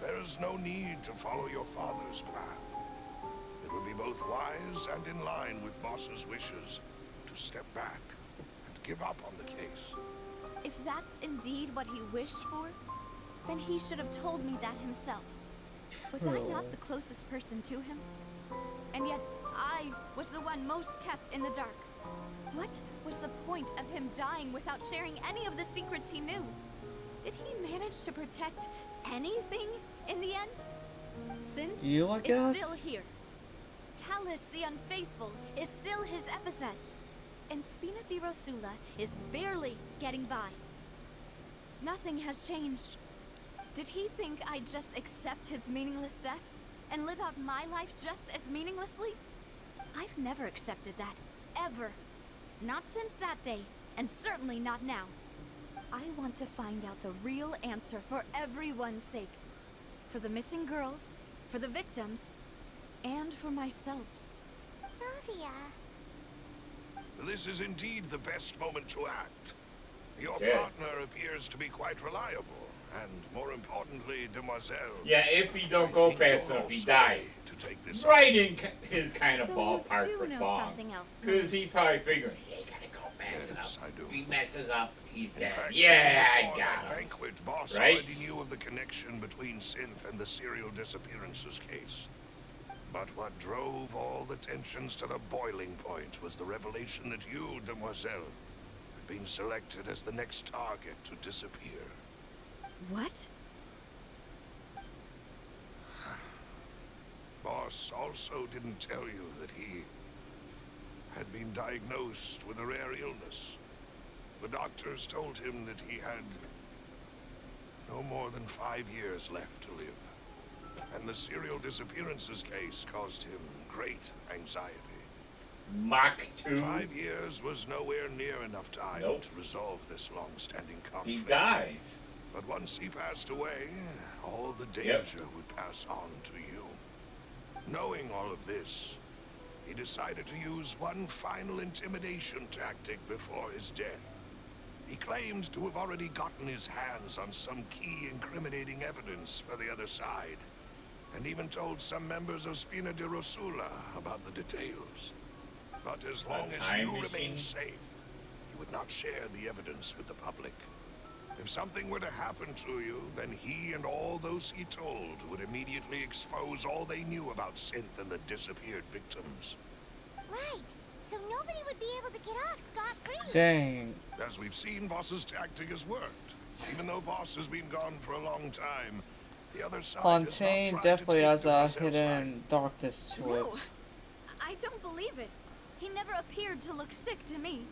There is no need to follow your father's plan. It would be both wise and in line with Boss's wishes to step back and give up on the case. If that's indeed what he wished for, then he should have told me that himself. Was I not the closest person to him? And yet, I was the one most kept in the dark. What was the point of him dying without sharing any of the secrets he knew? Did he manage to protect anything in the end? Synth I guess? is still here. Callus the Unfaithful is still his epithet. And Spina di Rosula is barely getting by. Nothing has changed. Did he think I'd just accept his meaningless death and live out my life just as meaninglessly? I've never accepted that, ever. Not since that day, and certainly not now. I want to find out the real answer for everyone's sake. For the missing girls, for the victims, and for myself. Navia. This is indeed the best moment to act. Your Yeah. partner appears to be quite reliable, and more importantly, demoiselle. Yeah, if he don't go fast enough, he dies. To take this Right in his kind of So ballpark you for do know Bong. something else, Because he's Maurice. probably figuring, he ain't gotta go fast enough. I do. He messes up, he's In dead. fact, Yeah, I before got that him. banquet, Boss Right? already knew of the connection between Synth and the serial disappearances case. But what drove all the tensions to the boiling point was the revelation that you, demoiselle, had been selected as the next target to disappear. What? Boss also didn't tell you that he had been diagnosed with a rare illness. The doctors told him that he had no more than 5 years left to live. And the serial disappearances case caused him great anxiety. Mach 2? 5 years was nowhere near enough time Nope. to resolve this long-standing conflict. He dies. But once he passed away, all the danger would pass on to you. Knowing all of this, he decided to use one final intimidation tactic before his death. He claimed to have already gotten his hands on some key incriminating evidence for the other side, and even told some members of Spina di Rosula about the details. But as long as you remained safe, he would not share the evidence with the public. If something were to happen to you, then he and all those he told would immediately expose all they knew about Synth and the disappeared victims. Right. So nobody would be able to get off scot-free. Dang. As we've seen, Boss's tactic has worked. Even though Boss has been gone for a long time, the other side Fontaine definitely has a hidden darkness to No, it. I don't believe it. He never appeared to look sick to me.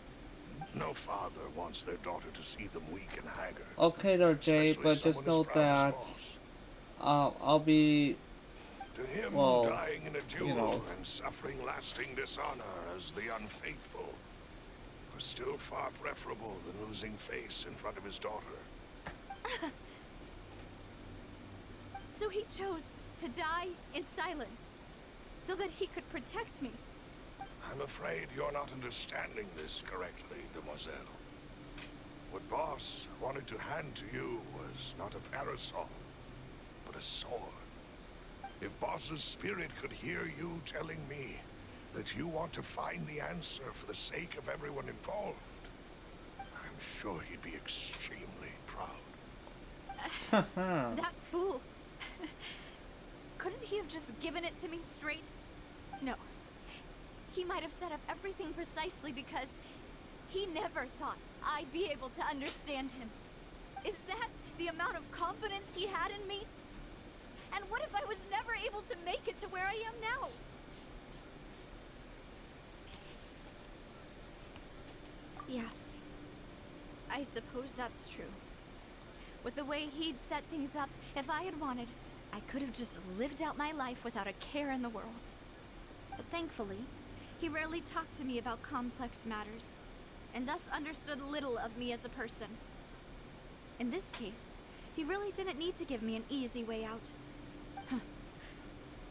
No father wants their daughter to see them weak and haggard. Okay there, Jay, Especially but just someone note as proud as that Boss. I'll be, To him, well, dying in a duel you know, and suffering lasting dishonor as the unfaithful was still far preferable than losing face in front of his daughter. So he chose to die in silence, so that he could protect me. I'm afraid you're not understanding this correctly, Demoiselle. What Boss wanted to hand to you was not a parasol, but a sword. If Boss's spirit could hear you telling me that you want to find the answer for the sake of everyone involved, I'm sure he'd be extremely proud. That fool. Couldn't he have just given it to me straight? No. He might have set up everything precisely because he never thought I'd be able to understand him. Is that the amount of confidence he had in me? And what if I was never able to make it to where I am now? Yeah. I suppose that's true. With the way he'd set things up, if I had wanted, I could have just lived out my life without a care in the world. But thankfully, he rarely talked to me about complex matters, and thus understood little of me as a person. In this case, he really didn't need to give me an easy way out.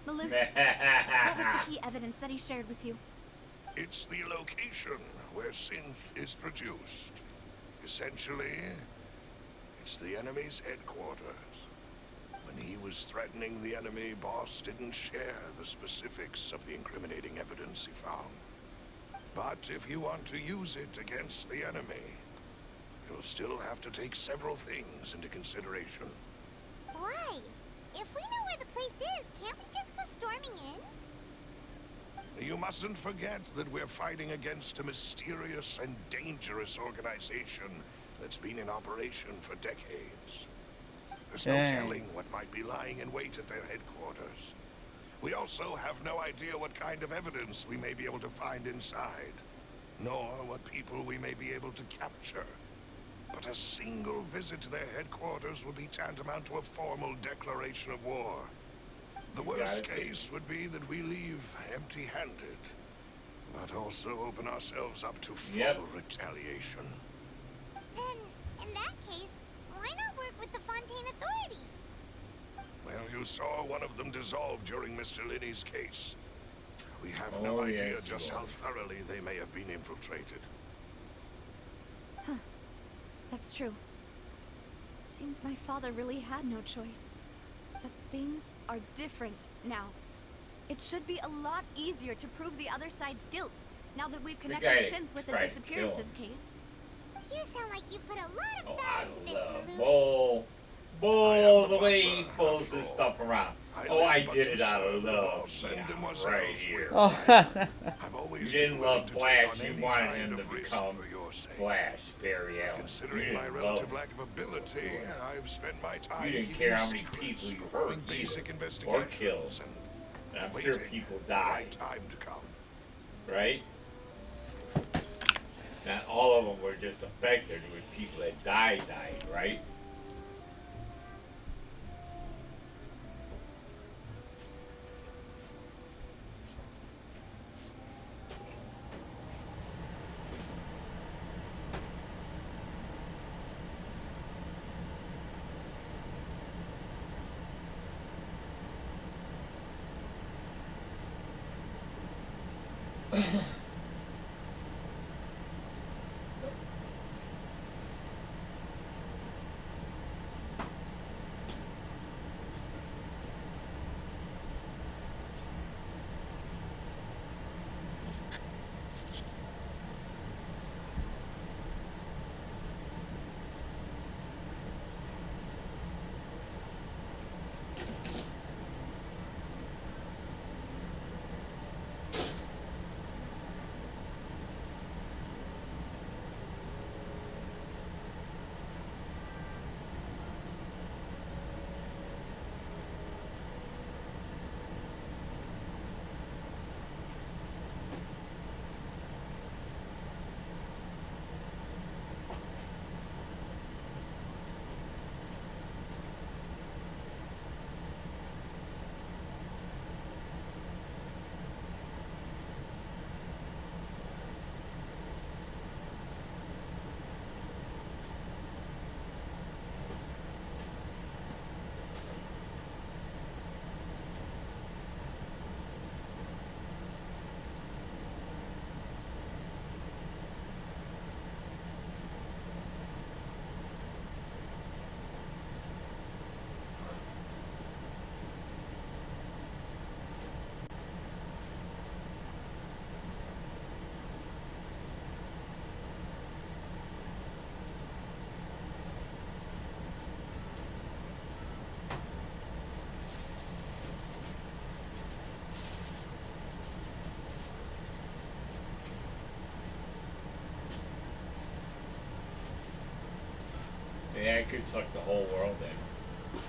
Malus, what was the key evidence that he shared with you? It's the location where Synth is produced. Essentially, it's the enemy's headquarters. When he was threatening the enemy, Boss didn't share the specifics of the incriminating evidence he found. But if you want to use it against the enemy, you'll still have to take several things into consideration. Why? If we know where the place is, can't we just go storming in? You mustn't forget that we're fighting against a mysterious and dangerous organization that's been in operation for decades. There's no telling what might be lying in wait at their headquarters. We also have no idea what kind of evidence we may be able to find inside, nor what people we may be able to capture. But a single visit to their headquarters would be tantamount to a formal declaration of war. The worst case would be that we leave empty-handed, but also open ourselves up to full retaliation. Then, in that case, why not work with the Fontaine authorities? Well, you saw one of them dissolve during Mr. Linney's case. We have no idea just how thoroughly they may have been infiltrated. Huh. That's true. Seems my father really had no choice. But things are different now. It should be a lot easier to prove the other side's guilt, now that we've connected Synth with the disappearances case. You sound like you've put a lot of thought into this, Malus. Bull, the way he pulls this stuff around. I did it out of love. Yeah, right here. You didn't love Flash, you wanted him to become Flash, Barry Allen. Considering my relative lack of ability, I've spent my time You didn't care how many people you hurt or killed. And I'm sure people died. Time to come. Right? Not all of them were just affected. There was people that died, right? Yeah, it could suck the whole world in.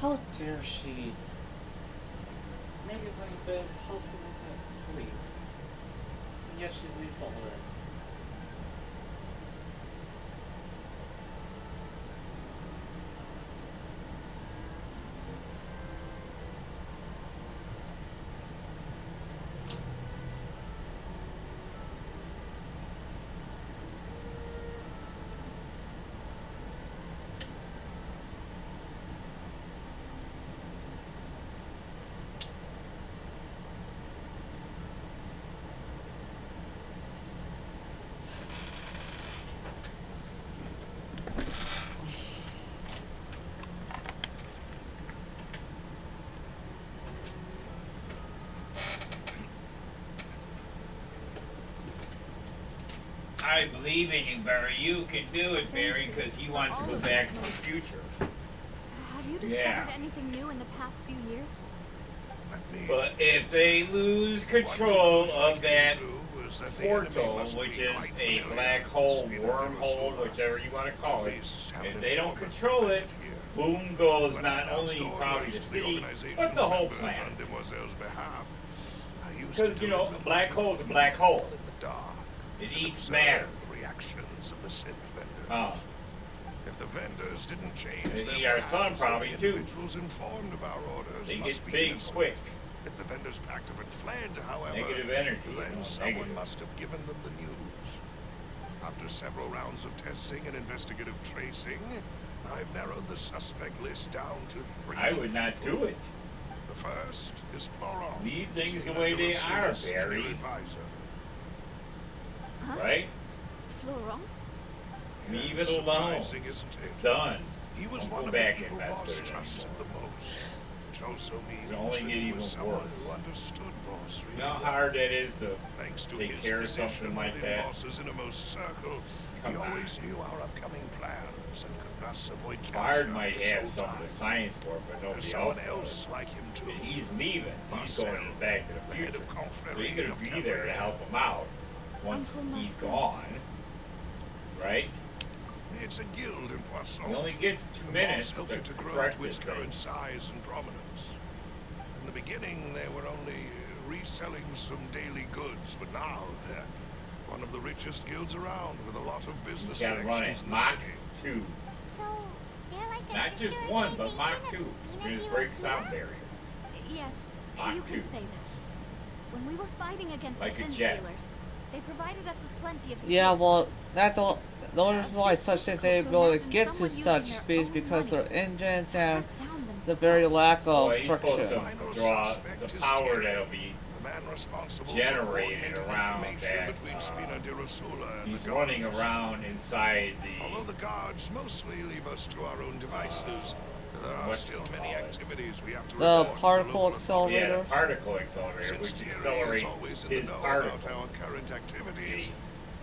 How dare she? Make us like a bed, husband with us sleep. And yet she leaves all this. I believe in you, Barry. You can do it, Barry, because he wants to go back to the future. Have you discovered anything new in the past few years? But if they lose control of that portal, which is a black hole, wormhole, whichever you want to call it, if they don't control it, boom goes not only probably the city, but the whole planet. Because, you know, a black hole is a black hole. It eats matter. The reactions of the synth vendors. If the vendors didn't change they their eat our sun probably the too. individuals informed of our orders They must get be big innocent. quick. If the vendors packed up and fled, however, Negative energy, then you know, someone negative. must have given them the news. After several rounds of testing and investigative tracing, I've narrowed the suspect list down to 3. I would not do it. The first is Florent. Leave things the seen way to they receive are, a senior Barry. advisor. Right? Florent? Leave it alone. Surprising, isn't it? Done. He was Don't one go of back the and people mess Boss with it trusted anymore. the most, which also means It'll only that get he even was someone worse. who understood Boss really You know how well. hard that is to Thanks to take his care of position something like within that? Boss's innermost circle, he Come on. always knew our upcoming plans and could thus avoid Bard capture might at have this some old of the time. science for it, but There's nobody someone else else like him too. does. And he's leaving. He's Marcel, going back to the the head future. of So confrérie you're going of to be there to Cabrera. help him out once Uncle he's Marcel. gone. Right? It's a guild in Poisson. He only gets 2 minutes helped to it to grow correct to its this thing. current size and prominence. In the beginning, they were only reselling some daily goods, but now they're, One of the richest guilds around, with a lot of business You gotta run it. connections in the Mach city. 2. So, they're like a Not just sister one, but Mach organization 2. of Spina Just break Di sound Rosula? barrier. Yes, Mach you 2. can say that. When we were fighting against Like the a sin jet. dealers, they provided us with plenty of support. Yeah, well, that's all. The only reason why such things are able to get to someone such using their speeds own because money their engines and down the very lack of Well, he's supposed friction. to draw the power that'll be The man responsible for generated coordinating around information that. between Spina Di Rosula and He's the running guards. around inside the. Although the guards mostly leave us to our own devices, there are still many activities we have to The report to particle local accelerator. Yeah, the particle accelerator, Since which Thierry is accelerates always in his the know particles. about our current activities,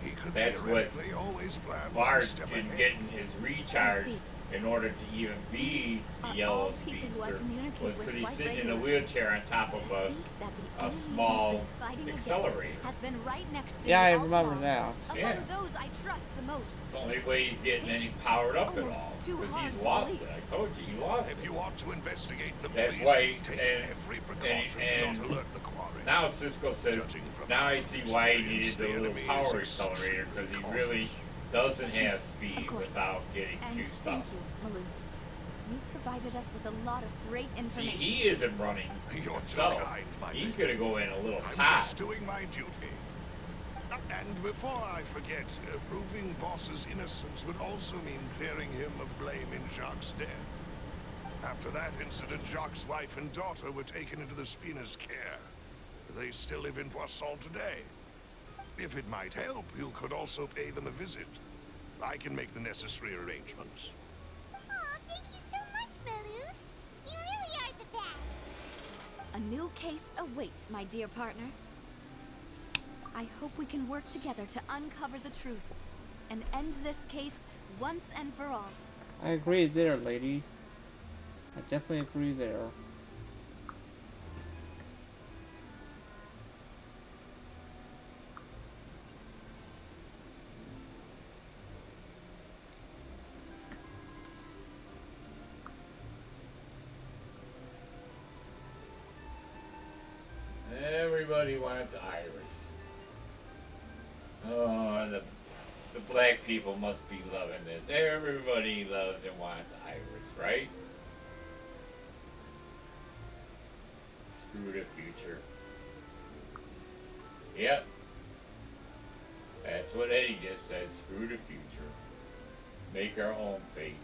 he could That's what theoretically always plan one Bard's step been ahead. getting his recharge in order to even be the yellow speedster was because he's sitting in a wheelchair on top of a small accelerator. Has been right next to Yeah, I me all remember along. that. Among Yeah. those I trust the most. It's the only way he's getting any powered up at all. too Because hard he's to lost believe. it. I told you, he lost it. If you want to investigate them, That's please why, take and, every precaution to not alert the quarry. now Cisco says, now I see why he needed the little power accelerator, because he really doesn't have speed without getting And juiced thank up. you, Malus. You've provided us with a lot of great See, information. he isn't running You're himself. too kind, my He's lady. going to go in a little I'm pod. just doing my duty. And before I forget, proving Boss's innocence would also mean clearing him of blame in Jacques' death. After that incident, Jacques' wife and daughter were taken into the Spina's care. They still live in Poisson today. If it might help, you could also pay them a visit. I can make the necessary arrangements. Aw, thank you so much, Malus. You really are the best. A new case awaits, my dear partner. I hope we can work together to uncover the truth and end this case once and for all. I agree there, lady. I definitely agree there. Everybody wants Iris. Oh, the black people must be loving this. Everybody loves and wants Iris, right? Screw the future. Yep. That's what Eddie just said. Screw the future. Make our own fate.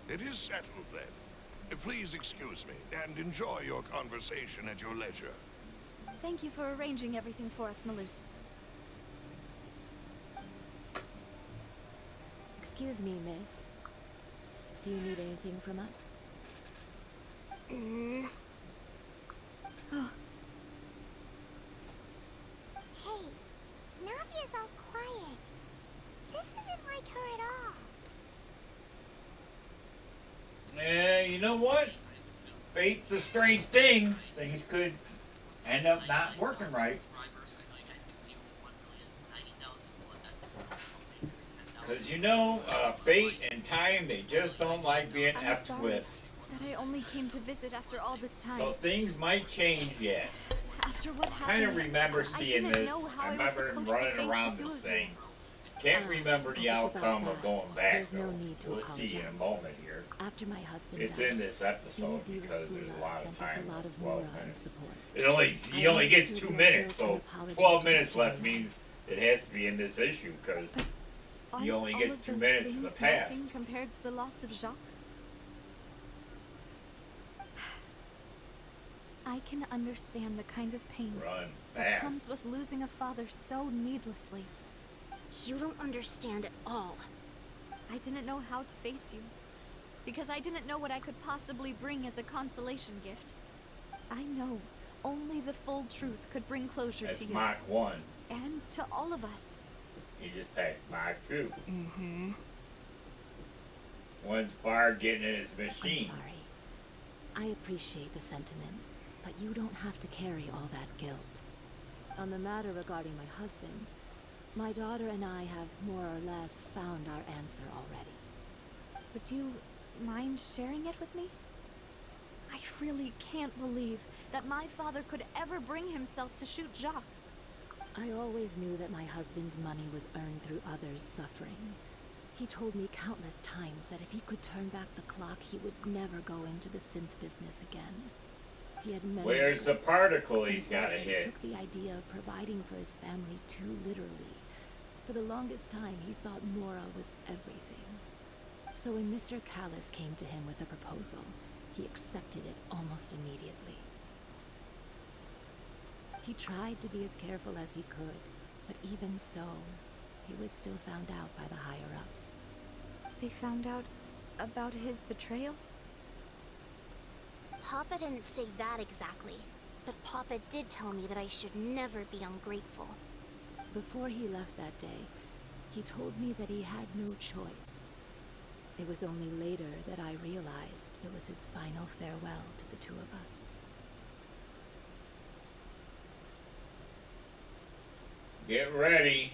It is settled then. Please excuse me, and enjoy your conversation at your leisure. Thank you for arranging everything for us, Malus. Excuse me, miss. Do you need anything from us? Oh, Hey, Navia's all quiet. This isn't like her at all. You know what? Fate's a strange thing. Things could end up not working right. Because you know, fate and time, they just don't like being I'm effed sorry with. that I only came to visit after all this time. So things might change yet. After what I happened, kind of remember I seeing didn't this. know how I I was remember supposed to running face around the two this of you. thing. Can't remember the outcome of going back, There's no though. need to We'll see in a apologize. moment here. After my husband It's died, in this episode Spina because there's a lot of sent us time. a lot of 12 morale and minutes. support. He only gets understood 2 that minutes, there's an so apology 12 to minutes be left made. means it has to be in this issue because he Aren't only all gets of 2 those minutes in the things past. nothing compared to the loss of Jacques? I can understand the kind of pain Run that fast. comes with losing a father so needlessly. You don't understand at all. I didn't know how to face you, because I didn't know what I could possibly bring as a consolation gift. I know only the full truth could bring closure That's to you. Mach 1. And to all of us. He just packed Mach 2. Mm-hmm. One's Bard getting in his I'm machine. sorry. I appreciate the sentiment, but you don't have to carry all that guilt. On the matter regarding my husband, my daughter and I have more or less found our answer already. Would you mind sharing it with me? I really can't believe that my father could ever bring himself to shoot Jacques. I always knew that my husband's money was earned through others' suffering. He told me countless times that if he could turn back the clock, he would never go into the synth business again. He had many Where's the goals, particle and he's felt got to that he hit? took the idea of providing for his family too literally. For the longest time, he thought Mora was everything. So when Mr. Callis came to him with a proposal, he accepted it almost immediately. He tried to be as careful as he could, but even so, he was still found out by the higher-ups. They found out about his betrayal? Papa didn't say that exactly, but Papa did tell me that I should never be ungrateful. Before he left that day, he told me that he had no choice. It was only later that I realized it was his final farewell to the two of us. Get ready.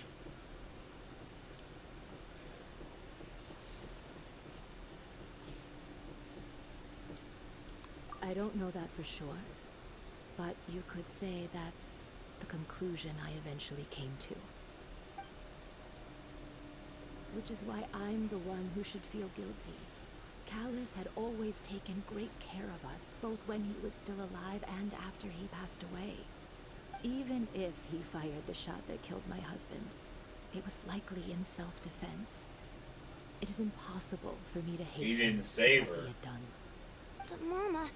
I don't know that for sure, but you could say that's the conclusion I eventually came to. Which is why I'm the one who should feel guilty. Callis had always taken great care of us, both when he was still alive and after he passed away. Even if he fired the shot that killed my husband, it was likely in self-defense. It is impossible for me to hate He him didn't for save what her. he had done. But Mama,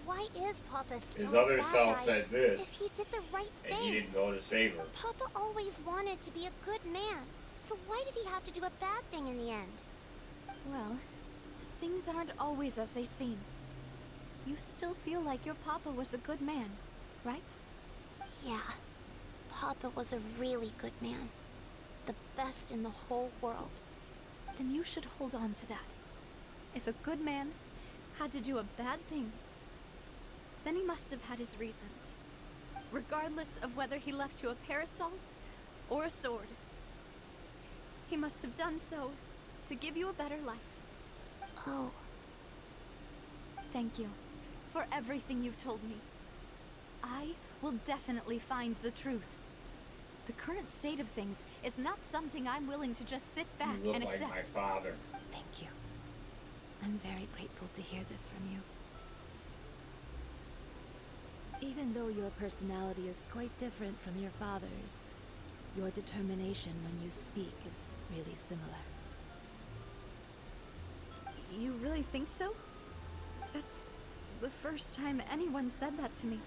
why is Papa still His other a bad self guy said this, if he did the right and thing? he didn't go to save her. Papa always wanted to be a good man, so why did he have to do a bad thing in the end? Well, things aren't always as they seem. You still feel like your papa was a good man, right? Yeah, Papa was a really good man. The best in the whole world. Then you should hold on to that. If a good man had to do a bad thing, then he must have had his reasons. Regardless of whether he left you a parasol or a sword. He must have done so to give you a better life. Oh. Thank you for everything you've told me. I will definitely find the truth. The current state of things is not something I'm willing to just sit back You look and like accept. my father. Thank you. I'm very grateful to hear this from you. Even though your personality is quite different from your father's, your determination when you speak is really similar. You really think so? That's the first time anyone said that to me.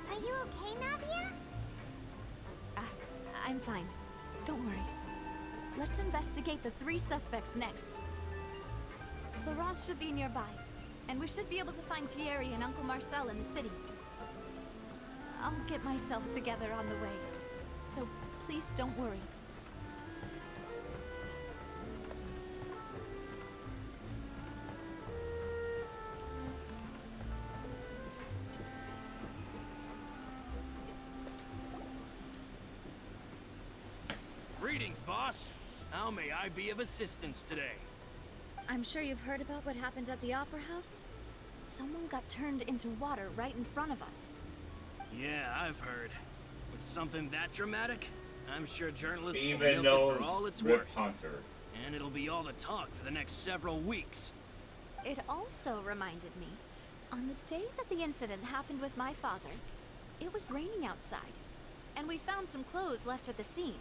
Are you okay, Navia? I'm fine. Don't worry. Let's investigate the 3 suspects next. Florence should be nearby, and we should be able to find Thierry and Uncle Marcel in the city. I'll get myself together on the way, so please don't worry. Greetings, boss. How may I be of assistance today? I'm sure you've heard about what happened at the Opera House. Someone got turned into water right in front of us. Yeah, I've heard. With something that dramatic, I'm sure journalists will Even milk it for all it's Rip worth. Hunter. And it'll be all the talk for the next several weeks. It also reminded me, on the day that the incident happened with my father, it was raining outside, and we found some clothes left at the scene.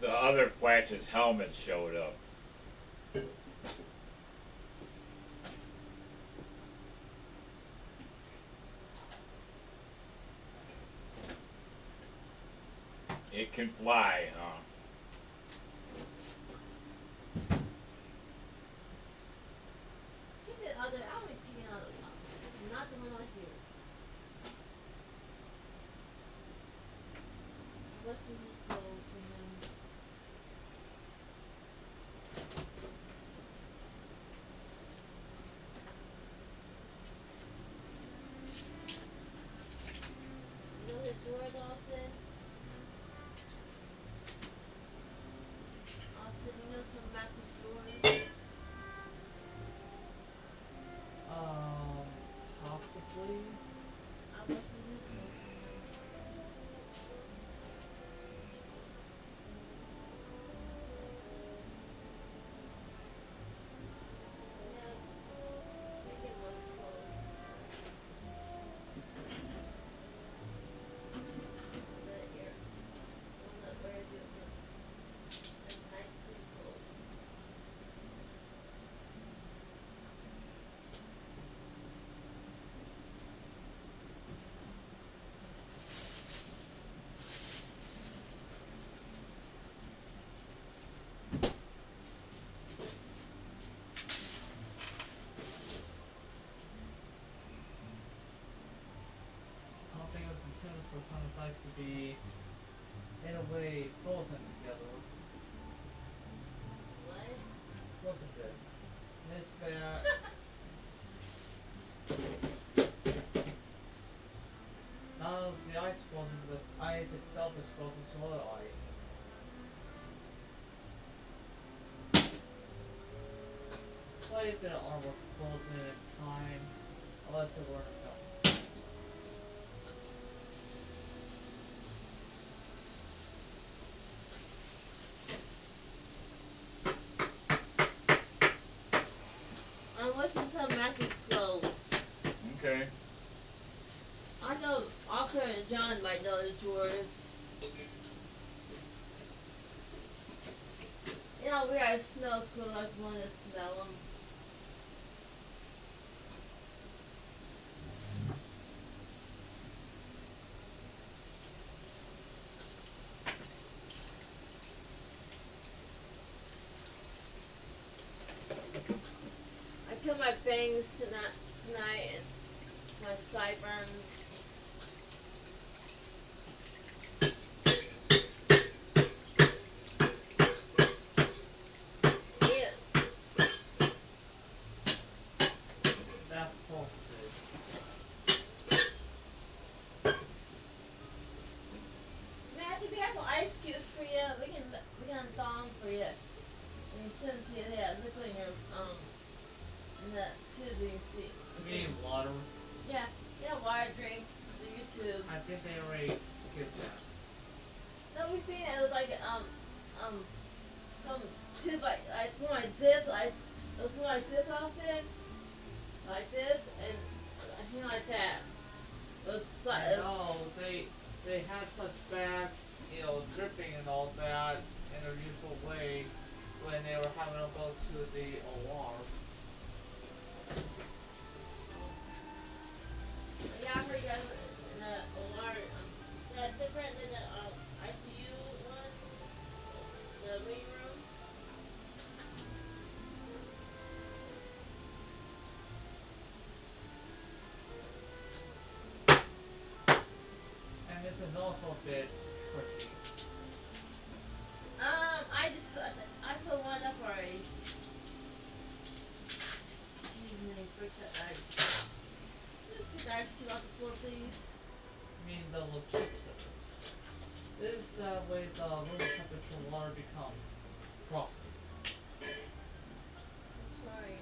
The other Flash helmet showed up. It can fly, huh? Get the other alley taken out of the top. Not the one like you. What's in his clothes for him? You know the drawers, Austin? Austin, you know some matching drawers? Possibly. I was in his clothes. Yeah, I think it was clothes. But here, one that wears you and nice clean clothes. I don't think it was intended for some sides to be, in a way, frozen together. What? Look at this. This bear. Not only is the ice frozen, but the ice itself is frozen to other ice. Slightly bit of artwork frozen in time, unless it were films. I'm washing some matching clothes. Okay. I know Oscar and John might know the drawers. You know, we guys smell cool. I just want to smell them. I cut my bangs tonight and my sideburns. Yeah. That frosted. Matthew, we got some ice cubes for you. We can thaw them for you. And send it to you. Yeah, look in your in that tube you see. You mean water? Yeah, water. got a drink on YouTube. I think they already did that. No, we seen it. It was like some tube like something like this. It was something like this, Austin, like this, and I think like that. It was like No, they had such bags, you know, dripping and all that in their usual way when they were having to go to the OR. yeah, I heard you guys in the OR. That's different than the ICU one, the waiting room. And this is also a bit tricky. I filled one up already. Excuse me, freak that ice. Just get the ice cube off the floor, please. I mean, the little chips of it. This way the room temperature water becomes frosty. Sorry.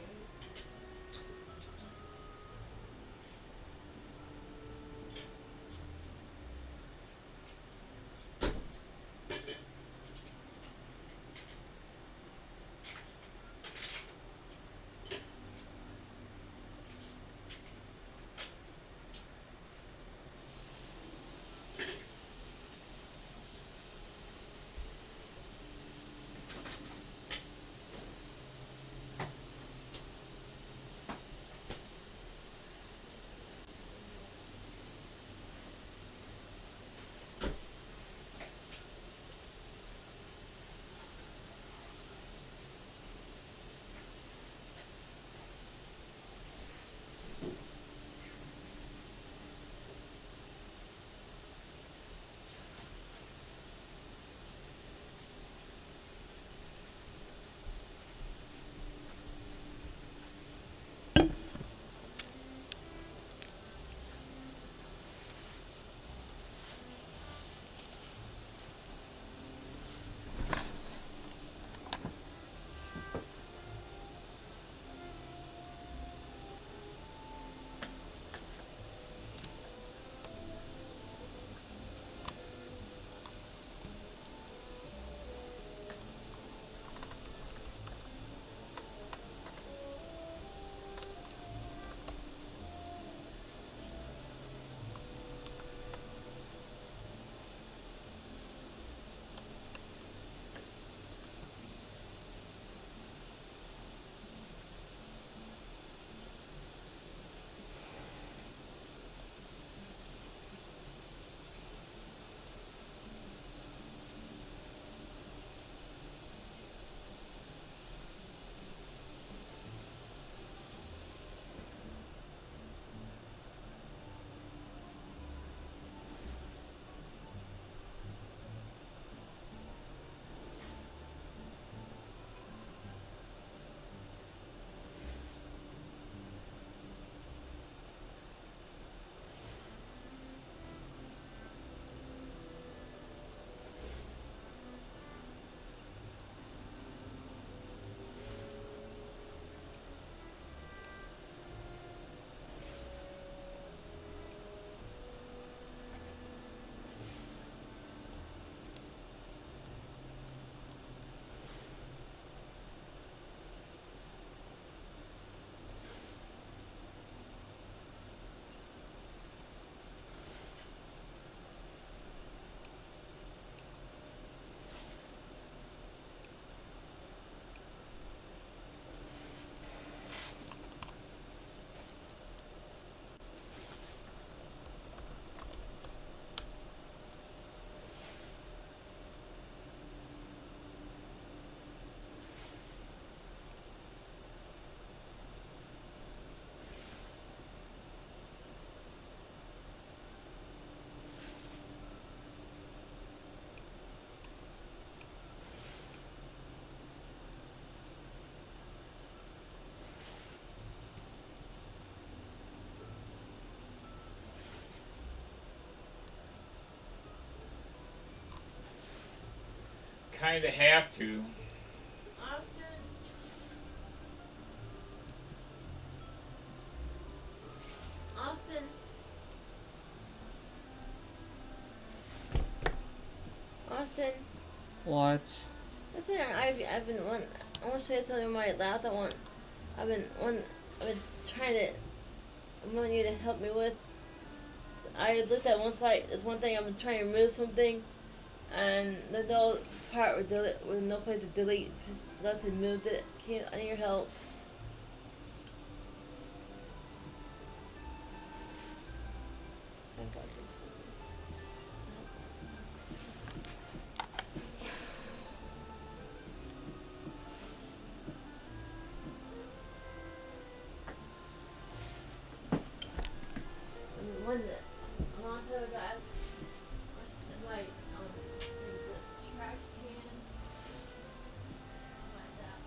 Kind of have to. Austin. Austin. Captain. What? That's it. I've been one. I want to say something on my lap. I've been trying to. I want you to help me with. I looked at one site. There's one thing I've been trying to remove something, and there's no part with delete. With no place to delete. Unless I moved it. I need your help. One that a long time ago, my trash can. Like that.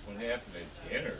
What happened at dinner?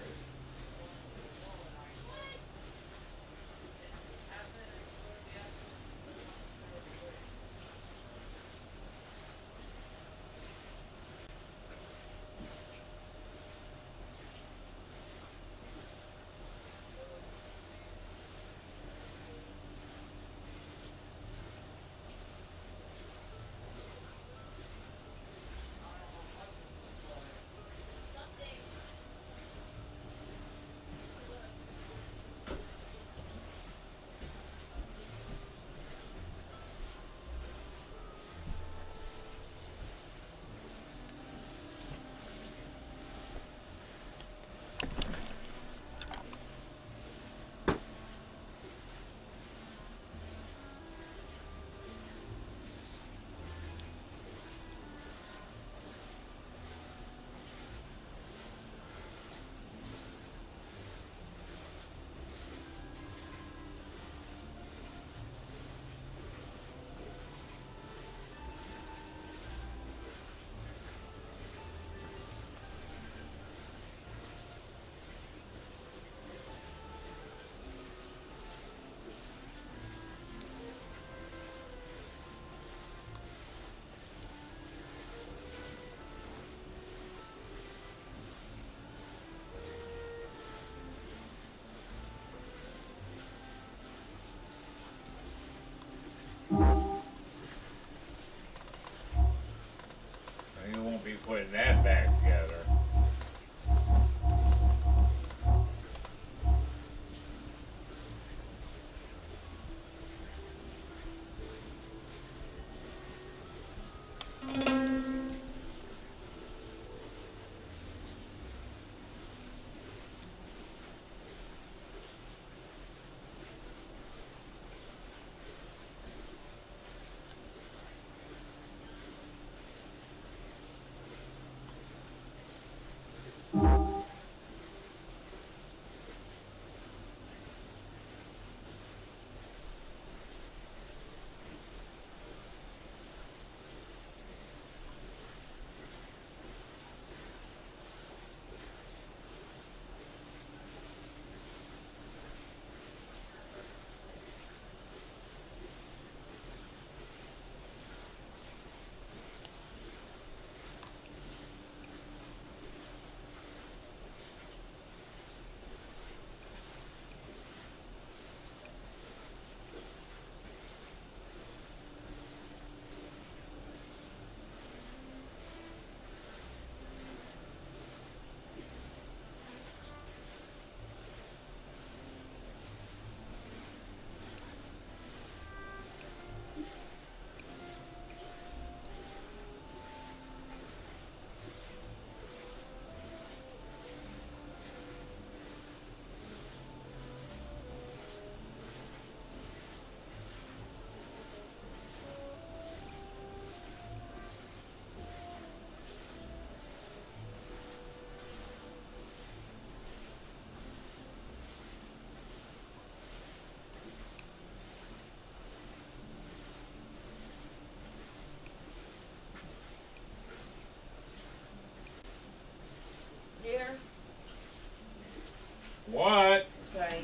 What? Sorry.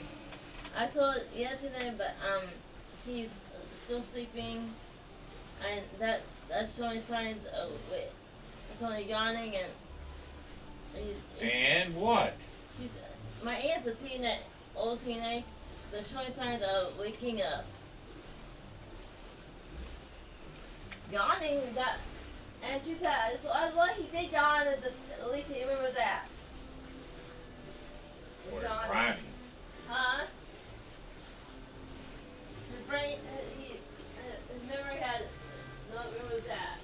I told yesterday, but he's still sleeping, and that's showing signs of it's only yawning and he's And what? She's, my aunt's a teenage, old teenage. They're showing signs of waking up. Yawning, that, and she said, so what he did yawn, at least he remembers that. Or Yawning. crying. Huh? His brain, his memory had, no, remembers that.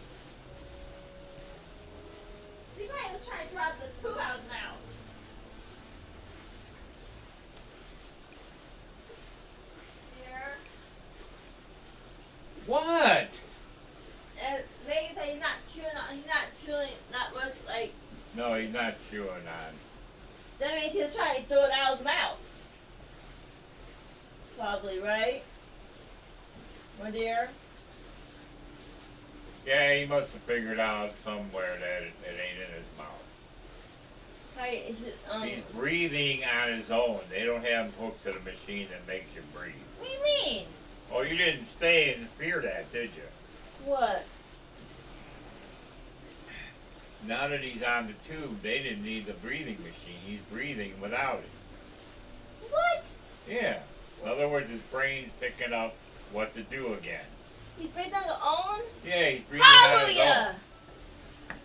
See, guy was trying to drop the tube out of his mouth. Dear. What? And they say he's not chewing, not much like, No, he's not chewing on. that means he's trying to throw it out of his mouth. Probably, right? My dear? Yeah, he must have figured out somewhere that it ain't in his mouth. Hey, He's breathing on his own. They don't have him hooked to the machine that makes you breathe. what do you mean? Oh, you didn't stay and fear that, did you? What? Now that he's on the tube, they didn't need the breathing machine. He's breathing without it. What? Yeah. In other words, his brain's picking up what to do again. He's breathing on his own? Yeah, he's breathing on his Hallelujah! own.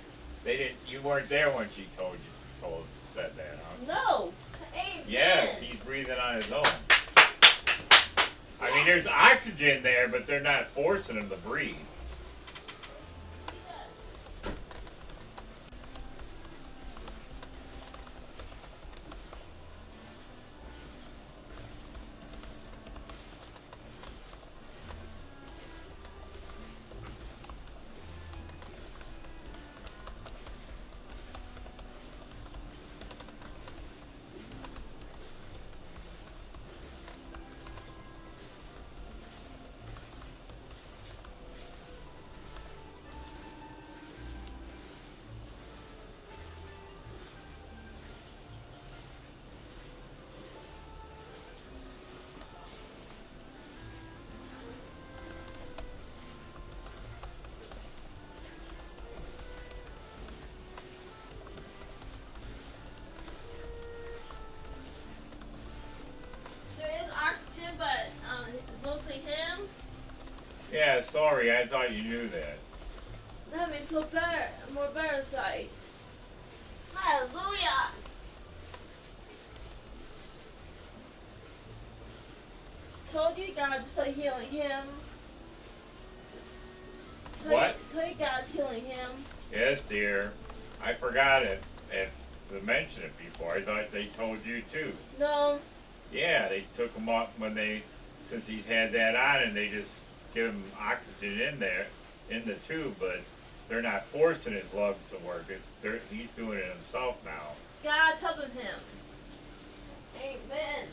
They didn't. You weren't there when she said that, huh? No. Amen. Yes, he's breathing on his own. I mean, there's oxygen there, but they're not forcing him to breathe. There is oxygen, but it's mostly him. Yeah, sorry, I thought you knew that. That makes me feel better, more better inside. Hallelujah! Told you God's healing him. What? Told you God's healing him. Yes, dear. I forgot it. To mention it before. I thought they told you too. No. Yeah, they took him up since he's had that on, and they just give him oxygen in there, in the tube, but they're not forcing his lungs to work. He's doing it himself now. God's helping him. Amen.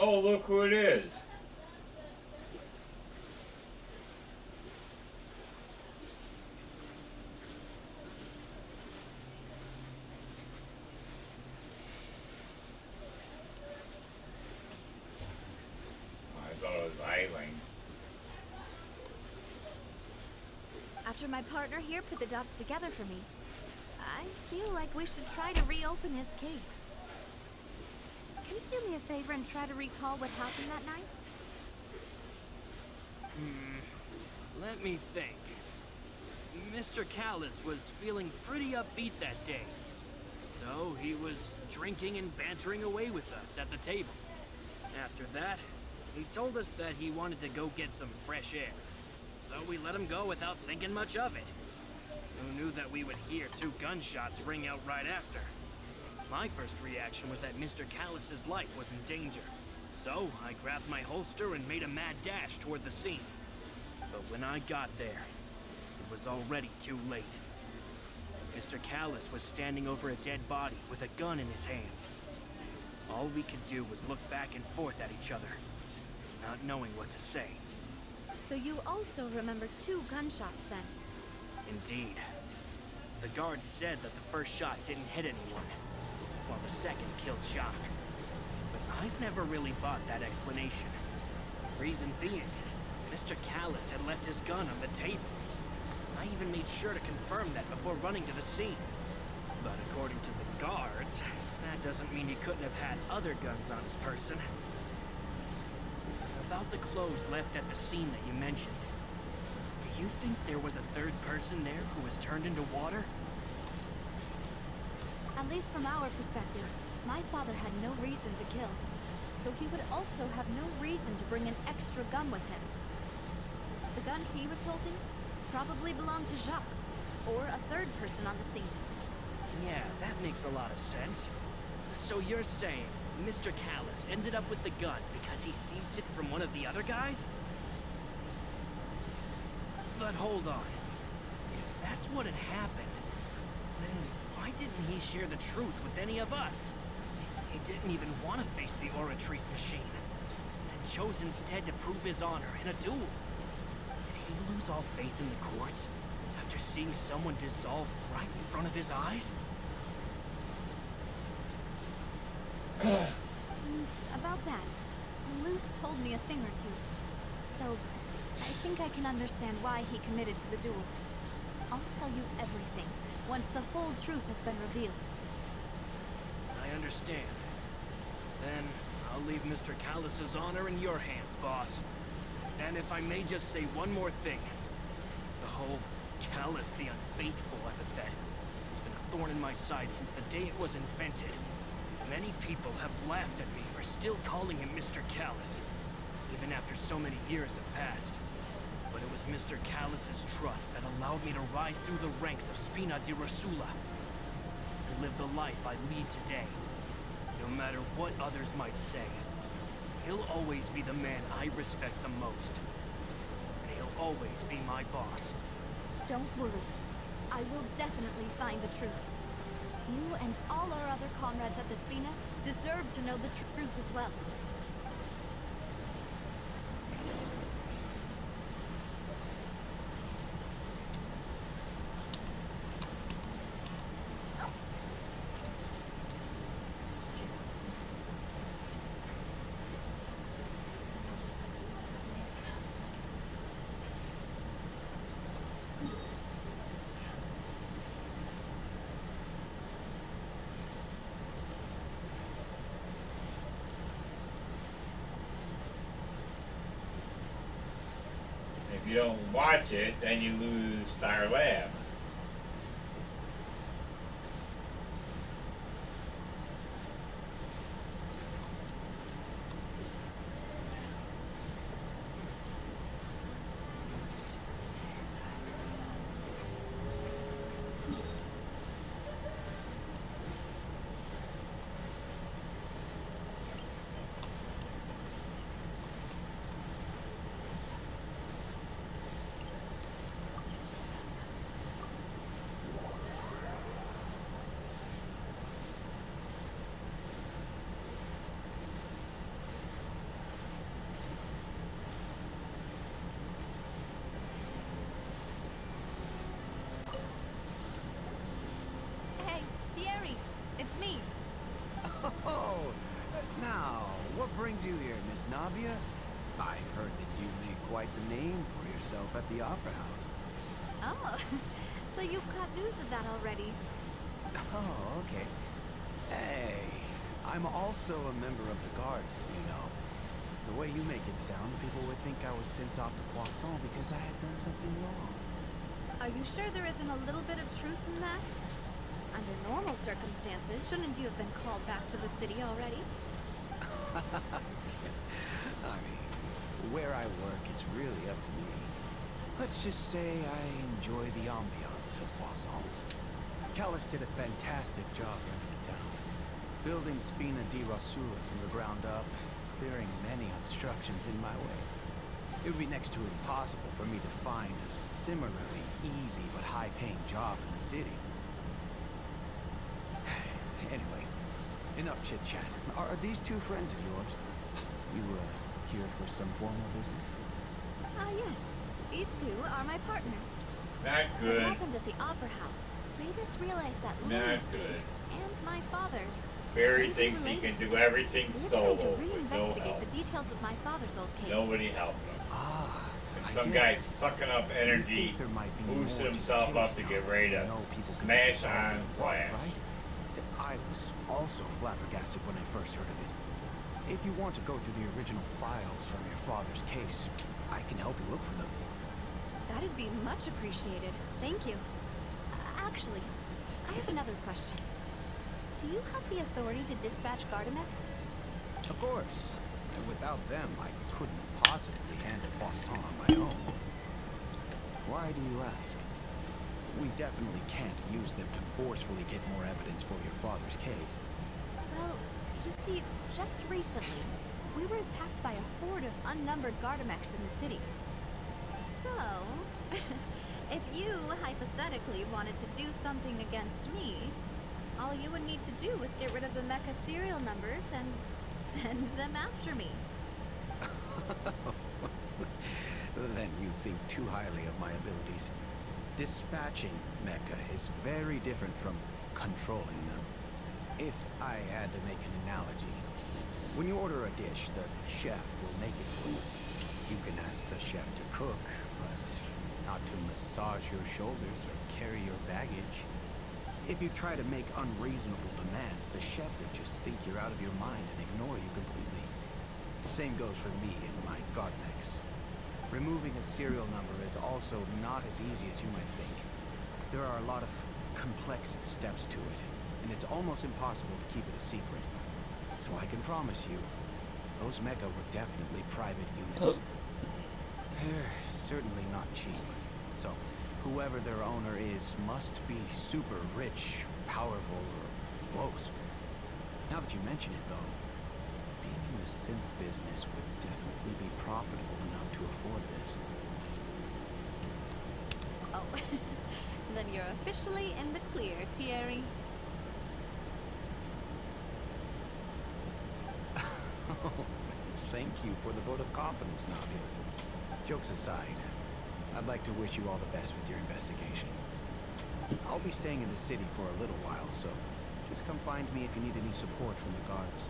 Oh, look who it is. I thought it was Eileen. After my partner here put the dots together for me, I feel like we should try to reopen his case. Can you do me a favor and try to recall what happened that night? Let me think. Mr. Callus was feeling pretty upbeat that day. So he was drinking and bantering away with us at the table. After that, he told us that he wanted to go get some fresh air. So we let him go without thinking much of it. Who knew that we would hear 2 gunshots ring out right after? My first reaction was that Mr. Callus's life was in danger. So I grabbed my holster and made a mad dash toward the scene. But when I got there, it was already too late. Mr. Callus was standing over a dead body with a gun in his hands. All we could do was look back and forth at each other, not knowing what to say. So you also remember 2 gunshots then? Indeed. The guard said that the first shot didn't hit anyone, while the second killed Jacques. But I've never really bought that explanation. Reason being, Mr. Callus had left his gun on the table. I even made sure to confirm that before running to the scene. But according to the guards, that doesn't mean he couldn't have had other guns on his person. About the clothes left at the scene that you mentioned, do you think there was a third person there who was turned into water? At least from our perspective, my father had no reason to kill. So he would also have no reason to bring an extra gun with him. The gun he was holding probably belonged to Jacques, or a third person on the scene. Yeah, that makes a lot of sense. So you're saying Mr. Callus ended up with the gun because he seized it from one of the other guys? But hold on. If that's what had happened, then why didn't he share the truth with any of us? He didn't even want to face the Oratrice machine, and chose instead to prove his honor in a duel. Did he lose all faith in the courts after seeing someone dissolve right in front of his eyes? About that, Luce told me a thing or two. So, I think I can understand why he committed to the duel. I'll tell you everything, once the whole truth has been revealed. I understand. Then, I'll leave Mr. Callus's honor in your hands, boss. And if I may just say one more thing. The whole Callus the Unfaithful epithet has been a thorn in my side since the day it was invented. Many people have laughed at me for still calling him Mr. Callus, even after so many years have passed. But it was Mr. Callus's trust that allowed me to rise through the ranks of Spina di Rosula and live the life I lead today. No matter what others might say, he'll always be the man I respect the most. And he'll always be my boss. Don't worry. I will definitely find the truth. You and all our other comrades at the Spina deserve to know the truth as well. If you don't watch it, then you lose Star Lab. it's me. Oh, now, what brings you here, Miss Navia? I've heard that you made quite the name for yourself at the Opera House. Oh, so you've caught news of that already. Oh, okay. Hey, I'm also a member of the Guards, you know. The way you make it sound, people would think I was sent off to Poisson because I had done something wrong. Are you sure there isn't a little bit of truth in that? Under normal circumstances, shouldn't you have been called back to the city already? I mean, where I work is really up to me. Let's just say I enjoy the ambiance of Poisson. Callus did a fantastic job running the town, building Spina di Rosula from the ground up, clearing many obstructions in my way. It would be next to impossible for me to find a similarly easy but high-paying job in the city. Anyway, enough chit-chat. Are these two friends of yours? You, here for some formal business? Ah, yes. These two are my partners. Not good. What happened at the Opera House made us realize that Not Lily's good. case and my father's Barry thinks he can do everything We're solo trying to with no reinvestigate help. the details of my father's old case. Nobody helping him. And I some get guy it. sucking up energy, there might be boosting more to the himself up case to now get that ready we to know people can smash dissolve on in water, Flash. right? I was also flabbergasted when I first heard of it. If you want to go through the original files from your father's case, I can help you look for them. That'd be much appreciated. Thank you. Actually, I have another question. Do you have the authority to dispatch Gardamex? Of course. And without them, I couldn't possibly handle Poisson on my own. Why do you ask? We definitely can't use them to forcefully get more evidence for your father's case. Well, you see, just recently, we were attacked by a horde of unnumbered Gardamex in the city. So, if you hypothetically wanted to do something against me, all you would need to do was get rid of the mecha serial numbers and send them after me. Then you think too highly of my abilities. Dispatching mecha is very different from controlling them. If I had to make an analogy, when you order a dish, the chef will make it for you. You can ask the chef to cook, but not to massage your shoulders or carry your baggage. If you try to make unreasonable demands, the chef would just think you're out of your mind and ignore you completely. The same goes for me and my Gardamex. Removing a serial number is also not as easy as you might think. There are a lot of complex steps to it, and it's almost impossible to keep it a secret. So I can promise you, those mecha were definitely private units. They're certainly not cheap. So, whoever their owner is must be super rich, powerful, or both. Now that you mention it, though, being in the synth business would definitely be profitable enough to afford this. Oh, then you're officially in the clear, Thierry. Thank you for the vote of confidence, Navia. Jokes aside, I'd like to wish you all the best with your investigation. I'll be staying in the city for a little while, so just come find me if you need any support from the guards.